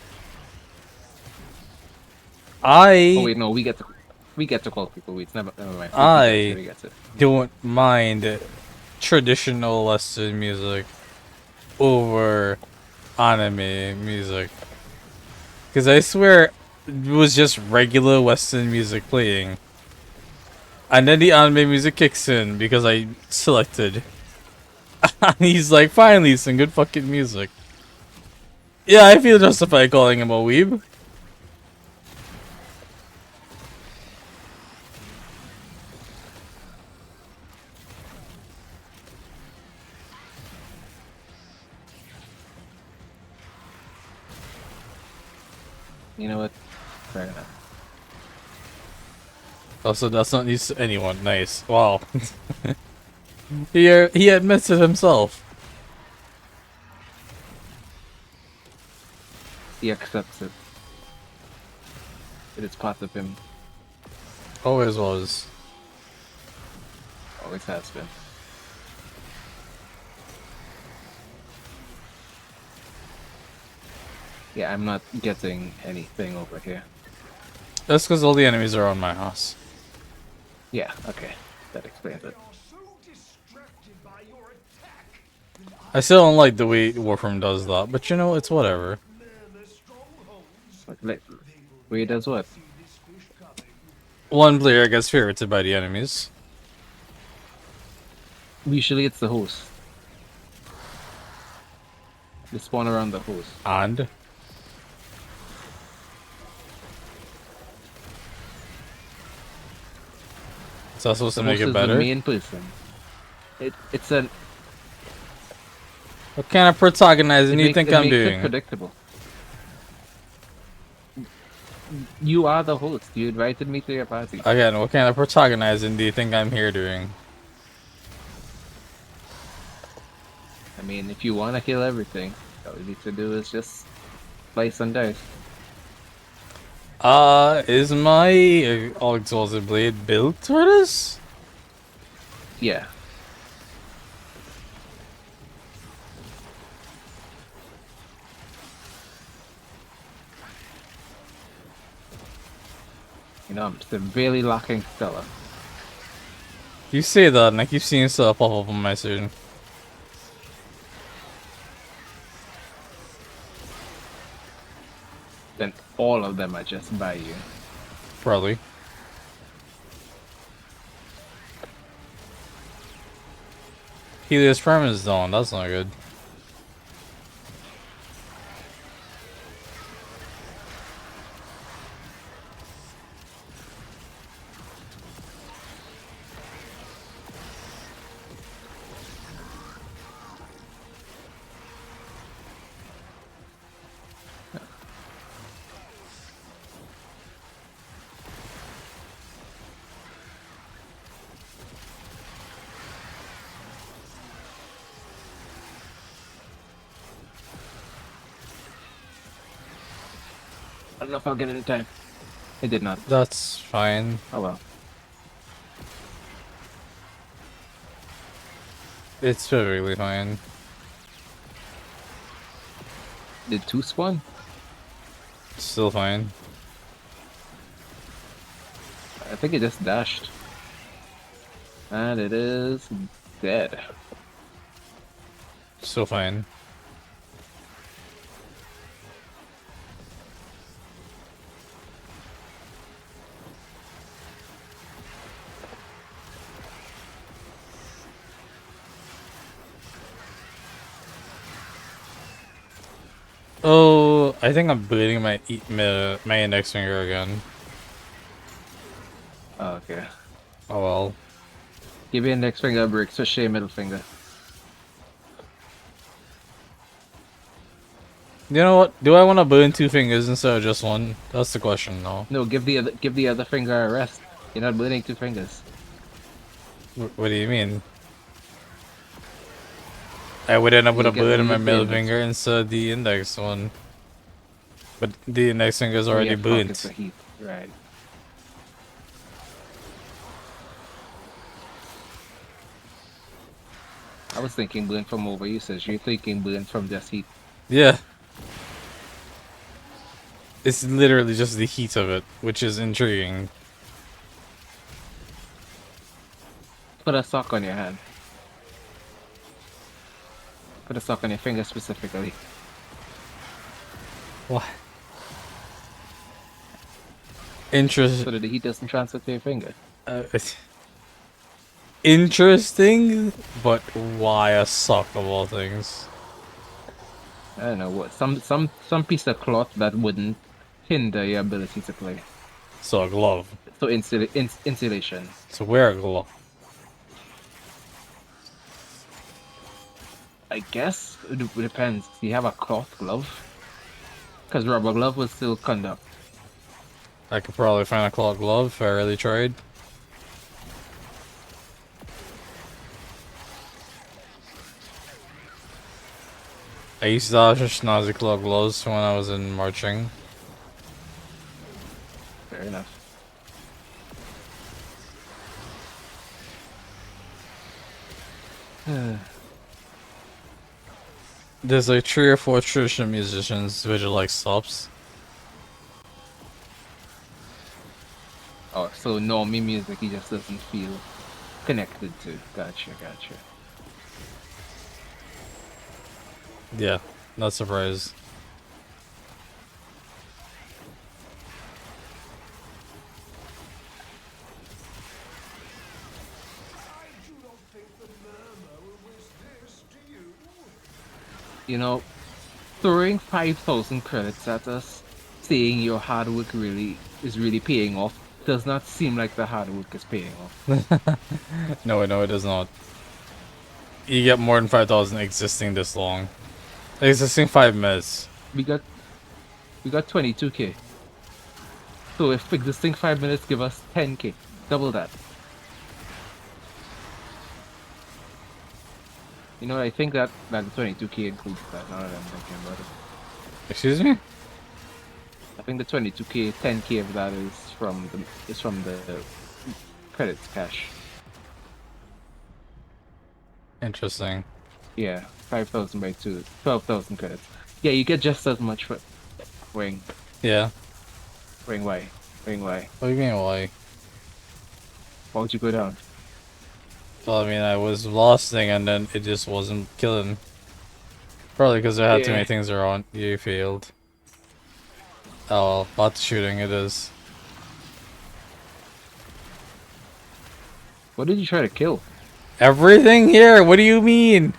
Oh wait, no, we get to call people weebs. Never mind. I We get to. don't mind traditional Western music over anime music. Because I swear it was just regular Western music playing. And then the anime music kicks in because I selected. And he's like, finally, some good fucking music. Yeah, I feel justified calling him a weeb. You know what? Fair enough. Also, that's not news to anyone. Nice. Wow. He admits it himself. He accepts it. It is part of him. Always was. Always has been. Yeah, I'm not getting anything over here. That's because all the enemies are on my house. Yeah, okay. That explains it. I still don't like the way Warframe does that, but you know, it's whatever. Wait, does what? One player gets favorited by the enemies. Usually it's the host. They spawn around the host. And? Is that supposed to make it better? The main person. It's a. What kind of protagonizing do you think I'm doing? It predictable. You are the host. You invited me to your party. Again, what kind of protagonizing do you think I'm here doing? I mean, if you want to kill everything, all you need to do is just slice and dice. Is my all-exalted blade built for this? Yeah. You know, I'm severely lacking Stella. You say that, and I keep seeing stuff pop up on my screen. Then all of them are just by you. Probably. Helios Prime is down, that's not good. I don't know if I'll get it in time. I did not. That's fine. Oh well. It's perfectly fine. Did 2 spawn? Still fine. I think it just dashed. And it is dead. Still fine. Oh, I think I'm bleeding my index finger again. Oh, okay. Oh well. Give your index finger a break, especially your middle finger. You know what? Do I want to burn 2 fingers instead of just one? That's the question now. No, give the other finger a rest. You're not burning 2 fingers. What do you mean? I would end up with You a get bullet the in my use the middle index. finger instead of the index one. But the index finger is Oh already yeah, fuck, it's the burnt. heat. Right. I was thinking burn from overusage. You're thinking burn from just heat. Yeah. It's literally just the heat of it, which is intriguing. Put a sock on your hand. Put a sock on your finger specifically. What? Interest. So that the heat doesn't transfer to your finger. Interesting, but why a sock of all things? I don't know what some piece of cloth that wouldn't hinder your ability to play. So a glove. So insulation. So wear a glove. I guess it depends. Do you have a cloth glove? Because rubber glove will still conduct. I could probably find a cloth glove if I really tried. I used to have schnozzy cloth gloves when I was in marching. Fair enough. There's like 3 or 4 traditional musicians which are like stops. Oh, so normie music he just doesn't feel connected to. Gotcha. Yeah, not surprised. You know, throwing 5,000 credits at us, saying your hard work is really paying off, does not seem like the hard work is paying off. No, it does not. You get more than 5,000 existing this long. Existing 5 minutes. We got 22k. So if existing 5 minutes give us 10k, double that. You know, I think that 22k includes that. Now that I'm thinking about it. Excuse me? I think the 22k, 10k of that is from the credits cash. Interesting. Yeah, 5,000 by 2, 12,000 credits. Yeah, you get just as much for wing. Yeah. Wing Y. Wing Y. What do you mean why? Why would you go down? Well, I mean, I was losting and then it just wasn't killing. Probably because I had too many things around. You failed. Oh, well, lots of shooting it is. What did you try to kill? Everything here! What do you mean?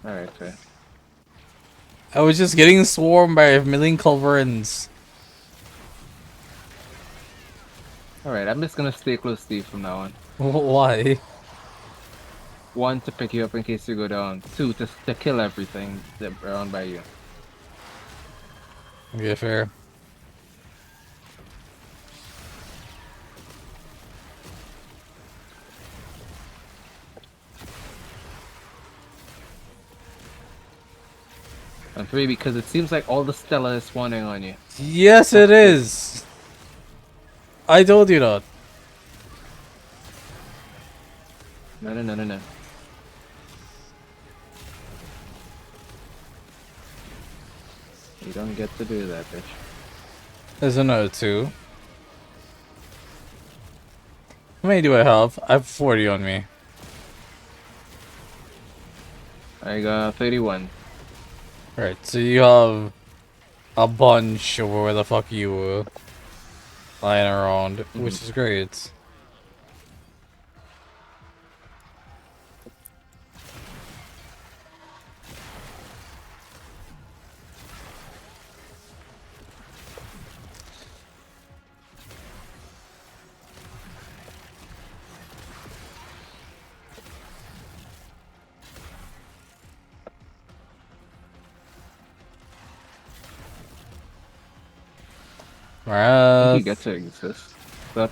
Alright, fair. I was just getting swarmed by a million culverins. Alright, I'm just gonna stay close to you from now on. Why? 1, to pick you up in case you go down. 2, to kill everything that around by you. Yeah, fair. And 3, because it seems like all the Stella is spawning on you. Yes, it is! I told you that. No. You don't get to do that, bitch. There's another 2. How many do I have? I have 40 on me. I got 31. Right, so you have a bunch over where the fuck you were lying around, which is great. I think you Wrath. get to exist. But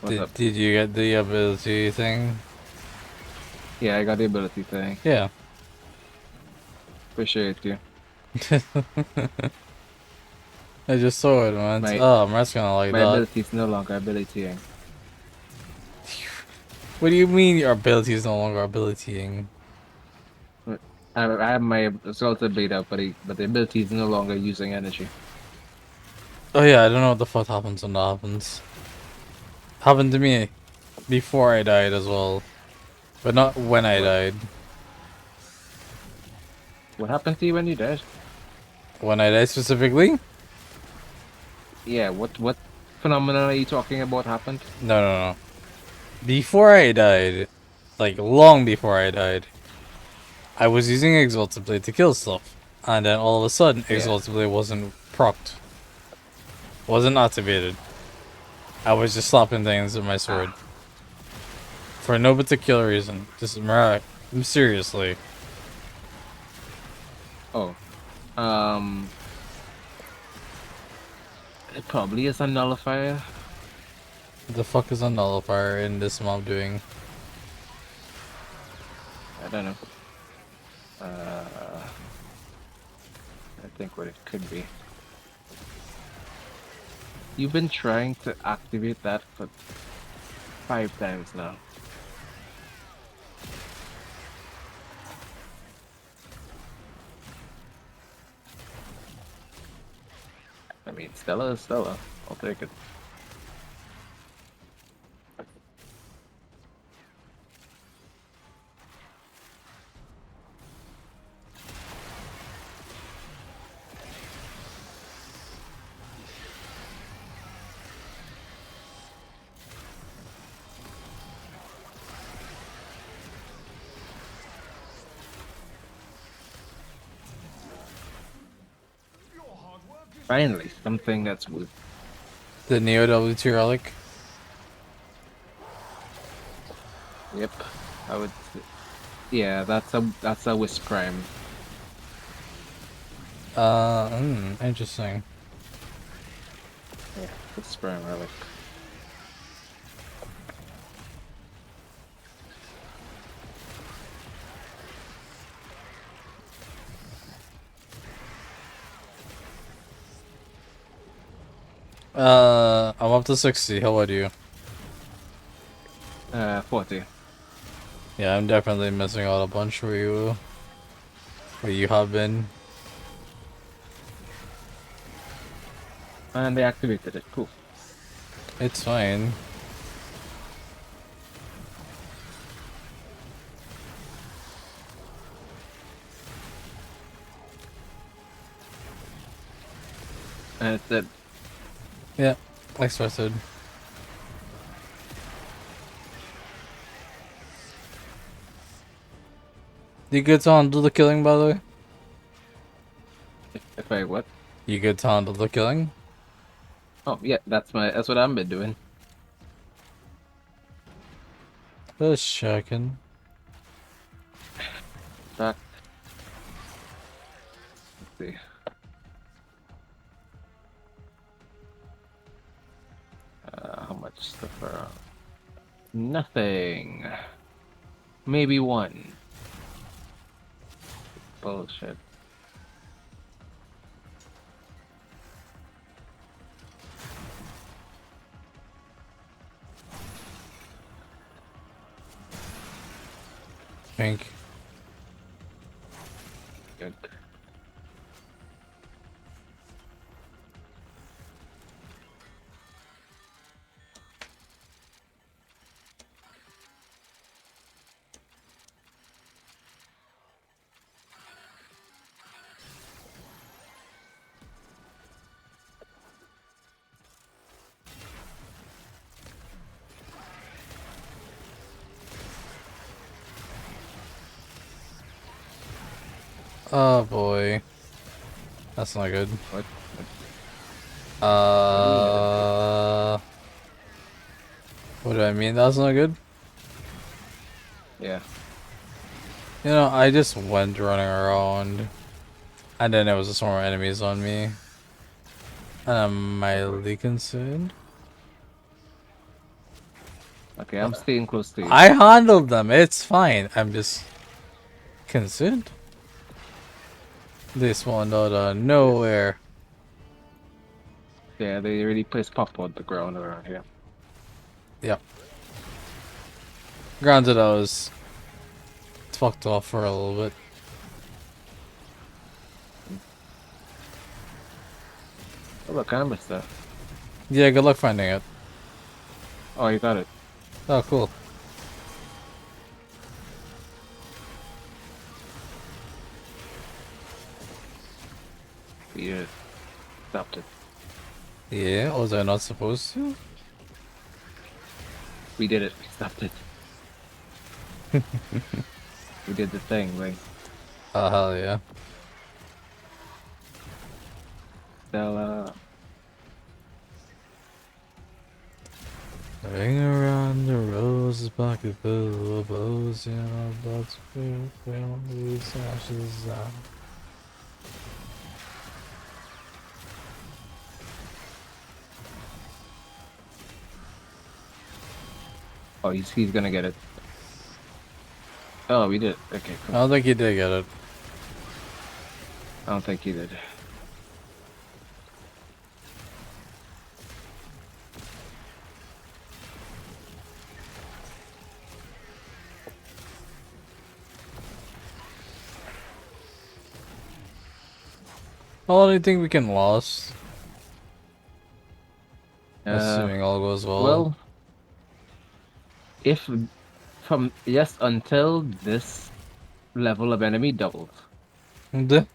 what's up? Did you get the ability thing? Yeah, I got the ability thing. Yeah. Appreciate you. I just saw it, man. Oh, Matt's gonna like my that. ability is no longer abilitying. What do you mean your ability is no longer abilitying? I have my Exalted beta, but the ability is no longer using energy. Oh yeah, I don't know what the fuck happens when that happens. Happened to me before I died as well, but not when I died. What happened to you when you died? When I died specifically? Yeah, what phenomenon are you talking about happened? No. Before I died, like long before I died, I was using Exalted Blade to kill stuff, and then all of a sudden, Exalted Blade wasn't procced, wasn't activated. I was just slapping things with my sword. For no particular reason. Just seriously. Oh. It probably is a nullifier. What the fuck is a nullifier in this mob doing? I don't know. I think what it could be. You've been trying to activate that for 5 times now. I mean, Stella is Stella. I'll take it. Finally, something that's with The Neo W2 relic? Yep, I would. Yeah, that's a Wisp Prime. Interesting. Yeah, Wisp Prime relic. I'm up to 60. How about you? 40. Yeah, I'm definitely missing out a bunch where you have been. And they activated it. Cool. It's fine. And it's dead. Yeah, expected. You good to handle the killing, by the way? If I what? You good to handle the killing? Oh yeah, that's what I've been doing. Just checking. Back. Let's see. How much stuff around? Nothing. Maybe one. Bullshit. Think. Good. Oh boy. That's not good. What? What do I mean? That's not good? Yeah. Yeah, You know, I just went running around, and then there was some more enemies on me. And I'm mildly concerned. Okay, I'm staying close to you. I handled them, it's fine. I'm just concerned. They spawned out of nowhere. Yeah, they really place pop on the ground around here. Yep. Granted, I was fucked off for a little bit. Oh, look, I missed that. Yeah, good luck finding it. Oh, you got it. Oh, cool. Yeah, stopped it. Yeah, was I not supposed to? We did it. We stopped it. We did the thing, like. Oh, hell yeah. Stella. Ring around the rose, pocket full of bows, you know, but feel these ashes out. Oh, he's gonna get it. Oh, we did. Okay, cool. I don't think he did get it. I don't think he did. Well, I think we can lose. Assuming all goes well. Well, if from yes until this level of enemy doubles. It's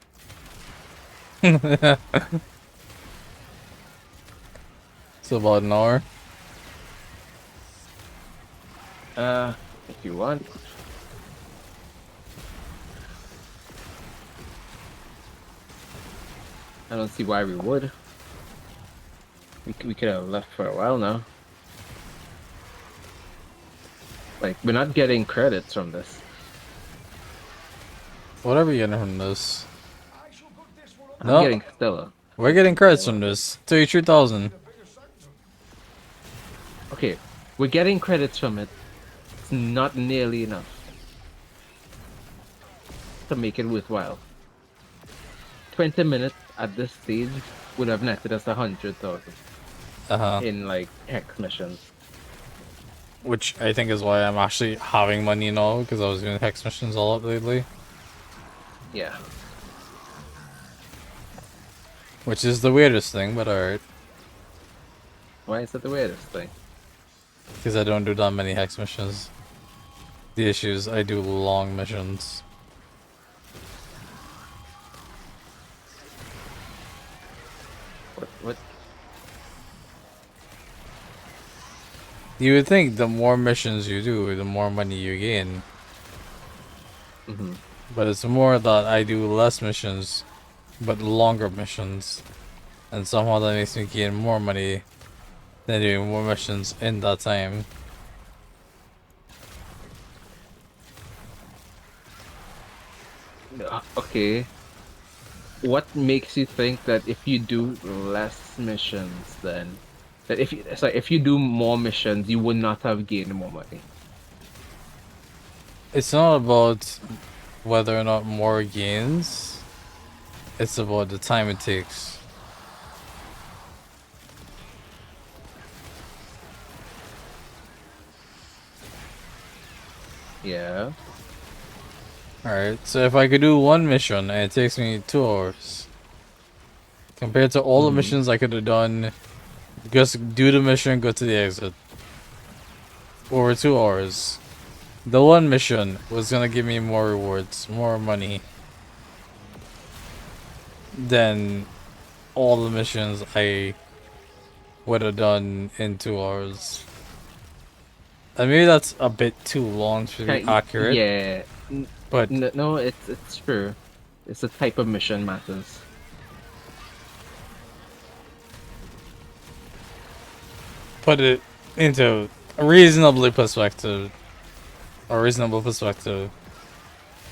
about an hour. If you want. I don't see why we would. We could have left for a while now. Like, we're not getting credits from this. Whatever you're getting from this. I'm getting Stella. We're getting credits from this. 33,000. Okay, we're getting credits from it. It's not nearly enough to make it worthwhile. 20 minutes at this stage would have netted us 100,000 in like hex missions. Which I think is why I'm actually having money now, because I was doing hex missions a lot lately. Yeah. Which is the weirdest thing, but alright. Why is that the weirdest thing? Because I don't do that many hex missions. The issue is I do long missions. What? You would think the more missions you do, the more money you gain. But it's more that I do less missions, but longer missions. And somehow that makes me gain more money than doing more missions in that time. Okay. What makes you think that if you do less missions, then that if you do more missions, you would not have gained more money? It's not about whether or not more gains. It's about the time it takes. Yeah. Alright, so if I could do one mission and it takes me 2 hours, compared to all the missions I could have done, just do the mission, go to the exit, over 2 hours, the one mission was gonna give me more rewards, more money, than all the missions I would have done in 2 hours. And maybe that's a bit too long to be accurate. Yeah. But no, it's true. It's the type of mission matters. put it into a reasonable perspective,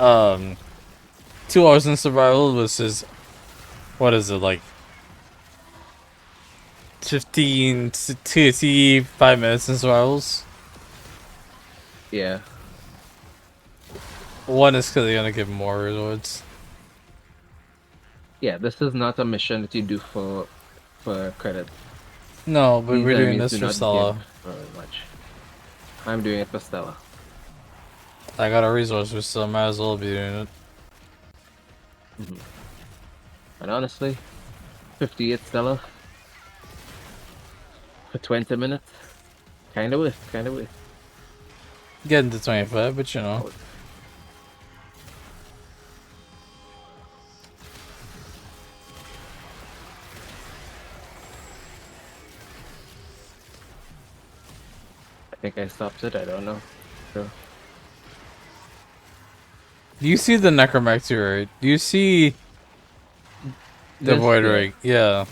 um 2 hours in survival versus what is it like 15 to 5 minutes in survivals. Yeah. One is because they're gonna give more rewards. Yeah, this is not a mission that you do for credit. No, but These we're doing enemies this do for not give Stella. much. I'm doing it for Stella. I got a resource, so I might as well be doing it. And honestly, 58 Stella for 20 minutes, kind of with. Getting to 25, but you know. I think I stopped it. I don't know. So, Do you see the necromancy right? Do you see the this, void yeah. rig? Yeah.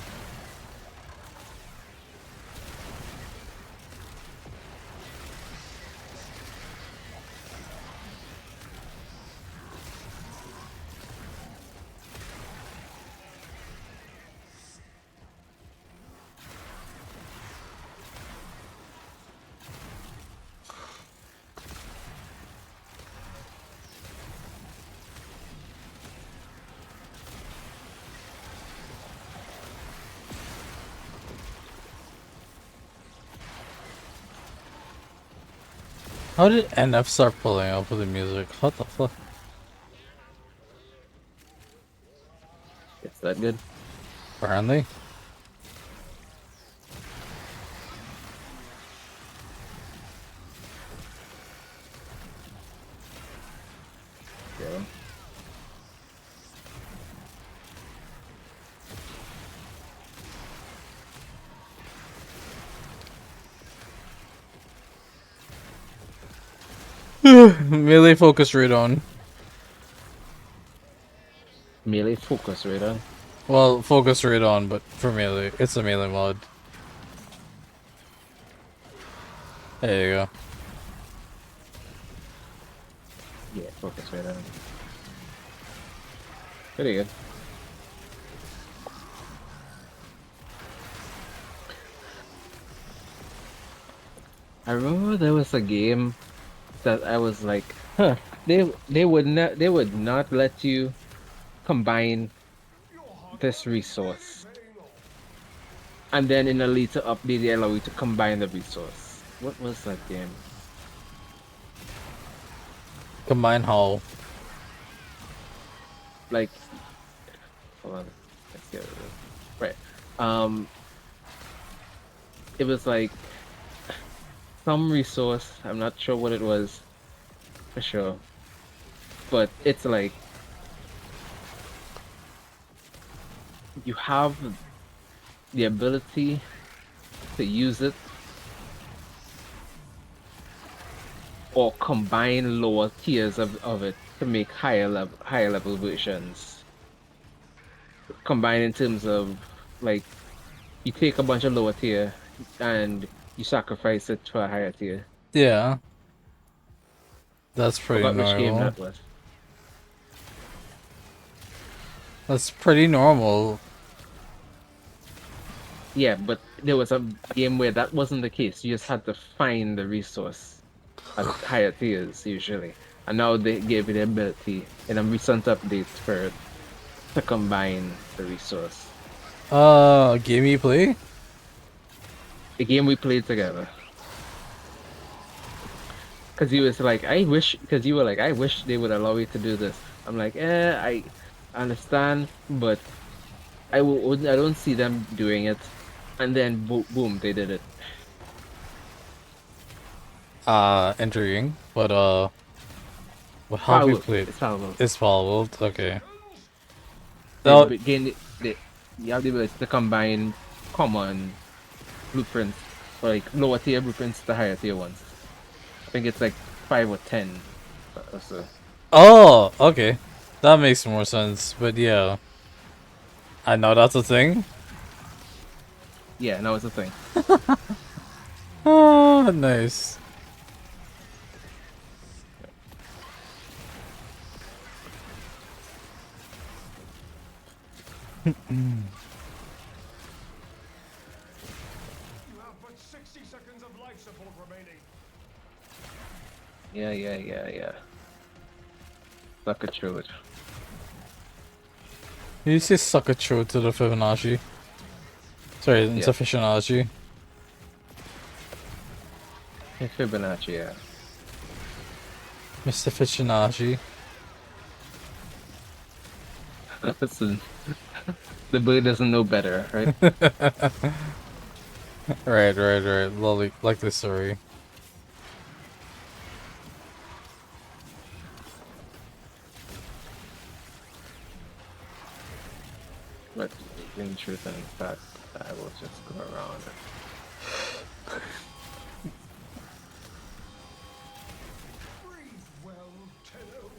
How did NF start pulling up with the music? What the fuck? It's that good. Apparently. Yeah. Melee focus right on. Melee focus right on. Well, focus right on, but for melee, it's a melee mod. There you go. Yeah, focus right on. Pretty good. I remember there was a game that I was like, huh, they would not let you combine this resource. And then in a later update they allow you to combine the resource. What was that game? Combine how? Like, hold on, let's get it. Right. It was like some resource, I'm not sure what it was for sure. But it's like you have the ability to use it or combine lower tiers of it to make higher level versions. Combine in terms of like you take a bunch of lower tier and you sacrifice it for a higher tier. Yeah. That's pretty Forgot which game normal. that was. That's pretty normal. Yeah, but there was a game where that wasn't the case. You just had to find the resource at higher tiers usually. And now they gave you the ability in a recent update for it to combine the resource. Game you play? A game we played together. Cause you was like, I wish, cause you were like, I wish they would allow you to do this. I'm like, I understand, but I don't see them doing it. And then boom, they did it. Intriguing. But how have you played? It's palatable. It's palatable. Okay. Again, you have the ability to combine common blueprints, or like lower tier blueprints to higher tier ones. I think it's like 5 or 10 or so. Oh, okay. That makes more sense. But yeah. I know that's a thing. Yeah, now it's a thing. Oh, nice. You have but 60 seconds of life support remaining. Yeah. Suck it through it. You say suck a throat to the Fibonacci. Sorry, into Fibonacci. Fibonacci, yeah. Mr. Fibonacci. Listen, the bird doesn't know better, right? right. Lolly, like this story. But in truth and in fact, I will just go around. Breathe well, Tenno.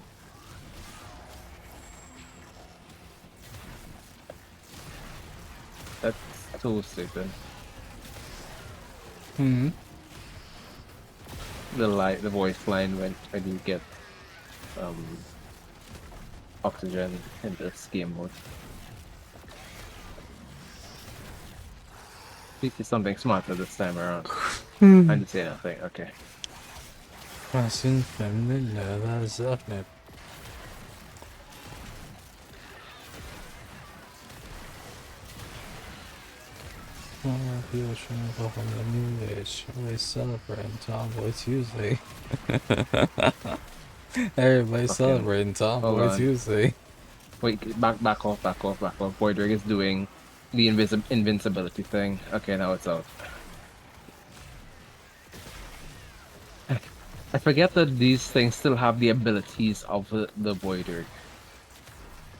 That's so stupid. The voice line when you get oxygen in this game mode. This is something smarter this time around. I didn't say nothing. Okay. Passing feminine nervous upnet. People trying to go from the new age. Always celebrating Tomboy Tuesday. Everybody celebrating Tomboy Tuesday. Wait, back off. Voidrig is doing the invincibility thing. Okay, now it's out. I forget that these things still have the abilities of the Voidrig.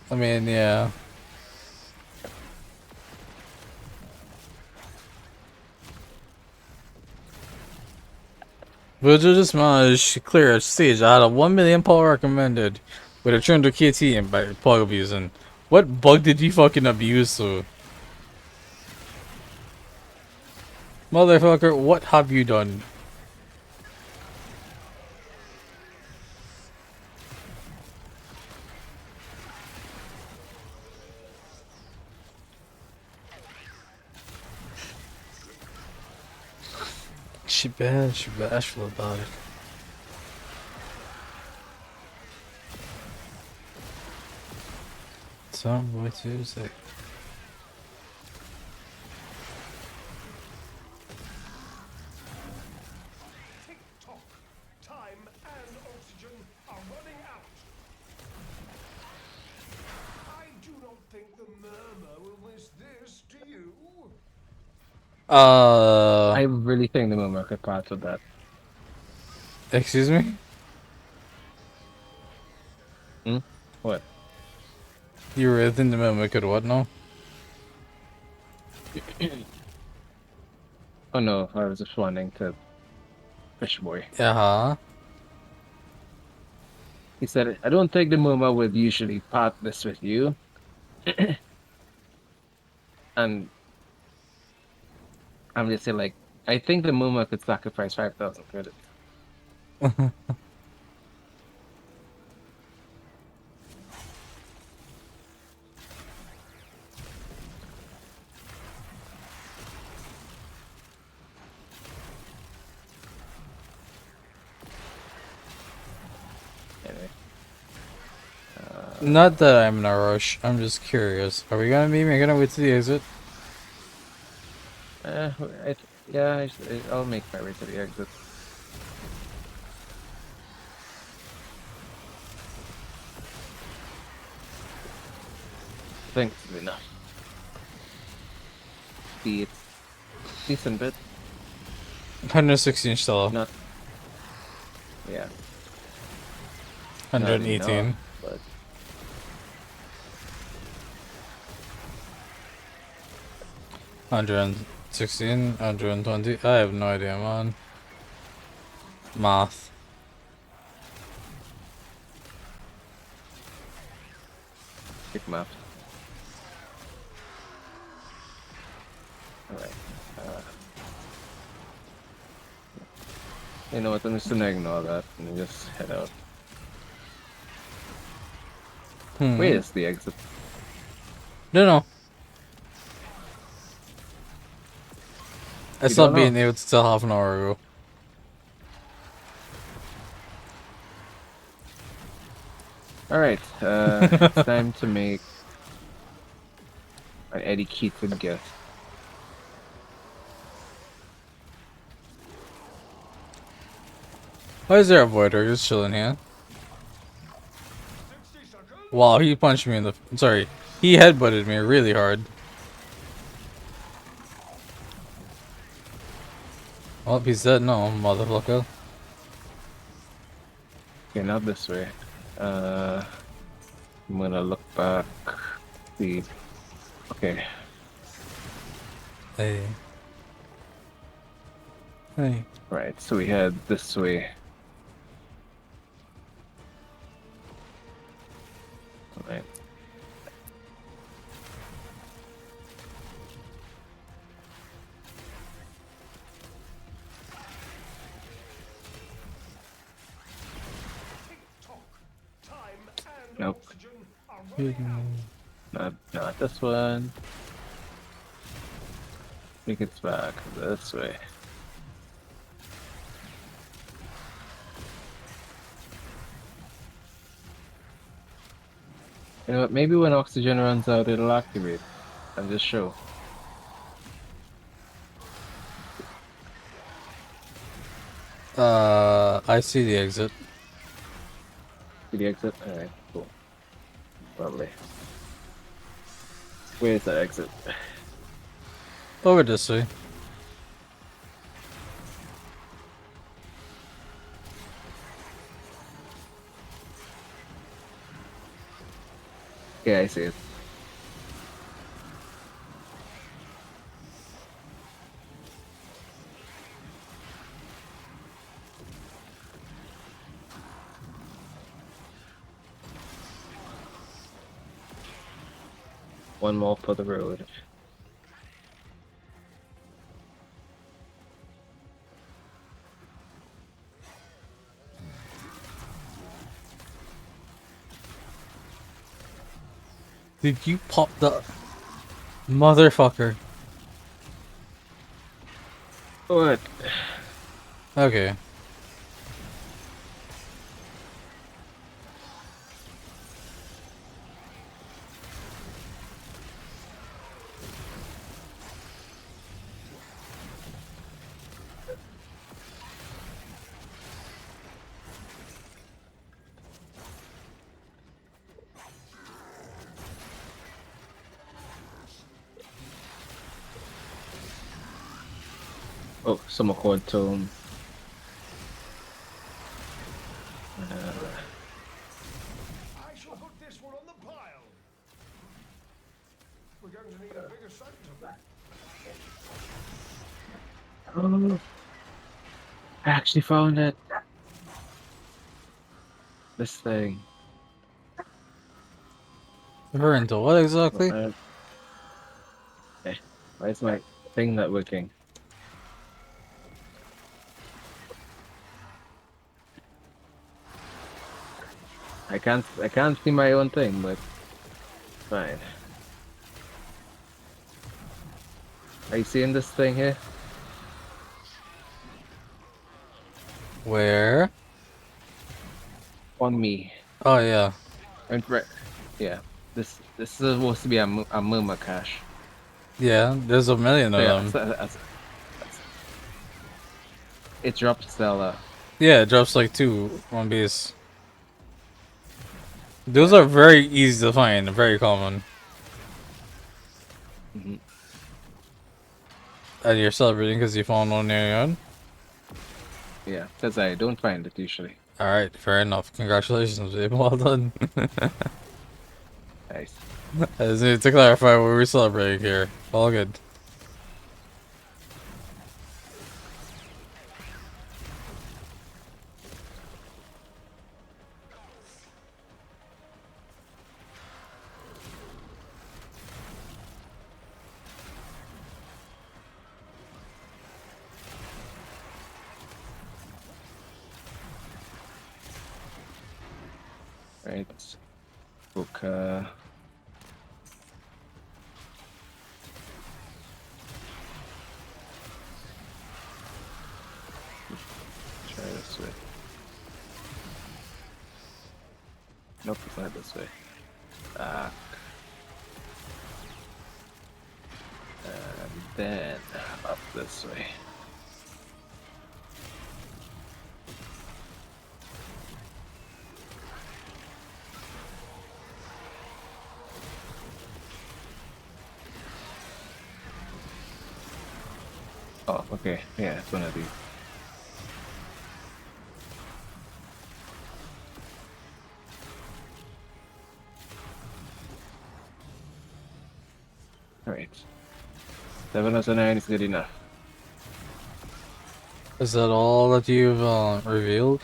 I mean, yeah. Virgil just managed to clear a stage out of 1 million power recommended with a 300 KT and by bug abusing. What bug did you fucking abuse, though? Motherfucker, what have you done? She bashful about it. Tomboy Tuesday. Tick-tock. Time and oxygen are running out. I do not think the murmur will miss this, do you? I really think the Murmur could pass with that. Excuse me? What? You really think the memo could what now? Oh no, I was just wanting to Fish Boy. Uh-huh. He said, I don't think the Murmur would usually part this with you. And I'm just saying, like, I think the Murmur could sacrifice 5,000 credits. Anyway. Not that I'm in a rush, I'm just curious. Are we gonna be making our way to the exit? Yeah, I'll make my way to the exit. I think it's enough. See, it's decent bit. 116 still. Not. Yeah. 118. Enough, but 116, 120. I have no idea, man. Math. big math. Alright. You know what, I'm just gonna ignore that and just head out. Where is the exit? No. I We don't stopped being know. able to tell half an hour ago. Alright, it's time to make an educated guess. Why is there a voider just chilling here? Wow, he punched me in the. Sorry, he headbutted me really hard. Oh, he's dead now, motherfucker. Okay, not this way. I'm gonna look back. See. Okay. Hey. Hey. Right, so we head this way. Alright. Nope. Not this one. I think it's back this way. You know what? Maybe when oxygen runs out, it'll activate and just show. I see the exit. See the exit? Alright, cool. Lovely. Where's the exit? Over this way. Yeah, I see it. One more for the road. Did you pop the motherfucker? What? Okay. Oh, some accord tome. I shall put this one on the pile. We're going to need a bigger sanctum. Oh, I actually found it. This thing. We're into what exactly? Okay. Why is my thing not working? I can't see my own thing, but fine. Are you seeing this thing here? Where? On me. Oh yeah. And right. Yeah. This is supposed to be a Muma cache. Yeah, there's a million of So, yeah, them. it drops Stella. Yeah, it drops like 2 on base. Those are very easy to find, very common. Mm-hmm. And you're celebrating because you found one near your own? Yeah, because I don't find it usually. Alright, fair enough. Congratulations, babe. Well done. Nice. I just need to clarify what we're celebrating here. All good. Right. Book. Nope, it's not this way. And then up this way. Oh, okay. Yeah, it's one of these. Alright. 7 out of 9 is good enough. Is that all that you've revealed?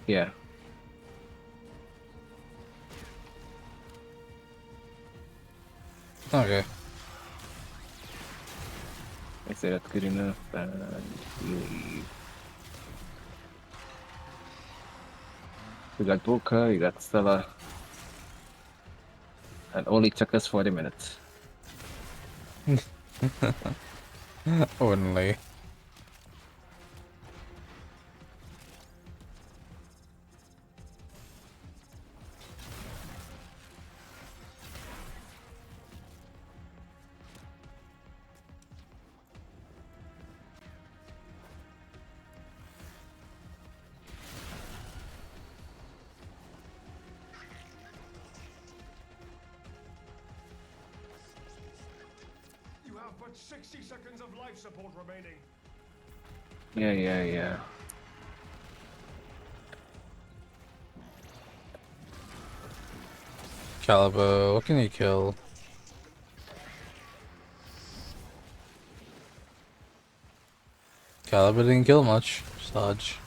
Yeah. Okay. I say that's good enough. And we leave. You got Boca, you got Stella. And only took us 40 minutes. Only. You have but 60 seconds of life support remaining. Yeah. Caliber, what can he kill? Caliber didn't kill much. Dodge.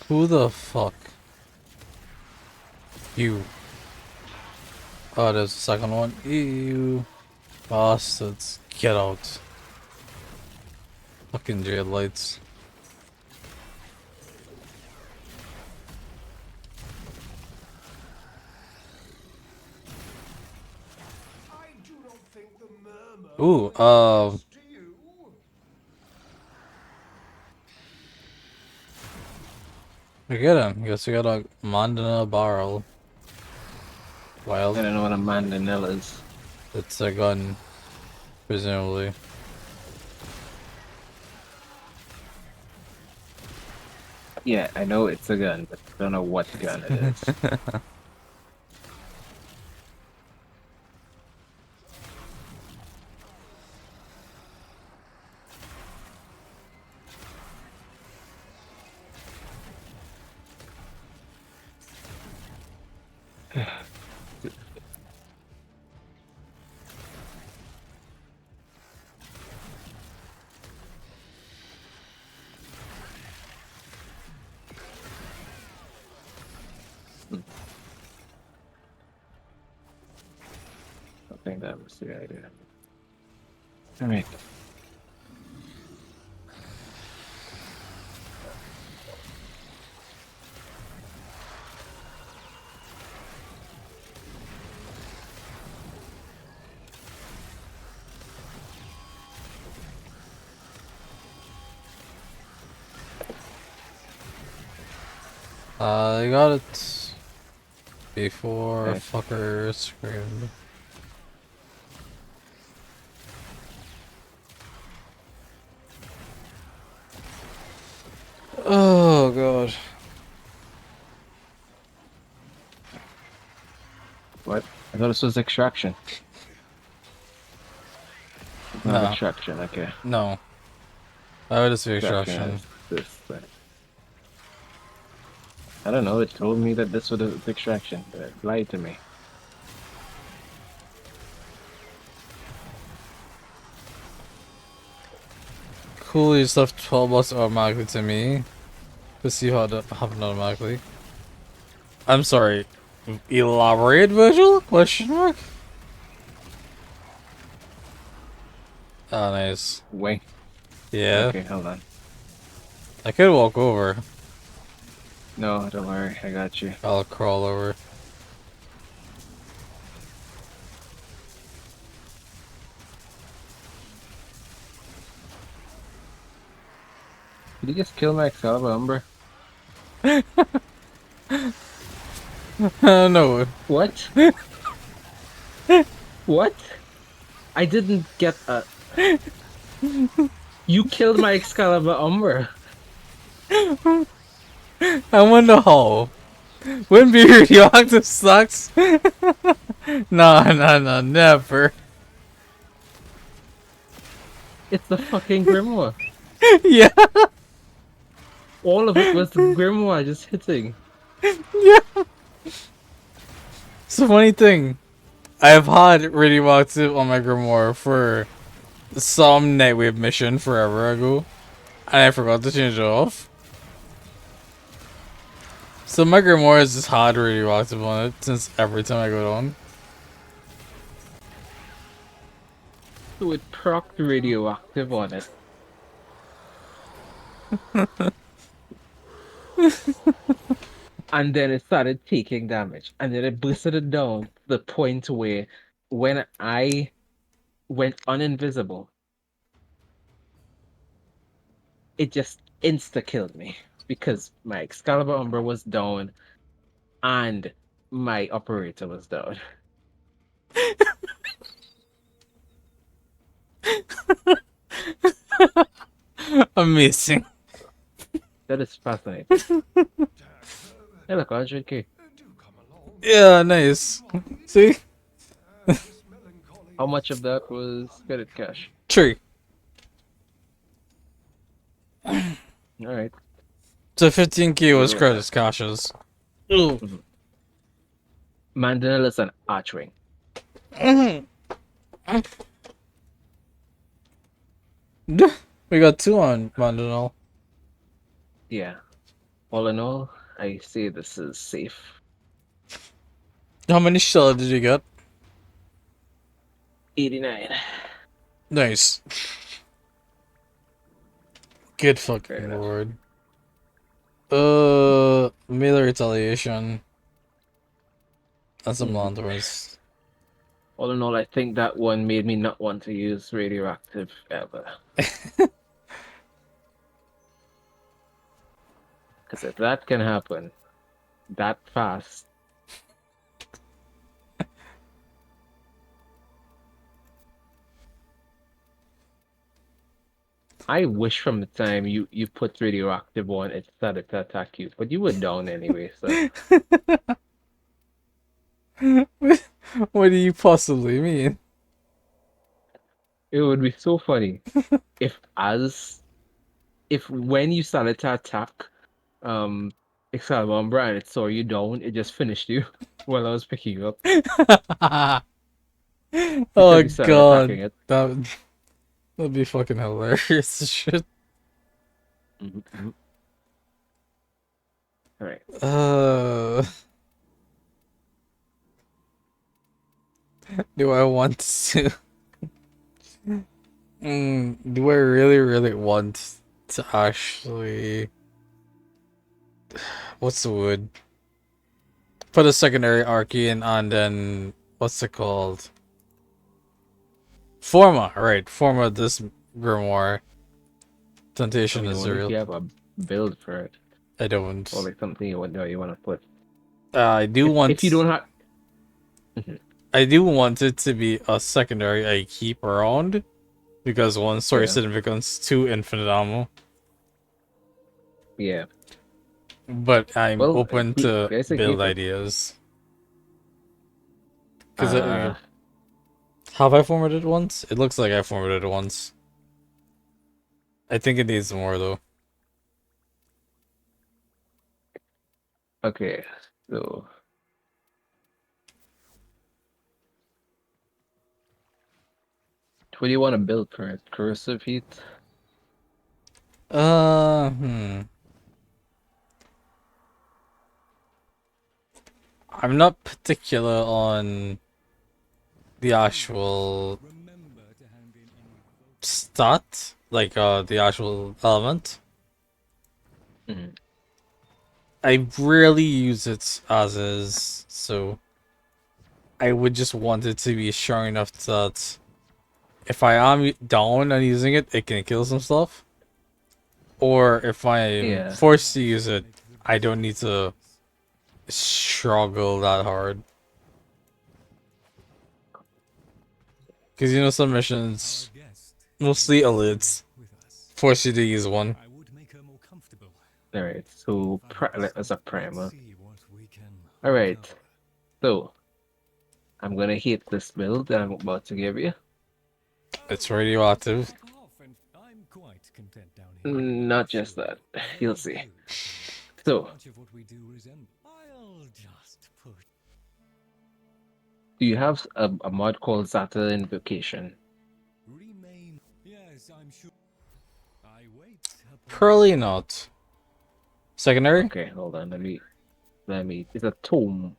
Who the fuck? You. Oh, there's the second one. You bastards. Get out. Fucking jail lights. I do not think the murmur. Ooh, we get him. Guess we got a Mandana barrel. Wild. I don't know what a Mandanella is. It's a gun, presumably. Yeah, I know it's a gun, but I don't know what gun it is. I think that was the idea. Alright. I got it before Okay. fucker screamed. Oh god. What? I thought this was extraction. It's not No. extraction, okay. No. Why would this be extraction extraction? is this thing. I don't know, it told me that this was extraction, but it lied to me. Cool, you stuff 12 bucks automatically to me. Let's see how that happened automatically. I'm sorry. Elaborate visual? Question mark? Oh, nice. Wait. Yeah. Okay, hold on. I could walk over. No, don't worry, I got you. I'll crawl over. Did you just kill my Excalibur Umber? No. What? What? I didn't get a... You killed my Excalibur Umber. I wonder how. Wouldn't be radioactive sucks. No, never. It's the fucking Grimoire. Yeah. All of it was the Grimoire just hitting. Yeah. It's a funny thing. I've had radioactive on my grimoire for some Nightwave mission forever ago, and I forgot to change it off. So my grimoire has just had radioactive on it since every time I go down. So it procced radioactive on it. And then it started taking damage. And then it boosted it down to the point where when I went uninvisible, it just insta-killed me. Because my Excalibur Umbra was down and my operator was down. Amazing. That is fascinating. Hey, look, 100k. Yeah, nice. See? How much of that was credit cash? True. Alright. So 15k was credits caches. Ooh. Mandinel is an archwing. We got 2 on Mandinel. Yeah. All in all, I say this is safe. How many shell did you get? 89. Nice. Good fucking lord. Melee retaliation. That's some Landors. All in all, I think that one made me not want to use radioactive ever. Because if that can happen that fast, I wish from the time you put radioactive on, it started to attack you, but you were down anyway, so. What do you possibly mean? It would be so funny if when you started to attack Excalibur Umbra and it saw you down, it just finished you while I was picking you up. Oh You started god, attacking it. that'd be fucking hilarious as shit. Alright. Do I want to? Do I really want to actually? What's the word? Put a secondary arcane and then what's it called? Forma, right? Forma this grimoire. Temptation is If real. you have a build for it. I don't. Or like something you want to put. I do want. If you don't have. I do want it to be a secondary I keep around, because one story it becomes 2 infinite ammo. Yeah. But I'm open to build ideas. Because have I formatted it once? It looks like I formatted it once. I think it needs more though. Okay, so what do you want to build current corrosive heat? Hmm. I'm not particular on the actual stat, like the actual element. Mhm. I rarely use it as is, so I would just want it to be strong enough that if I am down and using it, it can kill some stuff. Or if I'm Yeah. forced to use it, I don't need to struggle that hard. Because you know some missions, mostly elites, force you to use one. All right. So as a primer. All right. So I'm gonna hit this build that I'm about to give you. It's radioactive. Not just that. You'll see. So, do you have a mod called Zata Invocation? Probably not. Secondary? Okay, hold on. Let me. It's a tome.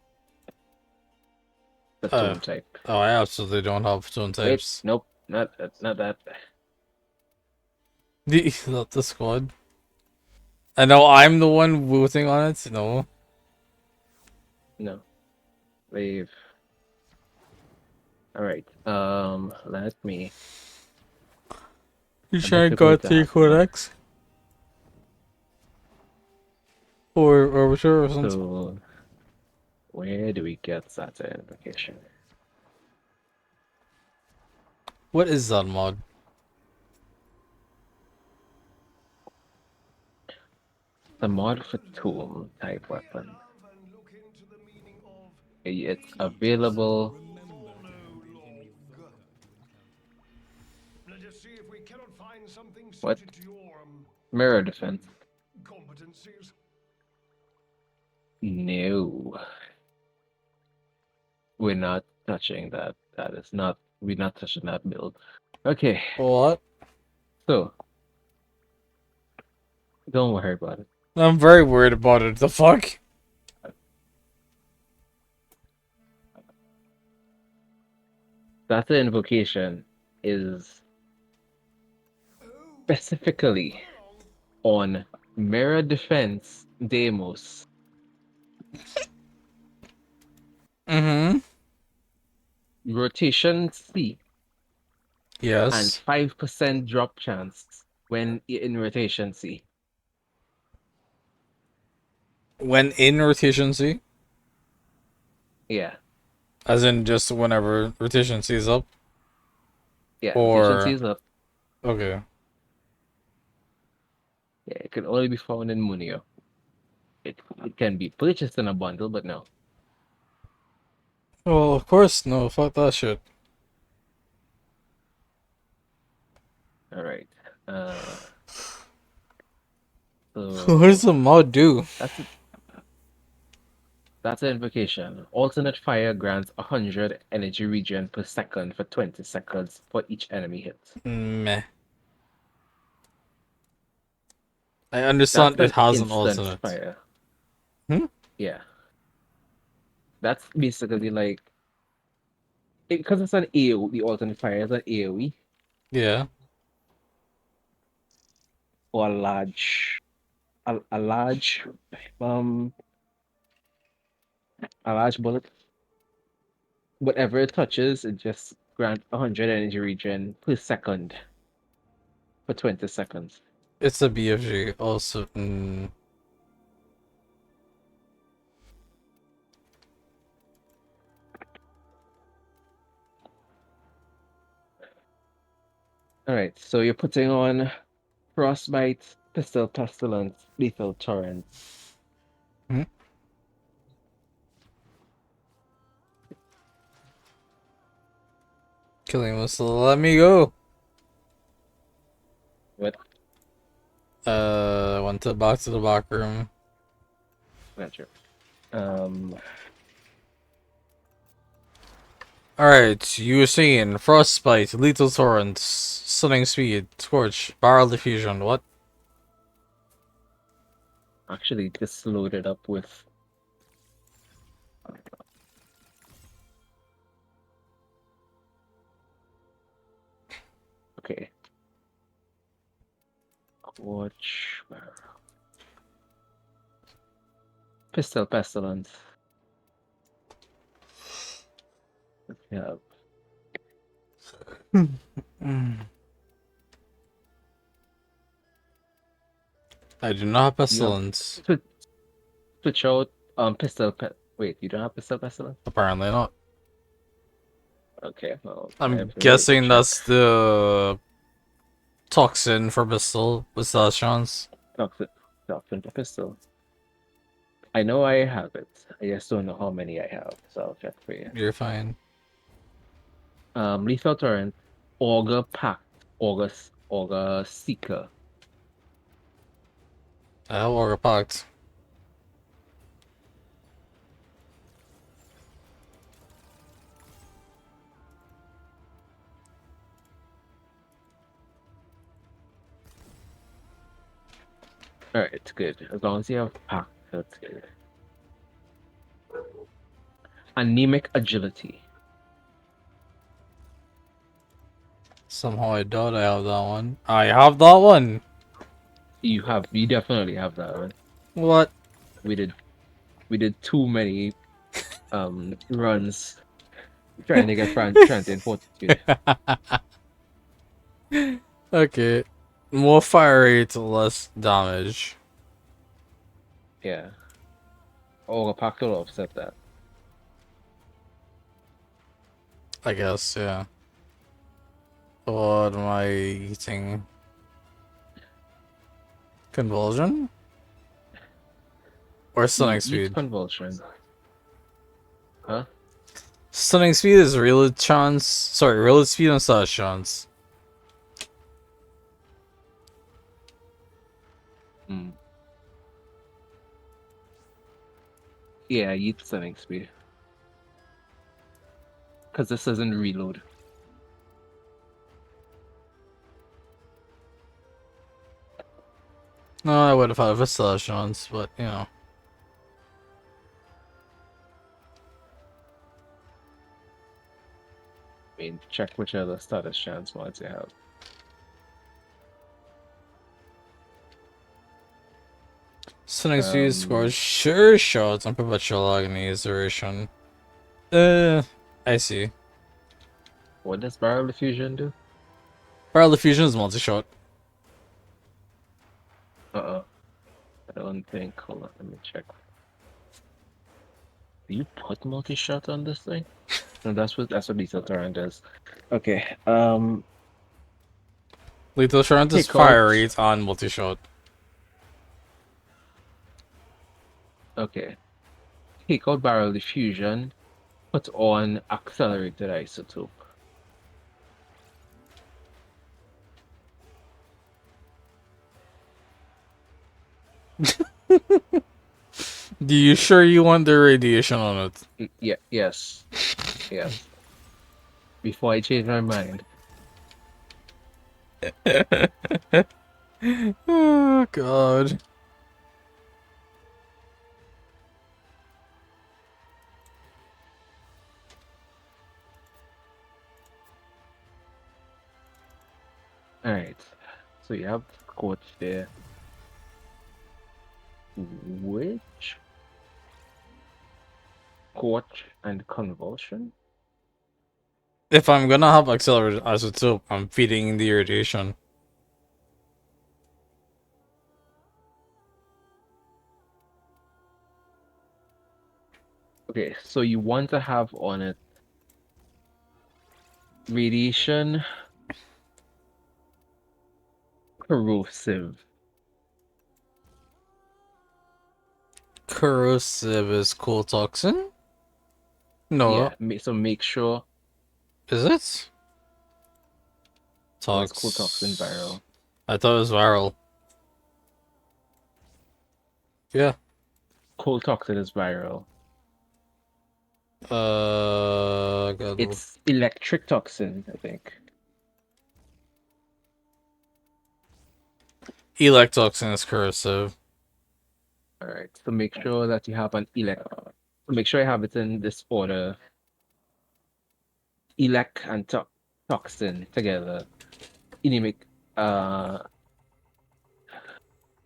The tome type. Oh, I absolutely don't have tone Wait, types. nope, not that. Not the squad. I know I'm the one voting on it. No. No. Leave. All right. Let me. You I'm trying to difficult got to 3 happen now. codex? Or whichever or something. So, where do we get Zata Invocation? What is that mod? The mod for tool type weapon. It's available. Let us see if we cannot find something What? suited to your Mirror defense. competencies. No. We're not touching that. That is not. We're not touching that build. Okay. What? So, don't worry about it. I'm very worried about it. The fuck? Data invocation is specifically on mirror defense demos. Mm-hmm. Rotation C. And Yes. 5% drop chance when in rotation C. When in rotation C? Yeah. As in just whenever rotation C is up? Yeah, rotation C Or... is up. Okay. Yeah, it can only be found in Munio. It can be purchased in a bundle, but no. Well, of course, no. Fuck that shit. Alright. So What does the mod do? That's an invocation. Alternate fire grants 100 energy regen per second for 20 seconds for each enemy hit. Meh. I That's understand it an has an instant alternate. fire. Hmm? Yeah. That's basically like because it's an AoE, the alternate fire is an AoE Yeah. or a large um a large bullet. Whatever it touches, it just grants 100 energy regen per second for 20 seconds. It's a BFG also. Alright, so you're putting on Frostbite, Pistol Pestilence, Lethal Torrent. Hmm? Kalymos, let me go. What? Went back to the back room. Gotcha. Alright, you were saying Frostbite, Lethal Torrent, Stunning Speed, Scorch, Barrel Diffusion, what? Actually, just loaded up with. Okay. Watch. Pistol Pestilence. Yeah. I do not have Pestilence. Switch out Pistol Wait, you don't have Pistol Pestilence? Apparently not. Okay, well, I I'm have to guessing check. that's the toxin for pistol with that chance. Toxin for pistol. I know I have it. I just don't know how many I have, so I'll check for you. You're fine. Lethal Torrent, Augur Pact, Augur Seeker. I have Augur Pact. Alright, good. As long as you have Pact, that's good. Anemic Agility. Somehow I doubt I have that one. I have that one! You definitely have that one. What? We did too many runs trying to get transient fortitude. Okay. More fire rate, less damage. Yeah. Augur Pact will offset that. I guess, yeah. What am I eating? Convulsion? Or Stunning Speed? Convulsion. Huh? Stunning Speed is real chance. Sorry, real speed and slash chance. Hmm. Yeah, eat Stunning Speed. Because this doesn't reload. No, I would have had a slash chance, but you know. I mean, check which other status chance mods you have. Stunning Speed scores sure shots on Perpetual Agony duration. I see. What does Barrel Diffusion do? Barrel Diffusion is multi-shot. I don't think. Hold on, let me check. Do you put multi-shot on this thing? No, that's what Lethal Torrent does. Okay. Lethal Torrent is fire rate on multi-shot. Okay. Take out Barrel Diffusion. Put on Accelerated Isotope. Do you sure you want the radiation on it? Yeah. Yes. Yes. Before I change my mind. Oh god. Alright. So you have Coach there. Which? Coach and Convulsion? If I'm gonna have accelerated isotope, I'm feeding the irradiation. Okay, so you want to have on it radiation, corrosive. Corrosive is cool toxin? No. Yeah, so make sure. Is it? It's cool toxin viral. I thought it was viral. Yeah. Cold toxin is viral. God. It's electric toxin, I think. Electoxin is cursive. All right. So make sure that you have an make sure you have it in this order. Elect and toxin together. Inimic. Uh,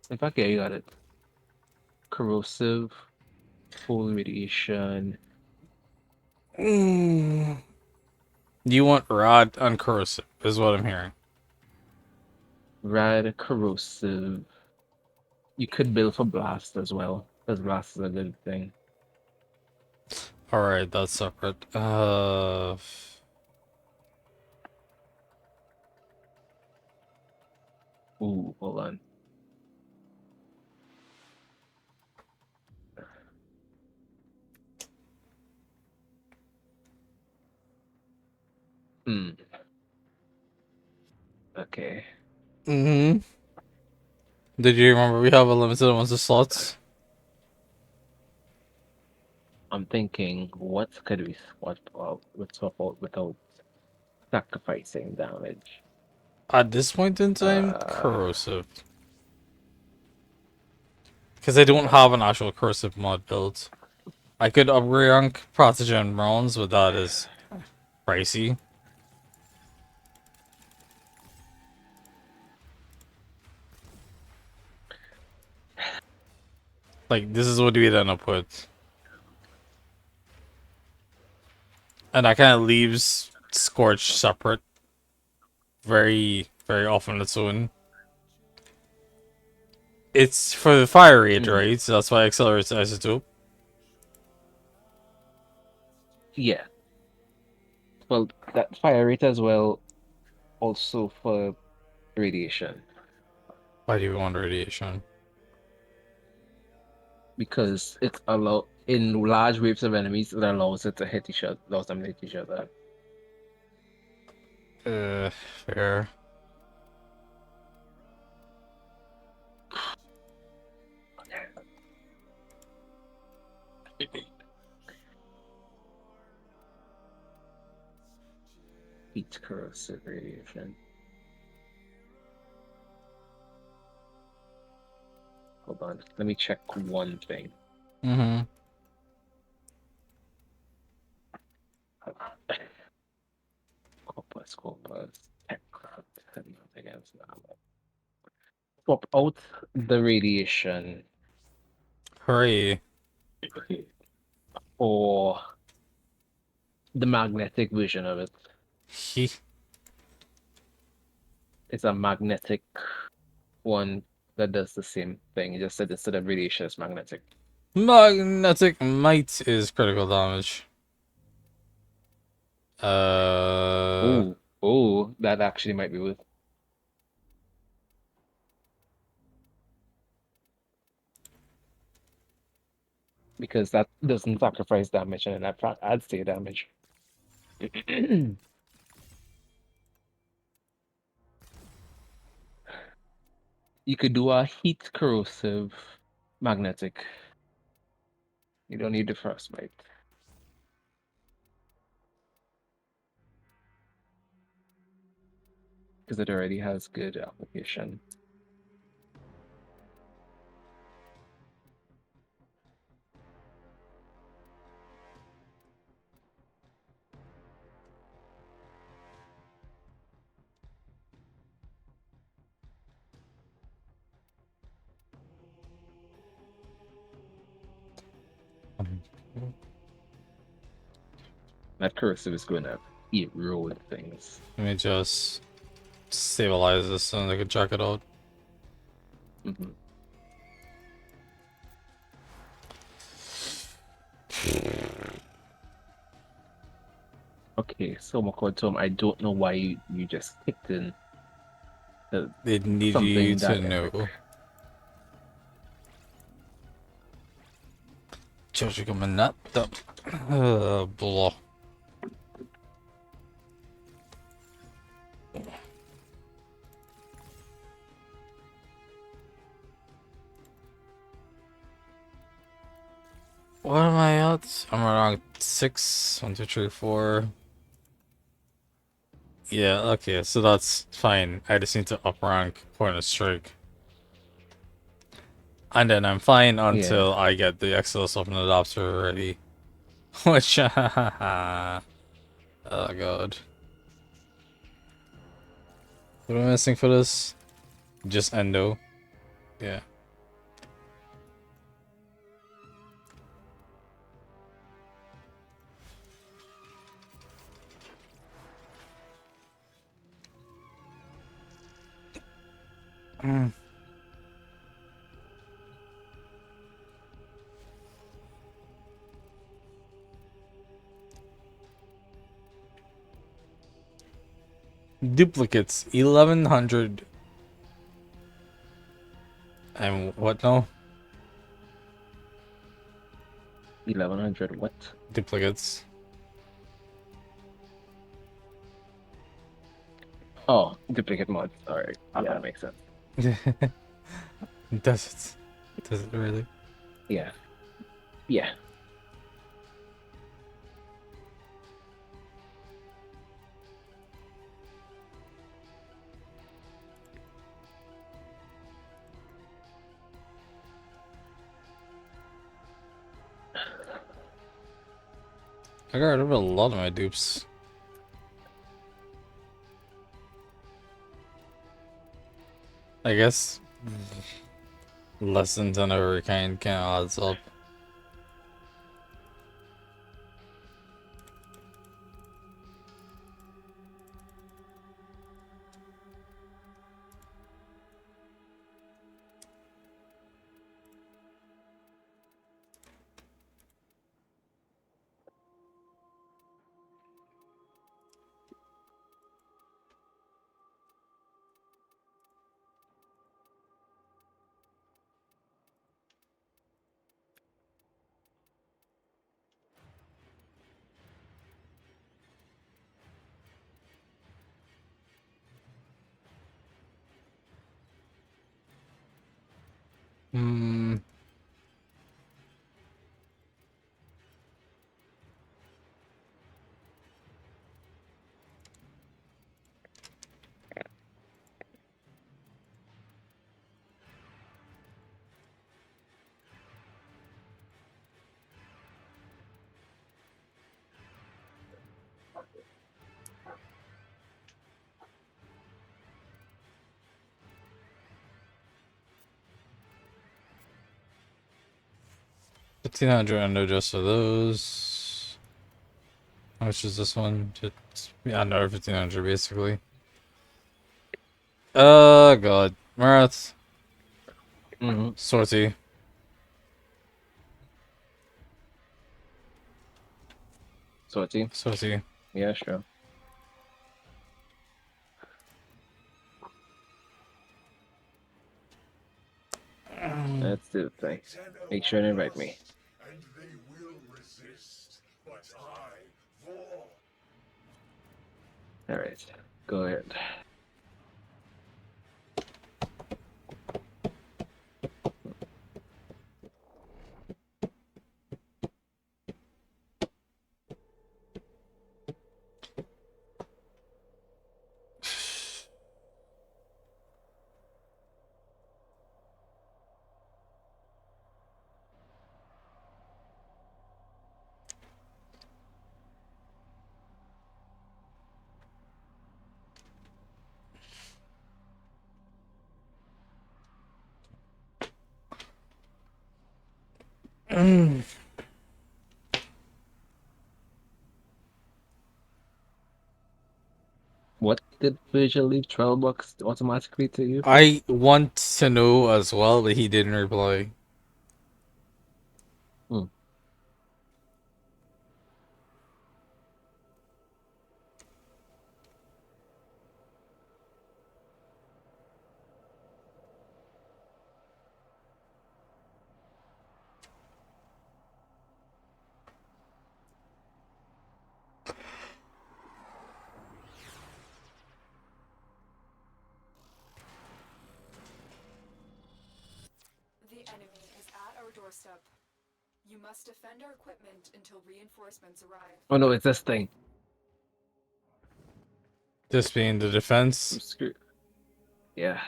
in fact, yeah, you got it. Corrosive, full radiation. You want rod uncursive, is what I'm hearing. Rad corrosive. You could build for blast as well, because blast is a good thing. Alright, that's separate. Ooh, hold on. Hmm. Okay. Mm-hmm. Did you remember we have a limited amount of slots? I'm thinking, what could we swap out without sacrificing damage? At this point in time, corrosive. Because I don't have an actual cursive mod built. I could upgrade Protegen rounds, but that is pricey. Like, this is what we'd end up with. And that kind of leaves Scorch separate. Very, very often its own. It's for the fire rate, right? So that's why it accelerates the isotope. Yeah. Well, that fire rate as well, also for radiation. Why do you want radiation? Because it's in large waves of enemies, it allows it to hit each other, allows them to hit each other. Fair. Heat corrosive radiation. Hold on, let me check one thing. Mm-hmm. Corpus, techcraft, against armor. Swap out the radiation. Hooray. Or the magnetic version of it. It's a magnetic one that does the same thing. You just said instead of radiation, it's magnetic. Magnetic Might is critical damage. Oh, that actually might be worth. Because that doesn't sacrifice damage and that adds to your damage. You could do a heat corrosive magnetic. You don't need the frostbite. Because it already has good application. That corrosive is going to erode things. Let me just stabilize this and I can check it out. Okay, so Tom, I don't know why you just kicked in They need something you to that know. epic. Jojo coming up. Blah. What am I at? I'm around 6. 1, 2, 3, 4. Yeah, okay, so that's fine. I just need to up rank Point of Strike. And then I'm fine until I get the Exodus Open Adapter ready. Which, oh god. What am I missing for this? Just Endo. Yeah. Mm. Duplicates 1100 and what now? 1100 what? Duplicates. Oh, duplicate mods. Alright. Yeah, that makes sense. Does it? Does it really? Yeah. Yeah. I got rid of a lot of my dupes. I guess less than 10 of every kind adds up. Hmm. $1,500 endo just for those. How much is this one? Just, yeah, no, 1,500 basically. God. Marath. Sortie. Sortie? Sortie. Yeah, sure. Let's do the thing. Make sure to invite me. And they will resist, but I, Vor, Alright. Go ahead. What did Virgil leave 12 bucks automatically to you? I want to know as well, but he didn't reply. The enemy is at our doorstep. You must defend our equipment until reinforcements arrive. Oh no, it's this thing. This being the defense. Yeah.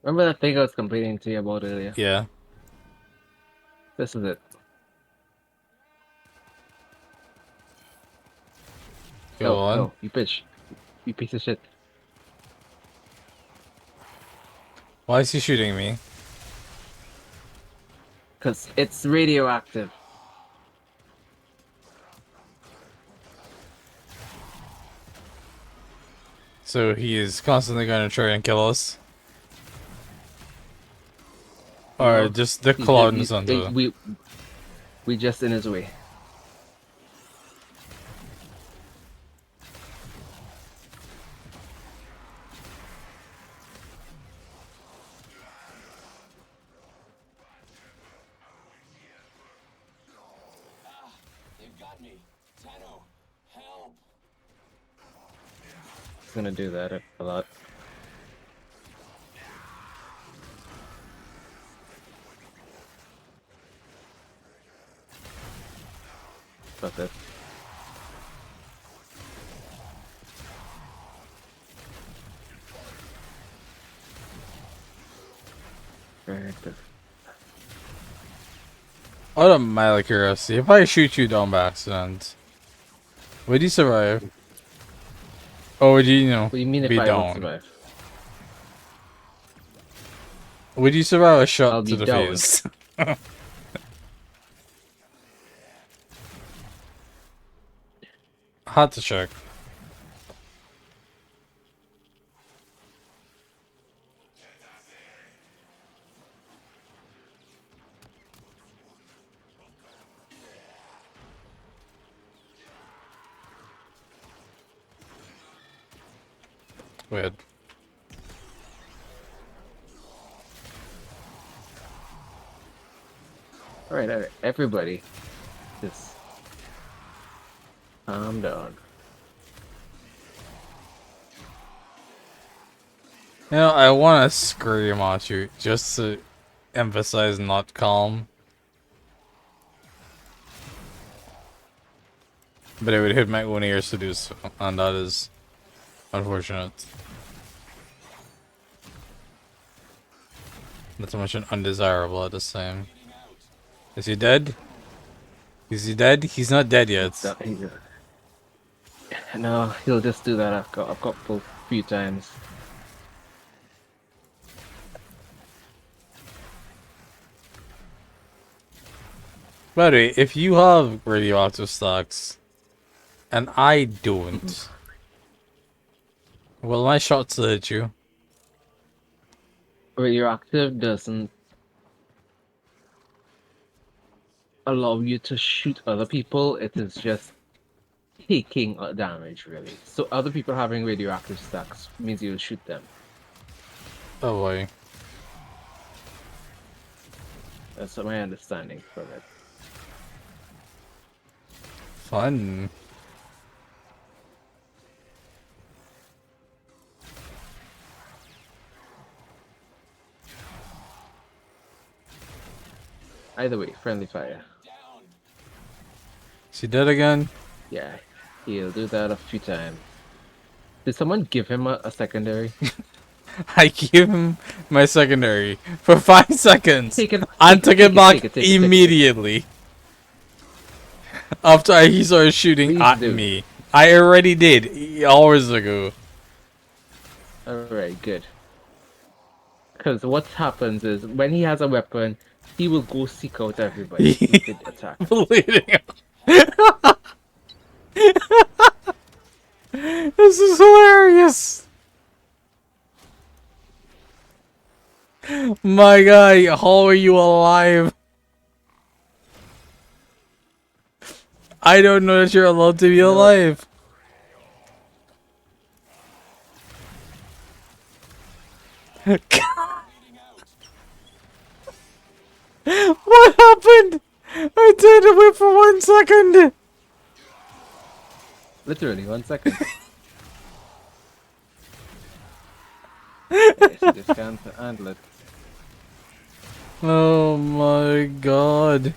Remember that thing I was complaining to you about earlier? Yeah. This is it. Go on. No, you bitch. You piece of shit. Why is he shooting me? Because it's radioactive. So he is constantly going to try and kill us. Or No, just the he- cloud he- under. we just in his way. You've got me. Tenno, help! He's gonna do that a lot. Fuck it. Very active. Out of my curiosity, if I shoot you down by accident, would you survive? Or would you, What do you mean if be I down? don't survive? Would you survive a I'll shot be to the down. face? Had to check. Weird. Alright, everybody. Just calm down. You know, I want to scream at you just to emphasize not calm. But it would hit my own ears to do so, and that is unfortunate. Not to mention undesirable at the same. Is he dead? Is he dead? He's not dead yet. No, he'll just do that a couple few times. By the way, if you have radioactive stocks, and I don't, will my shots still hit you? Radioactive doesn't allow you to shoot other people. It is just taking damage, really. So other people having radioactive stacks means you'll shoot them. Oh boy. That's my understanding from it. Fun. Either way, friendly fire. Is he dead again? Yeah, he'll do that a few times. Did someone give him a secondary? I gave him my secondary for 5 seconds Take it, and took it back take it. immediately. After he started shooting Please at do. me. I already did, hours ago. Alright, good. Because what happens is, when he has a weapon, he will go seek out everybody who could attack. Bleeding out. This is hilarious. My guy, how are you alive? I don't know that you're allowed to be alive. What happened? I turned away for 1 second. Literally, 1 second. Yeah, she just can't handle it. Oh my god.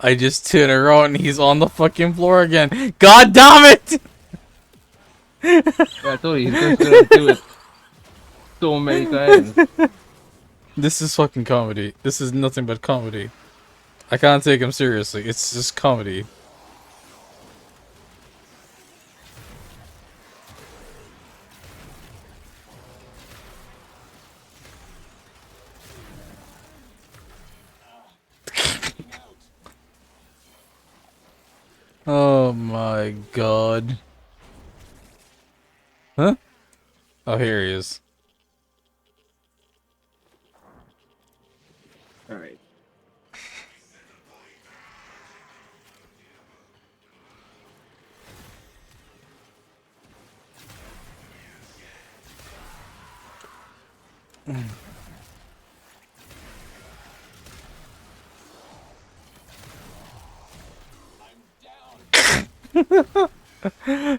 I just turned around and he's on the fucking floor again. God damn it! I told you, he's just gonna do it so many times. This is fucking comedy. This is nothing but comedy. I can't take him seriously. It's just comedy. Oh my god. Huh? Oh, here he is. Alright.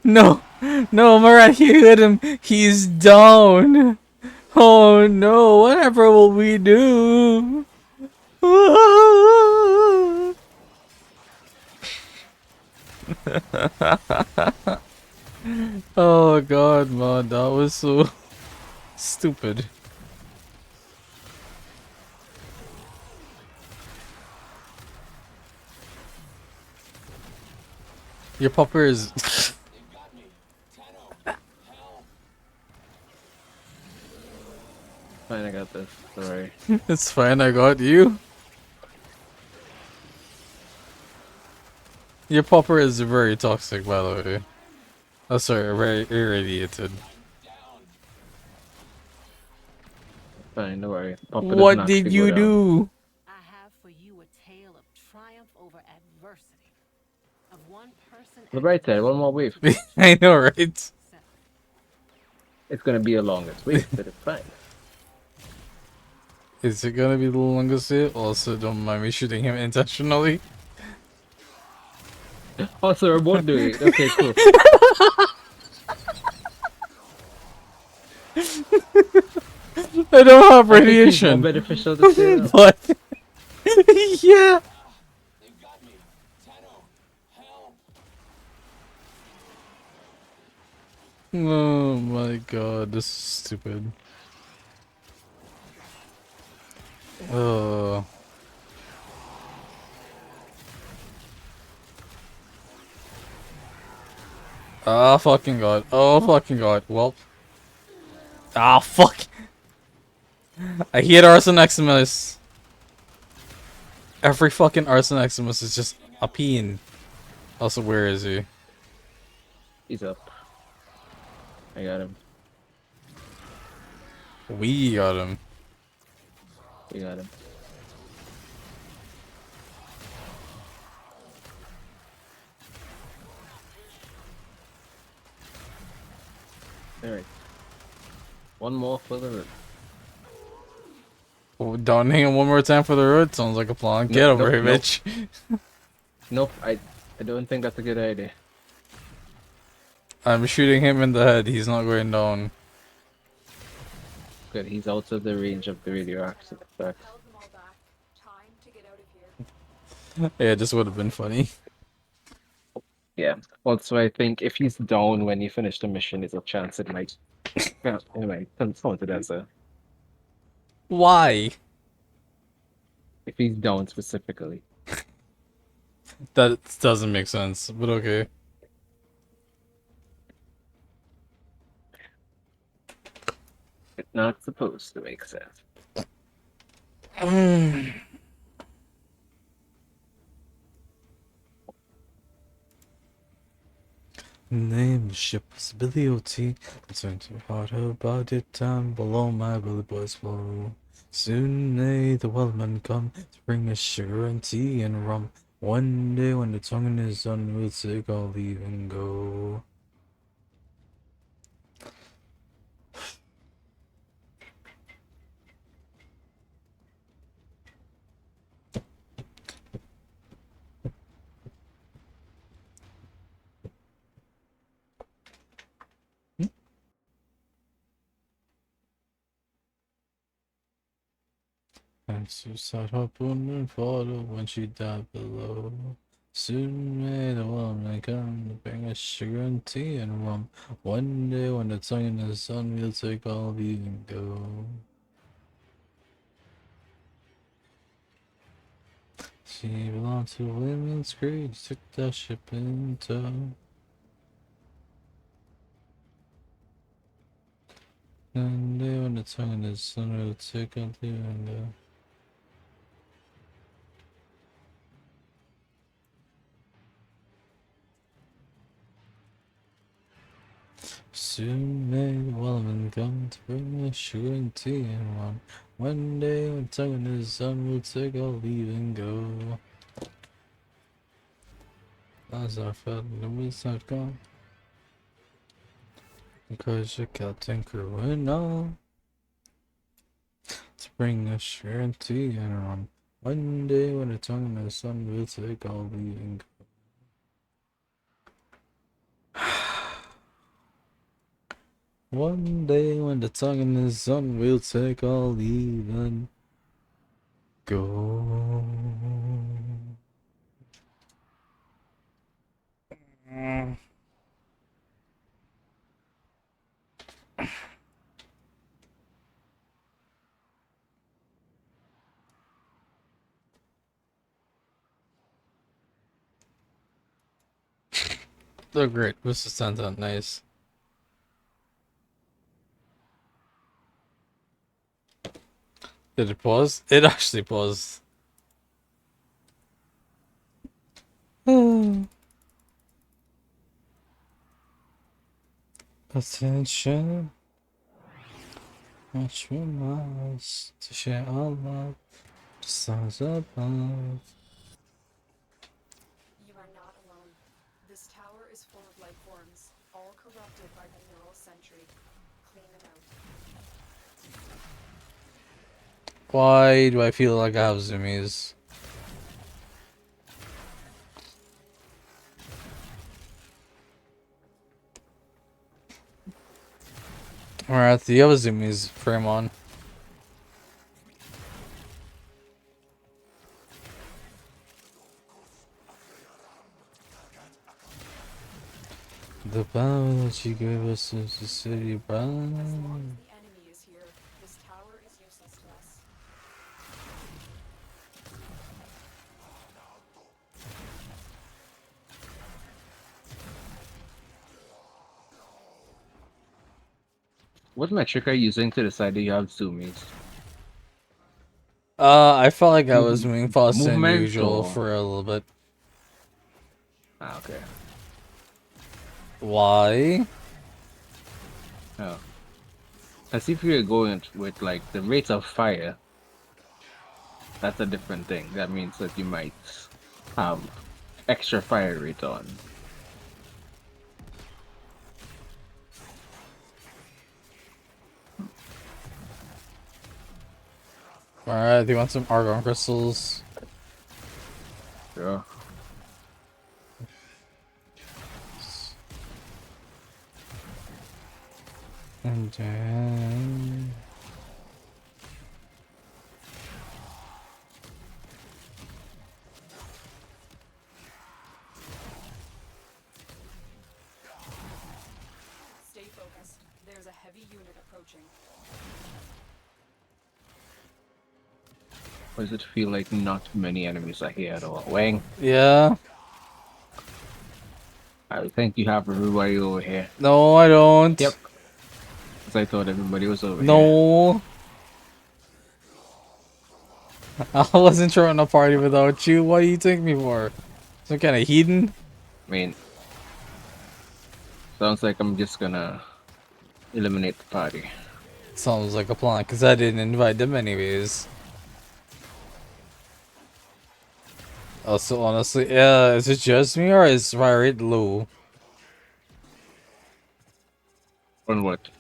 No! No, Marat, you hit him! He's down! Oh no, whatever will we do? Oh god, man, that was so stupid. Your pupper is... Fine, I got this. Sorry. It's fine, I got you. Your pupper is very toxic, by the way. Oh, sorry, very irradiated. Fine, don't worry. Papa doesn't What actually did go you down. do? I have for you a tale of triumph over adversity. Of one person The bright side, one more wave. I know, right? It's gonna be the longest wave, but it's fine. Is it gonna be the longest hit? Also, don't mind me shooting him intentionally. Oh, so we're both doing it. Okay, cool. I don't have I think it's more radiation. beneficial to stay down. But yeah. Oh my god, this is stupid. Oh. Ah, fucking god. Oh, fucking god. Well. Ah, fuck. I hate Arson Eximus. Every fucking Arson Eximus is just a peen. Also, where is he? He's up. I got him. We got him. We got him. Alright. One more for the road. Oh, downing him one more time for the road? Sounds like a plan. Get over here, bitch. Nope, I don't think that's a good idea. I'm shooting him in the head. He's not going down. Good, he's out of the range of the radioactive effects. Yeah, this would have been funny. Yeah. Also, I think if he's down when you finish the mission, there's a chance it might. Yeah, anyway, counted as a. Why? If he's down specifically. That doesn't make sense, but okay. It's not supposed to make sense. Name the ship possibility. Concern too hard about it. Time below my belly boys flow. Soon may the wellman come to bring us sugar and tea and rum. One day when the tonguing is done, we'll take our leave and go. And suicide harpoon and photo when she died below. Soon may the woman come to bring us sugar and tea and rum. One day when the tongue in the sun will take all leave and go. She belonged to Women's Creed, took that ship in tow. One day when the tongue in the sun will take all leave and go. Soon may the woman come to bring us sugar and tea and rum. One day when the tongue in the sun will take our leave and go. As I felt the was not gone. Because the captain crew and all to bring us sugar and tea and rum. One day when the tongue in the sun will take our leave and go. One day when the tongue in the sun will take all leave and go. They're great. This sounds out nice. Did it pause? It actually paused. Attention. Much reminds to share our love. The stars above. You are not alone. This tower is full of life forms, all corrupted by the neural sentry. Clean them out. Why do I feel like I have zoomies? Alright, the other zoomies frame on. The power that you gave us is the city brand. The enemy is here. This tower is useless to us. What metric are you using to decide that you have zoomies? I felt like I was moving faster than Movement usual or... for a little bit. Ah, okay. Why? Oh. As if you're going with like the rates of fire, that's a different thing. That means that you might have extra fire rate on. Alright, do you want some argon crystals? Sure. And then... Stay focused. There's a heavy unit approaching. Why does it feel like not many enemies are here at all? Wang? Yeah? I think you have everybody over here. No, I don't. Yep. Because I thought everybody was over here. No. I wasn't throwing a party without you. What do you take me for? Some kind of heathen? I mean, sounds like I'm just gonna eliminate the party. Sounds like a plan, because I didn't invite them anyways. Also, honestly, is it just me or is my rate low? On what?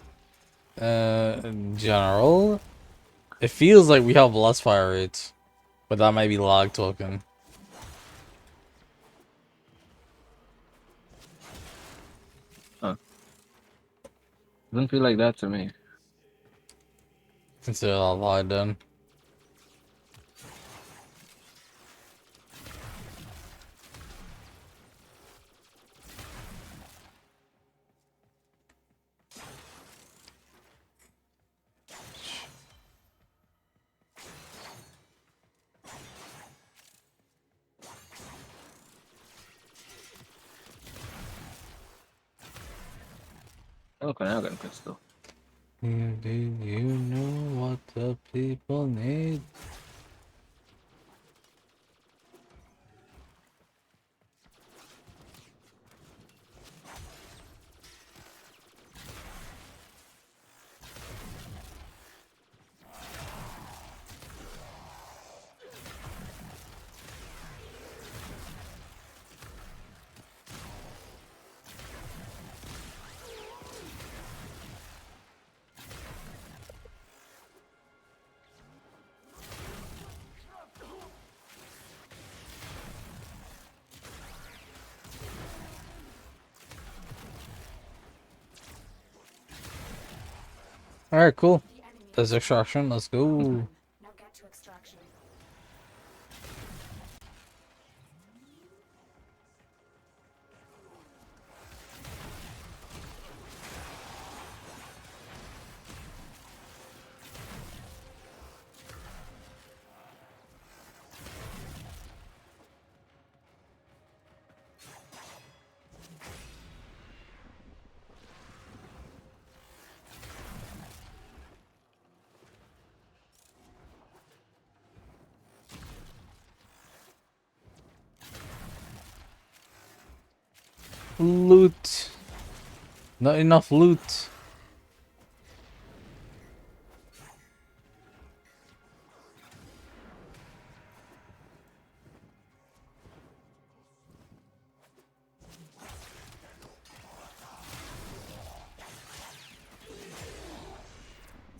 In general? It feels like we have less fire rates, but that might be lag token. Huh. Doesn't feel like that to me. Consider that lag then. Okay, I got a pistol. Do you know what the people need? Alright, cool. There's extraction, let's go. Now get to extraction. Loot. Not enough loot.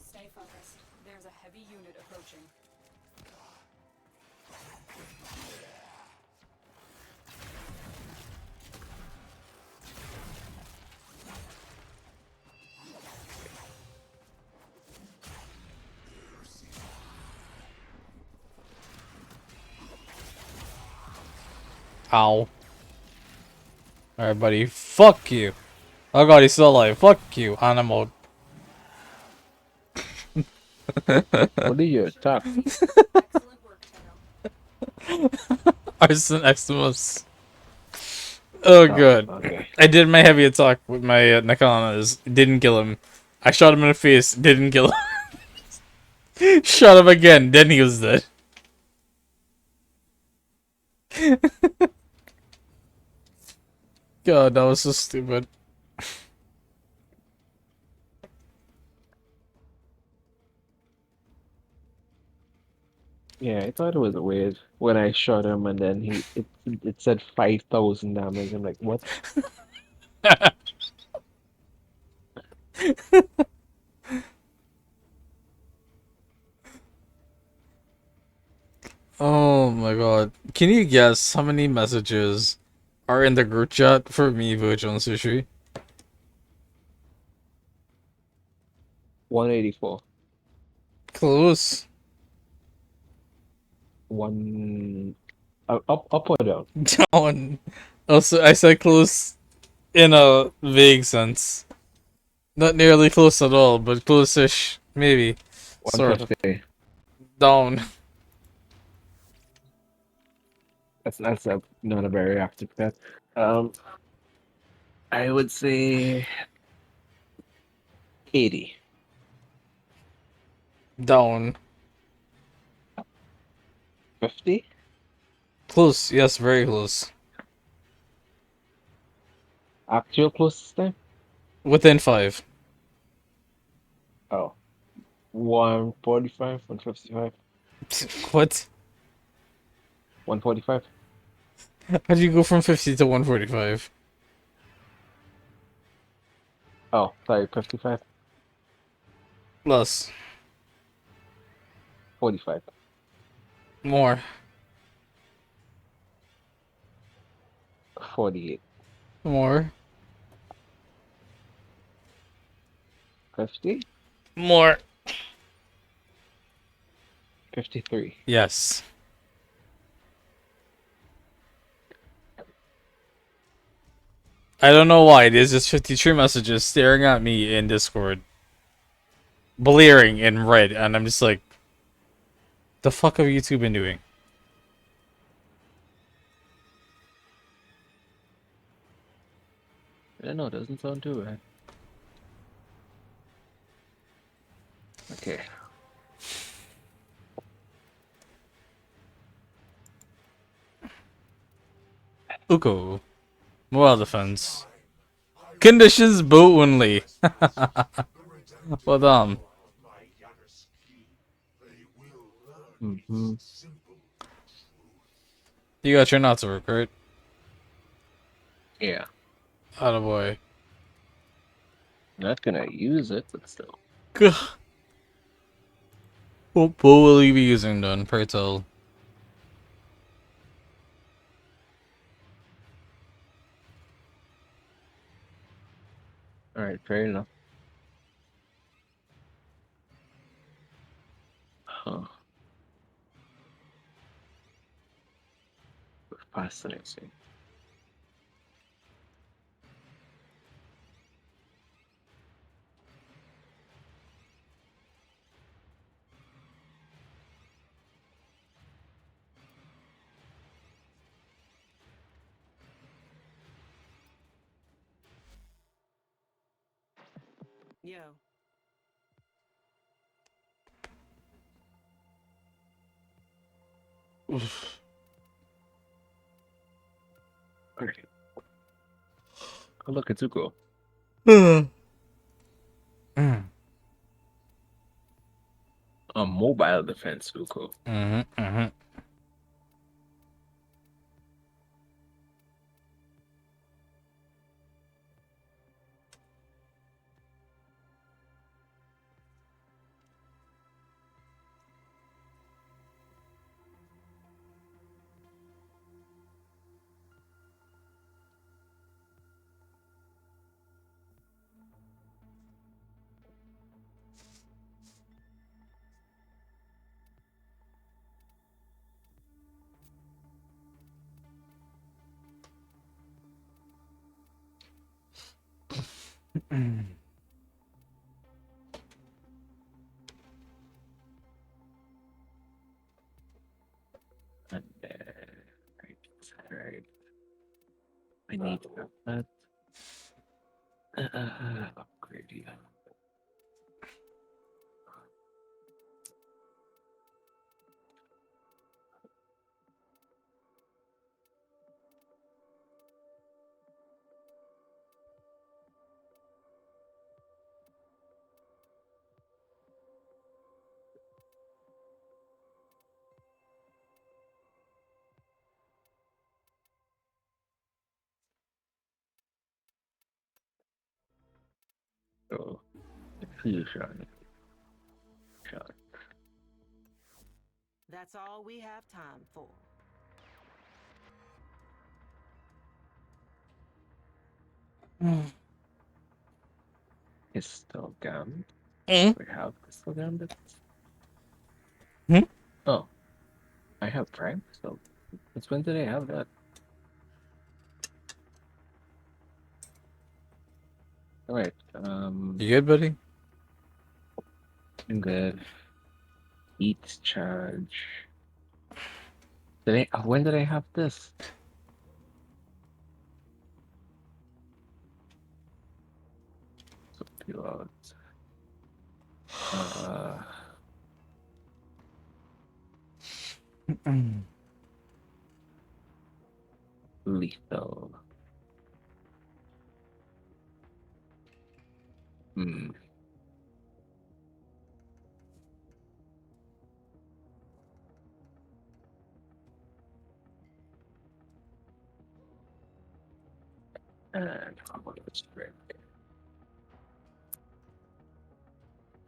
Stay focused. There's a heavy unit approaching. Ow. Alright, buddy. Fuck you. Oh god, he's still alive. Fuck you, animal. What did you attack? Arson Eximus. Oh god. Okay. I did my heavy attack with my Nakanas. Didn't kill him. I shot him in the face. Didn't kill him. Shot him again. Then he was dead. God, that was so stupid. Yeah, I thought it was weird when I shot him and then it said 5,000 damage. I'm like, what? Oh my god. Can you guess how many messages are in the group chat for me, Virgil and Sushi? 184. Close. Up or down? Down. Also, I said close in a vague sense. Not nearly close at all, but close-ish. Maybe. Sort of. 150. Down. That's not a very active pet. I would say 80. Down. 50? Close. Yes, very close. Actual closest time? Within 5. Oh. 145, 155. What? 145. How do you go from 50 to 145? Oh, sorry, 55. Less. 45. More. 48. More. 50? More. 53. Yes. I don't know why. There's just 53 messages staring at me in Discord. Blaring in red, and I'm just like, the fuck have you two been doing? I don't know, it doesn't sound too bad. Okay. Uko. Mobile defense. Conditions boot only. Well done. Mm-hmm. You got your not to work, right? Yeah. Attaboy. Not gonna use it, but still. What will you be using then, pray tell? Alright, fair enough. Huh. Fascinating. Yo. Oof. Alright. Oh, look, it's Uko. A mobile defense, Uko. Mm-hmm, mm-hmm. And right. I need that. Upgrade you. So, fusion. Shot. That's all we have time for. Histogam. Mm. We have histogam. Hmm? Oh, I have Prime. So, since when did I have that? Alright. You good, buddy? I'm good. Eat charge. Did I? When did I have this? So peel out. Lethal. Hmm. And how about this spread?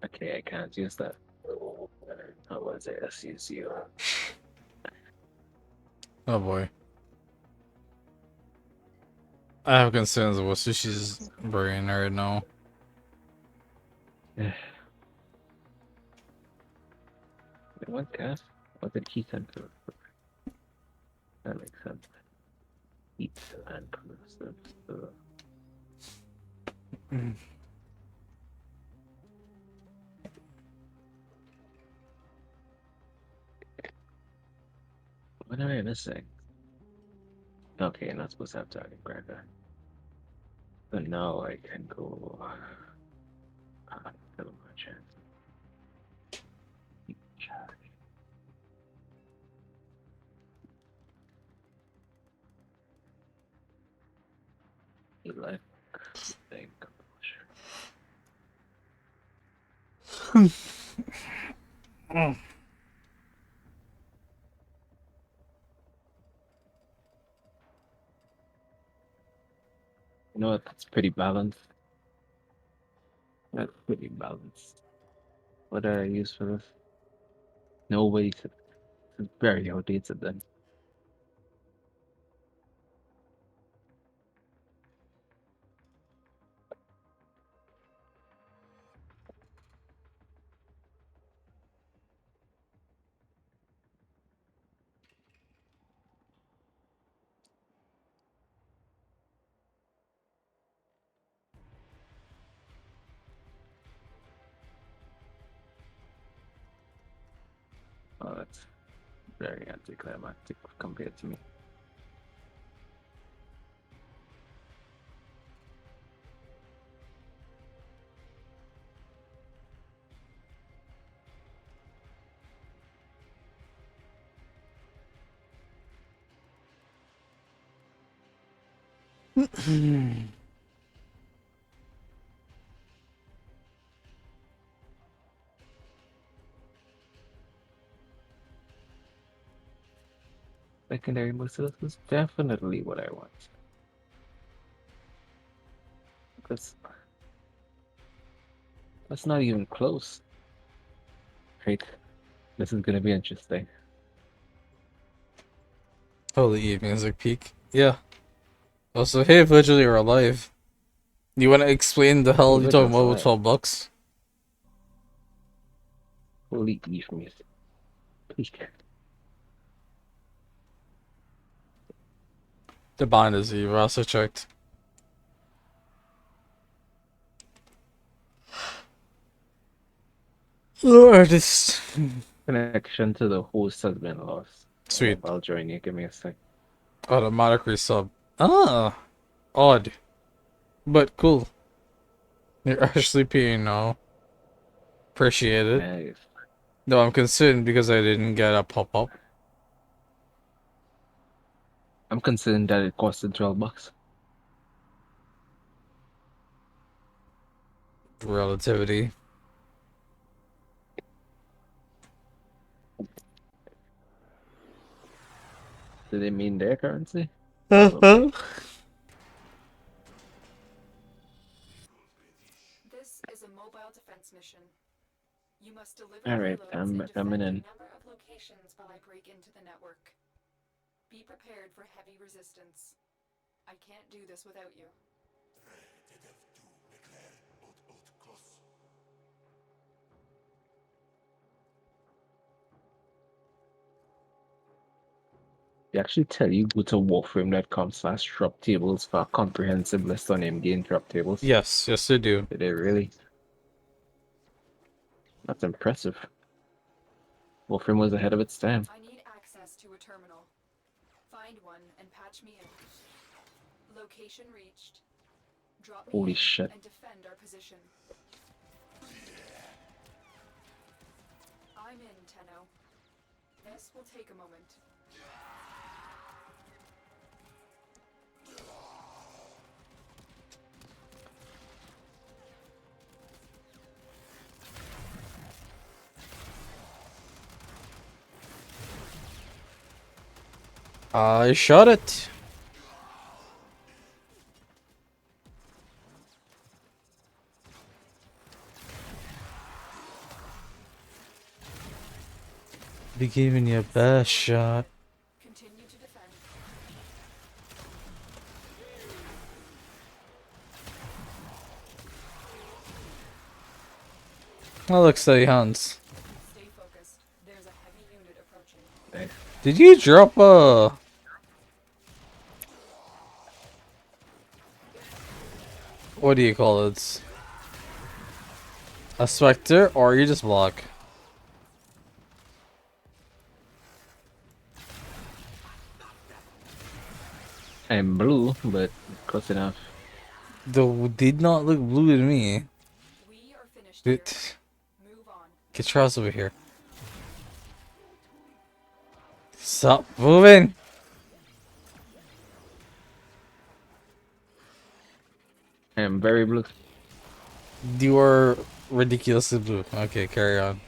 Okay, I can't use that. How was it? SUCU. Oh boy. I have concerns with Sushi's brain right now. Wait, what gas? What did he send to? That makes sense. Heat and corrosive. What am I missing? Okay, not supposed to have target cracker. So now I can go. Still no chance. Like, thing. Mm. You know what? That's pretty balanced. That's pretty balanced. What did I use for this? Nobody said it's very outdated then. Oh, that's very anticlimactic compared to me. Secondary Merciless was definitely what I want. That's not even close. Right? This is gonna be interesting. Holy Eve music peak. Yeah. Also, hey, Vigil, you're alive. You wanna explain the hell Hey, you talking Vigil's about with alive. $12? Holy Eve music. Peak. The bind is Eve, I also checked. Artist. Connection to the host has been lost. Sweet. I'll join you. Give me a sec. Automatic resub. Ah! Odd. But cool. You're actually paying now. Appreciate it. Nice. Though I'm concerned because I didn't get a pop-up. I'm concerned that it costed $12. Relativity. Do they mean their currency? Uh-huh. This is a mobile defense mission. You must deliver Alright, payloads I'm and coming defend a in. number of locations while I break into the network. Be prepared for heavy resistance. I can't do this without you. They actually tell you go to warframe.com/drop tables for a comprehensive list on in-game drop tables. Yes, yes they do. Did they really? That's impressive. Warframe was ahead of its time. I need access to a terminal. Find one and patch me in. Location reached. Drop me Holy in shit. and defend our position. I'm in, Tenno. This will take a moment. I shot it. Be giving you a best shot. Continue to defend. Oh, look, steady hands. Stay focused. There's a heavy unit approaching. Did you drop a... What do you call it? A Spectre, or you just block? I'm blue, but close enough. Though did not look blue to me. We are finished Dude. here. Move on. Get your ass over here. Stop moving! I am very blue. You are ridiculously blue. Okay, carry on.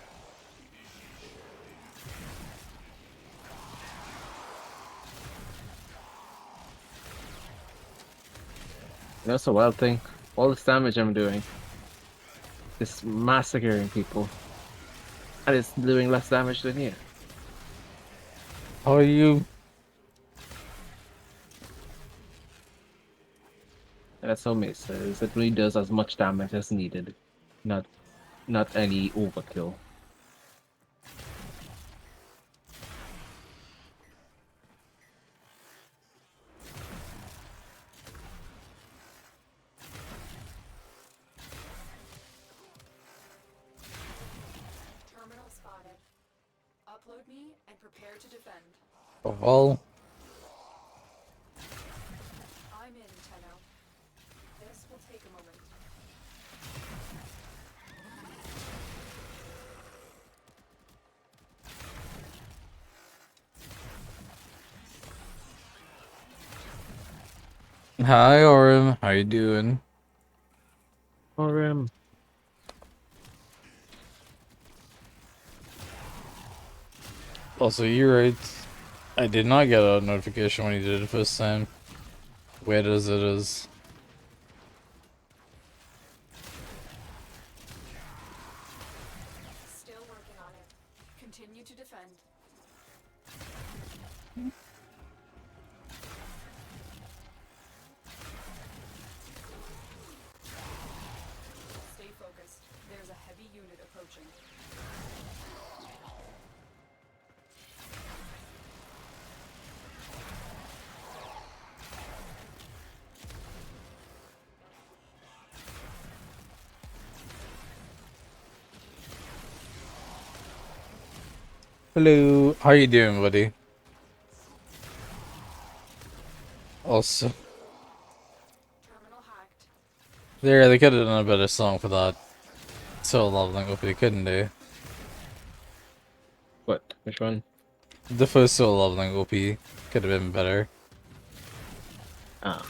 That's a wild thing. All this damage I'm doing. It's massacring people. And it's doing less damage than you. How are you? That's how Mace says. It really does as much damage as needed. Not any overkill. Terminal spotted. Upload me and prepare to defend. Oh, well. I'm in, Tenno. This will take a moment. Hi, Orim. How you doing? Orim. Also, you're right. I did not get a notification when you did it first time. Weird as it is. Still working on it. Continue to defend. Stay focused. There's a heavy unit approaching. Hello. How you doing, buddy? Also, there, they could have done a better song for that. So leveling up, they couldn't they? What? Which one? The first soul leveling OP could have been better. Ah.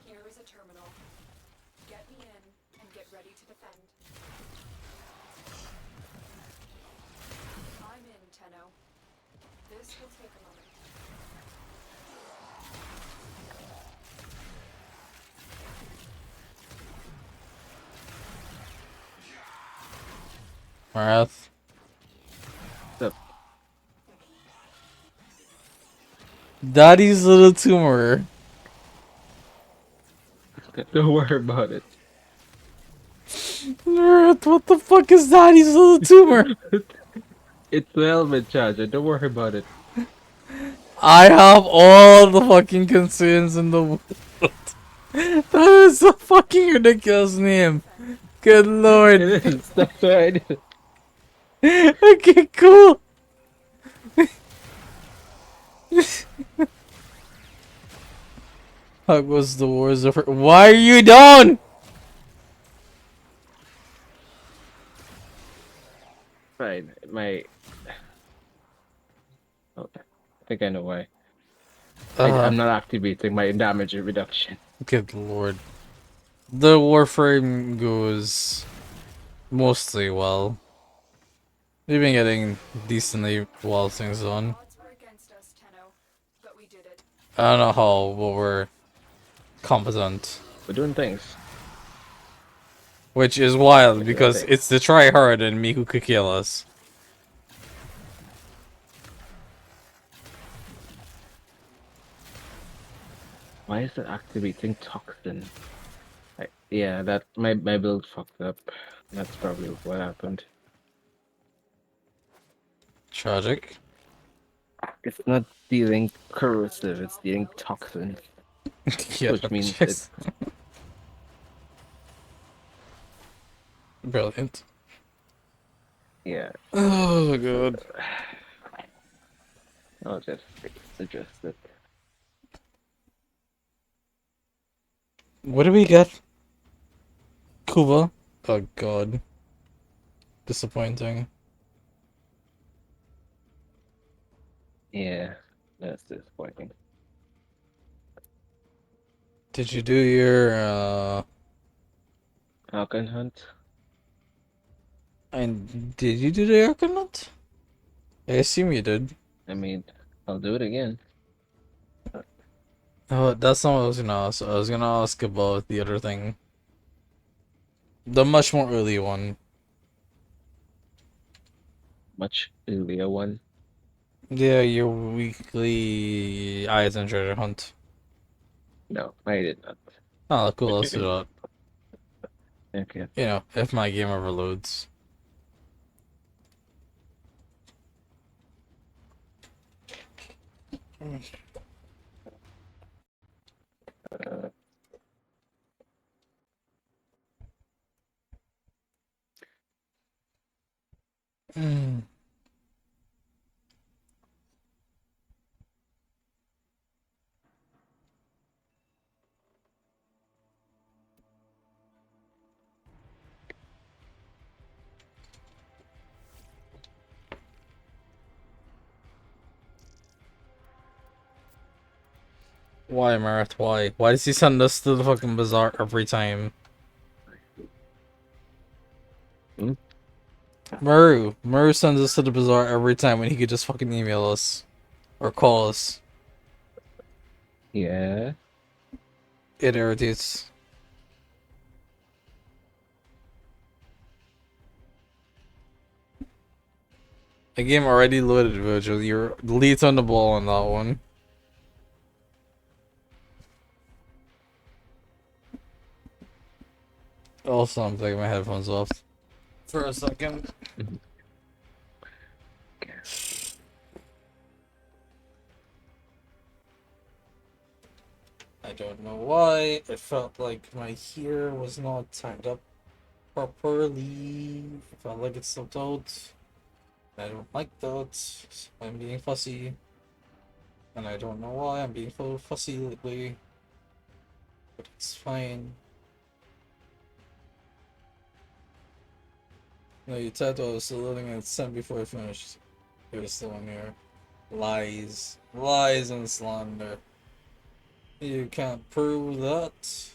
Here is a terminal. Get me in and get ready to defend. I'm in, Tenno. This will take a moment. Marath. Yep. Daddy's little tumor. Don't worry about it. Marath, what the fuck is Daddy's little tumor? It's the element charger. Don't worry about it. I have all the fucking concerns in the world. That is a fucking ridiculous name. Good lord. It is. That's what I did. Okay, cool. How goes the wars over? Why are you down? Fine. My. Okay. I think I know why. I'm not activating my damage reduction. Good lord. The Warframe goes mostly well. We've been getting decently well things on. I don't know how, but we're competent. We're doing things. Which is wild because it's the tryhard and me who could kill us. Why is it activating toxin? Yeah, that my build fucked up. That's probably what happened. Tragic. It's not dealing corrosive, it's dealing toxin. Yeah, which means it's brilliant. Yeah. Oh god. I'll just adjust it. What do we get? Kuba? Oh god. Disappointing. Yeah. That's disappointing. Did you do your Falcon hunt? and did you do the Arkham Hunt? I assume you did. I mean, I'll do it again. Oh, that's not what I was gonna ask. I was gonna ask about the other thing. The much more early one. Much earlier one. Yeah, your weekly Eyes and Treasure Hunt. No, I did not. Oh, cool, let's do that. Okay. You know, if my game overloads. Mm. Why, Marath? Why? Why does he send us to the fucking bazaar every time? Hmm? Muru sends us to the bazaar every time when he could just fucking email us. Or call us. Yeah. It irritates. The game already loaded, Virgil. You're late on the ball on that one. Also, I'm taking my headphones off for a second. I don't know why. It felt like my hair was not tied up properly. It felt like it slipped out. I don't like that. So I'm being fussy. And I don't know why I'm being so fussy lately. But it's fine. No, you said I was still living at 10 before I finished. You're still in here. Lies. Lies and slander. You can't prove that.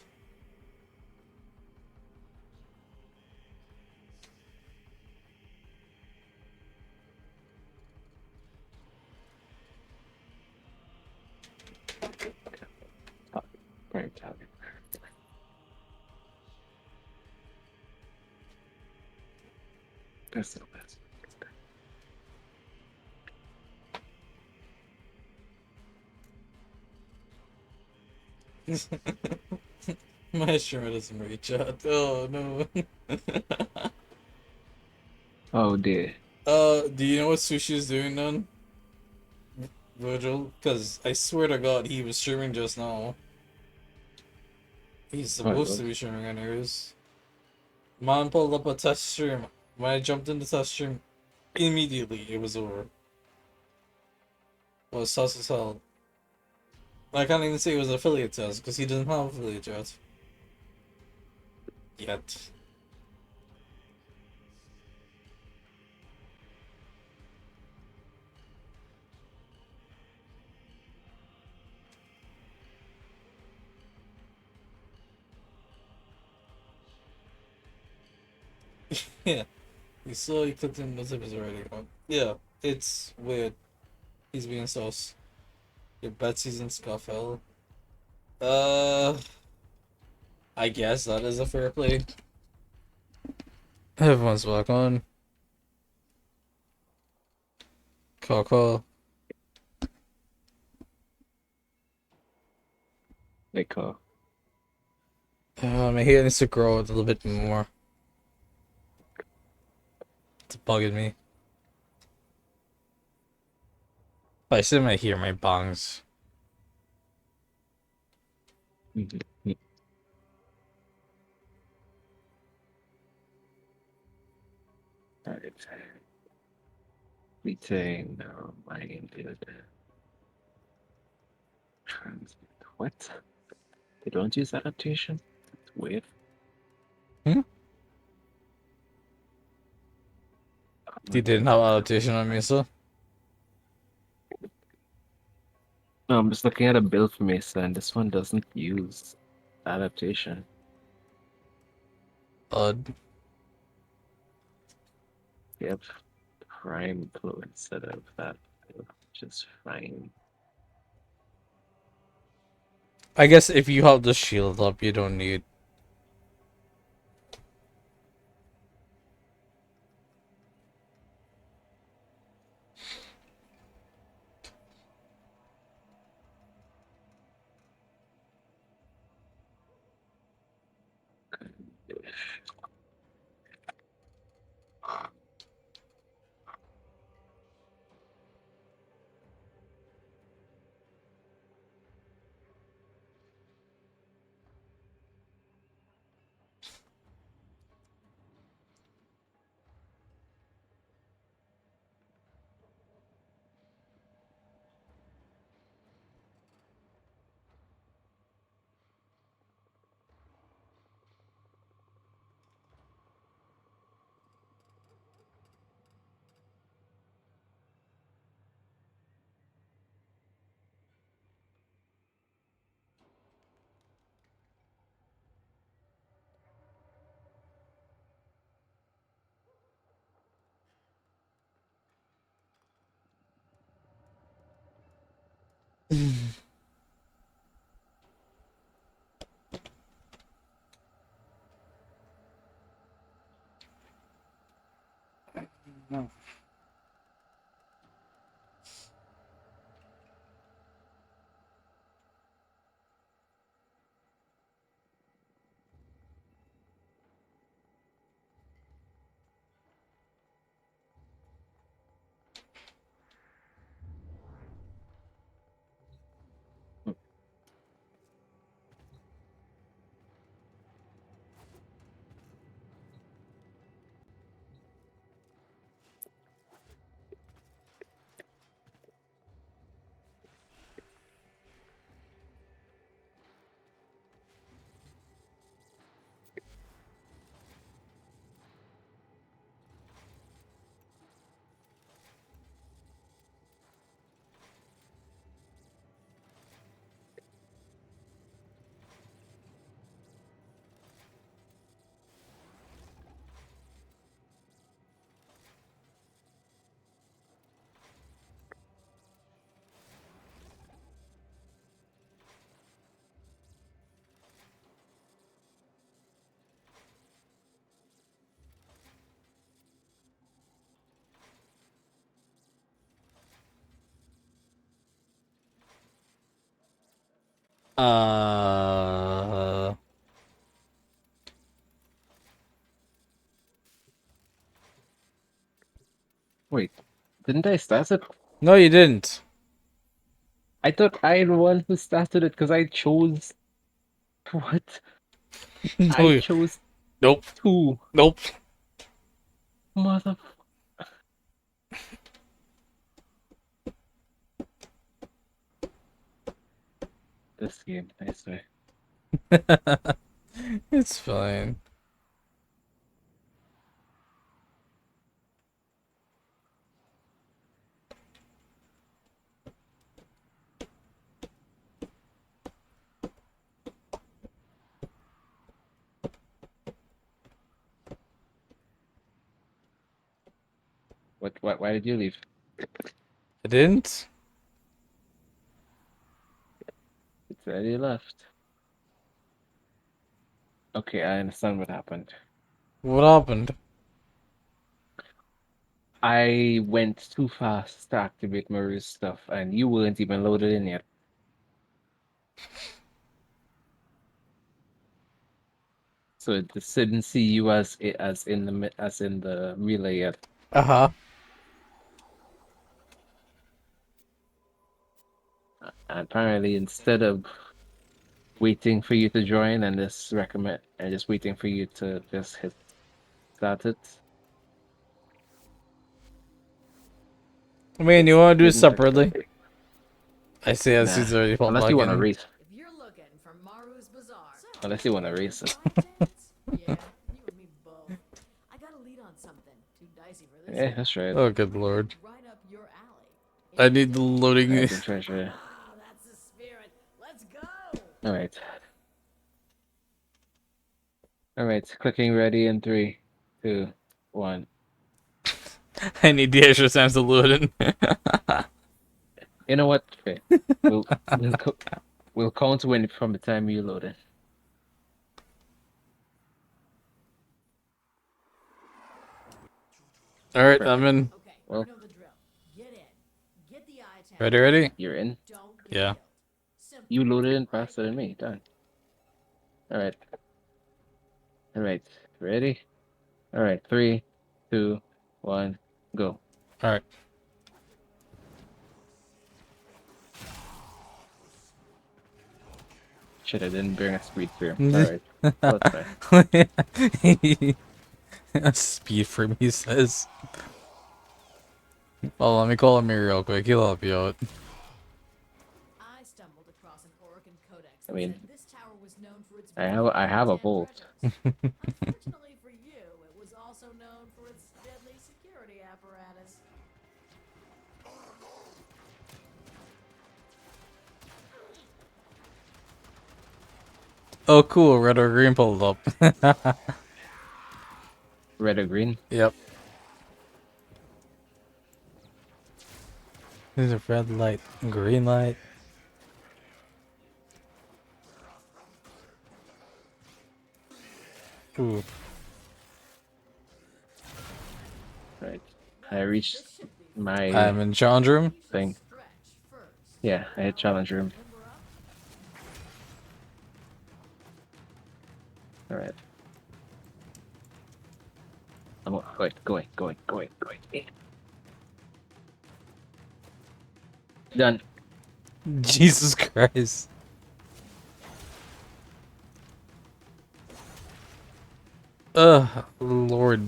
Right, target. That's the best. My streamer doesn't reach out. Oh no. Oh dear. Do you know what Sushi is doing then? Virgil? Because I swear to God, he was streaming just now. He's supposed to be streaming anyways. Man pulled up a test stream. When I jumped into test stream, immediately it was over. It was sus as hell. I can't even say it was an affiliate test because he doesn't have affiliate yet. Yet. Yeah. You saw he clicked in the zippers already. Yeah, it's weird. He's being sus. Your Betsy's in Scuffle. I guess that is a fair play. Everyone's back on. Call. They call. My hair needs to grow a little bit more. It's bugging me. I still might hear my bongs. Alright. Retain now my input. Transmit. What? They don't use adaptation? That's weird. You didn't have adaptation on me, so? No, I'm just looking at a build for Mesa, and this one doesn't use adaptation. Odd. Yep, prime blue instead of that, which is fine. I guess if you have the shield up, you don't need. No. Uh. Wait, didn't I start it? No, you didn't. I thought I the one who started it because I chose. What? I No, chose nope. 2. Nope. Mother. This game, I swear. It's fine. What? Why did you leave? I didn't? It's already left. Okay, I understand what happened. What happened? I went too fast to activate Maria's stuff, and you weren't even loaded in yet. So it just didn't see you as in the relay yet. Uh-huh. Apparently, instead of waiting for you to join and just waiting for you to just hit start it. I mean, you want to do it Didn't separately? I see, I see, Nah, it's already popped unless back you want to in. race. If you're looking for Maru's Bazaar, Unless you want to race it. yeah, you and me both. I got a lead on something. Too dicey for this. Yeah, that's right. Oh, good lord. Right up your alley. I need the loading. I can treasure. Oh, that's the Alright. Alright, clicking ready in 3, 2, 1. I need the extra time to load it. You know what? Okay. We'll count when from the time you load it. Alright, I'm in. Well, Ready? you're in. Yeah. You loaded in faster than me. Done. Alright. Alright. Ready? Alright. 3, 2, 1, go. Alright. Shit, I didn't bring a speed frame. Alright. That's fine. A speed frame, he says. Well, let me call him here real quick. He'll help you out. I stumbled across an Oregon codex I that mean, said this tower was known for its I have a volt. Unfortunately for you, it was also known for its deadly security apparatus. Oh, cool. Red or green pulled up. Red or green? Yep. There's a red light, green light. Ooh. Right. I reached my I'm in challenge room. thing. Yeah, I hit challenge room. Alright. I'm going. Done. Jesus Christ. Lord.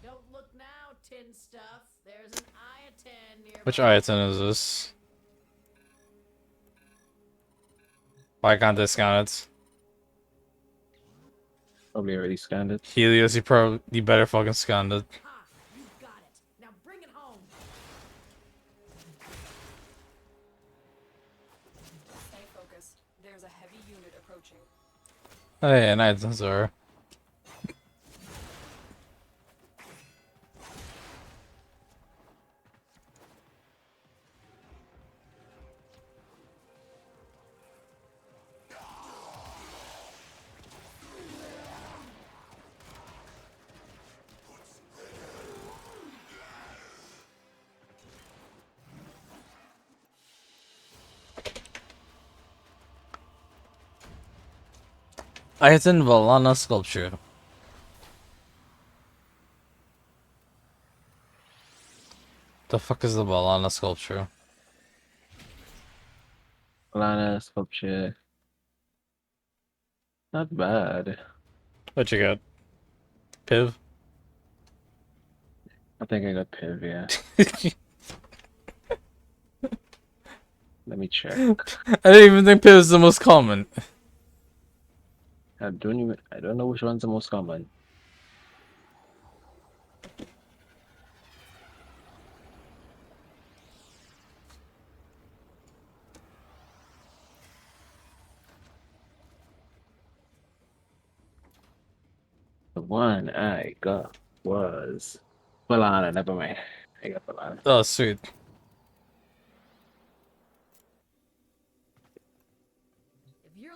Don't look now, tin stuff. There's an I-10 nearby. Which item is this? Why can't I scan it? Probably already scanned it. Helios, you better fucking scan it. You got it. Now bring it home. Stay focused. There's a heavy unit approaching. Hey, night sensor. Item Valana sculpture. The fuck is the Valana sculpture? Lana sculpture. Not bad. What you got? Piv? I think I got Piv, yeah. Let me check. I didn't even think Piv is the most common. I don't know which one's the most common. The one I got was Balana. Never mind. I got Balana. Oh, sweet.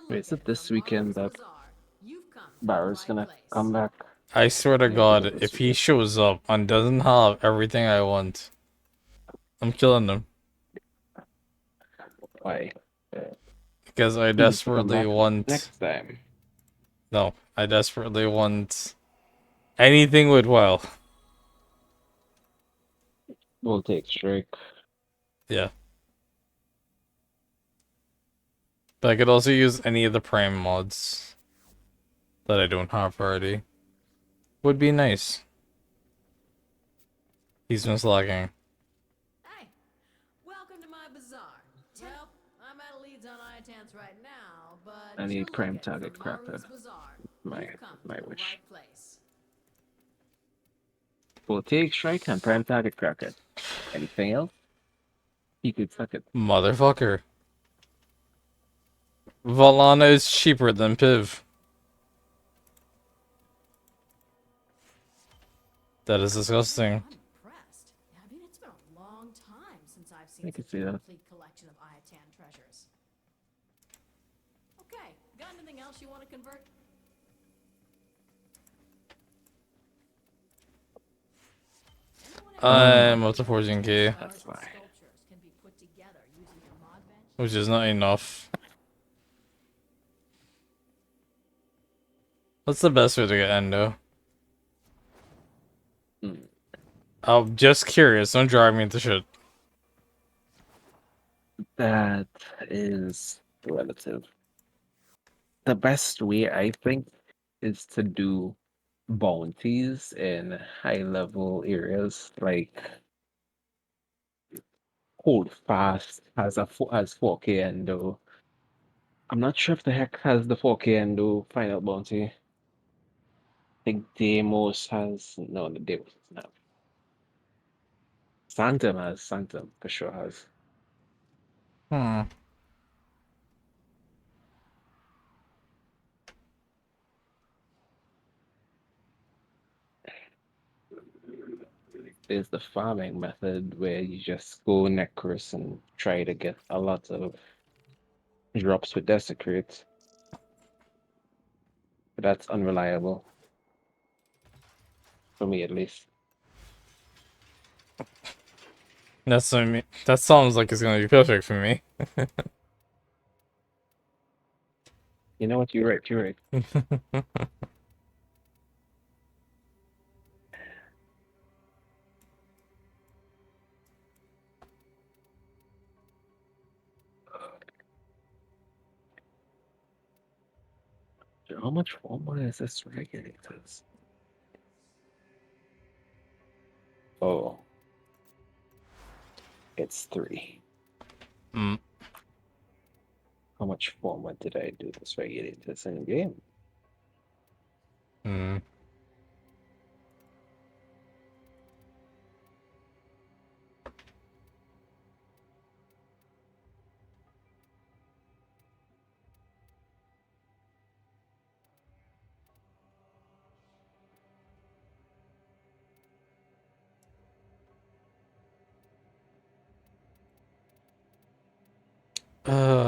Wait, is it this weekend that Barrow's gonna come back? I swear to God, if he shows up and doesn't have everything I want, I'm killing him. Why? Because I Come desperately back want... next time. No, I desperately want anything with WoW. We'll take Strike. Yeah. But I could also use any of the Prime mods that I don't have already. Would be nice. He's been slacking. Hey, welcome to my bazaar. Well, I'm out of leads on I-10s right now, but I need you're Prime looking for Target Cracker. Marlowe's Bazaar. My You've come to the wish. right place. We'll take Strike and Prime Target Cracker. Anything else? He could suck it. Motherfucker. Valana is cheaper than Piv. That is disgusting. Impressed. I mean, it's been a long time since I've I seen can such see a that. complete collection of Iatan treasures. Okay, got anything else you want to convert? I'm up to 14k. That's why. Sculptures can be put together using your mod bench. Which is not enough. What's the best way to get Endo? I'm just curious, don't drive me into shit. That is relative. The best way, I think, is to do bounties in high level areas like Hold Fast has 4K Endo. I'm not sure if the heck has the 4K Endo final bounty. I think Deimos has no, the Deimos doesn't have. Sanctum for sure has. Hmm. There's the farming method where you just go Necros and try to get a lot of drops with Desecrate. But that's unreliable. For me at least. That's what I mean. That sounds like it's gonna be perfect for me. You know what? You're right. You're right. How much format is this regulators? Oh. It's 3. Mm. How much format did I do this regulators in game? Hmm.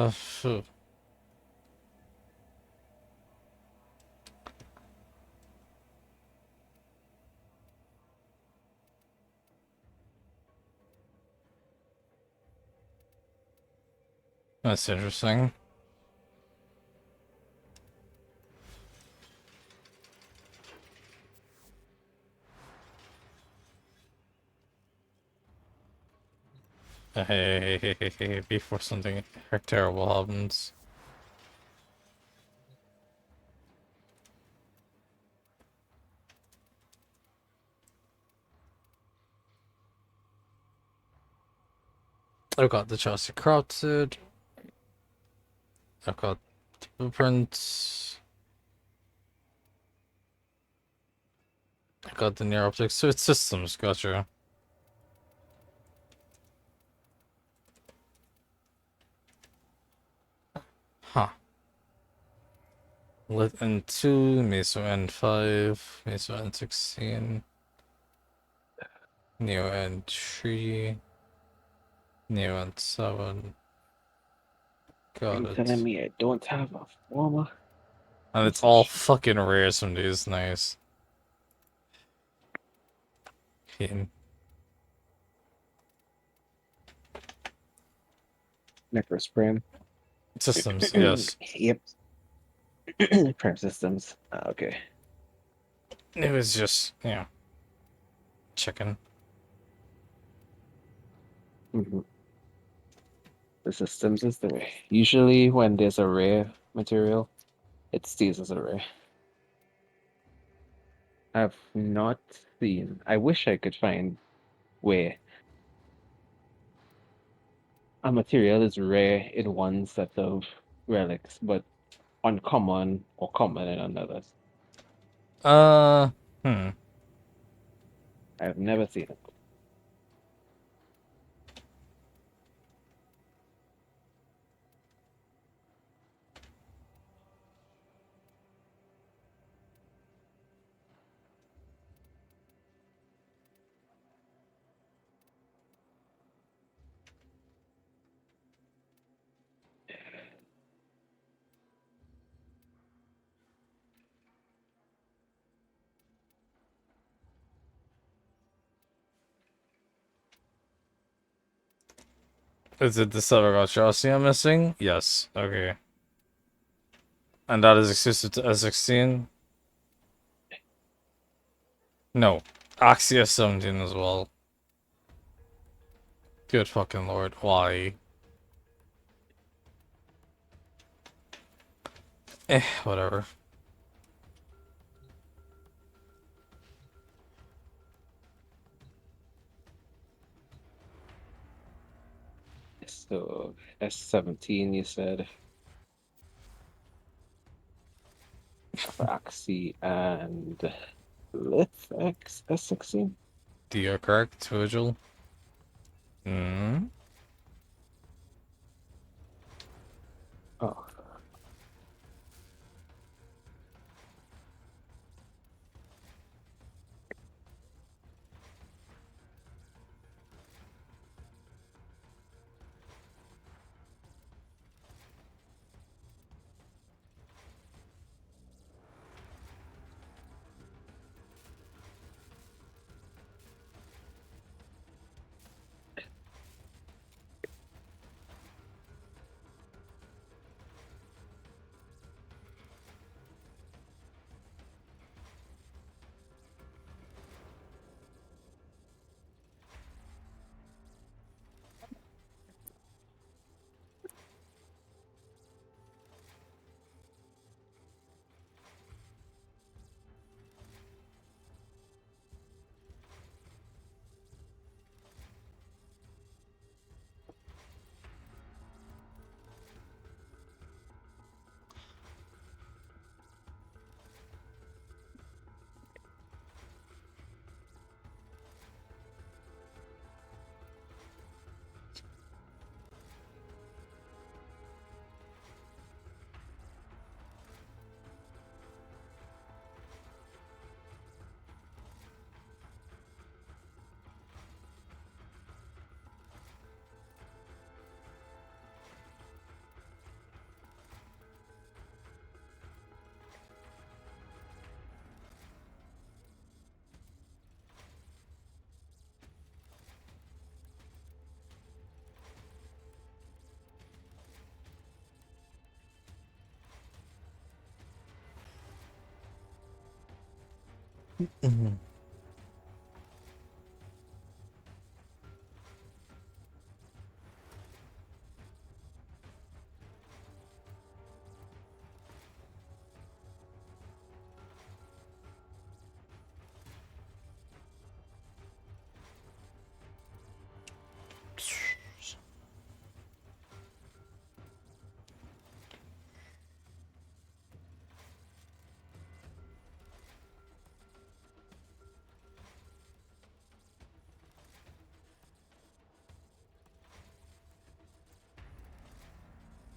Phew. That's interesting. Hey, before something terrible happens. I've got the Chelsea crowded. I've got the blueprints. I got the near optics. So it's systems, gotcha. Huh. Lit N2, Meso N5, Meso N16, Neo N3, Neo N7. Got You're it. telling me I don't have a format? And it's all fucking rare some days, nice. Hitting. Necros Prime. Systems, yes. Yep. Prime systems. Okay. It was just, chicken. The systems is the way. Usually when there's a rare material, it stays as a rare. I've not seen. I wish I could find where a material is rare in one set of relics, but uncommon or common in another. Hmm. I've never seen it. Is it the Severgotrossi I'm missing? Yes. Okay. And that is exclusive to S16? No. Axia 17 as well. Good fucking lord. Why? Whatever. So S17, you said. For Axie and Lith X S16. You're correct, Virgil. Oh.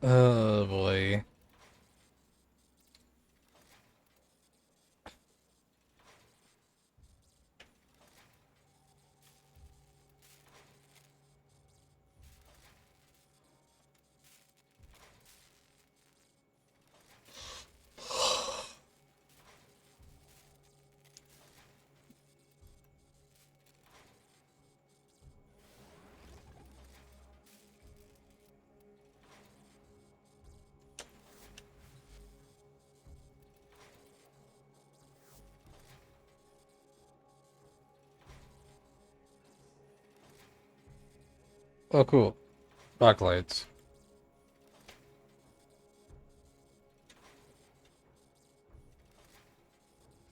Oh boy. Oh, cool. Backlights.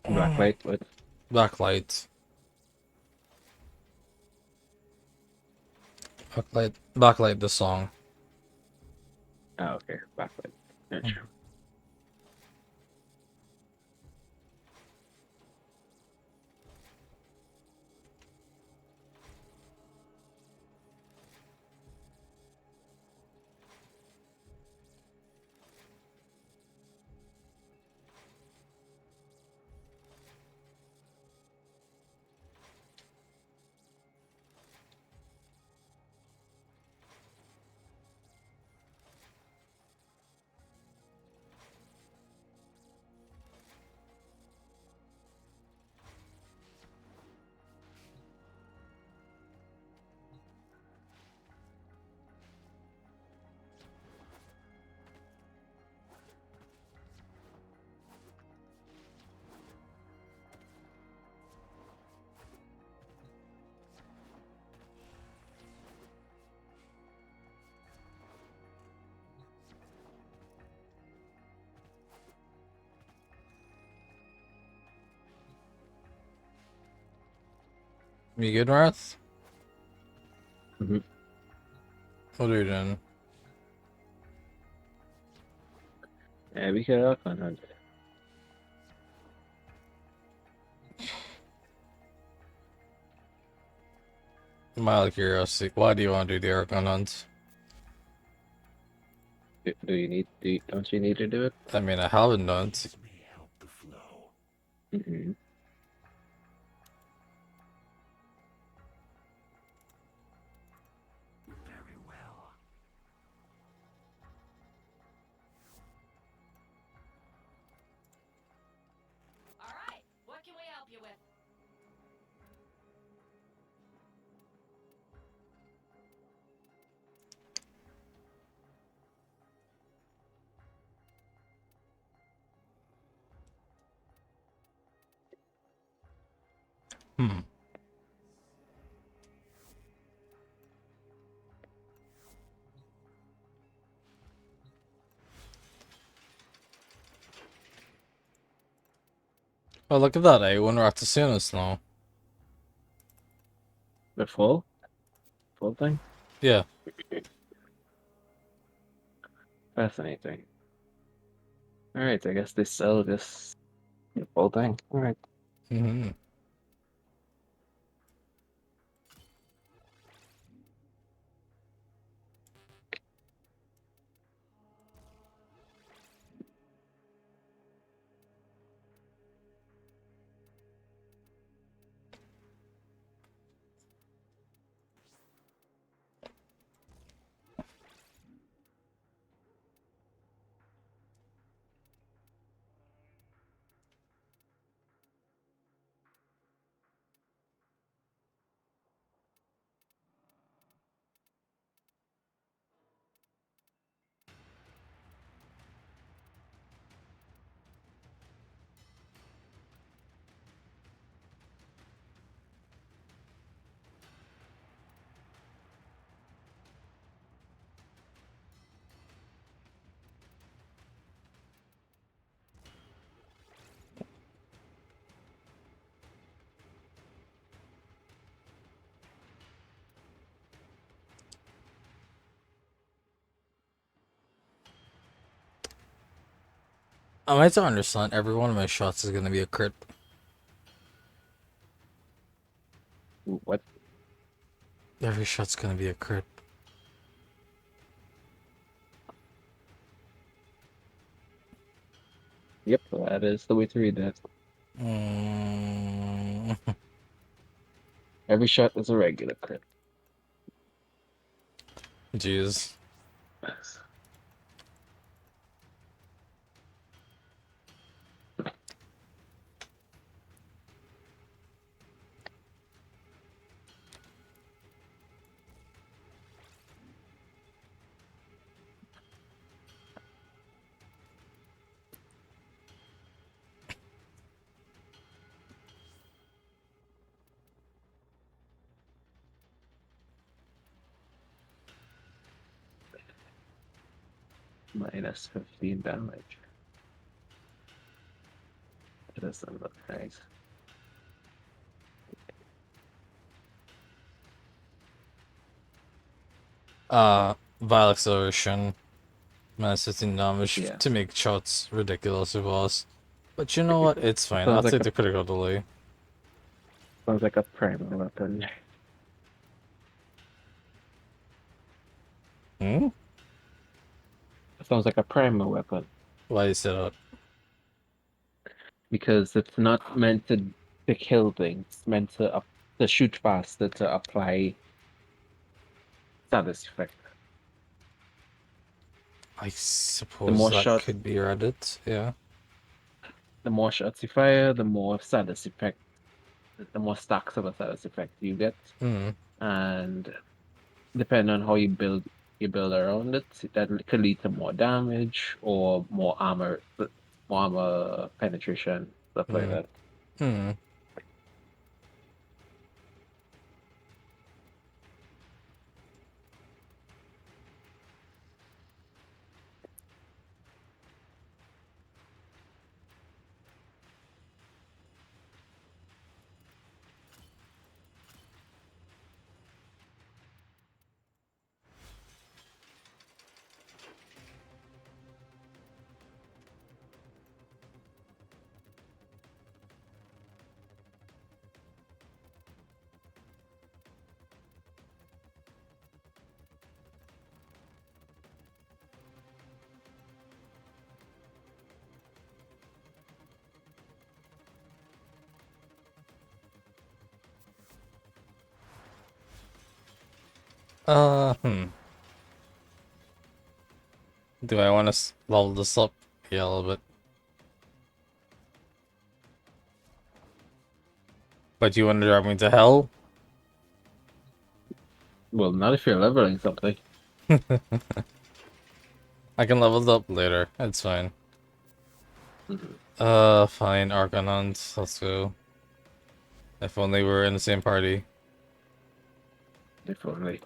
Blacklight, what? Backlights. Backlight the song. Oh, okay. Backlight. Gotcha. You good, Marath? Mm-hmm. What are you doing? Yeah, we can work on it. Mild curiosity. Why do you want to do the Aragon hunt? Do you need? Don't you need to do it? I mean, I haven't done it. Mm-hmm. All right, what can we help you with? Hmm. Oh, look at that, eh? When we're at the soonest now. The full thing. Yeah. Fascinating. All right, I guess they sell this full thing. All right. Mm-hmm. I might to understand every one of my shots is gonna be a crit. What? Every shot's gonna be a crit. Yep, that is the way to read that. Every shot is a regular crit. Jeez. Minus 15 damage. That doesn't look nice. Vile acceleration. Minus 15 damage Yeah. to make shots ridiculous it was. But you know what? It's fine. I'll Sounds like take a- the critical delay. Sounds like a primal weapon. Hmm? Sounds like a primal weapon. Why you say that? Because it's not meant to kill things. It's meant to shoot faster, to apply status effect. I The suppose more that shots, could be Reddit, yeah. the more shots you fire, the more status effect, the more stacks of a status effect you get. Hmm. And depending on how you build around it, that could lead to more damage or more armor penetration, stuff like that. Hmm. Hmm. Do I want to level this up? Yeah, a little bit. But you want to drop me to hell? Well, not if you're leveling something. I can level it up later. It's fine. Fine. Arcanons. Let's go. If only we were in the same party. If only.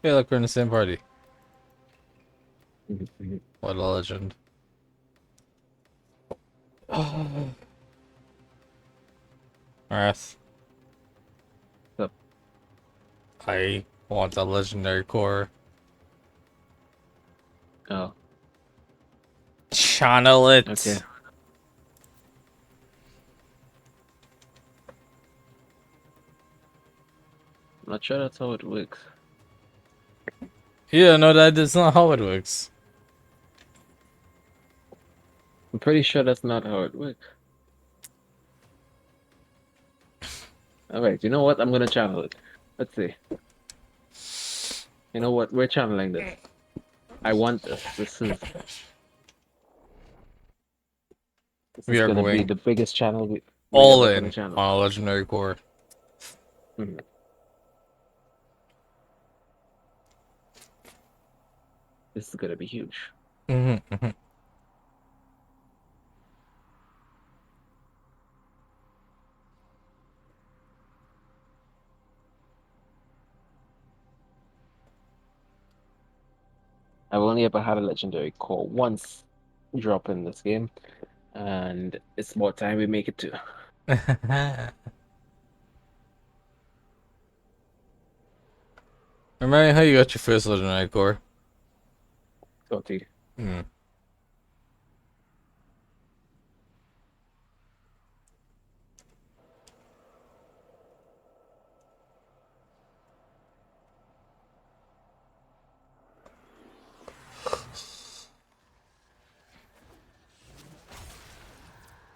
Yeah, look, we're in the same party. What a legend. Wrath. Yep. I want a legendary core. Oh. Channel it! Okay. I'm not sure that's how it works. Yeah, no, that's not how it works. I'm pretty sure that's not how it works. Alright, you know what? I'm gonna channel it. Let's see. You know what? We're channeling this. I want this. This We is are gonna be going the biggest channel we're all ever gonna in channel. on a legendary core. This is gonna be huge. I've only ever had a legendary core once drop in this game, and it's about time we make it two. Remember how you got your first legendary core? Salty. Hmm.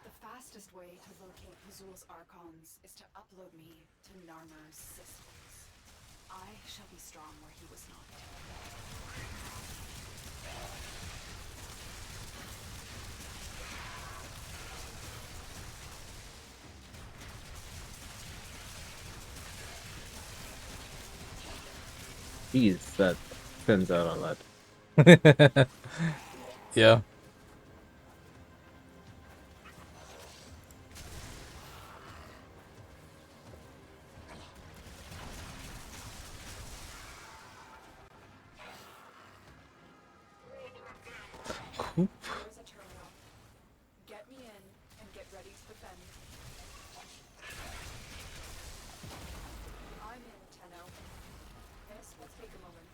The fastest way to locate Pazul's Archons is to upload me to Narmer's systems. I shall be strong where he was not. Jeez, that sends out a lot. Yeah. Coop. There's a terminal. Get me in and get ready to defend. I'm in, Tenno. This will take a moment.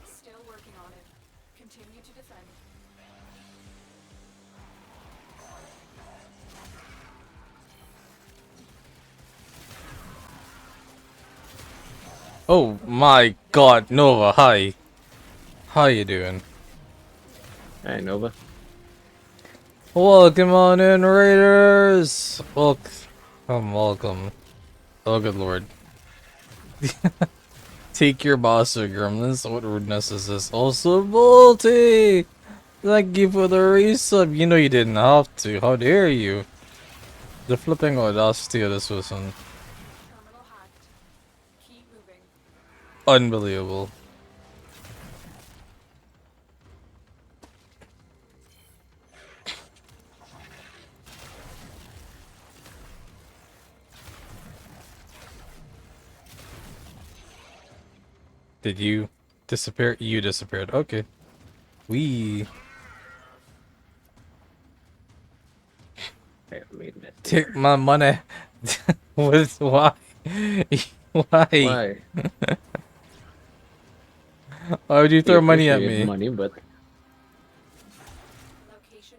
Still working on it. Continue to defend. Oh my god, Nova, hi. How you doing? Hey, Nova. Welcome on in, Raiders! Welcome. Oh, good lord. Take your boss to Gremlins. What rudeness is this? Also, Bolty! Thank you for the resub. You know you didn't have to. How dare you? The flipping audacity of this person. Terminal hacked. Keep moving. Unbelievable. Did you disappear? You disappeared. Okay. We take my money. Why? Why? Why? Why would you We throw money at appreciate me? money, but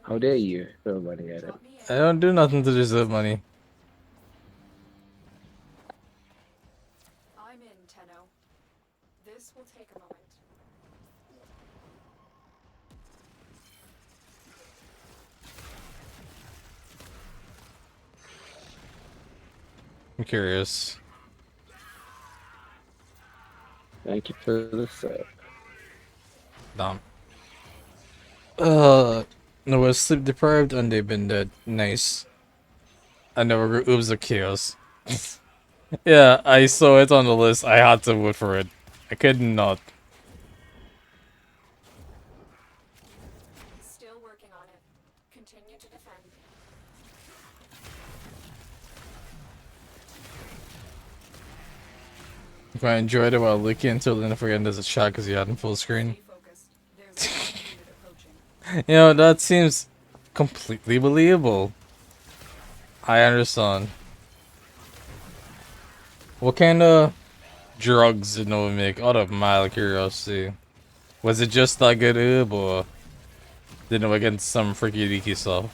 how dare you throw money at him? I don't do nothing to deserve money. I'm in, Tenno. This will take a moment. I'm curious. Thank you for the sub. Dumb. No, we're sleep deprived and they've been dead. Nice. I never grew Oobs of Chaos. Yeah, I saw it on the list. I had to vote for it. I could not. Still working on it. Continue to defend. If I enjoyed it while looking until then, I forget there's a shot because you had in full screen. You know, that seems completely believable. I understand. What kind of drugs did Nova make out of mild curiosity? Was it just that good oob or did Nova get some freaky deaky stuff?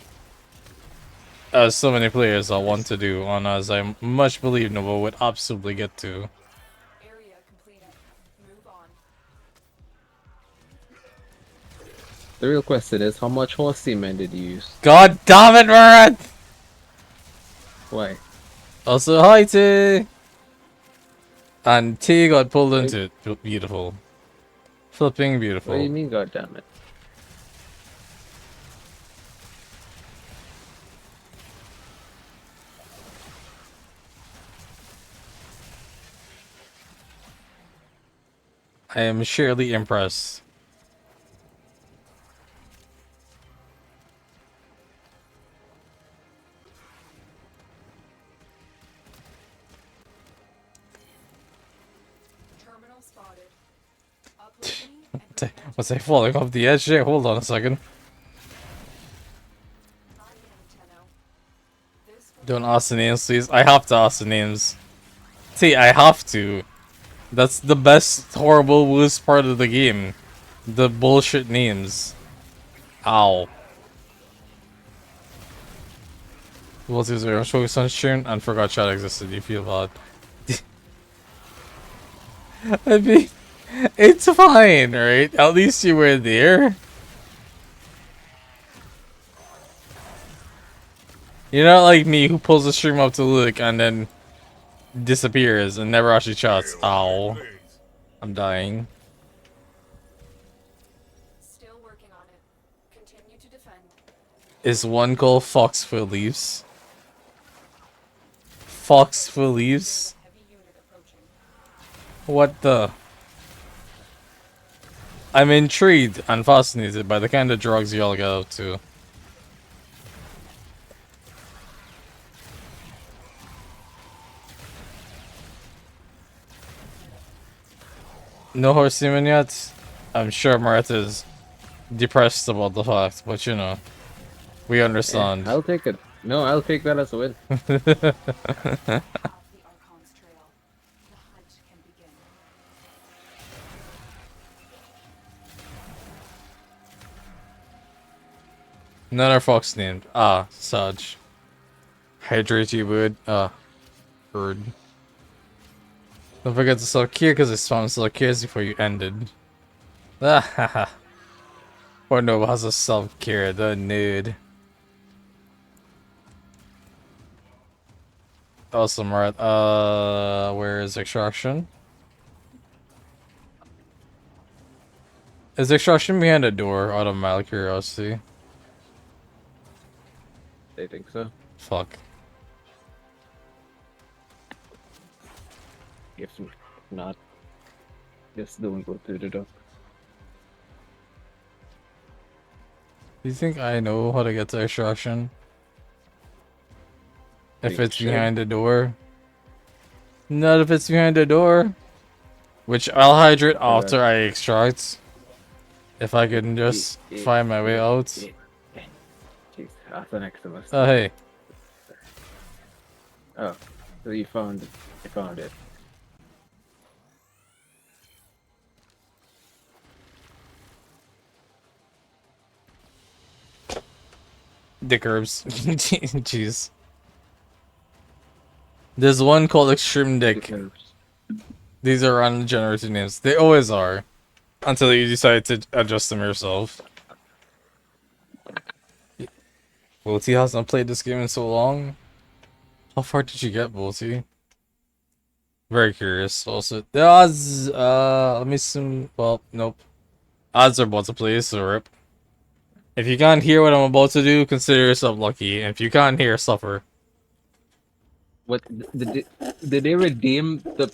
As so many players I want to do on as I much believe Nova would absolutely get to. Area completed. Move on. The real question is, how much horse semen did you use? God damn it, Marat! Why? Also, hi T! And T got pulled into it. Beautiful. Flipping What do beautiful. you mean, goddammit? I am surely impressed. Terminal spotted. Uplink me. Was I falling off the edge there? Hold on a second. Don't ask the names, please. I have to ask the names. See, I have to. That's the best, horrible, worst part of the game. The bullshit names. Ow. What is there? Focus on stream and forgot chat existed. You feel bad. I mean, it's fine, right? At least you were there. You're not like me who pulls the stream up to look and then disappears and never actually chats. Ow. I'm dying. Still working on it. Continue to defend. Is one called Fox for Leaves? Fox for Leaves? What the? I'm intrigued and fascinated by the kind of drugs y'all get up to. No horse semen yet? I'm sure Martha is depressed about the fact, but you know, we understand. I'll take it. No, I'll take that as a win. Another fox named. Ah, Saj. Hydrate you would. Ah, bird. Don't forget to sell Kier because I spawned sell Kiers before you ended. Ah ha ha. Poor Nova has a self-care, the nude. Awesome, right? Where is extraction? Is extraction behind a door? Out of mild curiosity. I think so. Fuck. If not, just don't go through the door. Do you think I know how to get to extraction? If You it's should. behind the door? Not if it's behind the door. Which I'll hydrate after I extract. If I can just find my way out. Jeez, that's an excellent. Oh, hey. Oh, so you found it. You found it. Dick herbs. Jeez. There's one called Extreme Dick. These are ungenerated names. They always are. Until you decide to adjust them yourself. Bolty hasn't played this game in so long. How far did you get, Bolty? Very curious. Also, the odds, let me assume, well, nope. Odds are about to play, so rip. If you can't hear what I'm about to do, consider yourself lucky. And if you can't hear, suffer. What did they redeem the?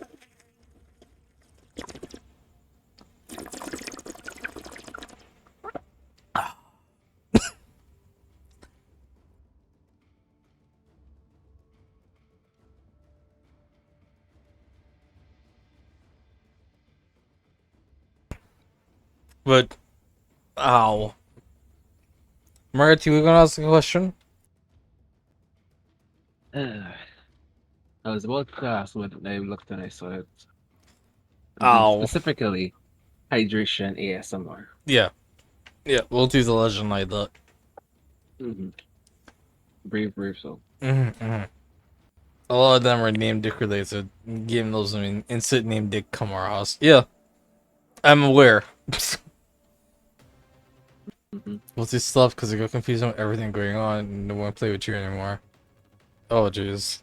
But, ow. Merit, you were gonna ask a question? I was about to ask when I looked and I saw it. Ow. Specifically, hydration ASMR. Yeah. Yeah, Bolty's a legend like that. Brave soul. A lot of them are name Dick related. Game those, I mean, instant name Dick come our house. Yeah. I'm aware. What's this stuff? Because I got confused on everything going on and don't want to play with you anymore. Oh, jeez.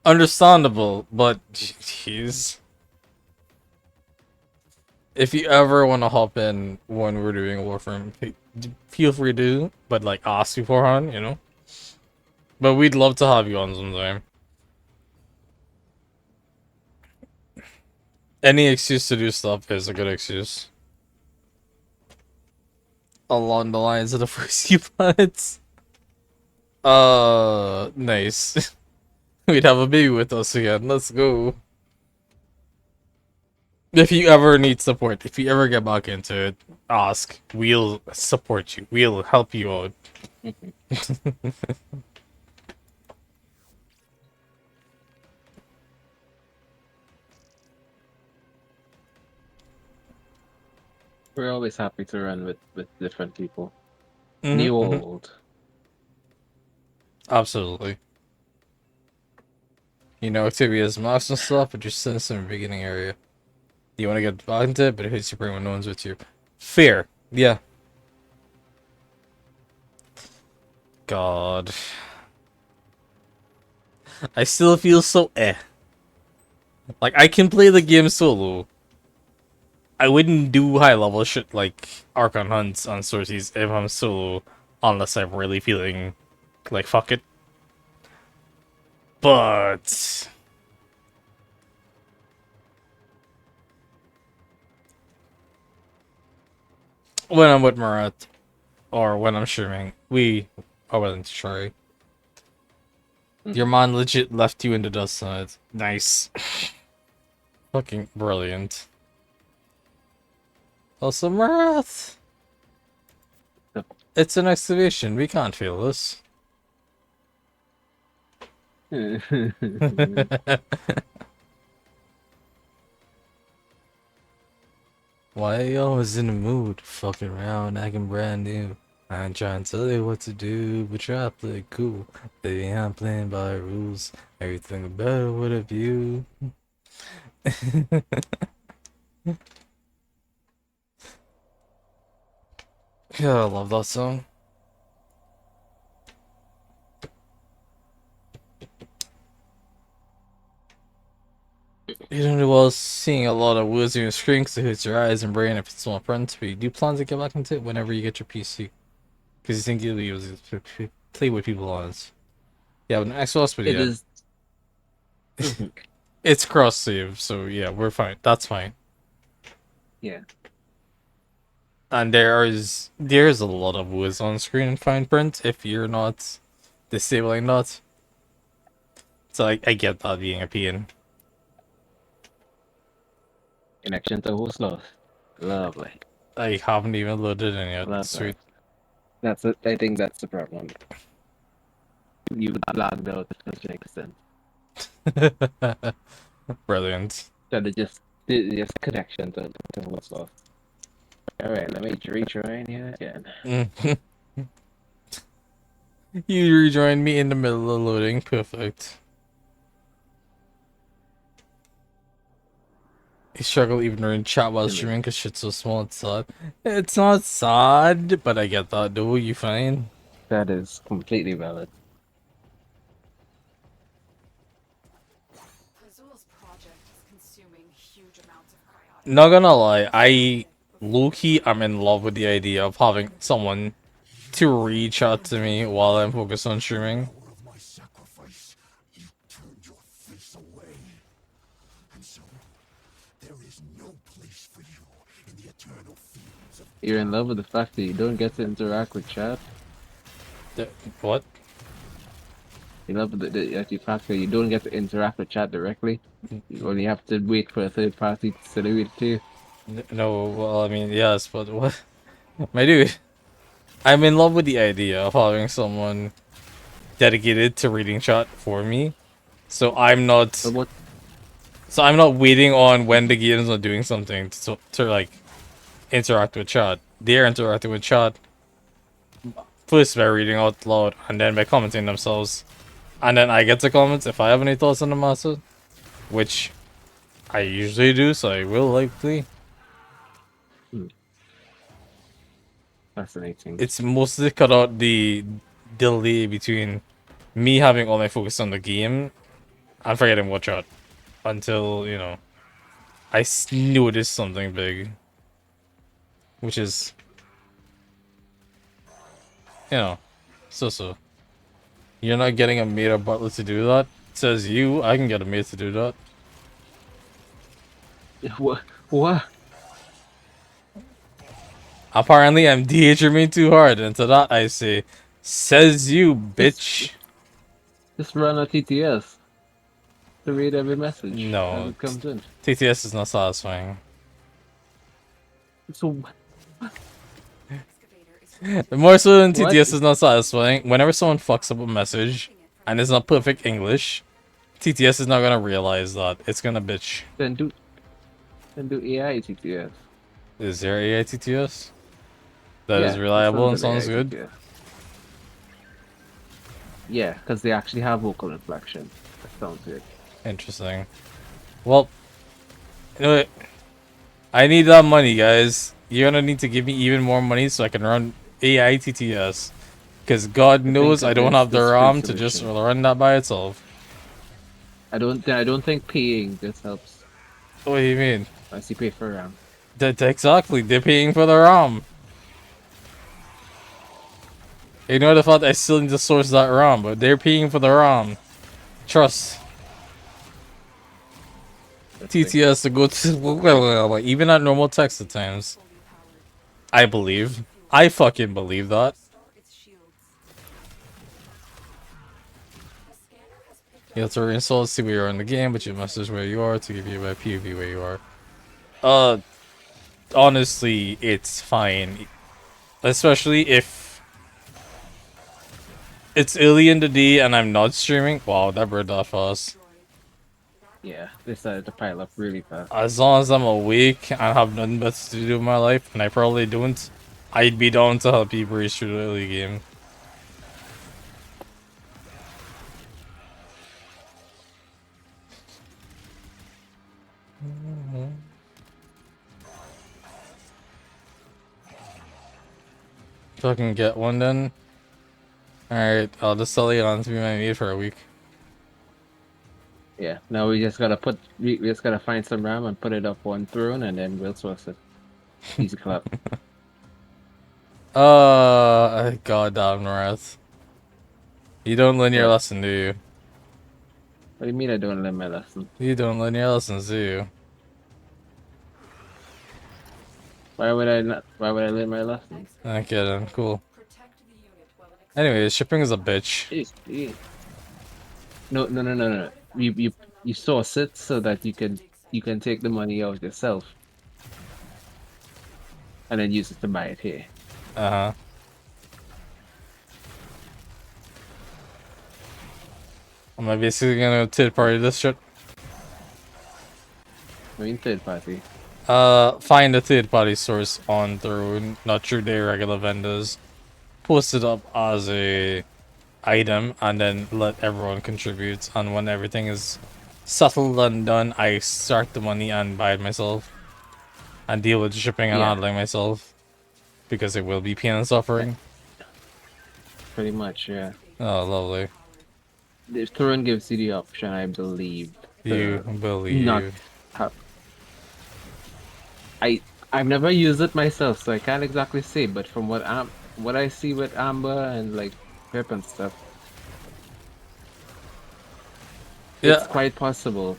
Understandable, but jeez. If you ever want to hop in when we're doing Warframe, feel free to, but like ask beforehand, you know? But we'd love to have you on sometime. Any excuse to do stuff is a good excuse. Along the lines of the first few planets. Nice. We'd have a baby with us again. Let's go. If you ever need support, if you ever get back into it, ask. We'll support you. We'll help you out. We're always happy to run with different people. New old. Absolutely. You know, Activia's max and stuff, but just send some beginning area. You want to get back into it, but it hits your brain when no one's with you. Fair. Yeah. God. I still feel so Like, I can play the game solo. I wouldn't do high level shit like Archon hunts on sorties if I'm solo, unless I'm really feeling like fuck it. But when I'm with Marat or when I'm streaming, we are willing to try. Your man legit left you in the dust on it. Nice. Fucking brilliant. Also, Marat! It's an excavation. We can't fail this. Why are you always in the mood? Fucking around, acting brand new. I ain't trying to tell you what to do, but you're play cool. Baby, I'm playing by rules. Everything better with a view. Yeah, I love that song. You don't do well seeing a lot of woods on your screen because it hurts your eyes and brain if it's small print, but you do plan to get back into it whenever you get your PC. Because you think you'll be able to play with people on it. Yeah, but an Xbox, but It yeah. is. It's cross save, so yeah, we're fine. That's fine. Yeah. And there's a lot of woods on screen in fine print if you're not disabling that. So I get that being a pain. Connection to host lost. Lovely. I haven't even loaded in yet. Love Sweet. that. I think that's the problem. You lagged out to such an extent. Brilliant. So they just connection to host lost. Alright, let me rejoin you again. You rejoined me in the middle of loading. Perfect. I struggle even in chat while streaming because shit's so small and sad. It's not sad, but I get that though. You fine? That is completely valid. Azul's project is consuming huge amounts of cryotic. Not gonna lie, I low-key am in love with the idea of having someone to reach out to me while I'm focused on streaming. You're in love with the fact that you don't get to interact with chat. What? You love the fact that you don't get to interact with chat directly. You only have to wait for a third party to deliver it to you. No, well, I mean, yes, but what? My dude, I'm in love with the idea of having someone dedicated to reading chat for me. So I'm not... So I'm not waiting on when the game's not doing something to like, interact with chat. They're interacting with chat first by reading out loud and then by commenting themselves. And then I get to comment if I have any thoughts on the matter, which I usually do, so I will likely. Fascinating. It's mostly cut out the delay between me having all my focus on the game and forgetting watch out until, you know, I notice something big. Which is, you know, so. You're not getting a maid or butler to do that? Says you, I can get a maid to do that. What? What? Apparently I'm DHing me too hard, and to that I say, says you, bitch. Just run a TTS to read every message as No, it comes in. TTS is not satisfying. So More so than What? TTS is not satisfying. Whenever someone fucks up a message and it's not perfect English, TTS is not gonna realize that. It's gonna bitch. Then do AI TTS. Is there AI TTS? That Yeah, is that reliable and sounds sounds like good? AI. Yeah, because they actually have vocal inflection. That sounds good. Interesting. Well, you know what? I need that money, guys. You're gonna need to give me even more money so I can run AI TTS. Because God knows I don't have the RAM to just run that by itself. I don't think paying this helps. What do you mean? Unless you pay for RAM. Exactly, they're paying for the RAM. Ignore the fact I still need to source that RAM, but they're paying for the RAM. Trust. TTS to go to even at normal text at times. I believe. I fucking believe that. You have to reinstall to see where you are in the game, but you message where you are to give you a POV where you are. Honestly, it's fine. Especially if it's early in the day and I'm not streaming. Wow, that bird that fast. Yeah, they started to pile up really fast. As long as I'm awake and have nothing better to do in my life, and I probably don't, I'd be down to help you breeze through the early game. Fucking get one then. Alright, I'll just tell Leon to be my maid for a week. Yeah, now we just gotta find some RAM and put it up one throne and then we'll source it. Easy clap. Goddamn Wrath. You don't learn your lesson, do you? What do you mean I don't learn my lesson? You don't learn your lessons, do you? Why would I not? Why would I learn my lessons? Okay then, cool. Anyways, shipping is a bitch. No. You source it so that you can you can take the money out yourself and then use it to buy it here. Uh-huh. Am I basically gonna third party this shit? I mean, third party. Find a third party source on through, not through their regular vendors. Post it up as a item and then let everyone contribute. And when everything is settled and done, I start the money and buy it myself. And deal with shipping and Yeah. handling myself. Because it will be pain and suffering. Pretty much, yeah. Oh, lovely. The Turin gives you the option, I believe. You believe. Not have. I've never used it myself, so I can't exactly say. But from what I see with Amber and like Pip and stuff, Yeah. it's quite possible.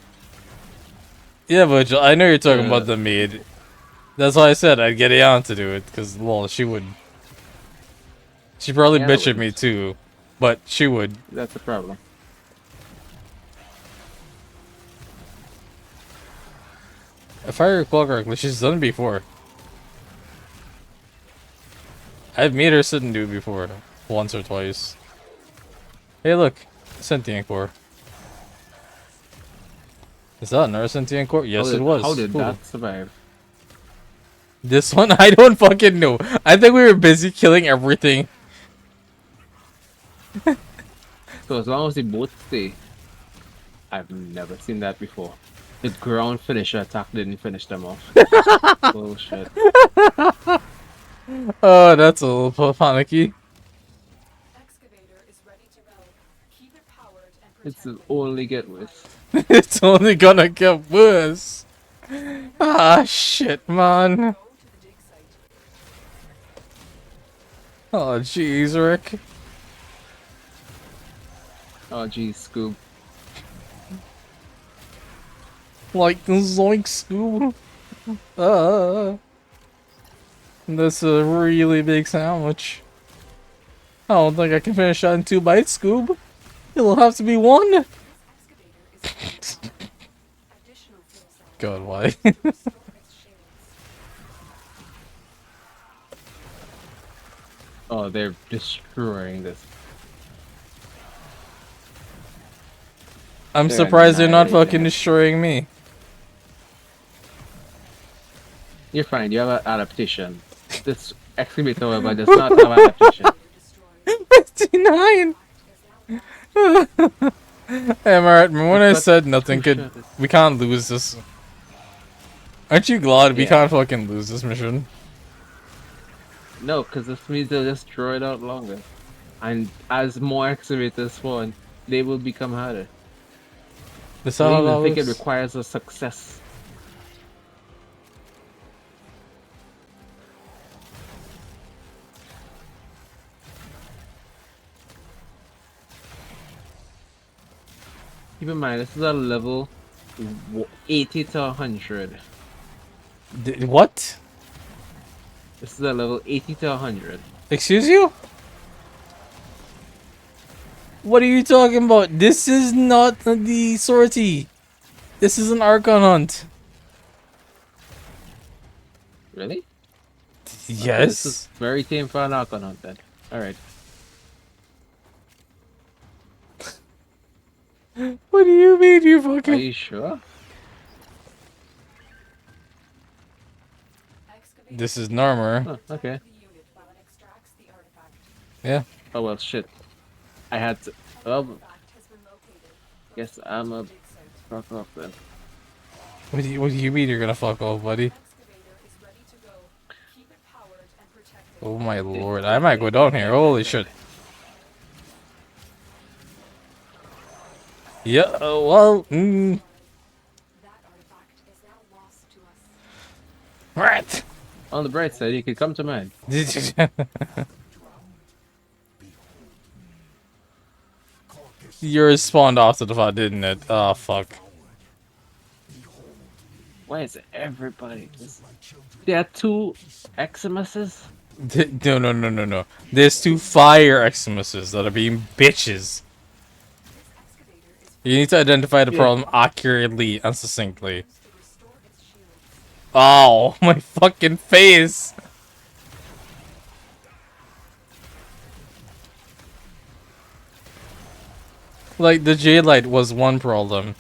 Yeah, but I know you're talking about the maid. That's why I said I'd get Ayan to do it, because, well, she would. She probably Yeah, bitch at wouldn't. me too, but she would. That's the problem. If I recall correctly, she's done it before. I've made her sit and do it before, once or twice. Hey, look, sentient core. Is that another sentient core? Yes, it was. How did Cool. that survive? This one, I don't fucking know. I think we were busy killing everything. So as long as they both stay, I've never seen that before. The ground finisher attack didn't finish them off. Bullshit. Oh, that's a little panicky. It's only get worse. It's only gonna get worse. Ah, shit, man. Oh, jeez, Rick. Oh, geez, Scoob. Like the Zoink Scoob. That's a really big sandwich. I don't think I can finish that in 2 bites, Scoob. It'll have to be 1. God, why? Oh, they're destroying this. I'm They're surprised they're not annihilating fucking it. destroying me. You're fine, you have an adaptation. This excavator, however, does not have adaptation. 59! Hey, I'm alright. Remember when I said nothing could... We can't lose this. Aren't you glad we Yeah. can't fucking lose this mission? No, because this means they'll just draw it out longer. And as more excavators spawn, they will become harder. This I how don't that even think it works? requires a success. Keep in mind, this is a level 80 to 100. What? This is a level 80 to 100. Excuse you? What are you talking about? This is not the sortie. This is an Archon hunt. Really? Yes. This is very tame for an Archon hunt then. Alright. What do you mean, you fucking... Are you sure? This is Narmer. Oh, okay. Yeah. Oh well, shit. I had to... Well, guess I'm a... Fuck off then. What do you mean you're gonna fuck off, buddy? Oh my lord, I might go down here. Holy shit. Yeah, well, Right. On the bright side, you could come to mine. Yours spawned after the fact, didn't it? Oh, fuck. Why is everybody... There are 2 Eximuses? No. There's 2 fire Eximuses that are being bitches. You need to identify the problem accurately and succinctly. Oh, my fucking face! Like, the Jade Light was one problem.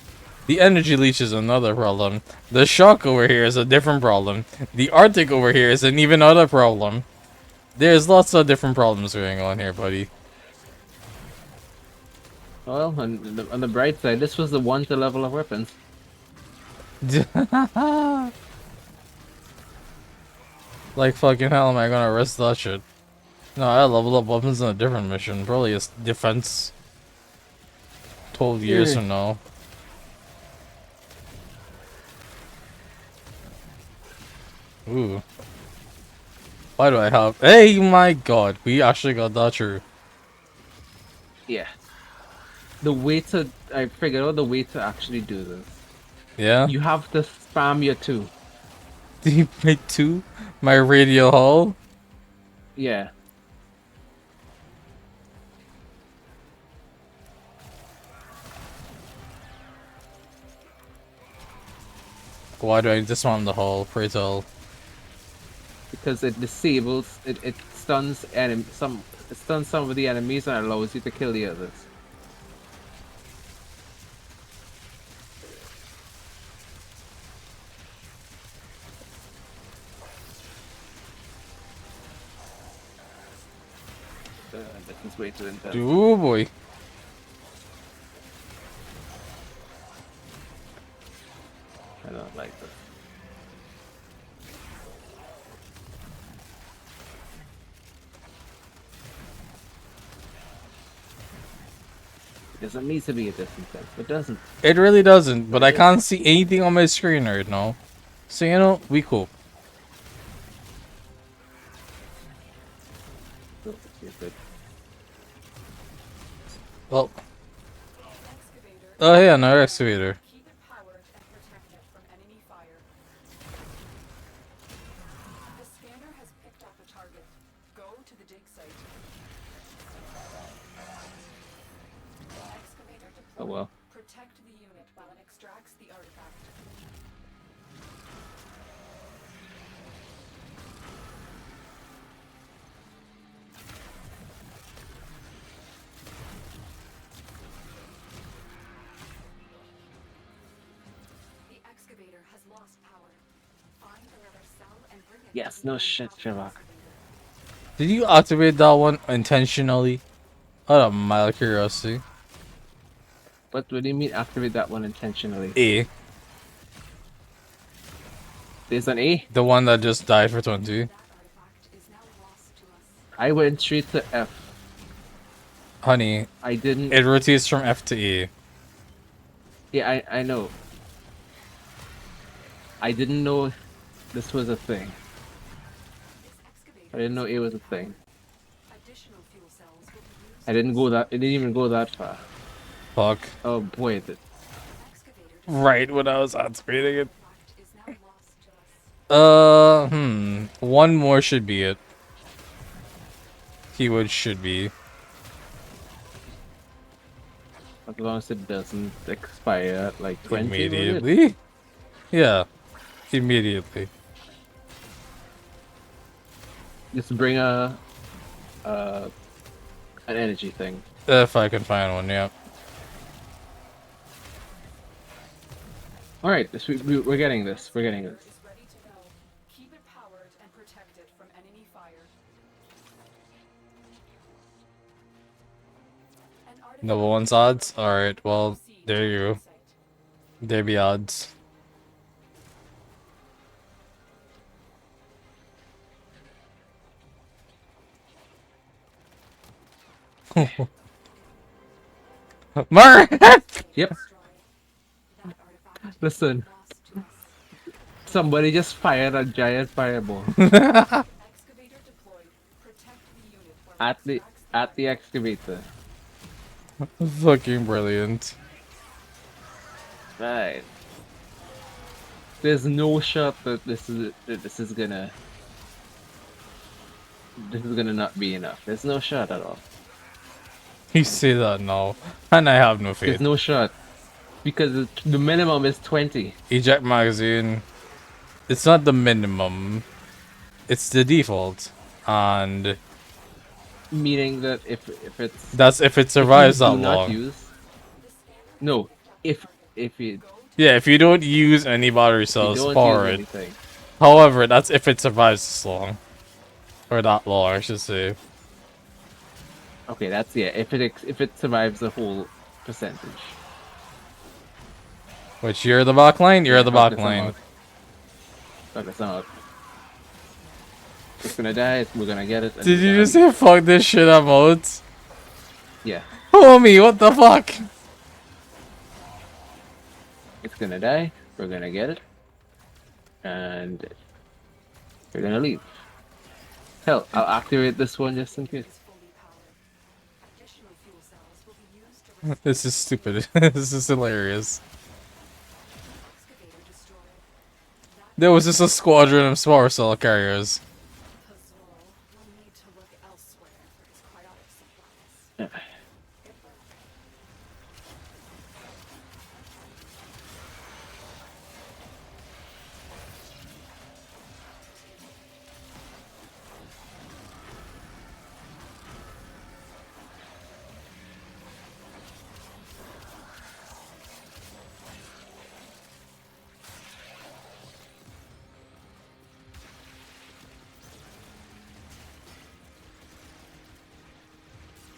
The energy leech is another problem. The shock over here is a different problem. The Arctic over here is an even other problem. There's lots of different problems going on here, buddy. Well, on the bright side, this was the one to level of weapons. Like fucking hell am I gonna risk that shit? No, I leveled up weapons in a different mission. Probably it's defense 12 years from now. Ooh. Why do I have... Hey, my god. We actually got that true. Yeah. The way to... I figured out the way to actually do this. Yeah? You have to spam your 2. Do you make 2? My radio hull? Yeah. Why do I disarm the hull? Pray tell. Because it disables... It stuns it stuns some of the enemies and allows you to kill the others. This is way too intense. Oh boy. I don't like this. It doesn't need to be a distance sense. It doesn't. It really doesn't, but I can't see anything on my screen right now. So, you know, we cool. Well. Oh yeah, another excavator. Oh well. Protect the unit while it extracts the artifact. The excavator has lost power. Find another cell and bring it. Yes, no shit, Sherlock. Did you activate that one intentionally? Out of mild curiosity. What do you mean activate that one intentionally? A. There's an A? The one that just died for 20. I went straight to F. Honey. I didn't... It rotates from F to E. Yeah, I know. I didn't know this was a thing. I didn't know A was a thing. I didn't go that... It didn't even go that far. Fuck. Oh boy, Right when I was activating it. One more should be it. Keyword should be. As long as it doesn't expire at like 20. Immediately? Yeah. Immediately. Just bring an energy thing. If I can find one, yeah. Alright, we're getting this. We're getting this. Keep it powered and protect it from enemy fire. Number one's odds? Alright, well, there you go. There be odds. Mark! Yep. Listen. Somebody just fired a giant fireball. at the excavator. Fucking brilliant. Right. There's no shot that this is gonna not be enough. There's no shot at all. You say that now, and I have no faith. There's no shot. Because the minimum is 20. Eject magazine. It's not the minimum. It's the default. And Meaning that if it's that's if it if you survives that do not long. use no if you Yeah, if you don't use any battery if you cells to don't use power it. anything. However, that's if it survives this long. Or that long, I should say. Okay, that's yeah. If it survives the whole percentage. Which you're the back line, you're Yeah, the fuck back this, I'm line. out. Fuck this, I'm out. It's gonna die. We're gonna get it. And Did we're you gonna just say fuck this shit I'm out? Yeah. Homie, what the fuck? It's gonna die. We're gonna get it, and we're gonna leave. Hell, I'll activate this one just in case. This is stupid. This is hilarious. There was just a squadron of power cell carriers.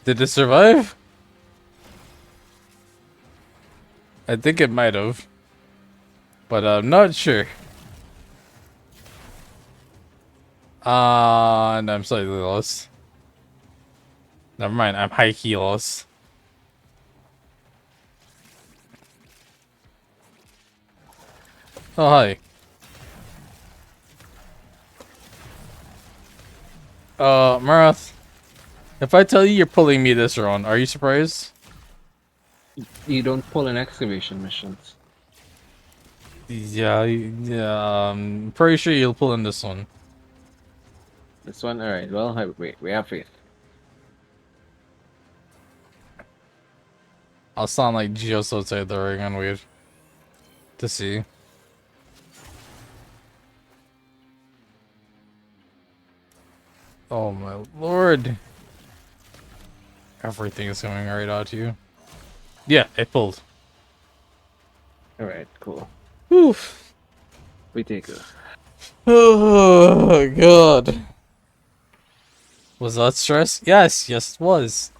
Did it survive? I think it might have. But I'm not sure. And I'm slightly lost. Never mind, I'm high key lost. Oh, hi. Marath. If I tell you you're pulling me this round, are you surprised? You don't pull in excavation missions. Yeah, pretty sure you'll pull in this one. This one, all right. Well, we have faith. I'll sound like just outside the ring and wait to see. Oh my lord. Everything is coming right at you. Yeah, it pulled. Alright, cool. Oof. We take it. Oh god. Was that stress? Yes, yes it was.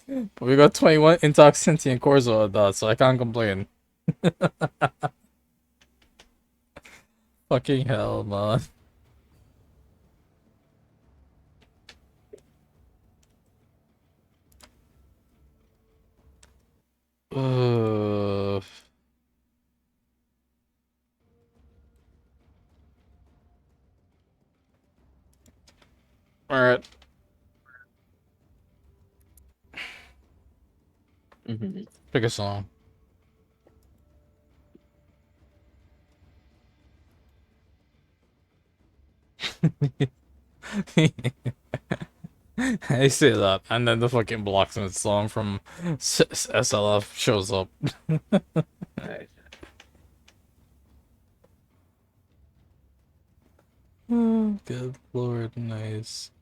But we got 21 intact sentient cores out of that, so I can't complain. Fucking hell, man. Alright. Pick a song. I say that, and then the fucking Blocksmith song from SLF shows up. Nice. Oh, good lord, nice.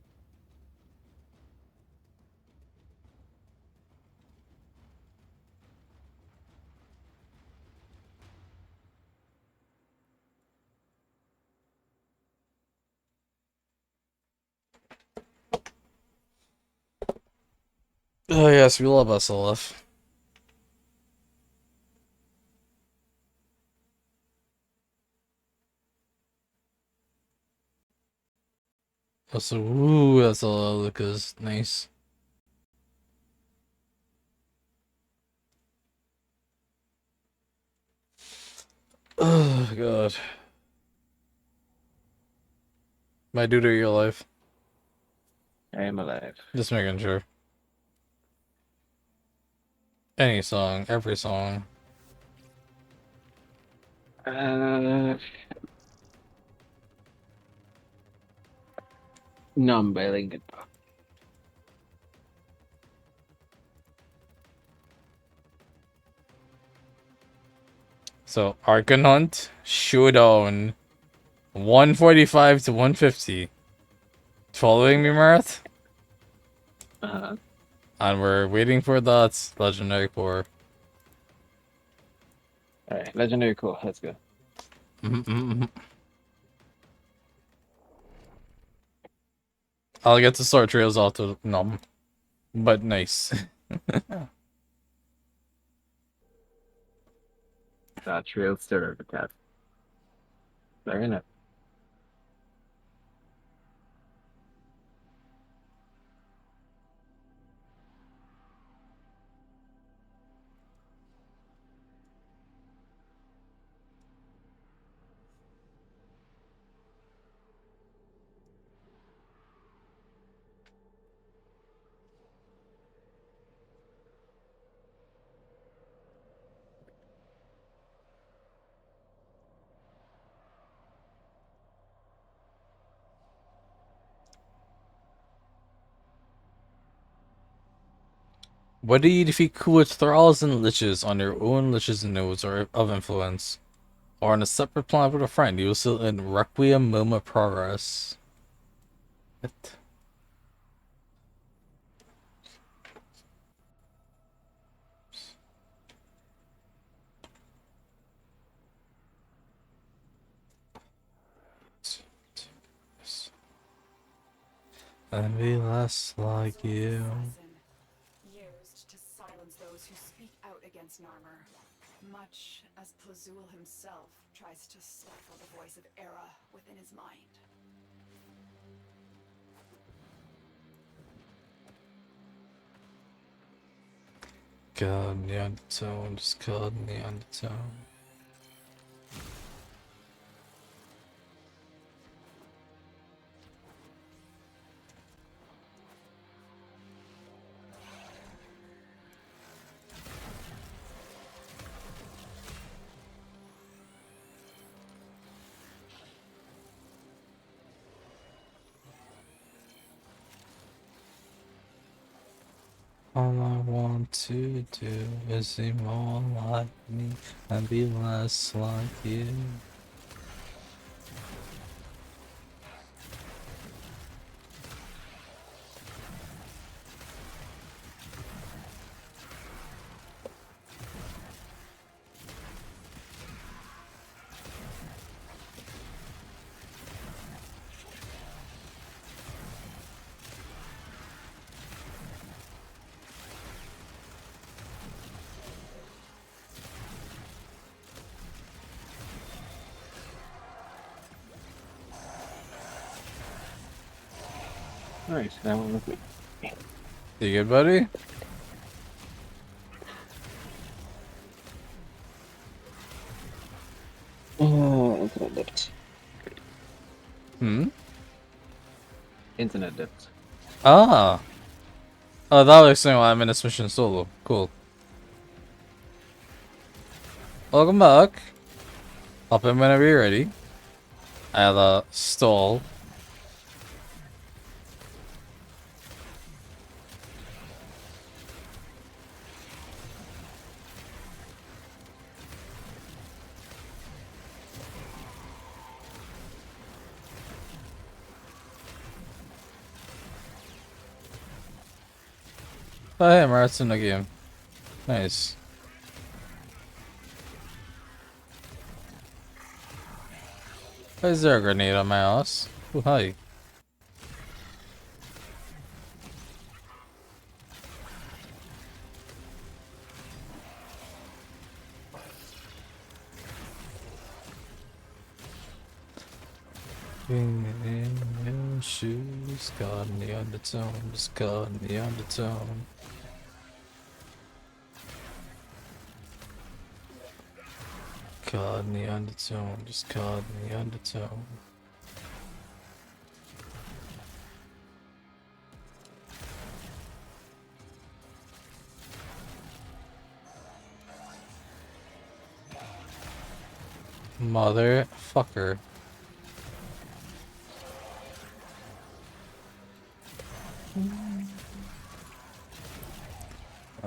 Oh yes, we love SLF. Also, ooh, SLF look is nice. Oh god. My dude, are you alive? I am alive. Just making sure. Any song, every song. Numb by Linkin Park. So Arcanunt, Showdown, 145 to 150. Following me, Marath? And we're waiting for that legendary core. Alright, legendary core. Let's go. I'll get the sword trails off to numb. But nice. That trail stirrer cat. Very nice. What do you defeat coolest thralls and liches on your own liches nodes or of influence? Or on a separate planet with a friend, you will still in Requiem Moma Progress. What? And be less like you. Used to silence those who speak out against Narmer, much as Plazul himself tries to stifle the voice of Era within his mind. God, the undertone, just God, the undertone. All I want to do is be more like me and be less like you. Nice, that one was me. You good, buddy? Oh, internet dipped. Internet dipped. Ah! Oh, that would explain why I'm in this mission solo. Cool. Welcome back. Hop in whenever you're ready. I have a stall. Oh, hey, Marat's in the game. Nice. Why is there a grenade on my ass? Oh, hi. In your shoes, caught in the undertone, just caught in the undertone. Caught in the undertone, just caught in the undertone. Motherfucker.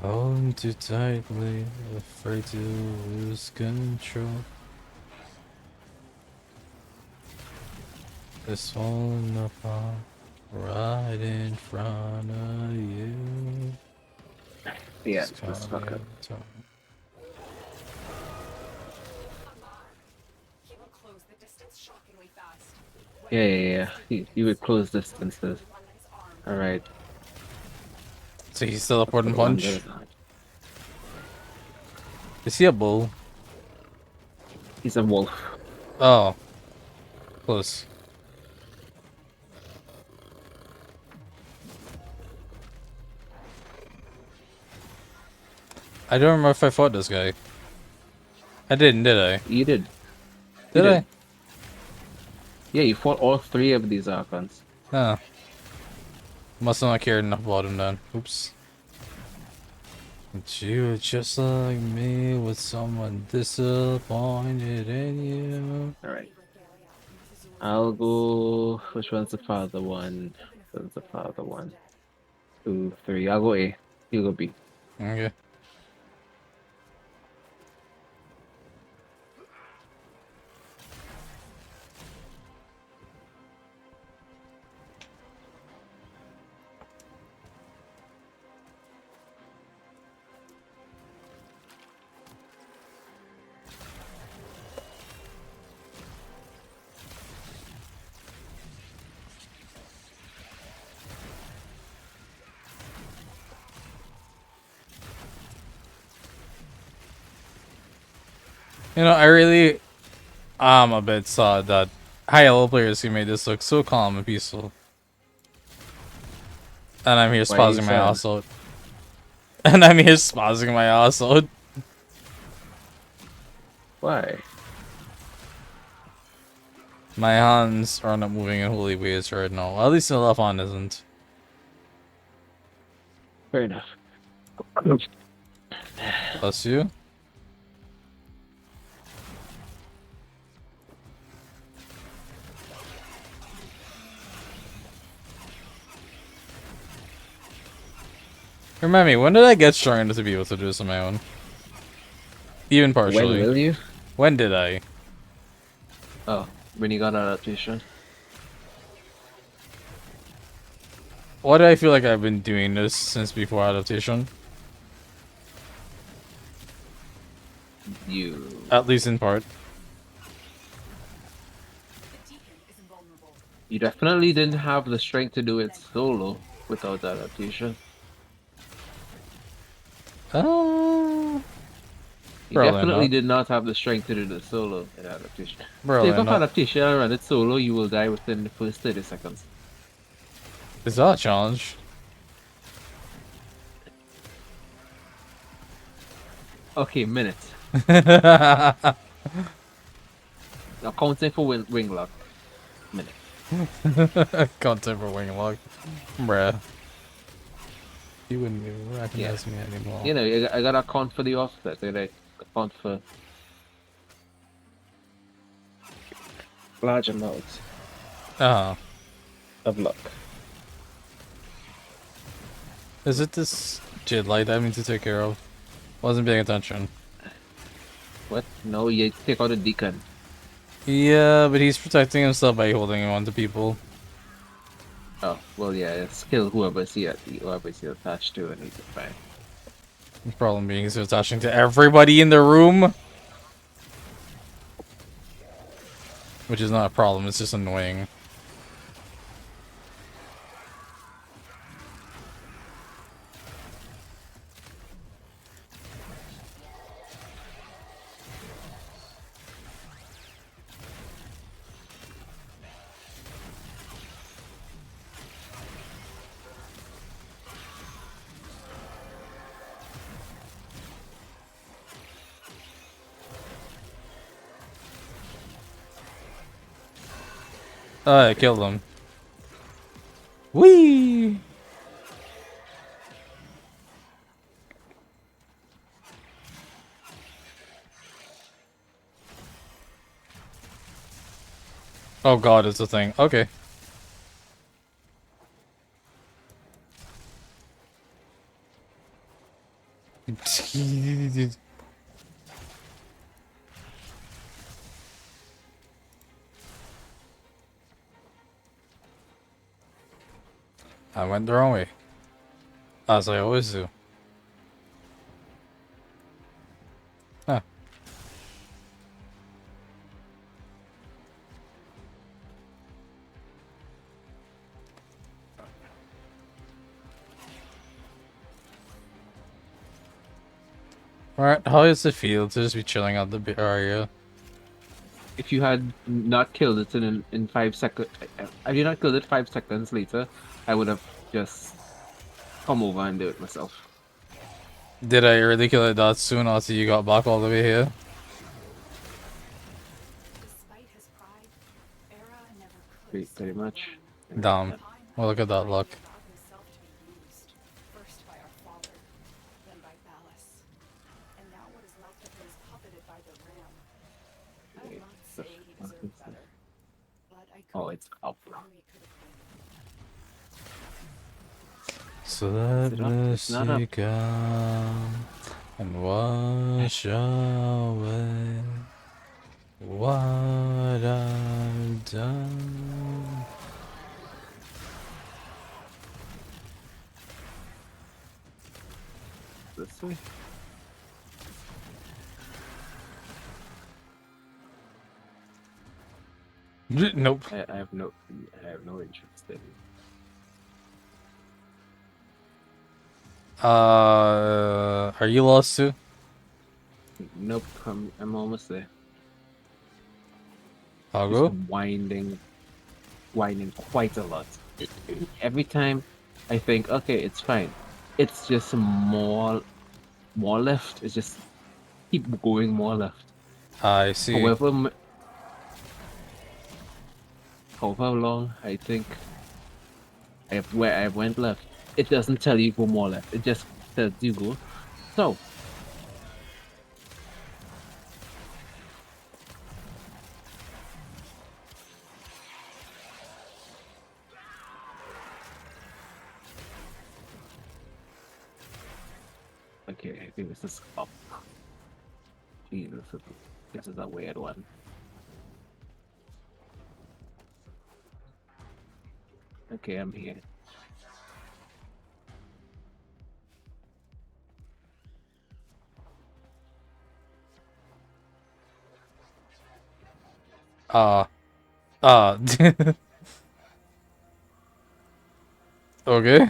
Hold too tightly, afraid to lose control. It's falling apart right in front of you. Yeah, It's this fucker. coming to- He will close the distance shockingly fast. Yeah. He would close distances. Alright. So he's teleporting One punch. goes on. Is he a bull? He's a wolf. Oh. Close. I don't remember if I fought this guy. I didn't, did I? You did. Did I? Yeah, you fought all three of these Archons. Huh. Must not cared enough about him then. Oops. But you were just like me with someone disappointed in you. Alright. I'll go. Which one's the father one? Which one's the father one? 2, 3. I'll go A. You go B. Okay. You know, I really am a bit sad that high-level players who made this look so calm and peaceful. And I'm here Why are you spazzing my sad? ass out. And I'm here spazzing my ass out. Why? My hands are not moving in holy ways right now. At least the left hand isn't. Fair enough. Bless you. Remind me, when did I get strong enough to be able to do this on my own? Even partially. When will you? When did I? Oh, when you got adaptation. Why do I feel like I've been doing this since before adaptation? You. At least in part. You definitely didn't have the strength to do it solo without adaptation. You Probably definitely not. did not have the strength to do the solo in adaptation. Probably Take off not. adaptation and run it solo, you will die within the first 30 seconds. Is that a challenge? Okay, minutes. Now counting for wing lock. Minute. Content for wing lock. Bruh. You wouldn't even recognize me anymore. You know, I gotta account for the offset. I gotta account for large amounts of luck. Is it this Jid light I need to take care of? Wasn't paying attention. What? No, you take out a deacon. Yeah, but he's protecting himself by holding on to people. Oh, well, yeah, it's kill whoever's here attached to, and he's fine. The problem being he's attaching to everybody in the room. Which is not a problem, it's just annoying. Oh, I killed him. Whee! Oh god, it's a thing. Okay. I went the wrong way. As I always do. Huh. Alright, how does it feel to just be chilling out the area? If you had not killed it in 5 seconds, had you not killed it 5 seconds later, I would have just come over and do it myself. Did I really kill it that soon after you got back all the way here? Pretty much. Damn. Well, look at that luck. First by our father, then by Ballas. And now what is left of him is puppeted by the ram. I will not say he deserved better, but I could. Oh, it's up. So let mercy come and wash away what I've done. This way? Nope. I have no interest in. Are you lost too? Nope, I'm almost there. I'll Just go. winding quite a lot. Every time I think, okay, it's fine. It's just more left. It's just keep going more left. I see. However long I think where I went left, it doesn't tell you go more left. It just tells you go. So okay, I think this is up. Jesus, this is a weird one. Okay, I'm here. Okay.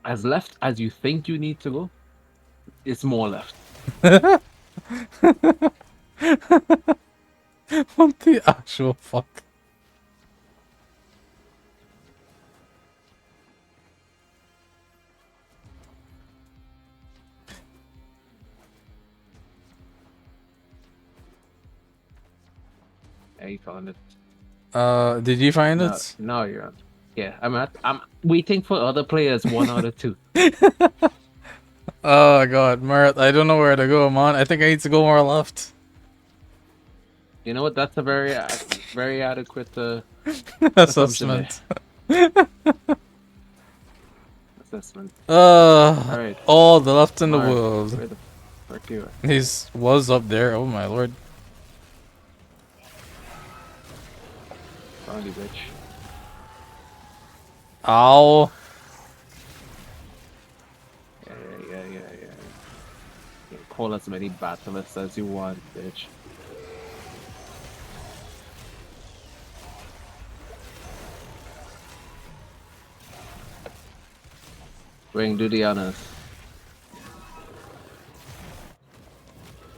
As left as you think you need to go, it's more left. What the actual fuck? Yeah, you found it. Did you find it? No, you're on. Yeah, I'm waiting for other players, one out of two. Oh god, Marat, I don't know where to go, man. I think I need to go more left. You know what? That's a very adequate assessment. Assessment. Alright. All the left in the Mark, world. where the fuck you are? He's was up there. Oh my lord. Found you, bitch. Ow. Yeah. You can call as many battleists as you want, bitch. Ring, do the honors.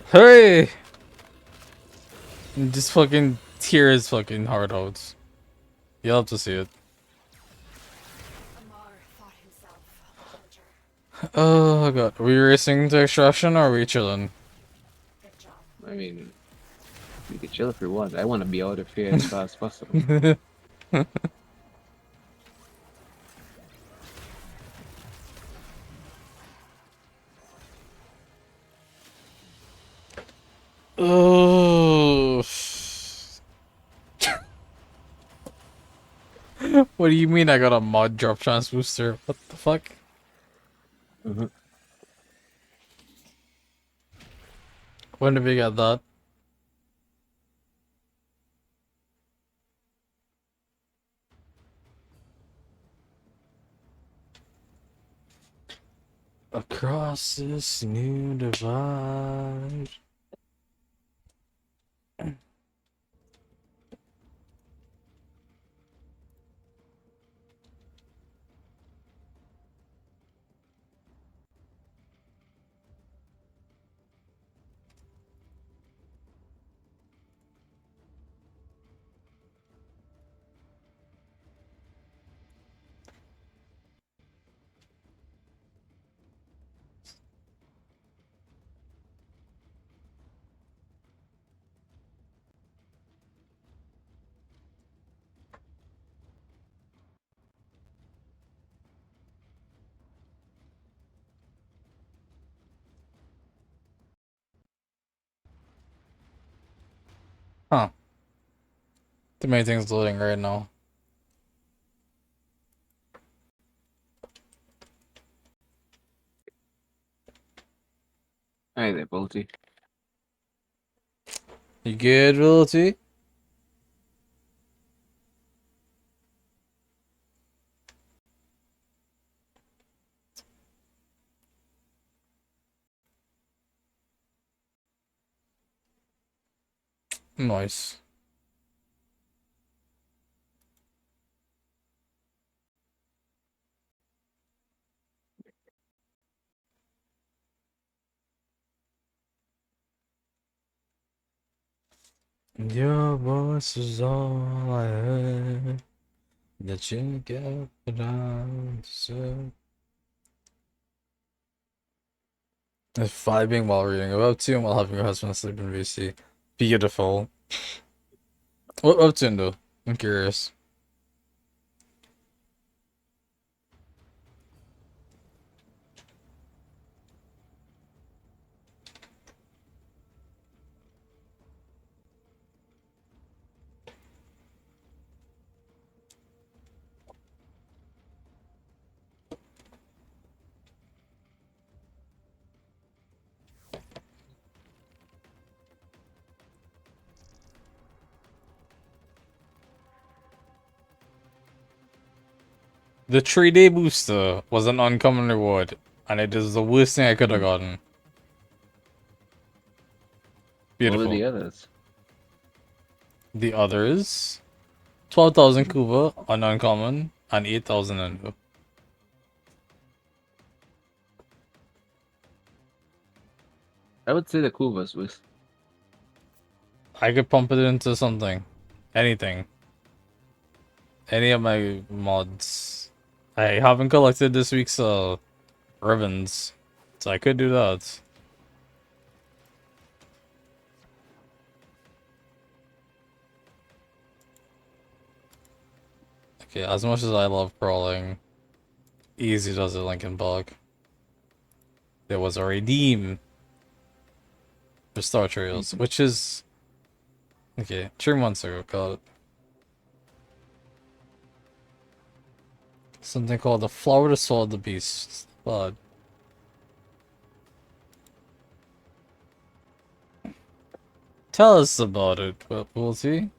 Hurry! Just fucking tear his fucking heart out. You'll have to see it. Oh god. Are we racing to extraction or are we chilling? I mean, we can chill if we want. I want to be out of here as fast as possible. Oh. What do you mean I got a mod drop chance booster? What the fuck? Mm-hmm. When did we get that? Across this new divide. Huh. Too many things loading right now. Hey there, Bolty. You good, Wilty? Nice. Your voice is all I heard. That you get what I deserve. If vibing while reading a webtoon while having your husband sleep in VC. Beautiful. What webtoon though? I'm curious. The 3-day booster was an uncommon reward, and it is the worst thing I could have gotten. What were Beautiful. the others? The others 12,000 Kuba on uncommon and 8,000 Endo. I would say the Kuvas was. I could pump it into something. Anything. Any of my mods. I haven't collected this week's ribbons, so I could do that. Okay, as much as I love crawling, easy does it Lincoln Bog. There was a redeem for Star Trails, which is okay, 3 months ago, got it. Something called the Flower to Swallow the Beast. But tell us about it, we'll see.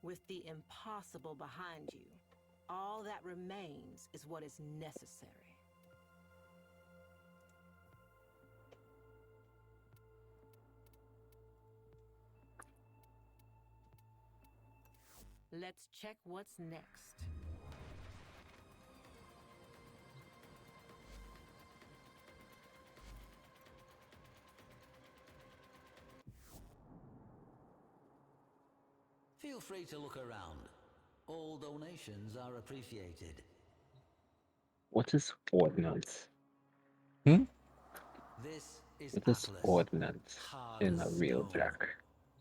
With the impossible behind you, all that remains is what is necessary. Let's check what's next. Feel free to look around. All donations are appreciated. What is ordnance? Hmm? This is It is Atlas, ordnance hard in a as real stone. jack.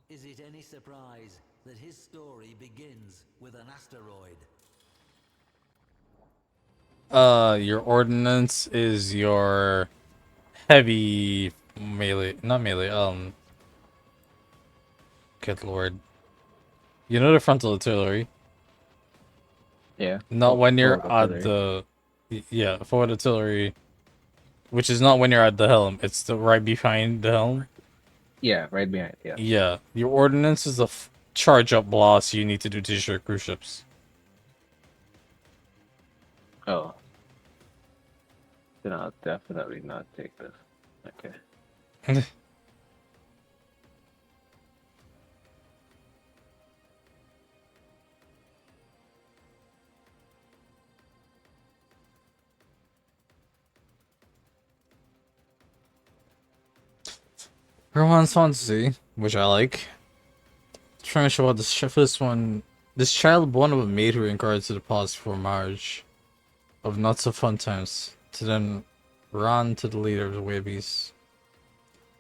Is it any surprise that his story begins with an asteroid? Your ordnance is your heavy melee, not melee, good lord. You know the frontal artillery? Yeah. Not when you're Forward at artillery. the, yeah, forward artillery, which is not when you're at the helm, it's the right behind the helm. Yeah, right behind. Yeah. Yeah, your ordnance is a charge up blast you need to do to your cruise ships. Oh. Then I'll definitely not take this. Okay. Romance fantasy, which I like. Trying to show out this first one. This child born of a maid who incarnated to the past before marriage of not so fun times to then run to the leader of the Wabies.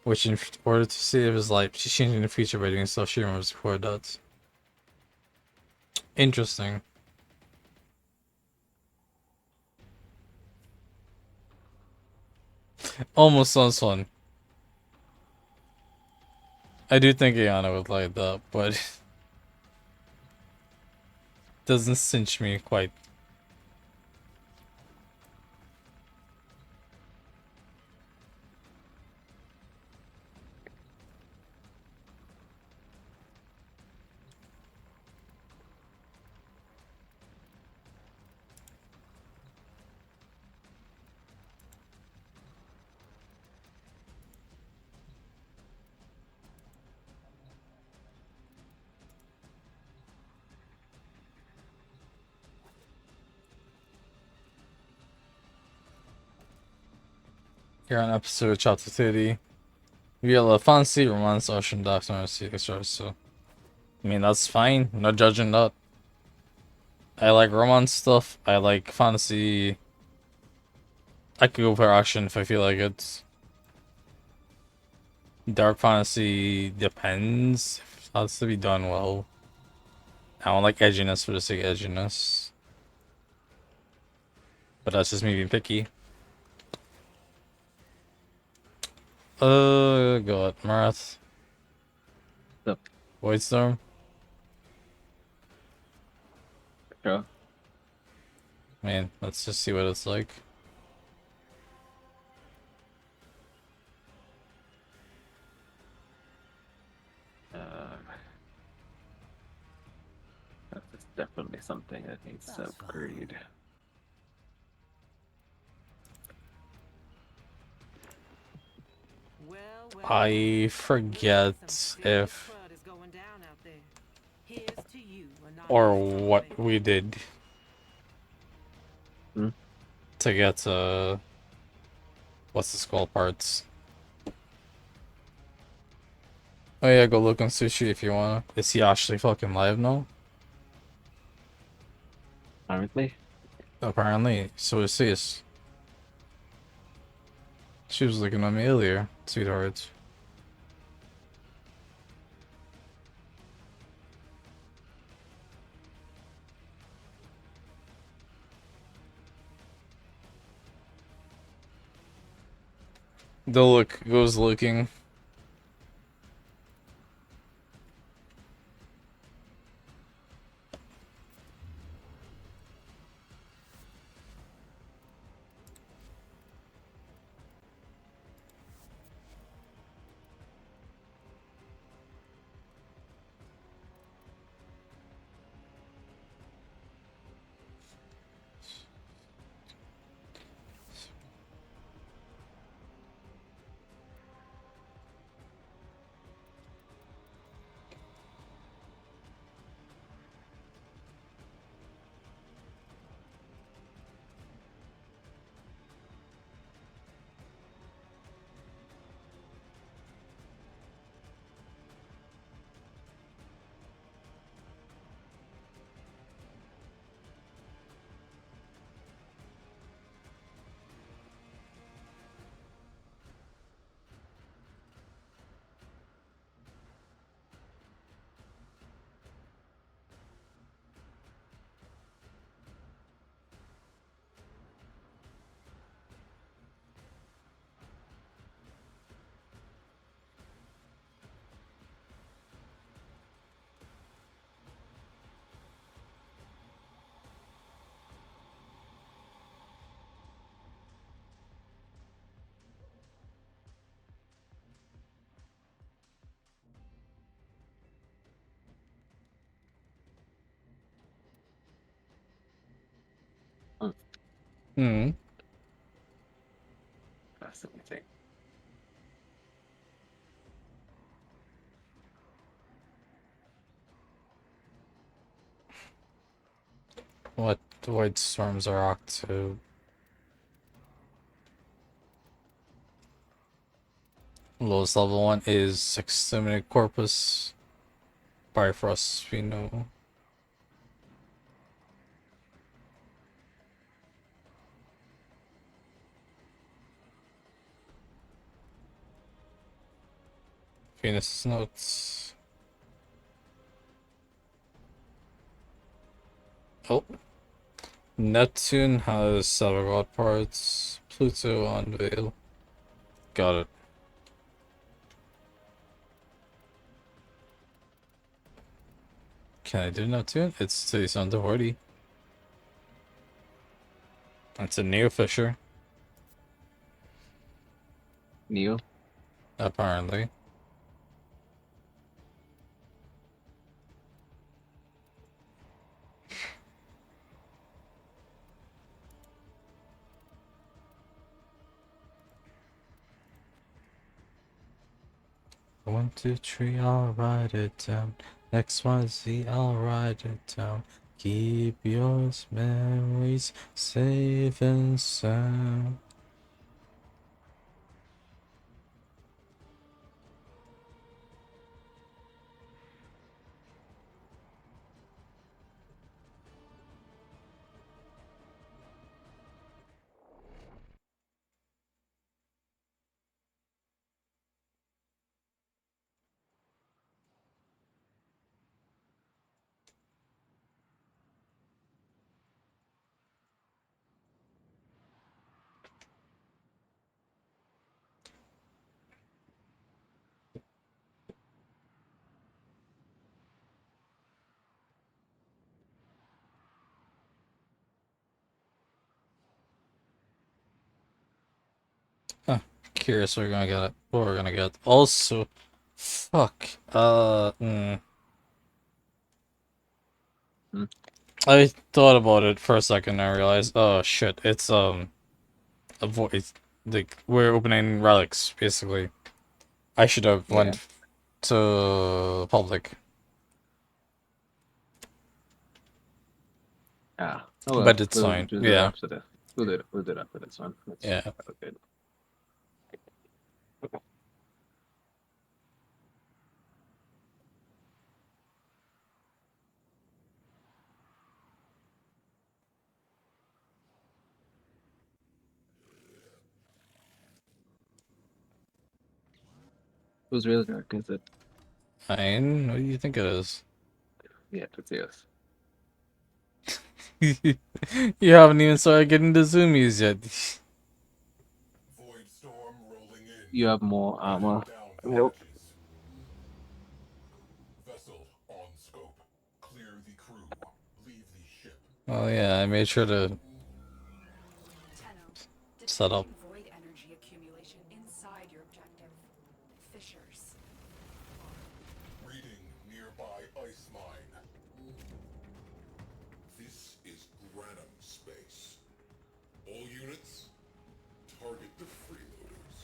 Which in order to save his life, she's changing the future by doing stuff she remembers before that. Interesting. Almost sounds fun. I do think Ayana would like that, but doesn't cinch me quite. Here on episode chapter 30. We have a fancy romance ocean doctor and secret stars, so I mean that's fine. I'm not judging that. I like romance stuff. I like fantasy. I could go for action if I feel like it. Dark fantasy depends. It has to be done well. I don't like edginess for the sake of edginess. But that's just me being picky. God, Marath. Yep. Voidstorm. Sure. Man, let's just see what it's like. That's definitely something that needs to upgrade. I forget if or what we did to get what's this called parts. Oh yeah, go look on Sushi if you wanna. Is he actually fucking live now? Apparently. Apparently. So is Sis. She was looking at me earlier, sweetheart. The look goes looking. Hmm. Fascinating. What white storms are Octo? Lowest level one is Exterminate Corpus. Bifrost, we know. Venus notes. Oh. Neptune has Savarot parts. Pluto on Veil. Got it. Can I do Neptune? It's 37 to 40. That's a Neo Fisher. Neo? Apparently. One, two, three, I'll write it down. X, Y, Z, I'll write it down. Keep your memories safe and sound. Huh. Curious what we're gonna get. What we're gonna get. Also, fuck. I thought about it for a second and I realized, oh shit, it's a voice. Like we're opening relics, basically. I should have Yeah. went to public. Ah. Oh well. But it's We'll fine. just do it Yeah. after this. We'll do it after this one. That's Yeah. okay. Who's real dark is it? Fine. What do you think it is? Yeah, it's yes. You haven't even started getting the zoomies yet. You have more armor. I hope. Vessel on scope. Clear the crew. Leave the ship. Oh yeah, I made sure to Tenno, set up. detecting void energy accumulation inside your objective. Fissures. Reading nearby ice mine. This is Granum space. All units, target the freeloaders.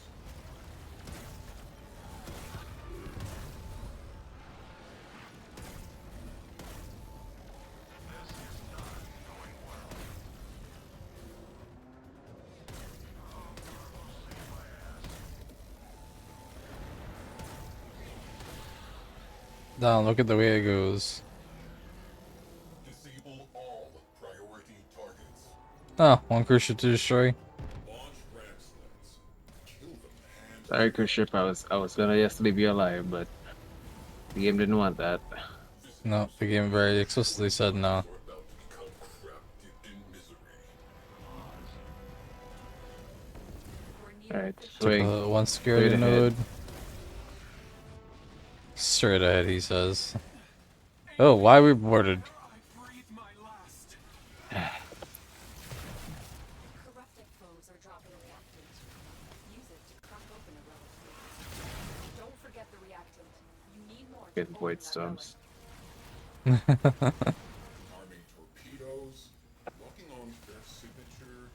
Down, look at the way it goes. Disable all priority targets. Oh, one crucial to destroy. Launch ram sleds. Kill them hand. Sorry, Chris Ship. I was gonna yesterday be alive, but the game didn't want that. No, the game very explicitly said no. Alright, Took swing. one Straight security ahead. node. Straight ahead, he says. Oh, why we boarded? Corrupted foes are dropping reactant. Use it to crack open a relic. Don't forget the reactant. You need more. Getting void storms. Arming torpedoes. Locking on their signature.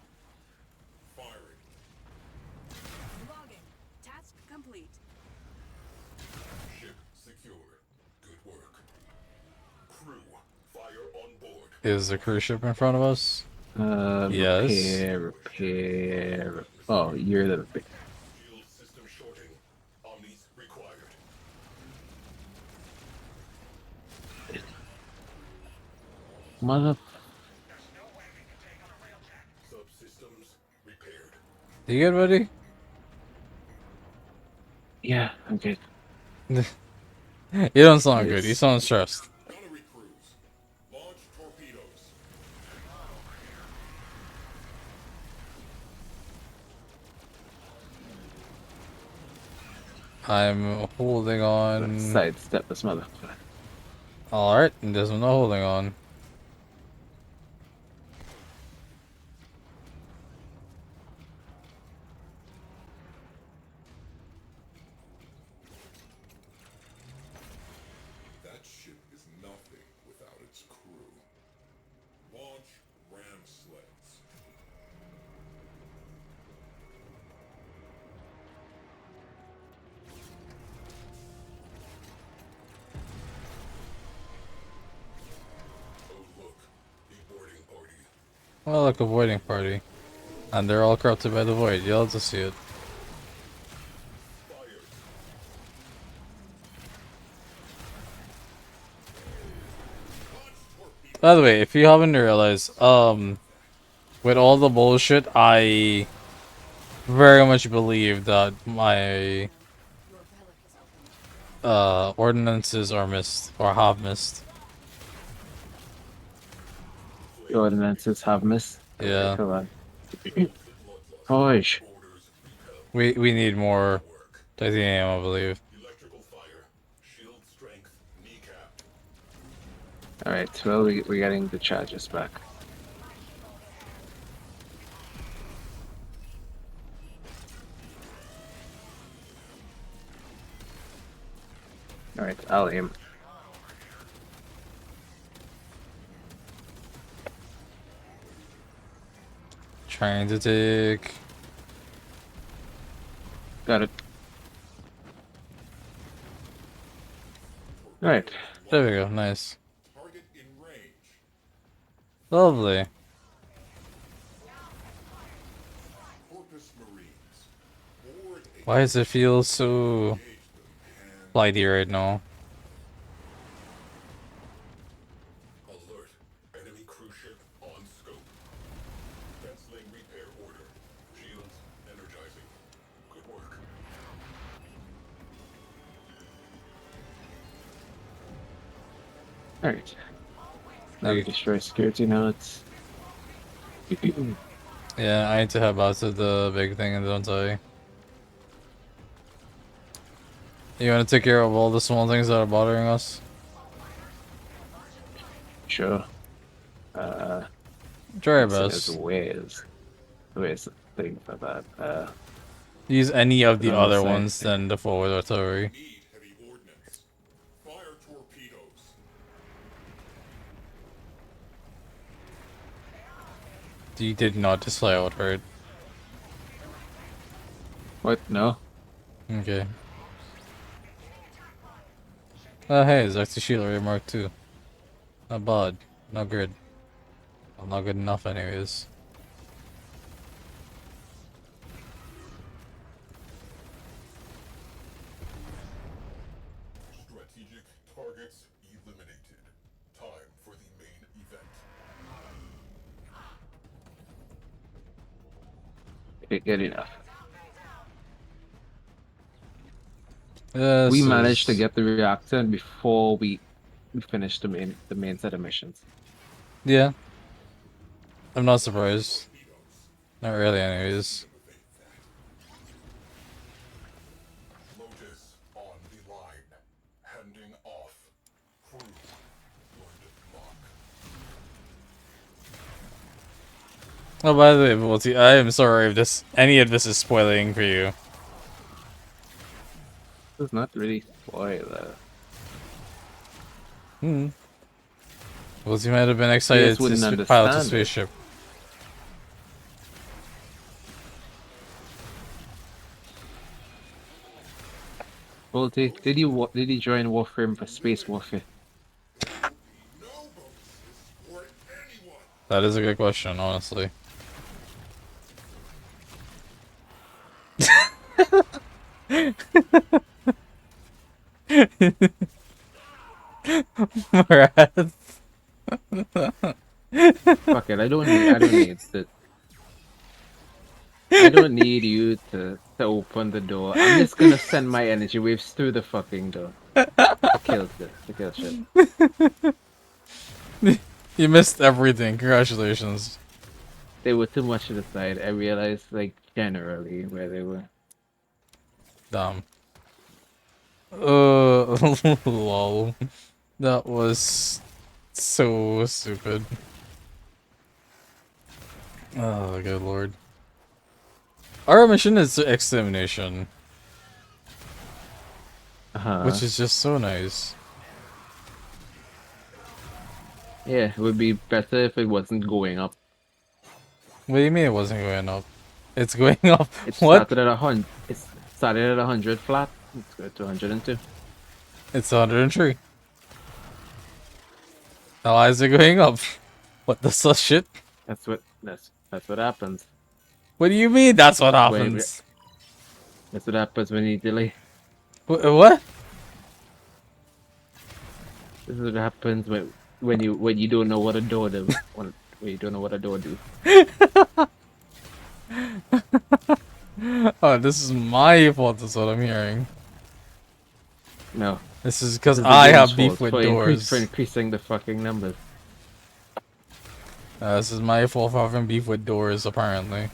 Is the cruise ship in front of us? Yes. Repair. Oh, you're the repair. Shield system shorting. Omnis required. Mother. Subsystems repaired. You good, buddy? Yeah, I'm good. You don't sound good. You Yes. sound stressed. Gunnery crews. Launch torpedoes. I'm holding on. Sidestep this motherfucker. Alright, there's no holding on. That ship is nothing without its crew. Launch ram sleds. Oh look, a boarding party. Well, like a voiding party. And they're all corrupted by the void. You'll have to see it. By the way, if you haven't realized, with all the bullshit, I very much believe that my ordinances are missed or have missed. The ordinances have missed. Yeah. Come on. Gosh. We need more titanium, I believe. Alright, well, we're getting the charges back. Alright, I'll aim. Trying to take. Got it. Alright. There we go, nice. Lovely. Why does it feel so flighty right now? Alert. Enemy cruise ship on scope. Canceling repair order. Shields energizing. Good work. Alright. Now we destroy security nodes. Yeah, I need to head back to the big thing and don't I? You want to take care of all the small things that are bothering us? Sure. Try your There's best. ways the thing for that. Use any of the on the other side. ones than the forward artillery. Fire torpedoes. You did not just fly out, right? What? No? Okay. Oh, hey, it's actually Shield Mark II. Not bad. Not good. Well, not good enough, anyways. Strategic targets eliminated. Time for the main event. Good enough. This We managed to is- get the reactor before we finished the main set of missions. Yeah. I'm not surprised. Not really, anyways. Lotus on the line. Handing off. Crew. Good luck. Oh, by the way, Volty, I am sorry if any of this is spoiling for you. It's not really spoiler. Volty might have been excited wouldn't to pilot a understand it. spaceship. Volty, did you join Warframe for space warfare? No bonuses for That is a good question, honestly. Whereas... Fuck it, I don't need you to open the door. I'm just gonna send my energy waves through the fucking door. To kill shit. You missed everything. Congratulations. They were too much to the side. I realized, like, generally where they were. Dumb. Lol. That was so stupid. Oh, good lord. Our mission is extermination. Which is just so nice. Yeah, it would be better if it wasn't going up. What do you mean it wasn't going up? It's going up. It What? started at 100. It started at 100 flat. Let's go to 102. It's 103. Now why is it going up? What the sus shit? That's what happens. What do you mean that's what happens? That's what happens when you delay. What? This is what happens when you don't know what a door does. When you don't know what a door do. Oh, this is my fault. That's what I'm hearing. No. This is because I have beef with for doors. For increasing the fucking numbers. This is my fault for having beef with doors, apparently.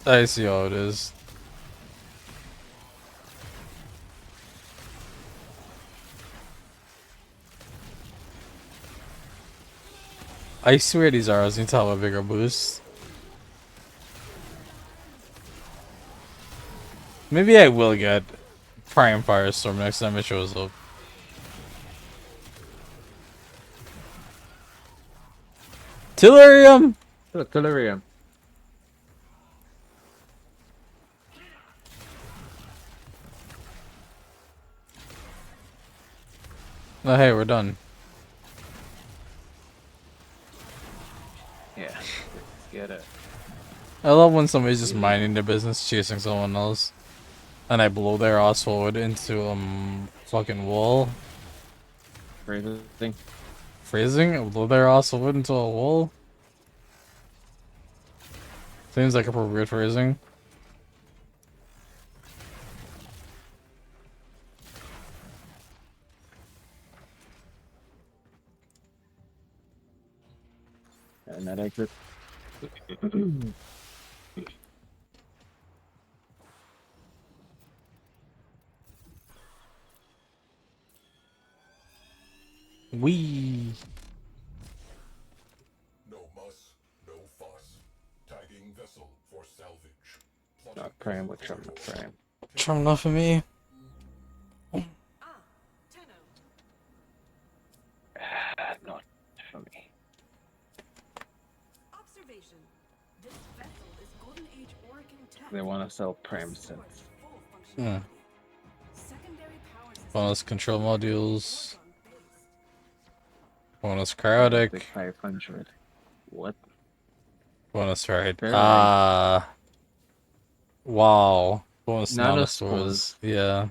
I see how it is. I swear these arrows need to have a bigger boost. Maybe I will get Prime Firestorm next time it shows up. Tellurium! Tellurium. Oh, hey, we're done. Yeah, let's get it. I love when somebody's just minding their business, chasing someone else, and I blow their ass forward into fucking wall. Phrasing. Phrasing? I blow their ass forward into a wall. Seems like appropriate phrasing. And that exit. Wee. No muss, no fuss. Tagging vessel for salvage. Not prime with Trump, not prime. Trump not for me. Not for me. Observation. This vessel is Golden Age Oregon tech. They want to sell prime sets. Bonus control modules. Bonus cryotic. 500. What? Bonus ride. Very Wow. Bonus Nanospores. nanospores. Yeah.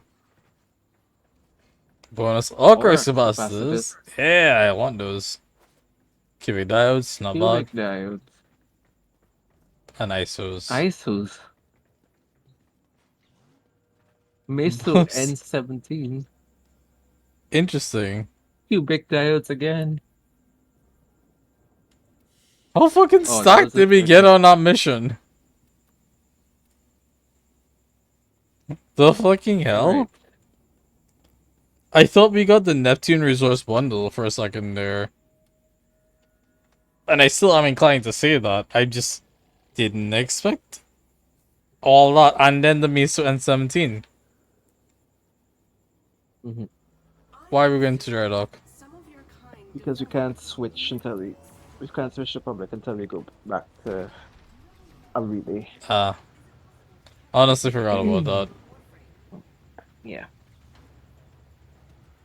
Bonus Ultra capacitors. capacitors. Yeah, I want those. Cubic diodes, not bad. Cubic diodes. And ISOs. ISOs. Meso N17. Interesting. Cubic diodes again. How fucking stacked did we get on that mission? The fucking hell? Right. I thought we got the Neptune resource bundle for a second there. And I still am inclined to say that. I just didn't expect all that. And then the Meso N17. Why are we going to Dry Dock? Because we can't switch we can't switch the public until we go back to a relay. Honestly forgot about that. Yeah.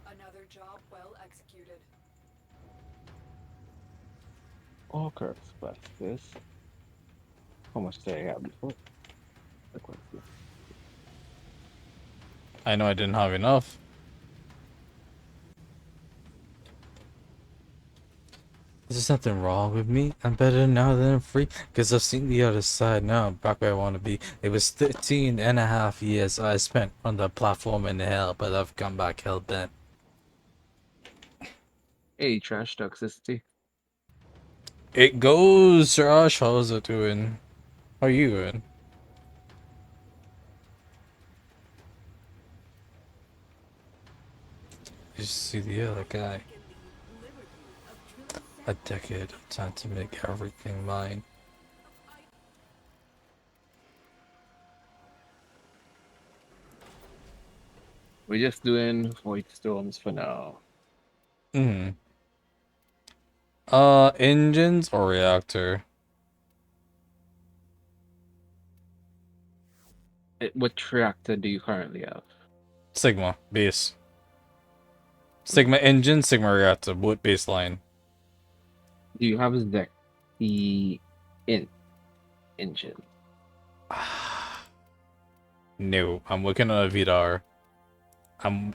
Another job well executed. Okay, express this. How much did I have before? Like, what's this? I know I didn't have enough. There's nothing wrong with me. I'm better now than I'm free. Cause I've seen the other side now. I'm back where I want to be. It was 13 and a half years I spent on the platform in hell, but I've come back hell bent. Hey, trash toxicity. It goes, Josh. How's it doing? How are you doing? You see the other guy. A decade of time to make everything mine. We're just doing void storms for now. Hmm. Engines or reactor? What reactor do you currently have? Sigma, base. Sigma engine, Sigma reactor, boot baseline. Do you have the engine? No, I'm looking at a Vidar.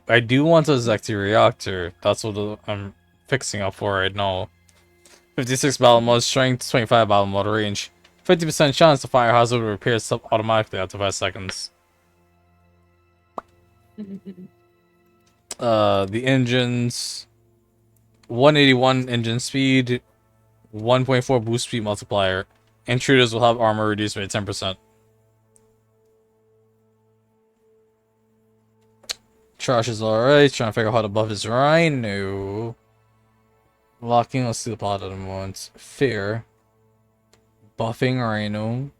I do want a Zekti reactor. That's what I'm fixing up for right now. 56 battle mode strength, 25 battle mode range. 50% chance to fire hazard repair sub automatically after 5 seconds. The engines 181 engine speed, 1.4 boost speed multiplier. Intruders will have armor reduced by 10%. Trash is alright, trying to figure out how to buff his Rhino. Locking on steel pod at the moment. Fair. Buffing Rhino.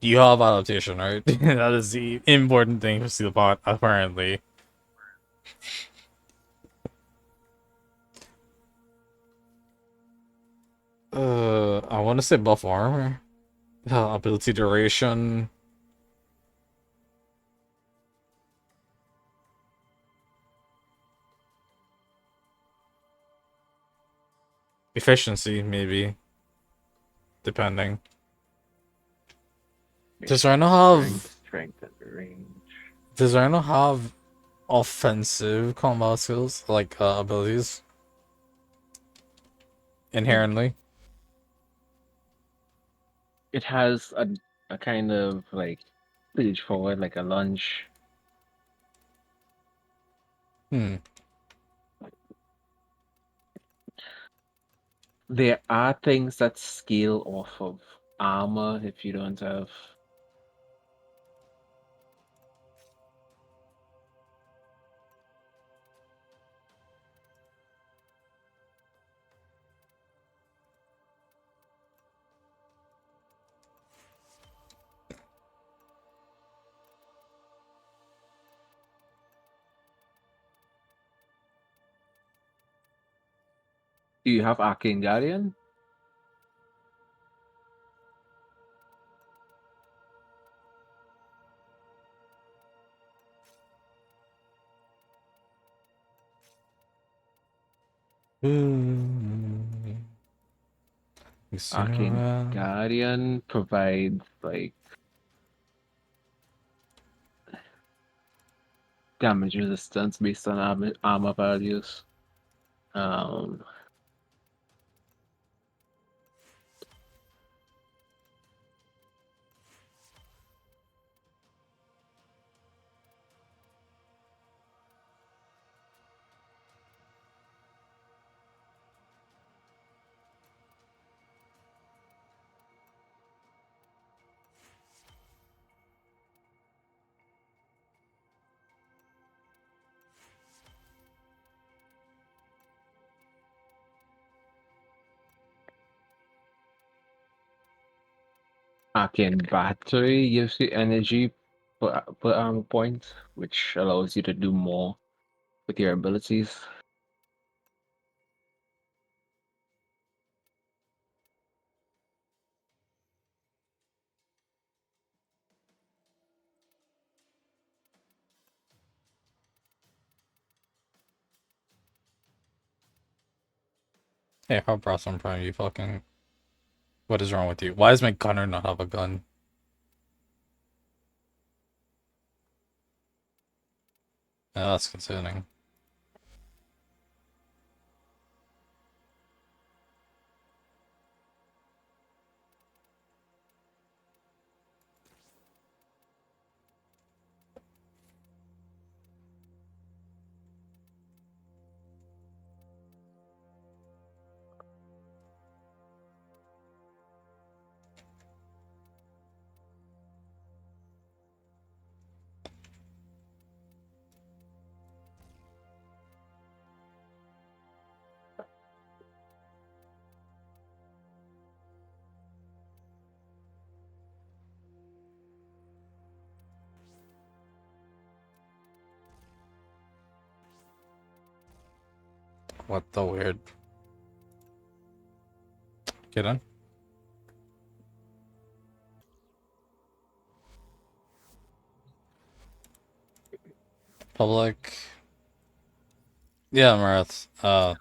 You have adaptation, right? That is the important thing for steel pod, apparently. I want to say buff armor. Ability duration. Efficiency, maybe. Depending. Does Rhino have... Strength and range. Does Rhino have offensive combat skills? Like, abilities? Inherently? It has a kind of like stage forward, like a lunge. Hmm. There are things that scale off of armor if you don't have. Do you have Arcane Guardian? Arcane Guardian provides like damage resistance based on armor values. Arcane Battery gives you energy per armor point, which allows you to do more with your abilities. Hey, how Brosson Prime, you fucking... What is wrong with you? Why does my gunner not have a gun? Yeah, that's concerning. What the weird... Get on. Public... Yeah, Marath.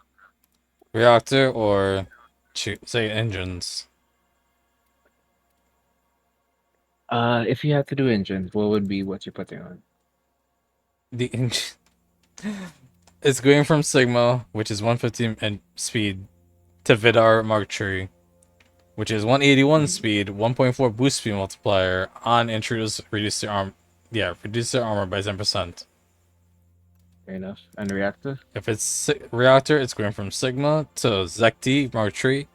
Reactor or... say engines. If you had to do engines, what would be what you're putting on? The engine... It's going from Sigma, which is 150 and speed, to Vidar Mark III, which is 181 speed, 1.4 boost speed multiplier, on reduce their armor by 10%. Fair enough. And reactor? If it's reactor, it's going from Sigma to Zekti Mark III,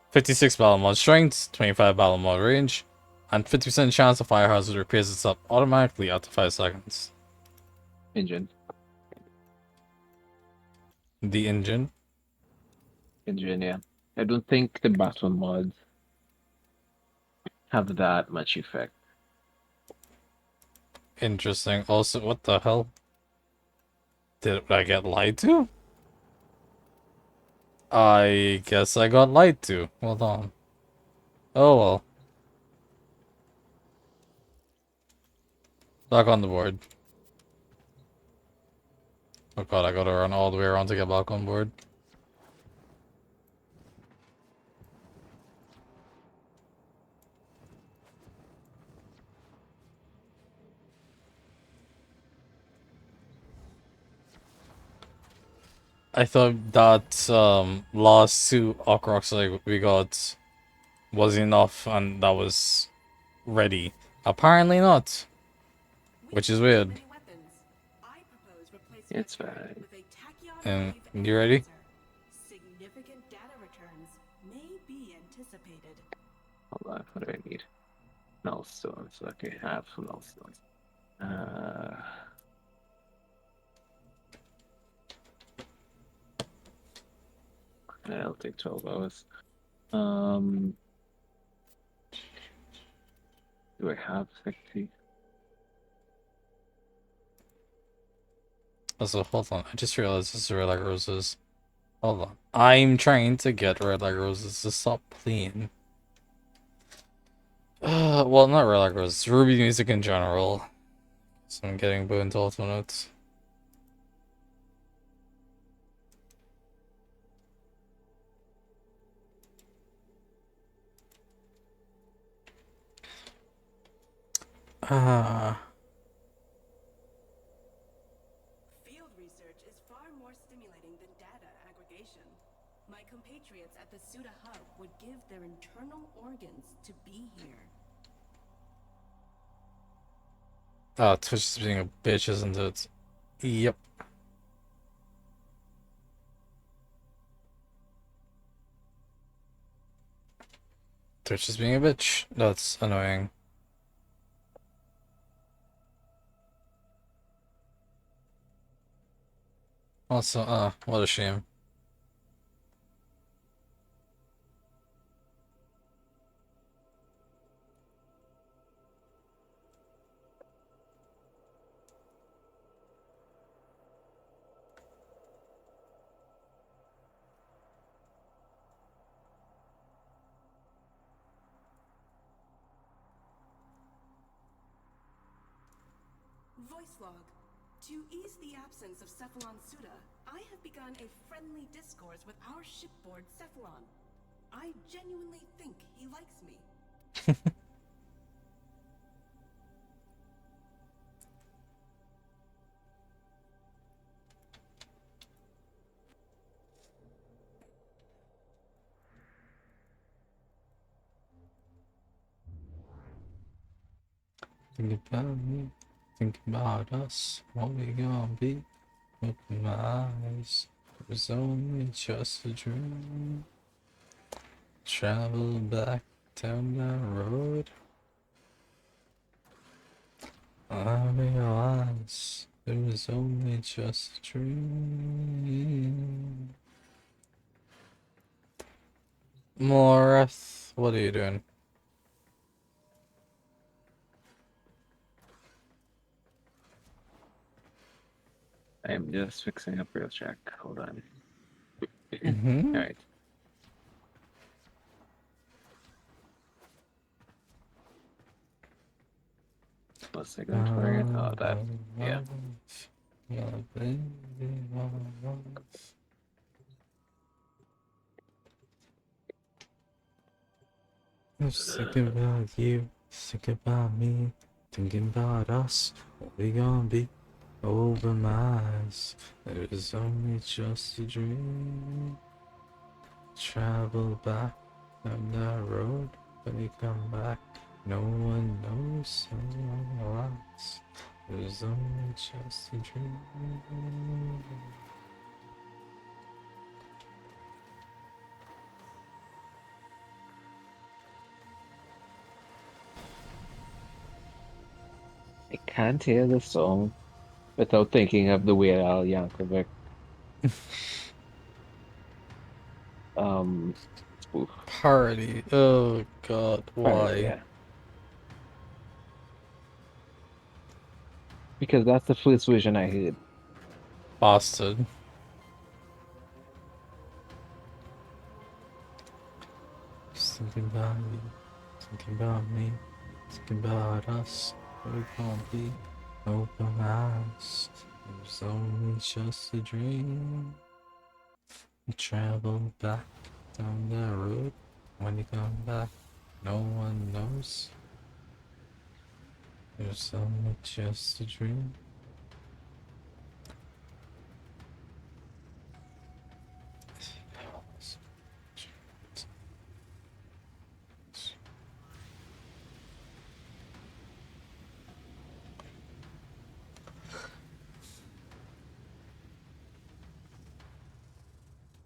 56 battle mod strength, 25 battle mod range, and 50% chance the fire hazard repairs itself automatically after 5 seconds. Engine. The engine. Engine, yeah. I don't think the battle mods have that much effect. Interesting. Also, what the hell? Did I get lied to? I guess I got lied to. Hold on. Oh well. Back on the board. Oh god, I gotta run all the way around to get back on board. I thought that last 2 Okrox we got was enough and that was ready. Apparently not. Which is weird. It's fine. And you ready? Significant data returns may be anticipated. Hold on, what do I need? Nullstones. Okay, have nullstones. That'll take 12 hours. Do I have 60? Also, hold on. I just realized this is red like roses. Hold on. I'm trying to get red like roses to stop playing. Well, not red like roses. Ruby music in general. So I'm getting burned alternates. Field research is far more stimulating than data aggregation. My compatriots at the Suda Hub would give their internal organs to be here. Twitch is being a bitch, isn't it? Yep. Twitch is being a bitch. That's annoying. Also, what a shame. Voice log. To ease the absence of Cephalon Suda, I have begun a friendly discourse with our shipboard Cephalon. I genuinely think he likes me. Think about me, think about us, what we gonna be. Open my eyes, it was only just a dream. Travel back down that road. I realize it was only just a dream. Morith, what are you doing? I'm just fixing up real check. Hold on. Mm-hmm. All right. What's the good for it? Oh, that. Yeah. Just thinking about you, thinking about me, thinking about us, what we gonna be. Open my eyes, it was only just a dream. Travel back down that road, when you come back, no one knows, no one wants. It was only just a dream. I can't hear the song without thinking of the Weird Al Yankovic spoof. Party. Oh god, Parody, why? yeah. Because that's the first version I heard. Boston. Just thinking about you, thinking about me, thinking about us, what we gonna be. Open eyes, it was only just a dream. Travel back down that road, when you come back, no one knows. It was only just a dream.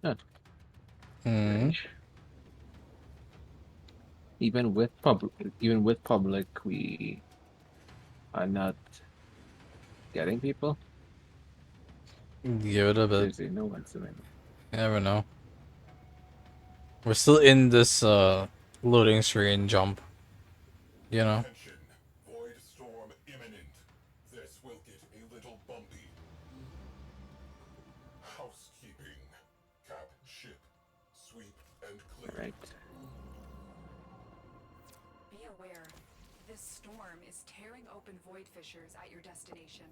Huh. Mm. Even with public, we are not getting people. Give it a bit. Seriously, no one's doing it. You never know. We're still in this loading screen jump. You know? Attention. Void storm imminent. This will get a little bumpy. Housekeeping. Cap ship. Sweep and clear. Right. Be aware, this storm is tearing open void fissures at your destination.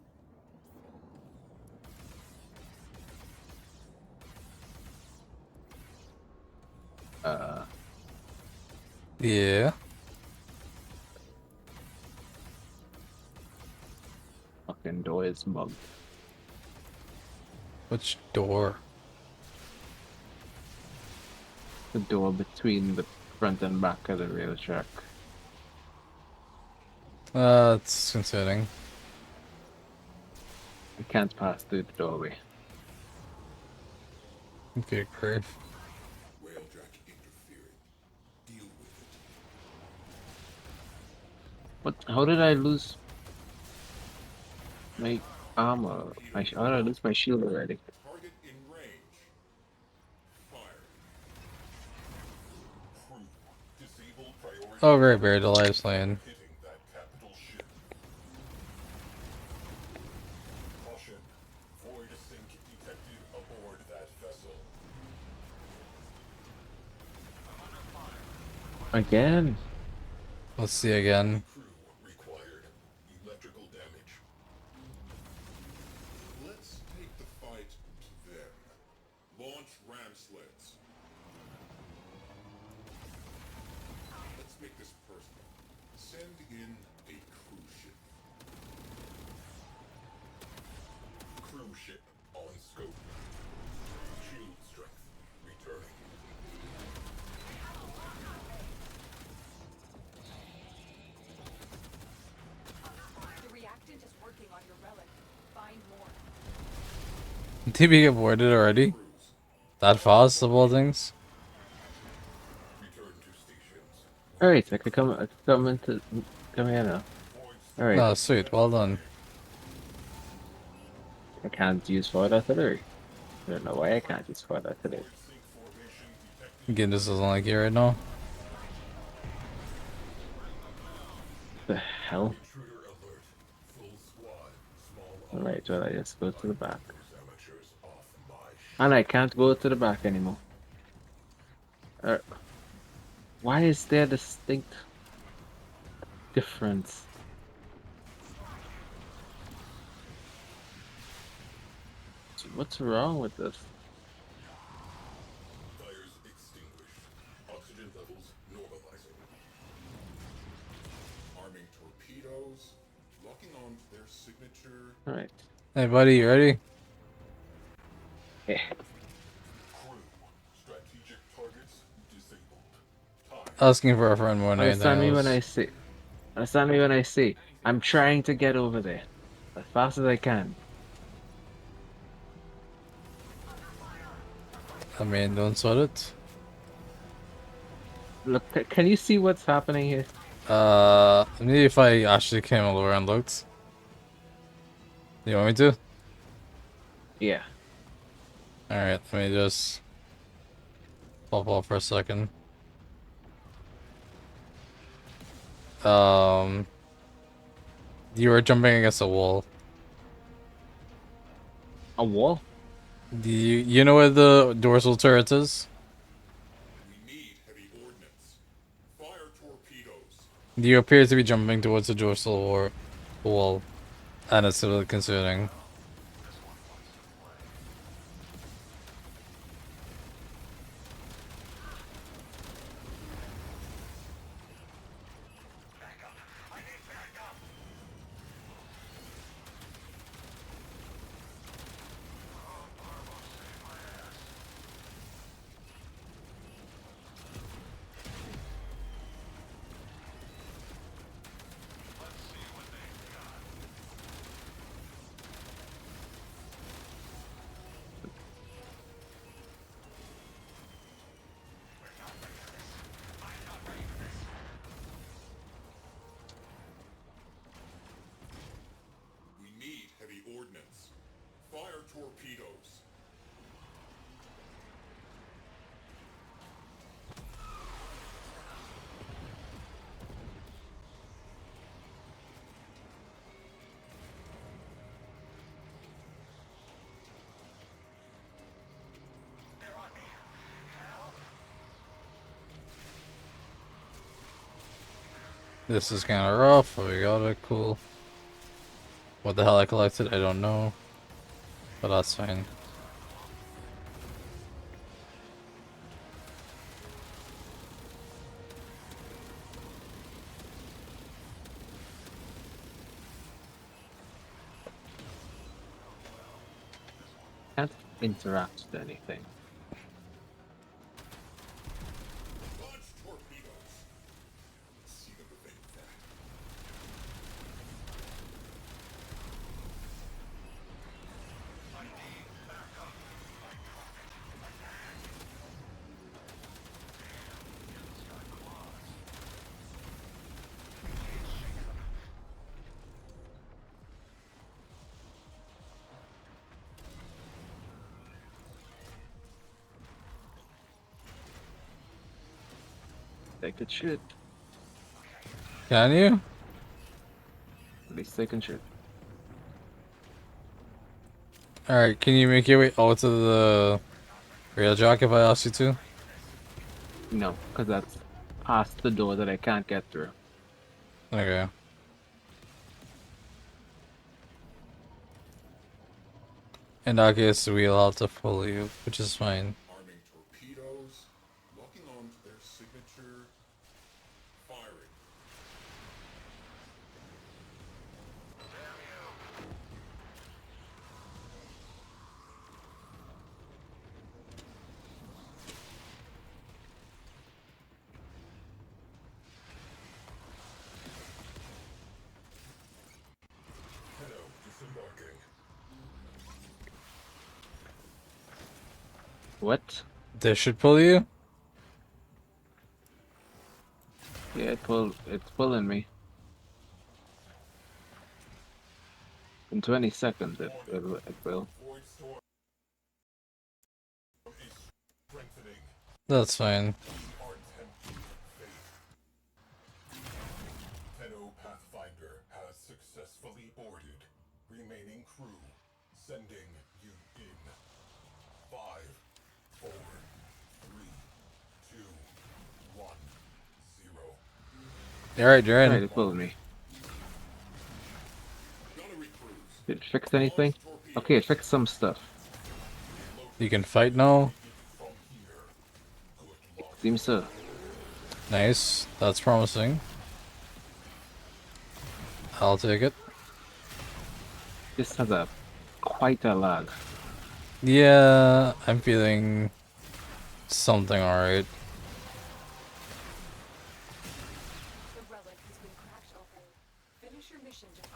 Yeah. Fucking door is bugged. Which door? The door between the front and back of the rail track. It's concerning. I can't pass through the doorway. Okay, great. Railjack interfering. Deal with it. What? How did I lose my armor? How did I lose my shield already? Target in range. Fire. Crew. Disable priority. Oh, great, buried the lives lane. Hitting that capital ship. Caution. Void sink detected aboard that vessel. Again? Let's see again. Crew required. Electrical damage. TB get boarded already? That fast of all things? Alright, I could come into come here now. Alright. No, sweet, well done. I can't use forward artillery. I don't know why I can't use forward artillery. Again, this doesn't like you right now. The hell? Alright, well I just go to the back. And I can't go to the back anymore. Why is there distinct difference? What's wrong with this? Fires extinguished. Oxygen levels normalizing. Arming torpedoes. Locking on their signature. Alright. Hey buddy, you ready? Yeah. Crew. Strategic targets disabled. Asking for a friend more than anything Understand me when I else. say. Understand me when I say. I'm trying to get over there. As fast as I can. I mean, don't sweat it. Look, can you see what's happening here? Maybe if I actually came over and looked. You want me to? Yeah. Alright, let me just pop off for a second. You were jumping against a wall. A wall? You know where the dorsal turret is? We need heavy ordnance. Fire torpedoes. You appear to be jumping towards the dorsal wall, and it's a little concerning. We need heavy ordnance. Fire torpedoes. This is kind of rough, but we got it, cool. What the hell I collected, I don't know. But that's fine. Can't interact with anything. Launch torpedoes. See them evade that. They could shoot. Can you? At least they can shoot. Alright, can you make your way out to the rail jack if I ask you to? No, because that's past the door that I can't get through. Okay. In that case, we'll have to follow you, which is fine. Arming torpedoes. Locking on to their signature. Firing. Tenno disembarking. What? This should pull you? Yeah, it's pulling me. In 20 seconds, it will. That's fine. Tenno Pathfinder has successfully boarded. Remaining crew, sending you in. 5, 4, 3, 2, 1, 0. Alright, you're in. Alright, it pulled me. Did it fix anything? Okay, it fixed some stuff. You can fight now? Seems so. Nice. That's promising. I'll take it. This has quite a lag. Yeah, I'm feeling something alright.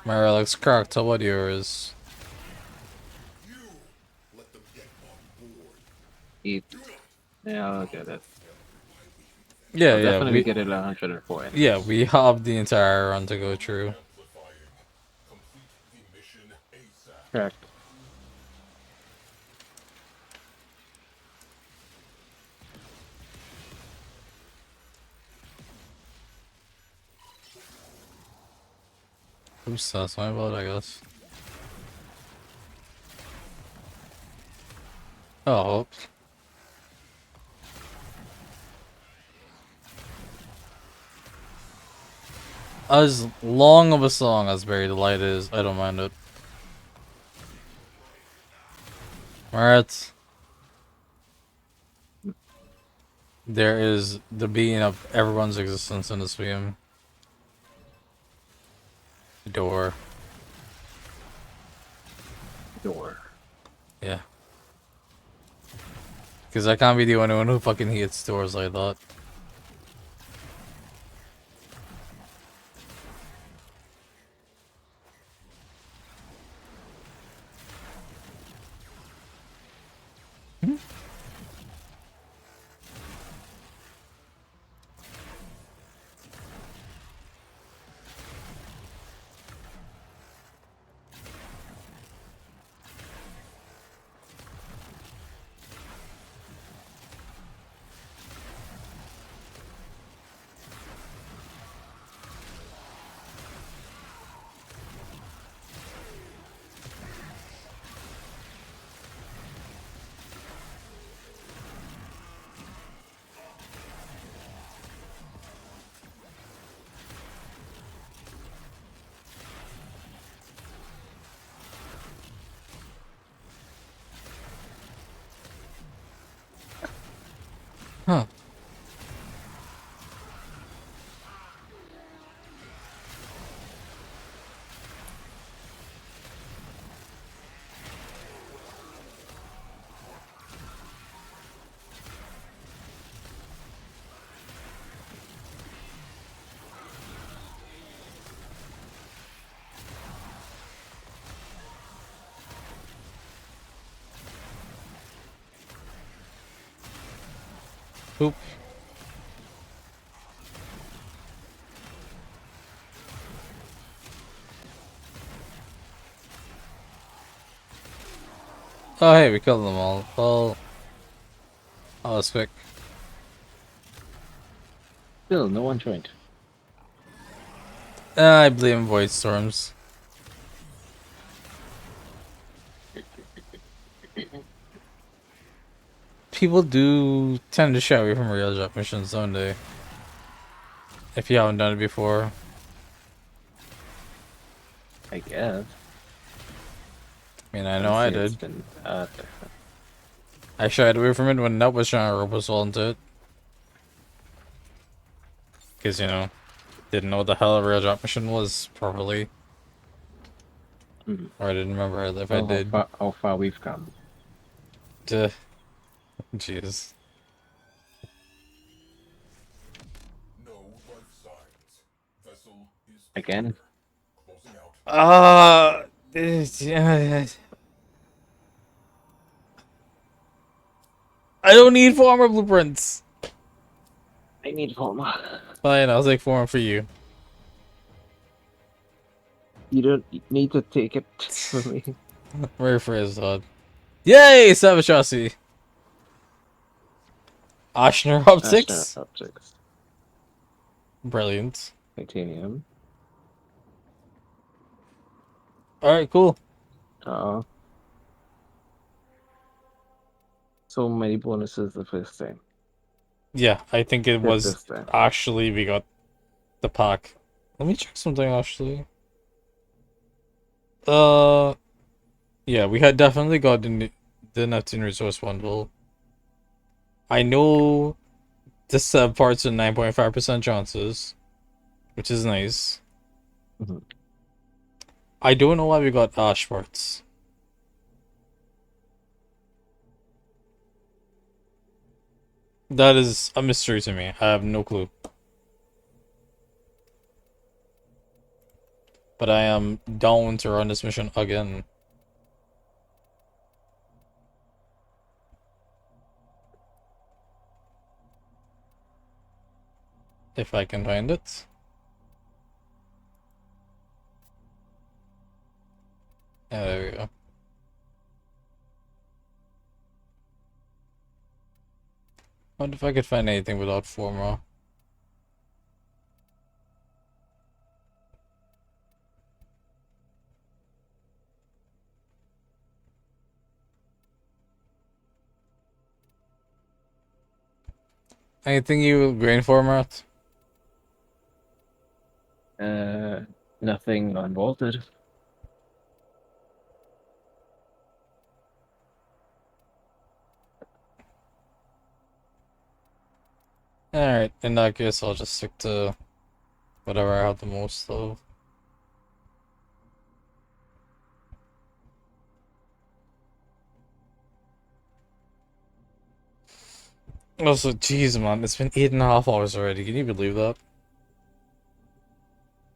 My relic's cracked, so what yours? Eat. Yeah, I'll get it. Yeah, I'll yeah, definitely get it 104. Yeah, we have the entire run to go through. Correct. Oops, that's my fault, I guess. Oh, oops. As long of a song as Buried Light is, I don't mind it. Alright. There is the being of everyone's existence in this game. Door. Yeah. Because I can't be the only one who fucking hates doors like that. Huh. Oop. Oh hey, we killed them all. Well, oh, that's quick. Still, no one joined. I blame Void Storms. People do tend to shy away from real job missions, don't they? If you haven't done it before. I guess. I mean, I know I It's did. been, I shied away from it when Nut was trying to rope us all into it. Because, you know, didn't know what the hell a real drop mission was properly. Or I didn't remember if I did. How far we've come. Duh. Jeez. Again? Yeah. I don't need farmer blueprints. I need farmer. Fine, I'll take farmer for you. You don't need to take it from me. Rephrase that. Yay! Savage chassis. Ashner Ashnar optics. objects. Brilliant. Titanium. Alright, cool. So many bonuses the first time. Yeah, I think it was This time. actually we got the pack. Let me check something actually. Yeah, we had definitely got the Neptune resource bundle. I know the sub parts are 9.5% chances, which is nice. I don't know why we got Ash parts. That is a mystery to me. I have no clue. But I am down to run this mission again. If I can find it. Yeah, there we go. I wonder if I could find anything without Forma. Anything you grain format? Nothing unbolted. Alright, in that case I'll just stick to whatever I have the most of. Also, jeez man, it's been 8.5 hours already. Can you believe that?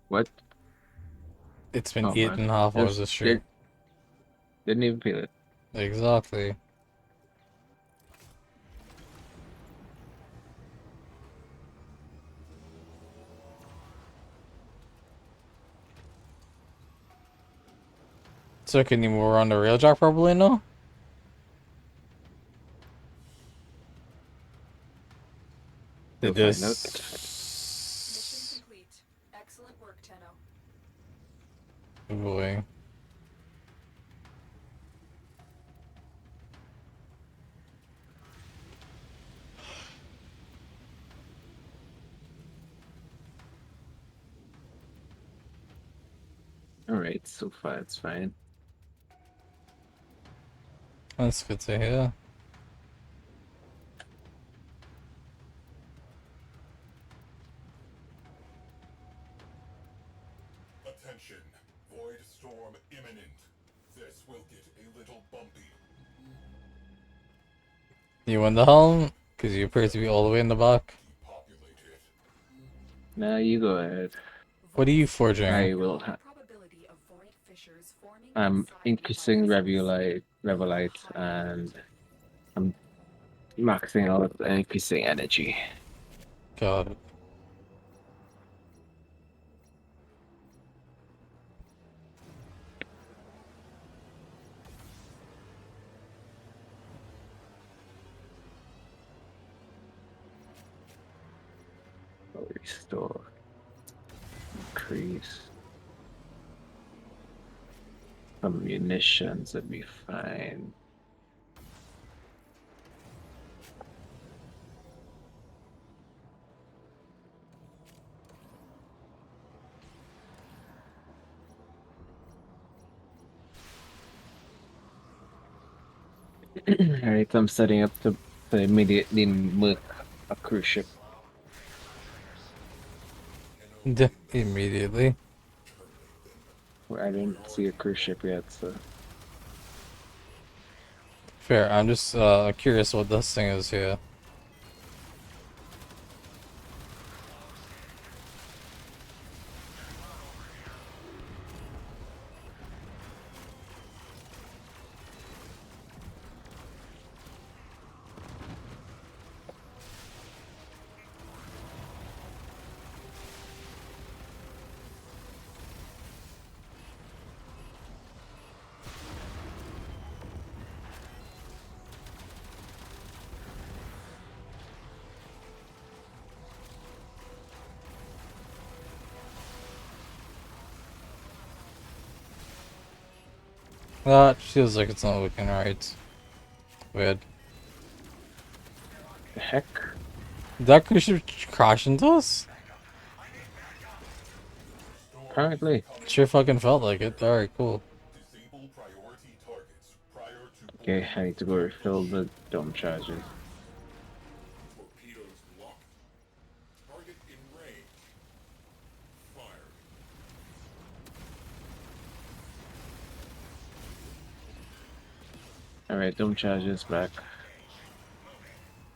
What? It's been Oh, eight man. and a half hours of stream. Didn't even feel it. Exactly. So can you move around the railjack probably now? You'll Did find out. this... Mission complete. Excellent work, Tenno. Oh boy. Alright, so far it's fine. That's good to hear. Attention. Void storm imminent. This will get a little bumpy. You in the helm? Because you appear to be all the way in the back. Nah, you go ahead. What are you forging? I will I'm increasing Revelite, and I'm maxing out and increasing energy. Got it. Restore. Increase. Some munitions would be fine. Alright, I'm setting up to immediately move a cruise ship. Immediately. I didn't see a cruise ship yet, so. Fair, I'm just curious what this thing is here. That feels like it's not looking right. Weird. The heck? Did that cruise ship crash into us? Apparently. Sure fucking felt like it. Alright, cool. Okay, I need to go refill the dome charges. Torpedoes locked. Target in range. Fire. Alright, dome charges back.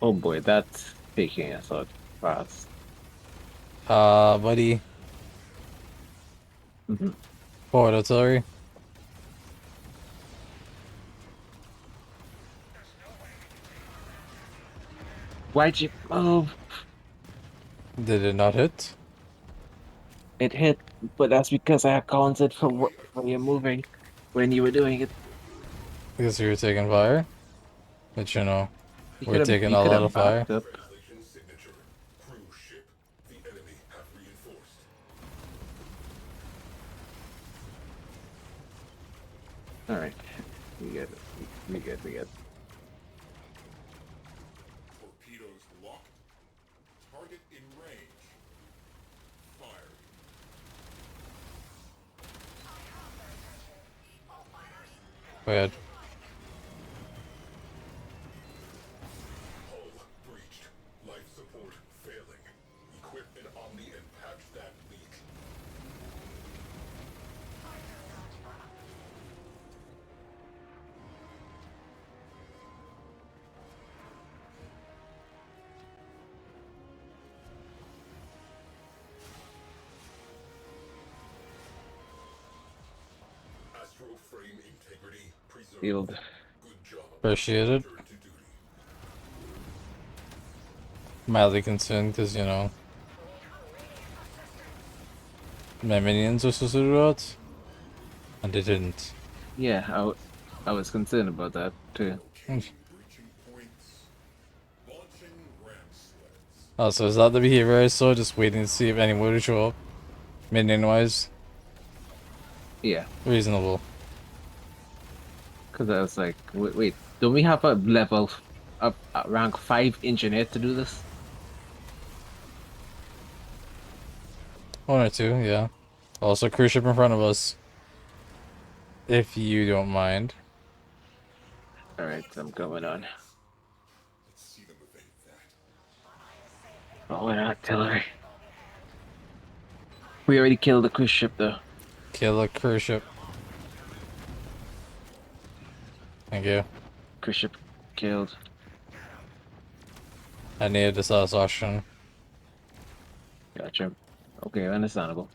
Oh boy, that's taking us out fast. Buddy. Mm-hmm. Forward artillery. Why'd you move? Did it not hit? It hit, but that's because I accounted for you moving when you were doing it. Because we were taking fire? But you know, we're taking You a could lot have of fire. backed up. Translation signature. Cruise ship. The enemy have reinforced. Alright. We good. We good. We good. Torpedoes locked. Target in range. Fire. Weird. Hull breached. Life support failing. Equip an Omni and patch that leak. Astro frame integrity preserved. Field. Good job. Appreciate it. Return to duty. Mildly concerned because, you know, my minions were supposed to do that. And they didn't. Yeah, I was concerned about that too. Breaching points. Launching ram sleds. Oh, so is that the behavior I saw? Just waiting to see if anyone would show up? Minion-wise? Yeah, Reasonable. because I was like, wait, don't we have a level up rank 5 engineer to do this? 1 or 2, yeah. Also, cruise ship in front of us. If you don't mind. Alright, I'm going on. Let's see them evade that. Oh, we're artillery. We already killed the cruise ship though. Kill a cruise ship. Thank you. Cruise ship killed. I needed this last option. Gotcha. Okay, understandable.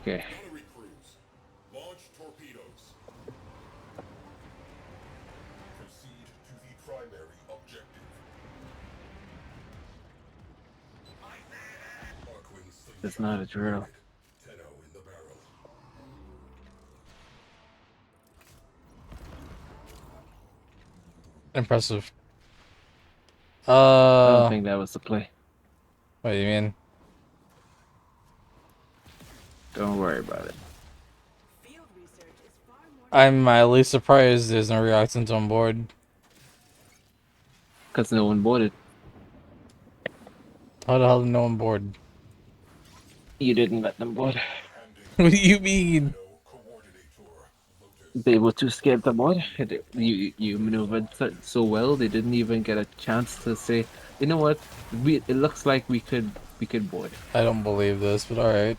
Okay. Gunnery crews. Launch torpedoes. Proceed to the primary objective. Arquin slingshot It's not a drill. loaded. Tenno in the barrel. Impressive. I don't think that was the play. What do you mean? Don't worry about it. I'm mildly surprised there's no reactant on board. Because no one boarded. How the hell did no one board? You didn't let them board. What do you mean? They were too scared to board. You maneuvered so well, they didn't even get a chance to say, you know what? It looks like we could board. I don't believe this, but alright.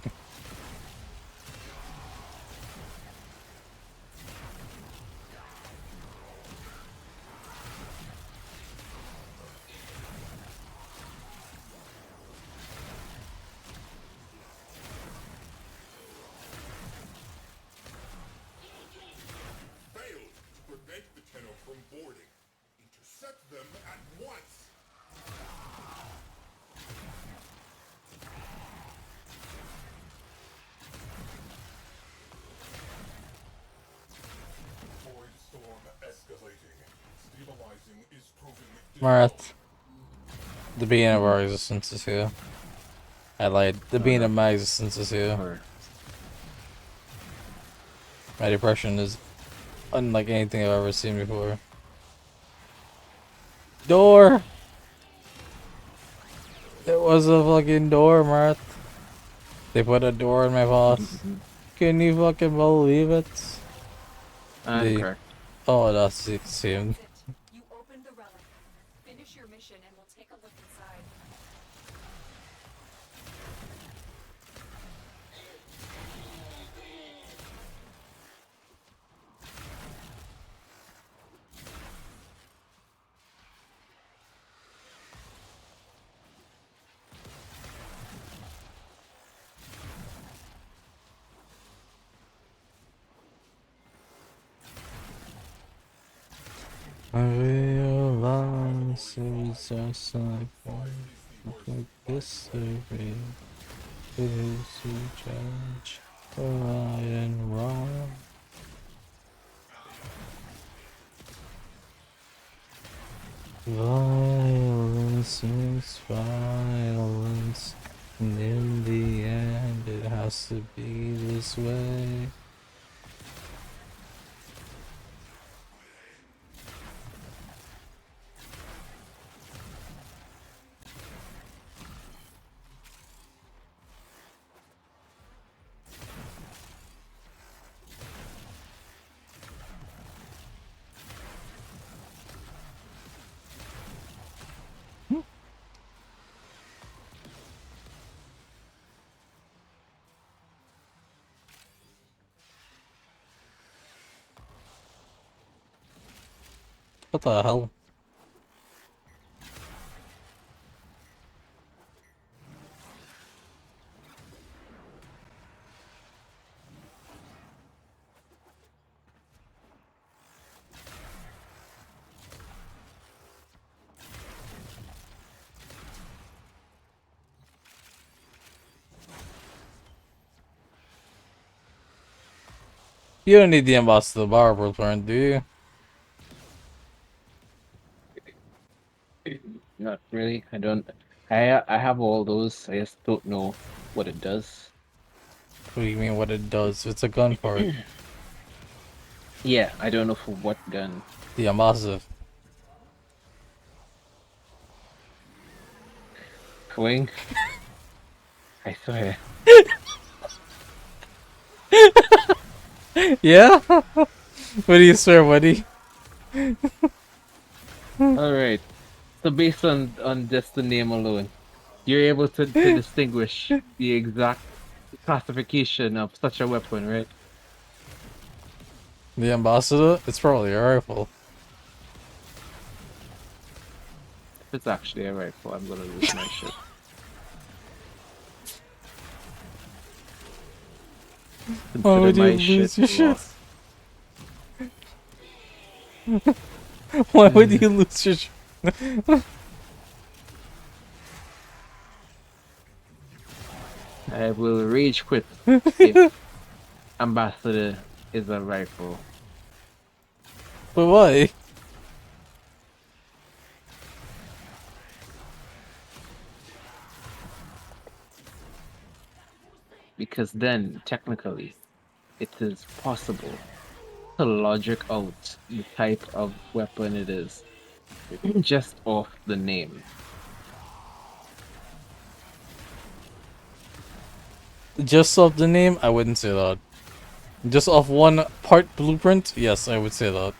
Marath. The beginning of our existence is here. I lied. The beginning of my existence is here. My depression is unlike anything I've ever seen before. Door! It was a fucking door, Marath. They put a door in my path. Can you fucking believe it? Correct. Oh, that's it. Same. You opened the relic. Finish your mission and we'll take a look inside. I realize it's just like this survey. It is to judge the right and wrong. Violence is violence, and in the end it has to be this way. What the hell? You don't need the ambassador bar blueprint, do you? Not really. I don't. I have all those. I just don't know what it does. What do you mean what it does? It's a gun part. Yeah, I don't know for what gun. The ambassador. Wing. I swear. Yeah? What do you swear, buddy? Alright. So based on just the name alone, you're able to distinguish the exact classification of such a weapon, right? The ambassador? It's probably a rifle. If it's actually a rifle, I'm gonna lose my shit. Why would you my lose your shit? lost. Why would you lose your shit? I will rage quit if Ambassador is a rifle. But why? Because then, technically, it is possible to logic out the type of weapon it is just off the name. Just off the name, I wouldn't say that. Just off one part blueprint, yes, I would say that.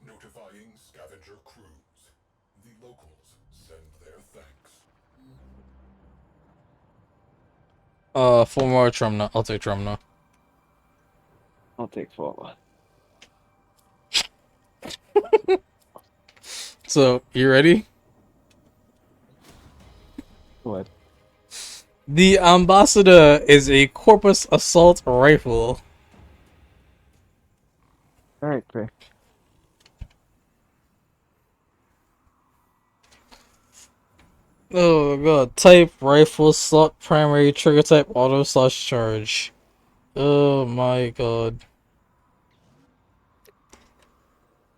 Notifying scavenger crews. The locals send their thanks. For more Trumna, I'll take Trumna. I'll take forward. So, you ready? What? The Ambassador is a corpus assault rifle. Alright, Craig. Oh god. Type rifle slot primary trigger type auto slash charge. Oh my god.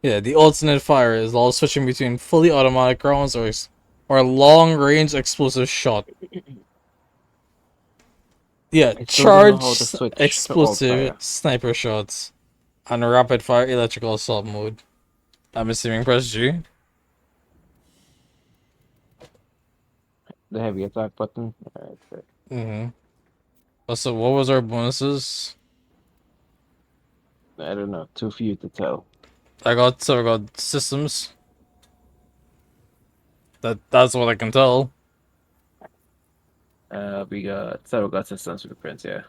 Yeah, the alternate fire is all switching between fully automatic rounds or long range explosive shot. Yeah, I still don't know how to charge switch to alt explosive fire. sniper shots and rapid fire electrical assault mode. I'm assuming press G. The heavy attack button. Alright, Craig. So what was our bonuses? I don't know. Too few to tell. I got systems. That's what I can tell. We got several got systems blueprints, yeah.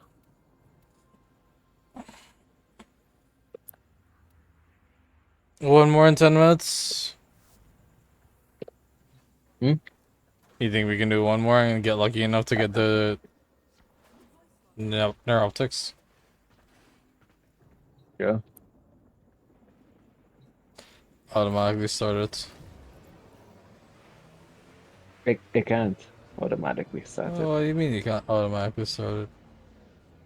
One more in 10 minutes. Hmm? You think we can do one more and get lucky enough to get the neuroptics? Yeah. Automatically start it. It can't automatically start Oh, it. what do you mean you can't automatically start it?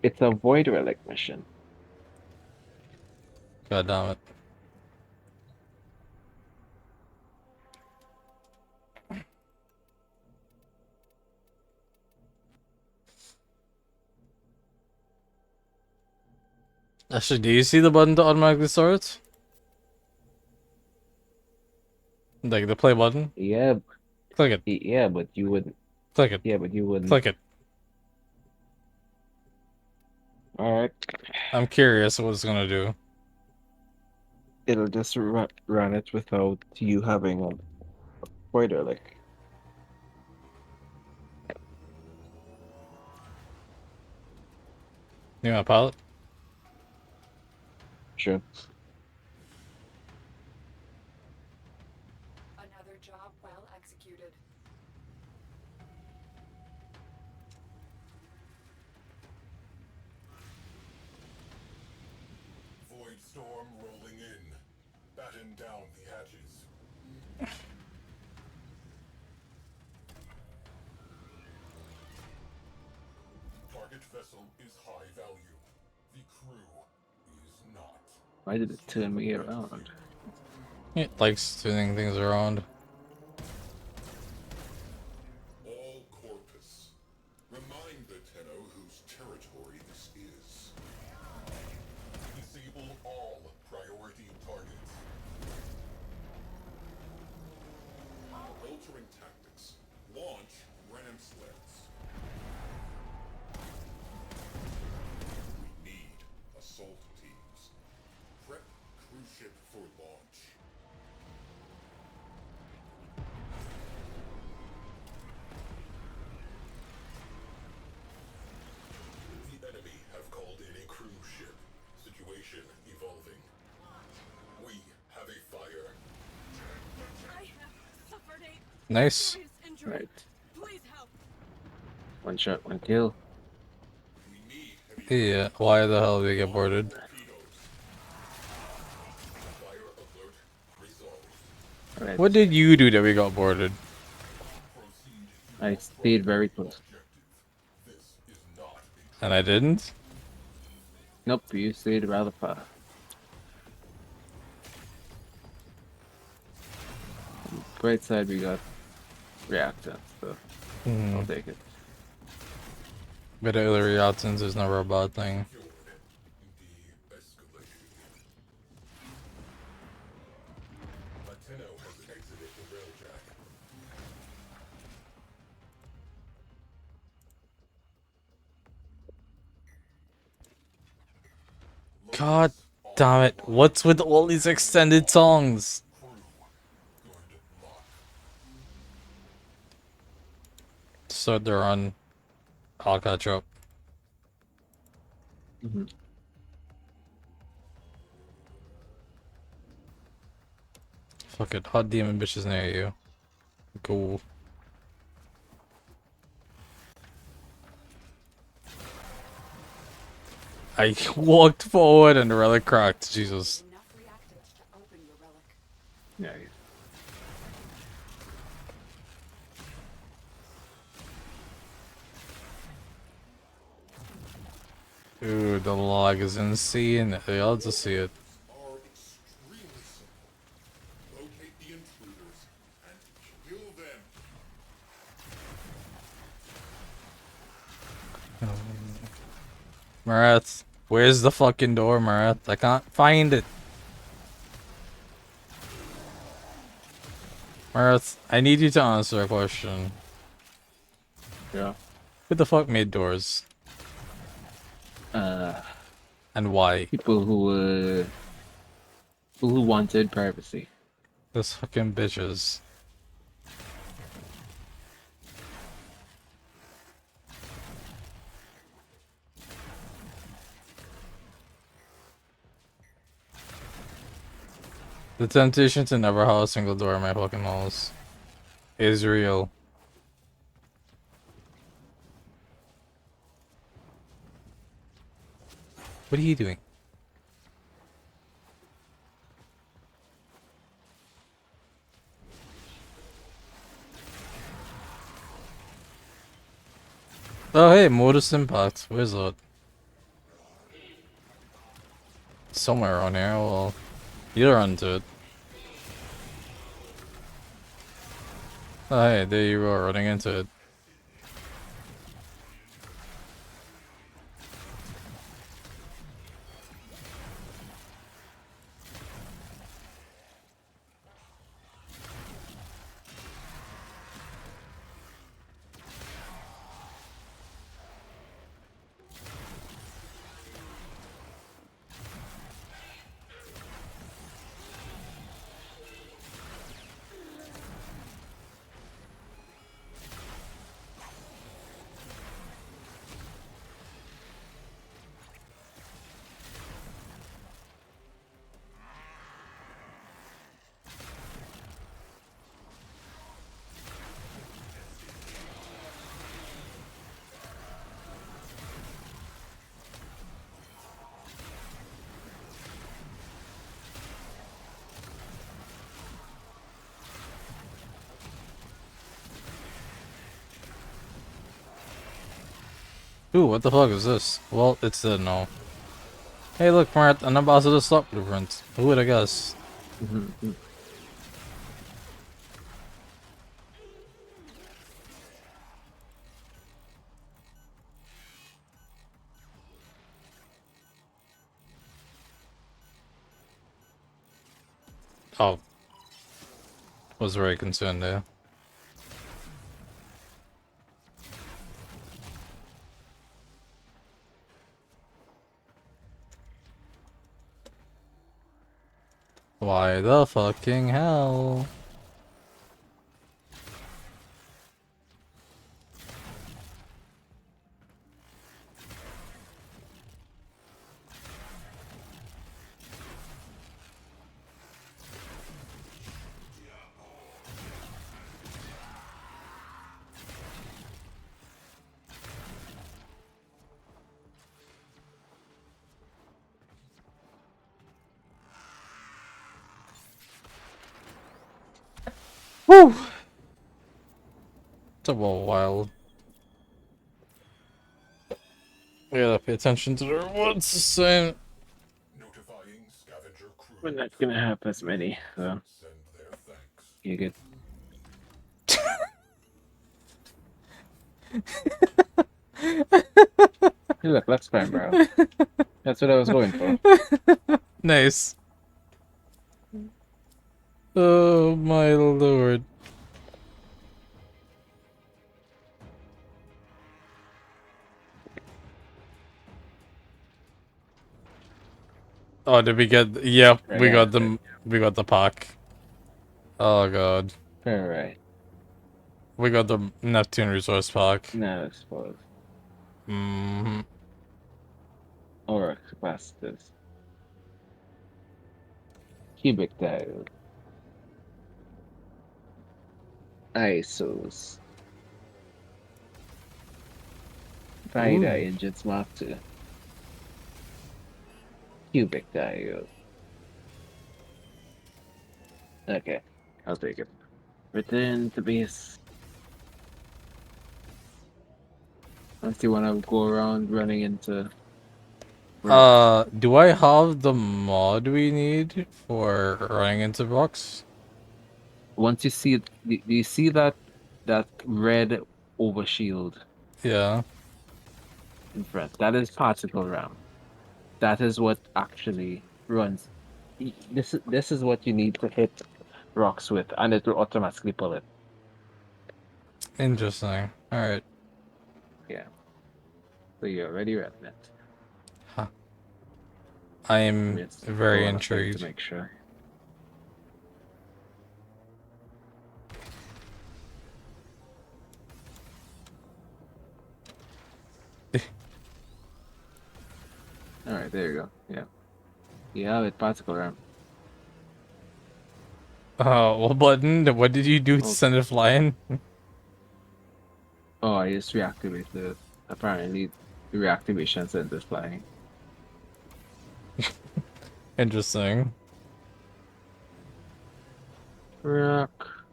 It's a void relic mission. God damn it. Actually, do you see the button to automatically start it? Like the play button? Yeah. Click it. Yeah, but you wouldn't. Click it. Yeah, but you wouldn't. Click it. Alright. I'm curious what it's gonna do. It'll just run it without you having a void relic. You want a pilot? Sure. Another job well executed. Void storm rolling in. Batten down the hatches. Target vessel is high value. The crew is not. Why did it turn me around? It likes turning things around. All corpus. Remind the Tenno whose territory this is. Disable all priority targets. Altering tactics. Launch ram sleds. We need assault teams. Prep cruise ship for launch. The enemy have called in a cruise ship. Situation evolving. We have a fire. I have suffered a Nice. serious injury. Right. Please help. One shot, one kill. Yeah, why the hell did we get boarded? Right. What did you do that we got boarded? I stayed very close. And I didn't? Nope, you stayed rather far. Right side, we got reactants, so I'll take it. But the reactants is never a bad thing. God damn it. What's with all these extended songs? So they're on. I'll catch up. Fuck it, hot demon bitches near you. Cool. I walked forward and the relic cracked. Jesus. Nice. Dude, the log is insane. I'll just see it. Are extremely simple. Locate the intruders and kill them. Marath, where's the fucking door, Marath? I can't find it. Marath, I need you to answer a question. Yeah. Who the fuck made doors? And why? People who wanted privacy. Those fucking bitches. The temptation to never have a single door in my fucking walls is real. What are you doing? Oh hey, Modus Impact. Where's that? Somewhere around here. Well, you run to it. Oh hey, there you are running into it. Ooh, what the fuck is this? Well, it's dead now. Hey look, Mart, an ambassador stock blueprint. Who would I guess? Oh. Was very concerned there. Why the fucking hell? Woo! It's a little wild. We gotta pay attention to the rewards the same. Notifying scavenger crew. We're not gonna have as many, so Send their thanks. you're good. Hey, look, that's fine, bro. That's what I was going for. Nice. Oh my lord. Oh, did we get? Yeah, we got them. We got the pack. Oh god. Alright. We got the Neptune resource pack. Now I suppose. Mm-hmm. Or capacitors. Cubic tile. ISOs. Find Ooh. engines Mark II. Cubic diode. Okay, I'll take it. Return to base. Unless you want to go around running into rocks. Do I have the mod we need for running into rocks? Once you see it, do you see that red overshield? Yeah. In front. That is particle ram. That is what actually runs. This is what you need to hit rocks with, and it will automatically pull it. Interesting. Alright. Yeah. So you're already running it. Huh. I am It's very going up there to intrigued. make sure. Alright, there you go. Yeah. You have it, particle ram. What button? What did you do to send it flying? Oh, I just reactivated it. Apparently, the reactivation sent it flying. Interesting. Rock.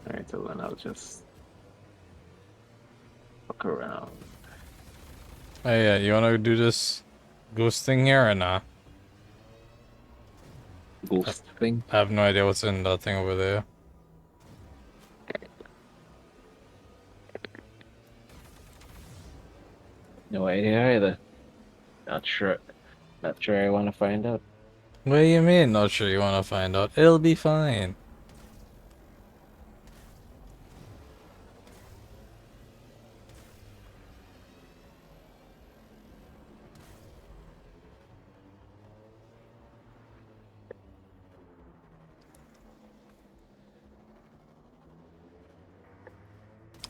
Alright, so then I'll just look around. Hey, yeah, you wanna do this ghost thing here or nah? Ghost thing? I have no idea what's in that thing over there. No idea either. Not sure. Not sure I want to find out. What do you mean? Not sure you wanna find out. It'll be fine.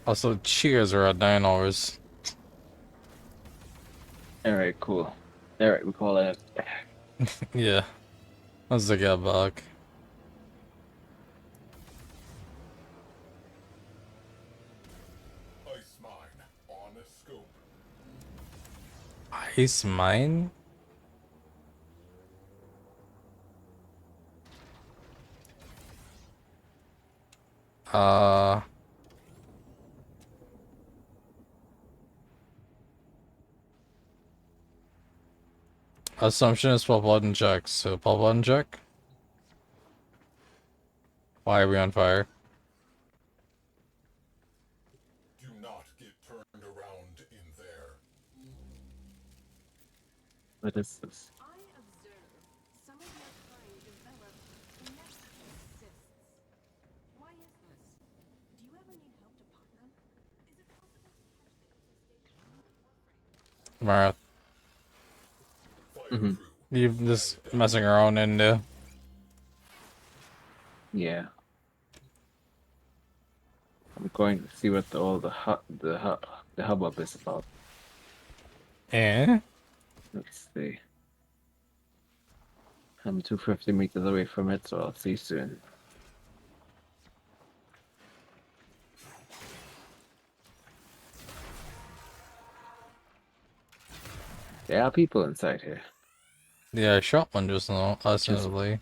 Also, cheers are at $9. Alright, cool. Alright, we call it. Yeah. Let's get back. Ice mine on a scope. Ice mine? Assumption is pop button check, so pop button check. Why are we on fire? Do not get turned around in there. What is this? I observe some of your kind develop connective cysts. Why is this? Do you ever need help to pop them? Is it possible to catch the infestation with Warframe? Marath. You just messing around in there. Yeah. I'm going to see what all the hubbub is about. Eh? Let's see. I'm 250 meters away from it, so I'll see you soon. There are people inside here. Yeah, I shot one just now, accidentally.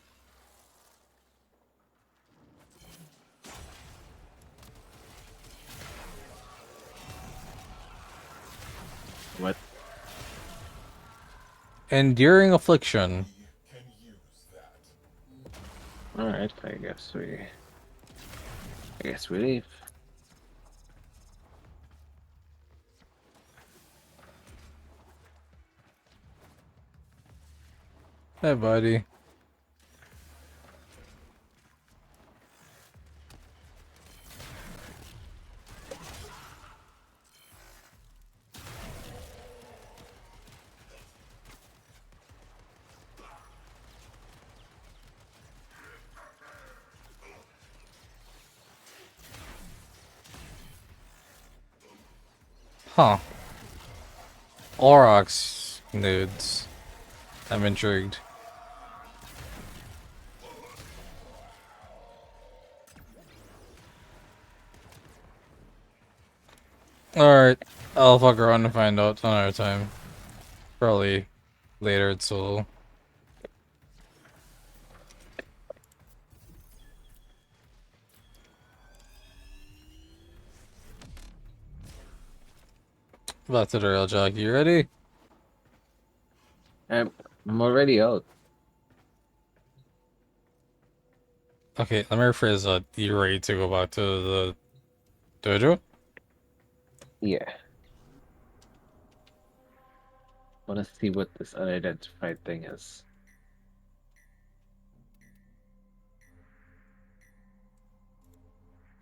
What? Enduring affliction. Alright, I guess we leave. Hey, buddy. Huh. Aurochs nudes. I'm intrigued. Alright, I'll fuck around and find out another time. Probably later at Solo. Back to the rail jock. You ready? I'm already out. Okay, let me rephrase that. You ready to go back to the dojo? Yeah. Wanna see what this unidentified thing is.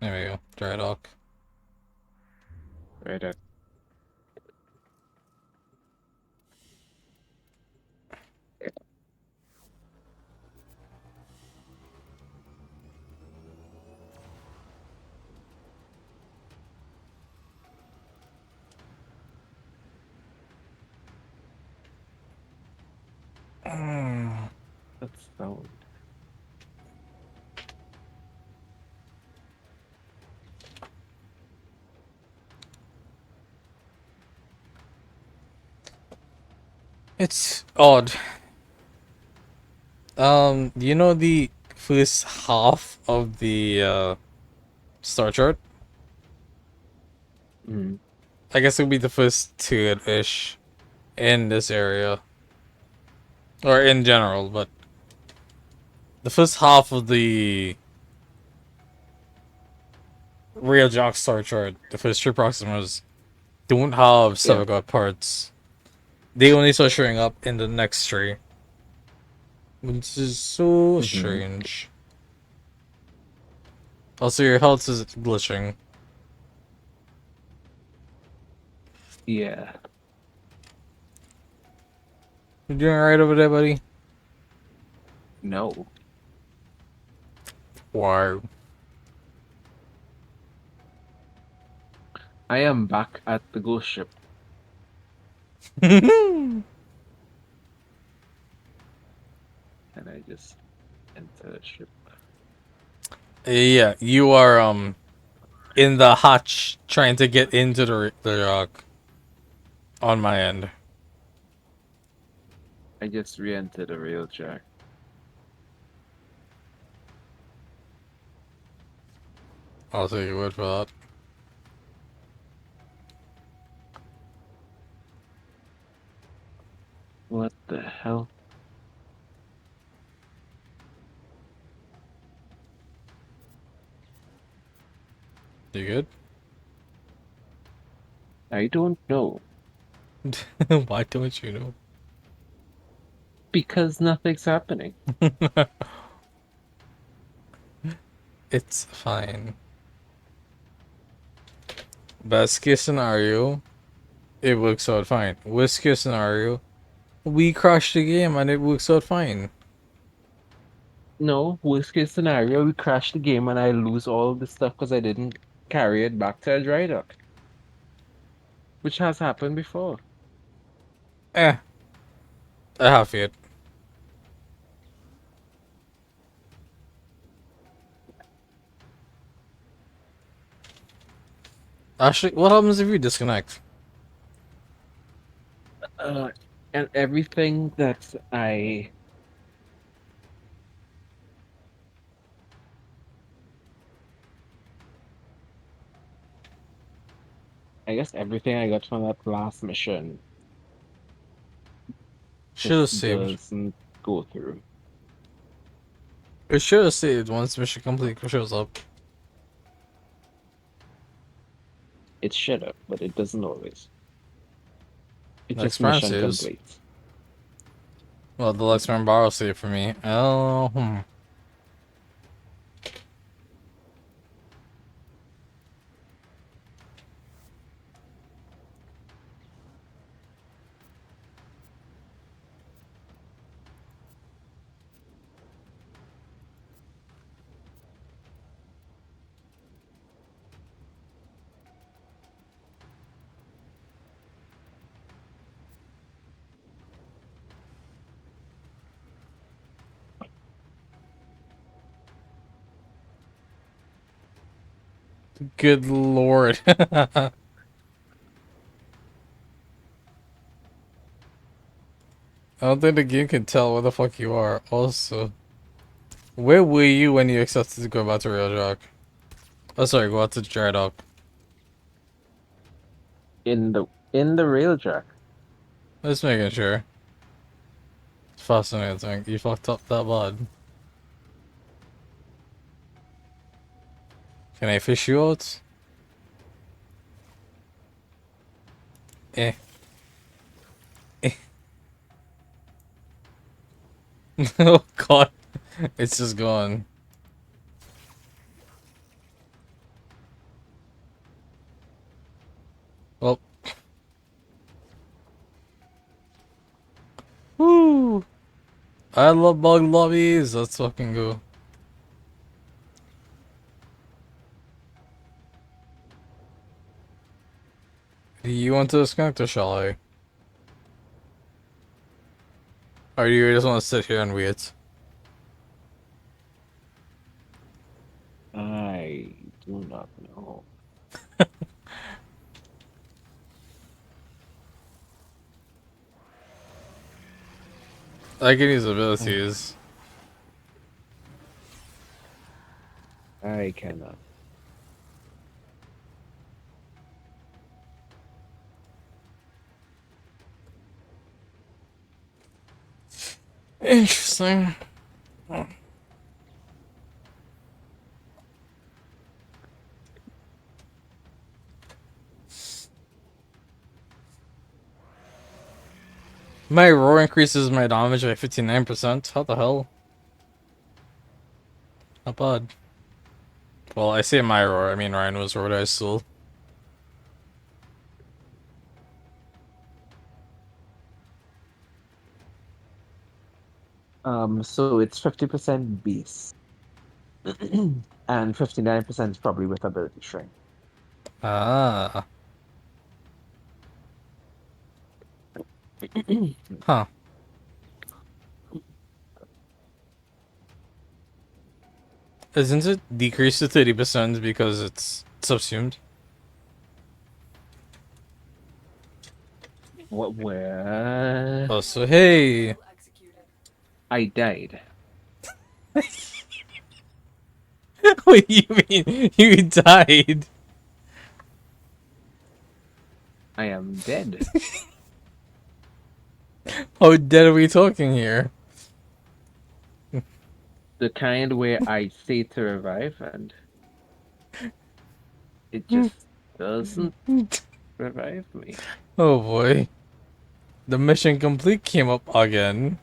There we go. Dry dock. Right up. That's sound. It's odd. You know the first half of the star chart? Mm. I guess it would be the first two-ish in this area. Or in general, but the first half of the Real Jock Star chart, the first three Proximas, don't have Sevagot parts. They only start showing up in the next tree. Which is so strange. Also, your health is glitching. Yeah. You doing alright over there, buddy? No. Wow. I am back at the ghost ship. And I just enter the ship. Yeah, you are in the hatch trying to get into the rock on my end. I just re-entered the rail jack. I'll take your word for that. What the hell? You good? I don't know. Why don't you know? Because nothing's happening. It's fine. Best case scenario, it works out fine. Worst case scenario, we crash the game and it works out fine. No, worst case scenario, we crash the game and I lose all the stuff because I didn't carry it back to a dry dock. Which has happened before. I have it. Actually, what happens if you disconnect? And everything that I guess everything I got from that last mission Should have just saved. doesn't go through. It should have saved once mission complete shows up. It should have, but it doesn't always. It's Next just round mission saves. complete. Well, the Lexman borrow save for me. Oh, Good lord. I don't think the game can tell where the fuck you are. Also, where were you when you accepted to go back to Real Rock? Oh, sorry, go out to Dry Dock. In the rail track. Just making sure. It's fascinating. You fucked up that bad. Can I fish you out? Eh. Eh. Oh god. It's just gone. Well. Woo! I love bug lobbies. Let's fucking go. Do you want to disconnect or shall I? Or do you just want to sit here and wait? I do not know. I can use abilities. I cannot. Interesting. My roar increases my damage by 59%. How the hell? Not bad. Well, I say my roar, I mean Rhino's roar dice still. So it's 50% beast. And 59% is probably with ability shrink. Ah. Huh. Isn't it decreased to 30% because it's subsumed? What? Where? Oh, so hey. I died. What do you mean? You died? I am dead. How dead are we talking here? The kind where I say to revive and it just doesn't revive me. Oh boy. The mission complete came up again.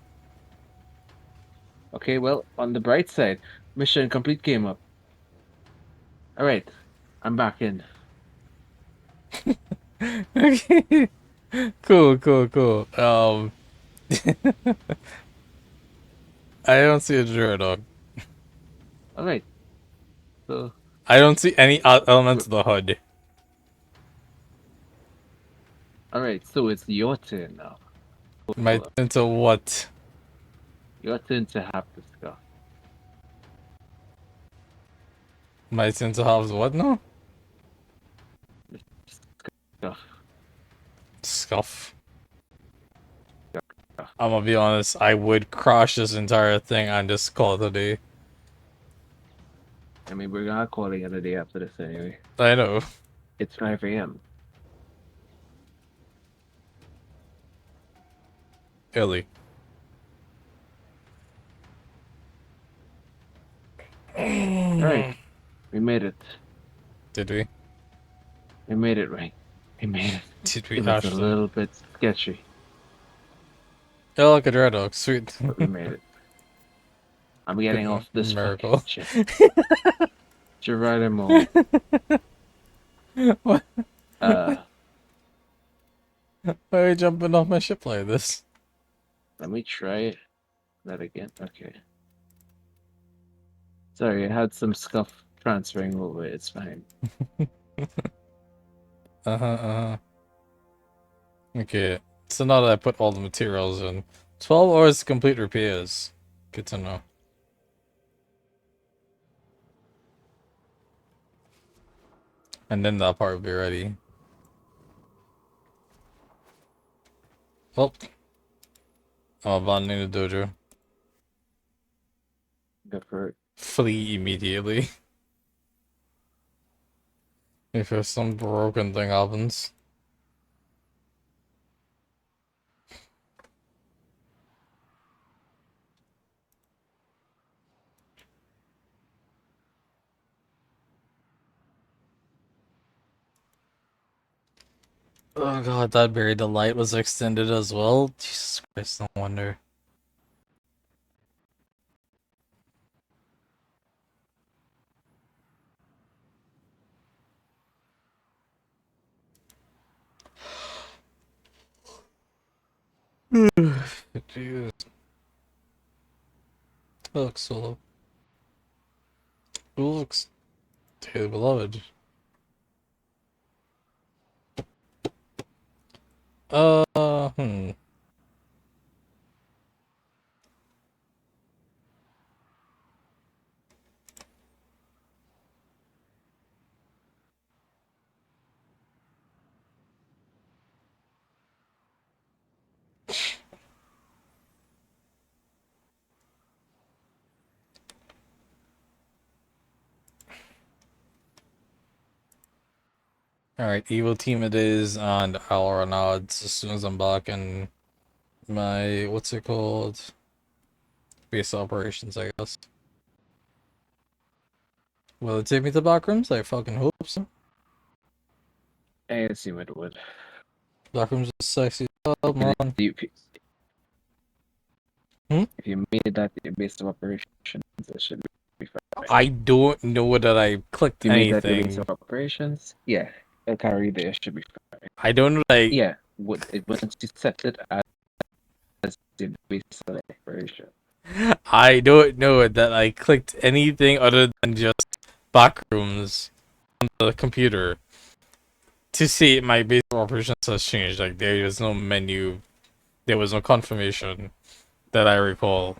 Okay, well, on the bright side, mission complete came up. Alright, I'm back in. Okay. Cool, cool, cool. I don't see a Dog. Alright, so... I don't see any elements of the HUD. Alright, so it's your turn now. My into what? Your turn to have the scuff. My turn to have what now? Scuff. Scuff. I'm gonna be honest, I would crash this entire thing and just call it a day. I mean, we're not calling it a day after this anyway. I know. It's 5 a.m. Early. Alright, we made it. Did we? We made it, right? We made it. Did we It was a actually? little bit sketchy, Yeah, like a Dog, sweet. but we made it. I'm getting off this miracle. fucking shit. Geronimo. What? Why are you jumping off my ship like this? Let me try that again. Okay. Sorry, I had some scuff transferring over. It's fine. Okay, so now that I put all the materials in, 12 hours to complete repairs. Good to know. And then that part will be ready. Well, I'm abandoning the dojo. Good for it. Flee immediately. If there's some broken thing happens. Oh god, that buried the light was extended as well. Jesus Christ, no wonder. Jeez. Looks solo. Who looks dearly beloved? Hmm. Alright, evil team it is, and I'll run odds as soon as I'm back in my, what's it called? Base operations, I guess. Will it take me to backrooms? I fucking hope so. I assume it would. Backrooms is sexy stuff, man. If you made that your base of operations, it should be fine. I don't know that I clicked If you made that your base anything. of operations, yeah, a carry there should be fine. I don't know, like... Yeah, once you set it as your base of operation. I don't know that I clicked anything other than just backrooms on the computer to see my base of operations has changed. Like, there was no menu, there was no confirmation that I recall.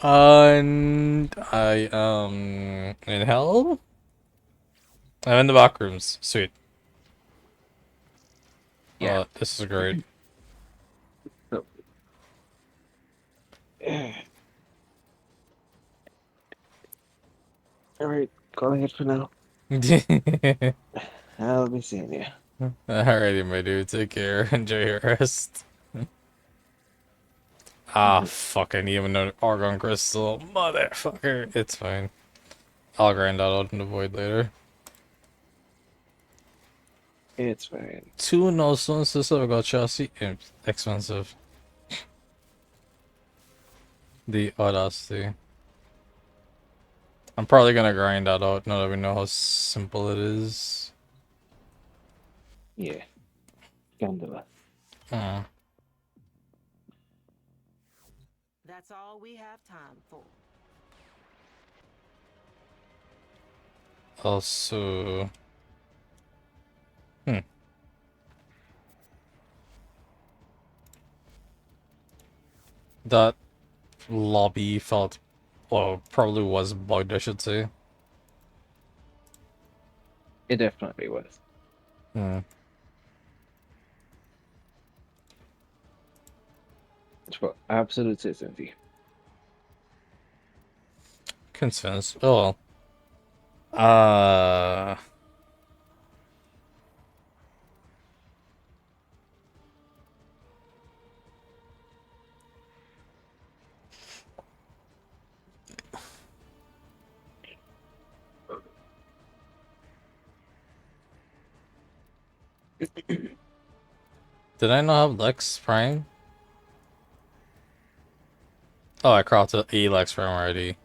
And I in hell? I'm in the backrooms. Sweet. Yeah. This is great. Alright, go ahead for now. I'll be seeing you. Alrighty, my dude. Take care. Enjoy your rest. Ah, fuck. I need another Argon Crystal. Motherfucker. It's fine. I'll grind that out in the void later. It's fine. 2 no stones to silver got chassis. Expensive. The audacity. I'm probably gonna grind that out now that we know how simple it is. Yeah. Gondola. That's all we have time for. Also... That lobby felt... Well, probably was bugged, I should say. It definitely was. For absolute certainty. Convinced. Oh well. Did I not have Lex Prime? Oh, I crafted a Lex Prime already.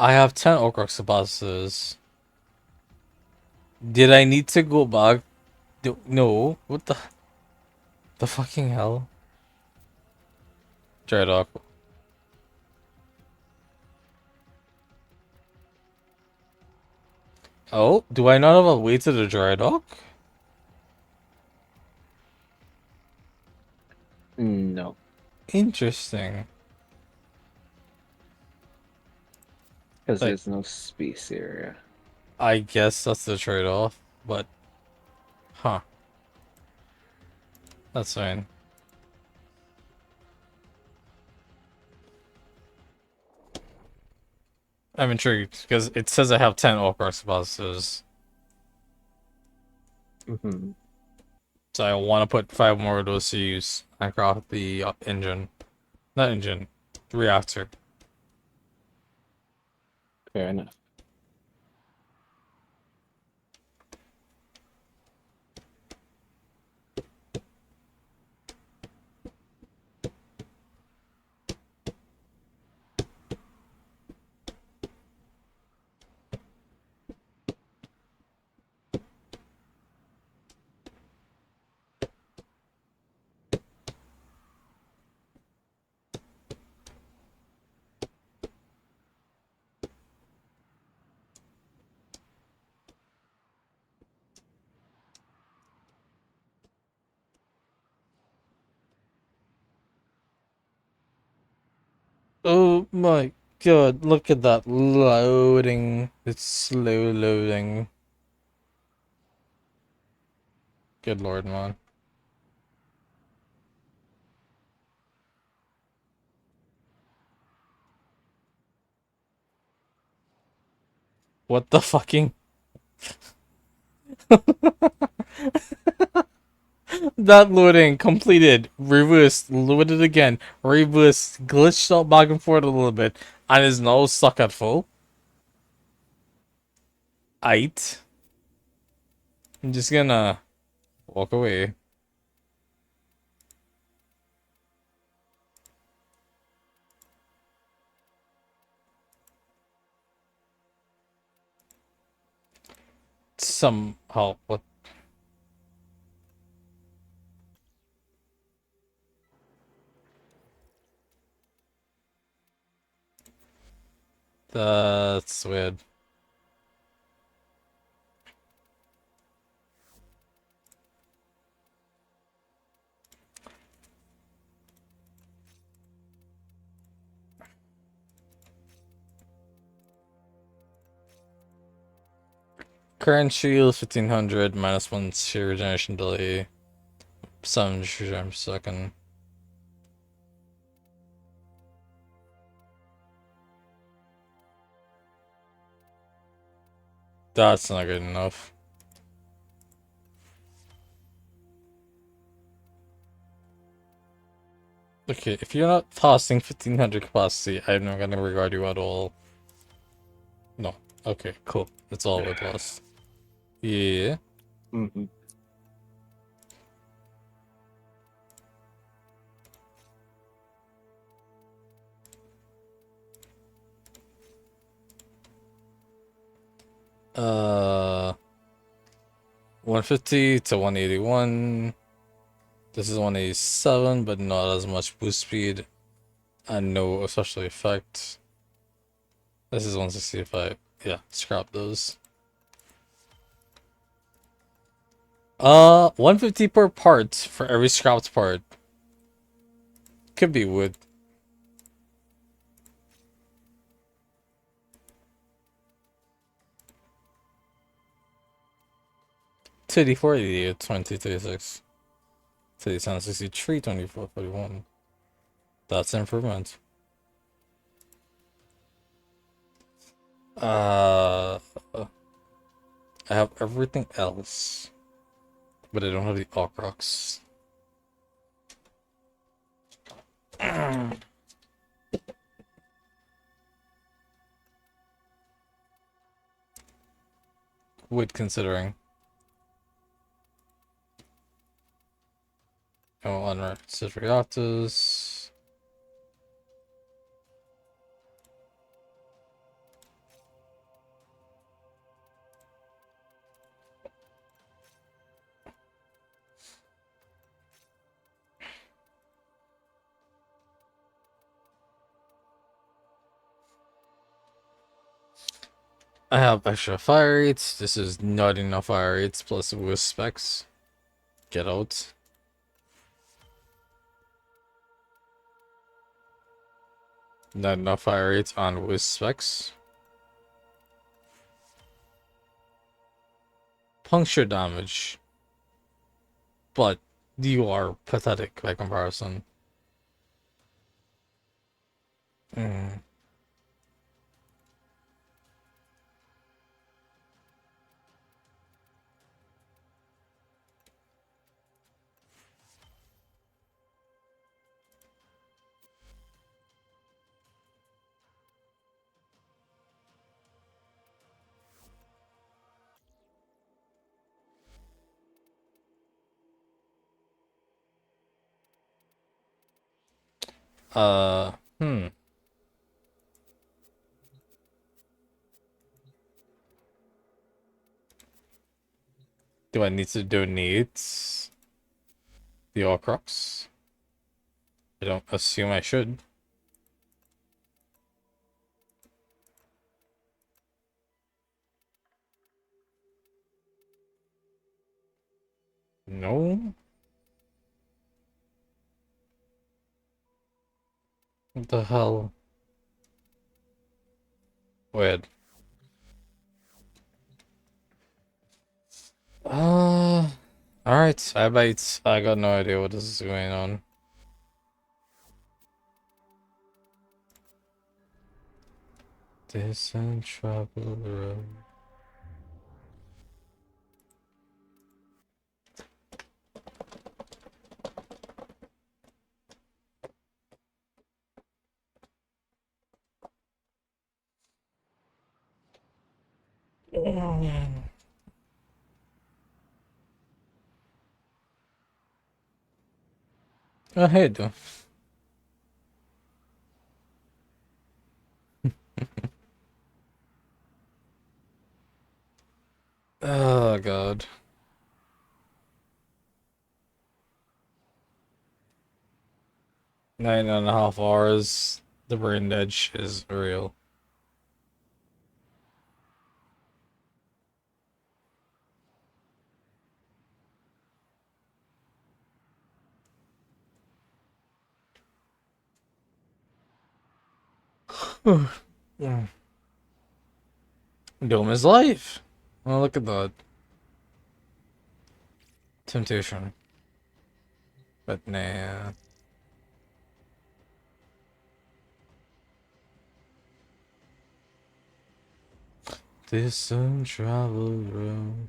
I have 10 Okrux capacitors. Did I need to go back? No. What the... The fucking hell? Dreadhawk. Oh, do I not have a way to the dry dock? No. Interesting. Because Like, there's no space area. I guess that's the trade-off, but... Huh. That's fine. I'm intrigued, because it says I have 10 Orcrox capacitors. So I want to put 5 more of those to use and craft the engine. Not engine. The reactor. Fair enough. Oh my god, look at that loading. It's slow loading. Good lord, man. What the fucking... That loading completed, reversed, loaded again, reversed, glitched out back and forth a little bit, and is now stuck at full. Aight. I'm just gonna walk away. Somehow, what? That's weird. Current shield 1500 minus 1 shear regeneration delay. 7 shear per second. That's not good enough. Okay, if you're not tossing 1500 capacity, I'm not gonna regard you at all. No. Okay, cool. It's all with loss. Yeah. 150 to 181. This is 187, but not as much boost speed. And no special effect. This is 165. Yeah, scrap those. 150 per part for every scrapped part. Could be wood. $34, 88, 20, 36. 37, 63, 24, 41. That's improvement. I have everything else, but I don't have the Orcrox. Wood considering. Oh, unregistered reactors. I have extra fire rates. This is not enough fire rates plus with specs. Get out. Not enough fire rates on with specs. Puncture damage. But you are pathetic by comparison. Hmm. Hmm. Do I need to donate the Horcrux? I don't assume I should. No? What the hell? Wait. Alright, I bite. I got no idea what is going on. This and travel road. Oh, hey, though. Oh, God. 9.5 hours. The brain edge is real. Yeah. Dome is life. Oh, look at that. Temptation. But nah. This untraveled road.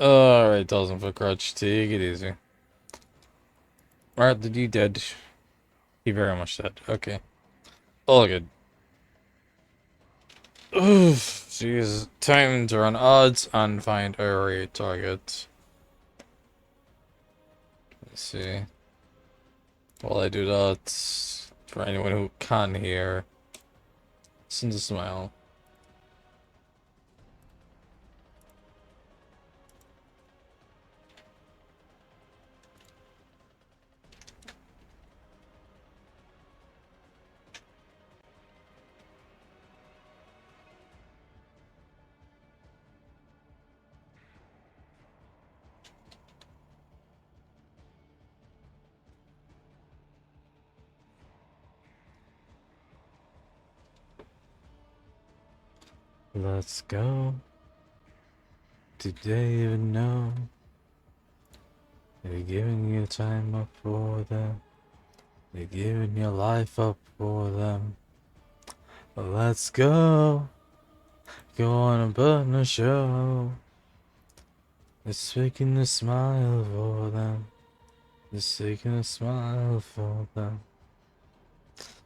Alright, doesn't for crutch. Take it easy. Alright, did you dead? He very much dead. Okay. All good. Oof. Jeez. Time to run odds and find a raid target. Let's see. While I do that, for anyone who can hear, send a smile. Let's go. Did they even know? They're giving your time up for them. They're giving your life up for them. Let's go. Go on and put on a show. It's making a smile for them. It's making a smile for them.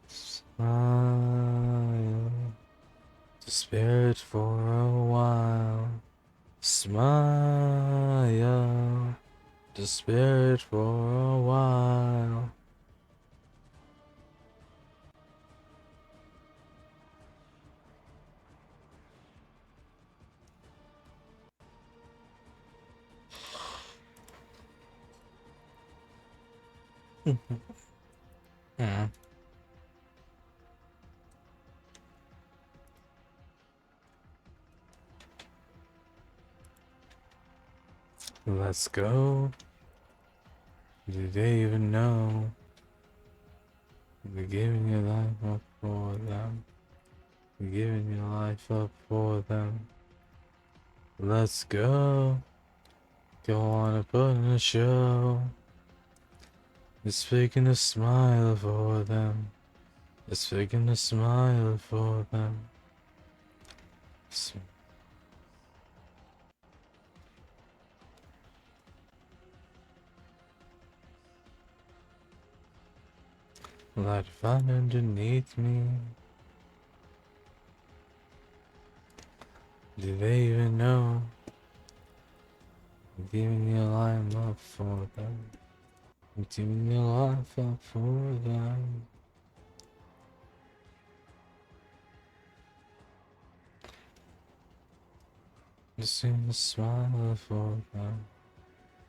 Smile. To spare it for a while. Smile. To spare it for a while. Hmm. Let's go. Do they even know? You're giving your life up for them. You're giving your life up for them. Let's go. Go on and put in a show. It's making a smile for them. It's making a smile for them. Light fire underneath me. Do they even know? I'm giving your life up for them. I'm giving your life up for them. Just seeing a smile for them.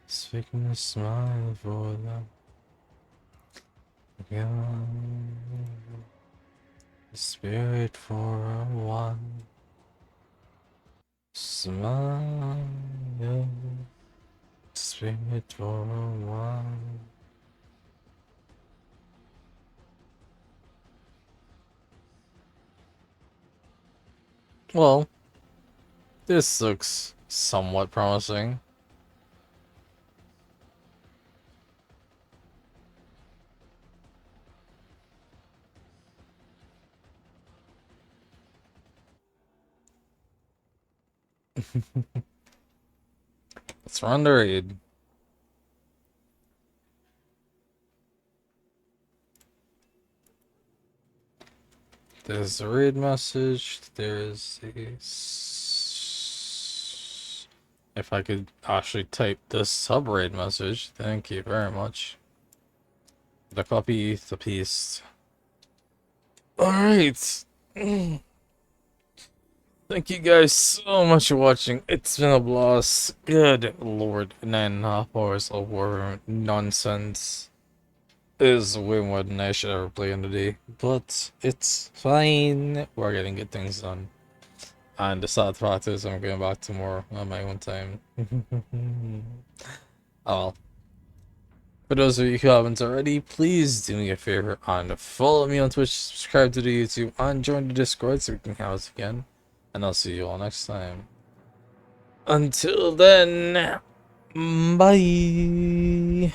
Just making a smile for them. Yeah. The spirit for a while. Smile. Spirit for a while. Well, this looks somewhat promising. Let's run the raid. There's a raid message. There's a... If I could actually type the sub-raid message, thank you very much. The copy, the piece. Alright. Thank you guys so much for watching. It's been a blast. Good lord. 9.5 hours of war nonsense. Is way more than I should ever play in a day. But it's fine. We're getting good things done. And the sad fact is I'm going back tomorrow on my own time. Oh well. For those of you who haven't already, please do me a favor and follow me on Twitch, subscribe to the YouTube, and join the Discord so we can hang out again. And I'll see you all next time. Until then, bye!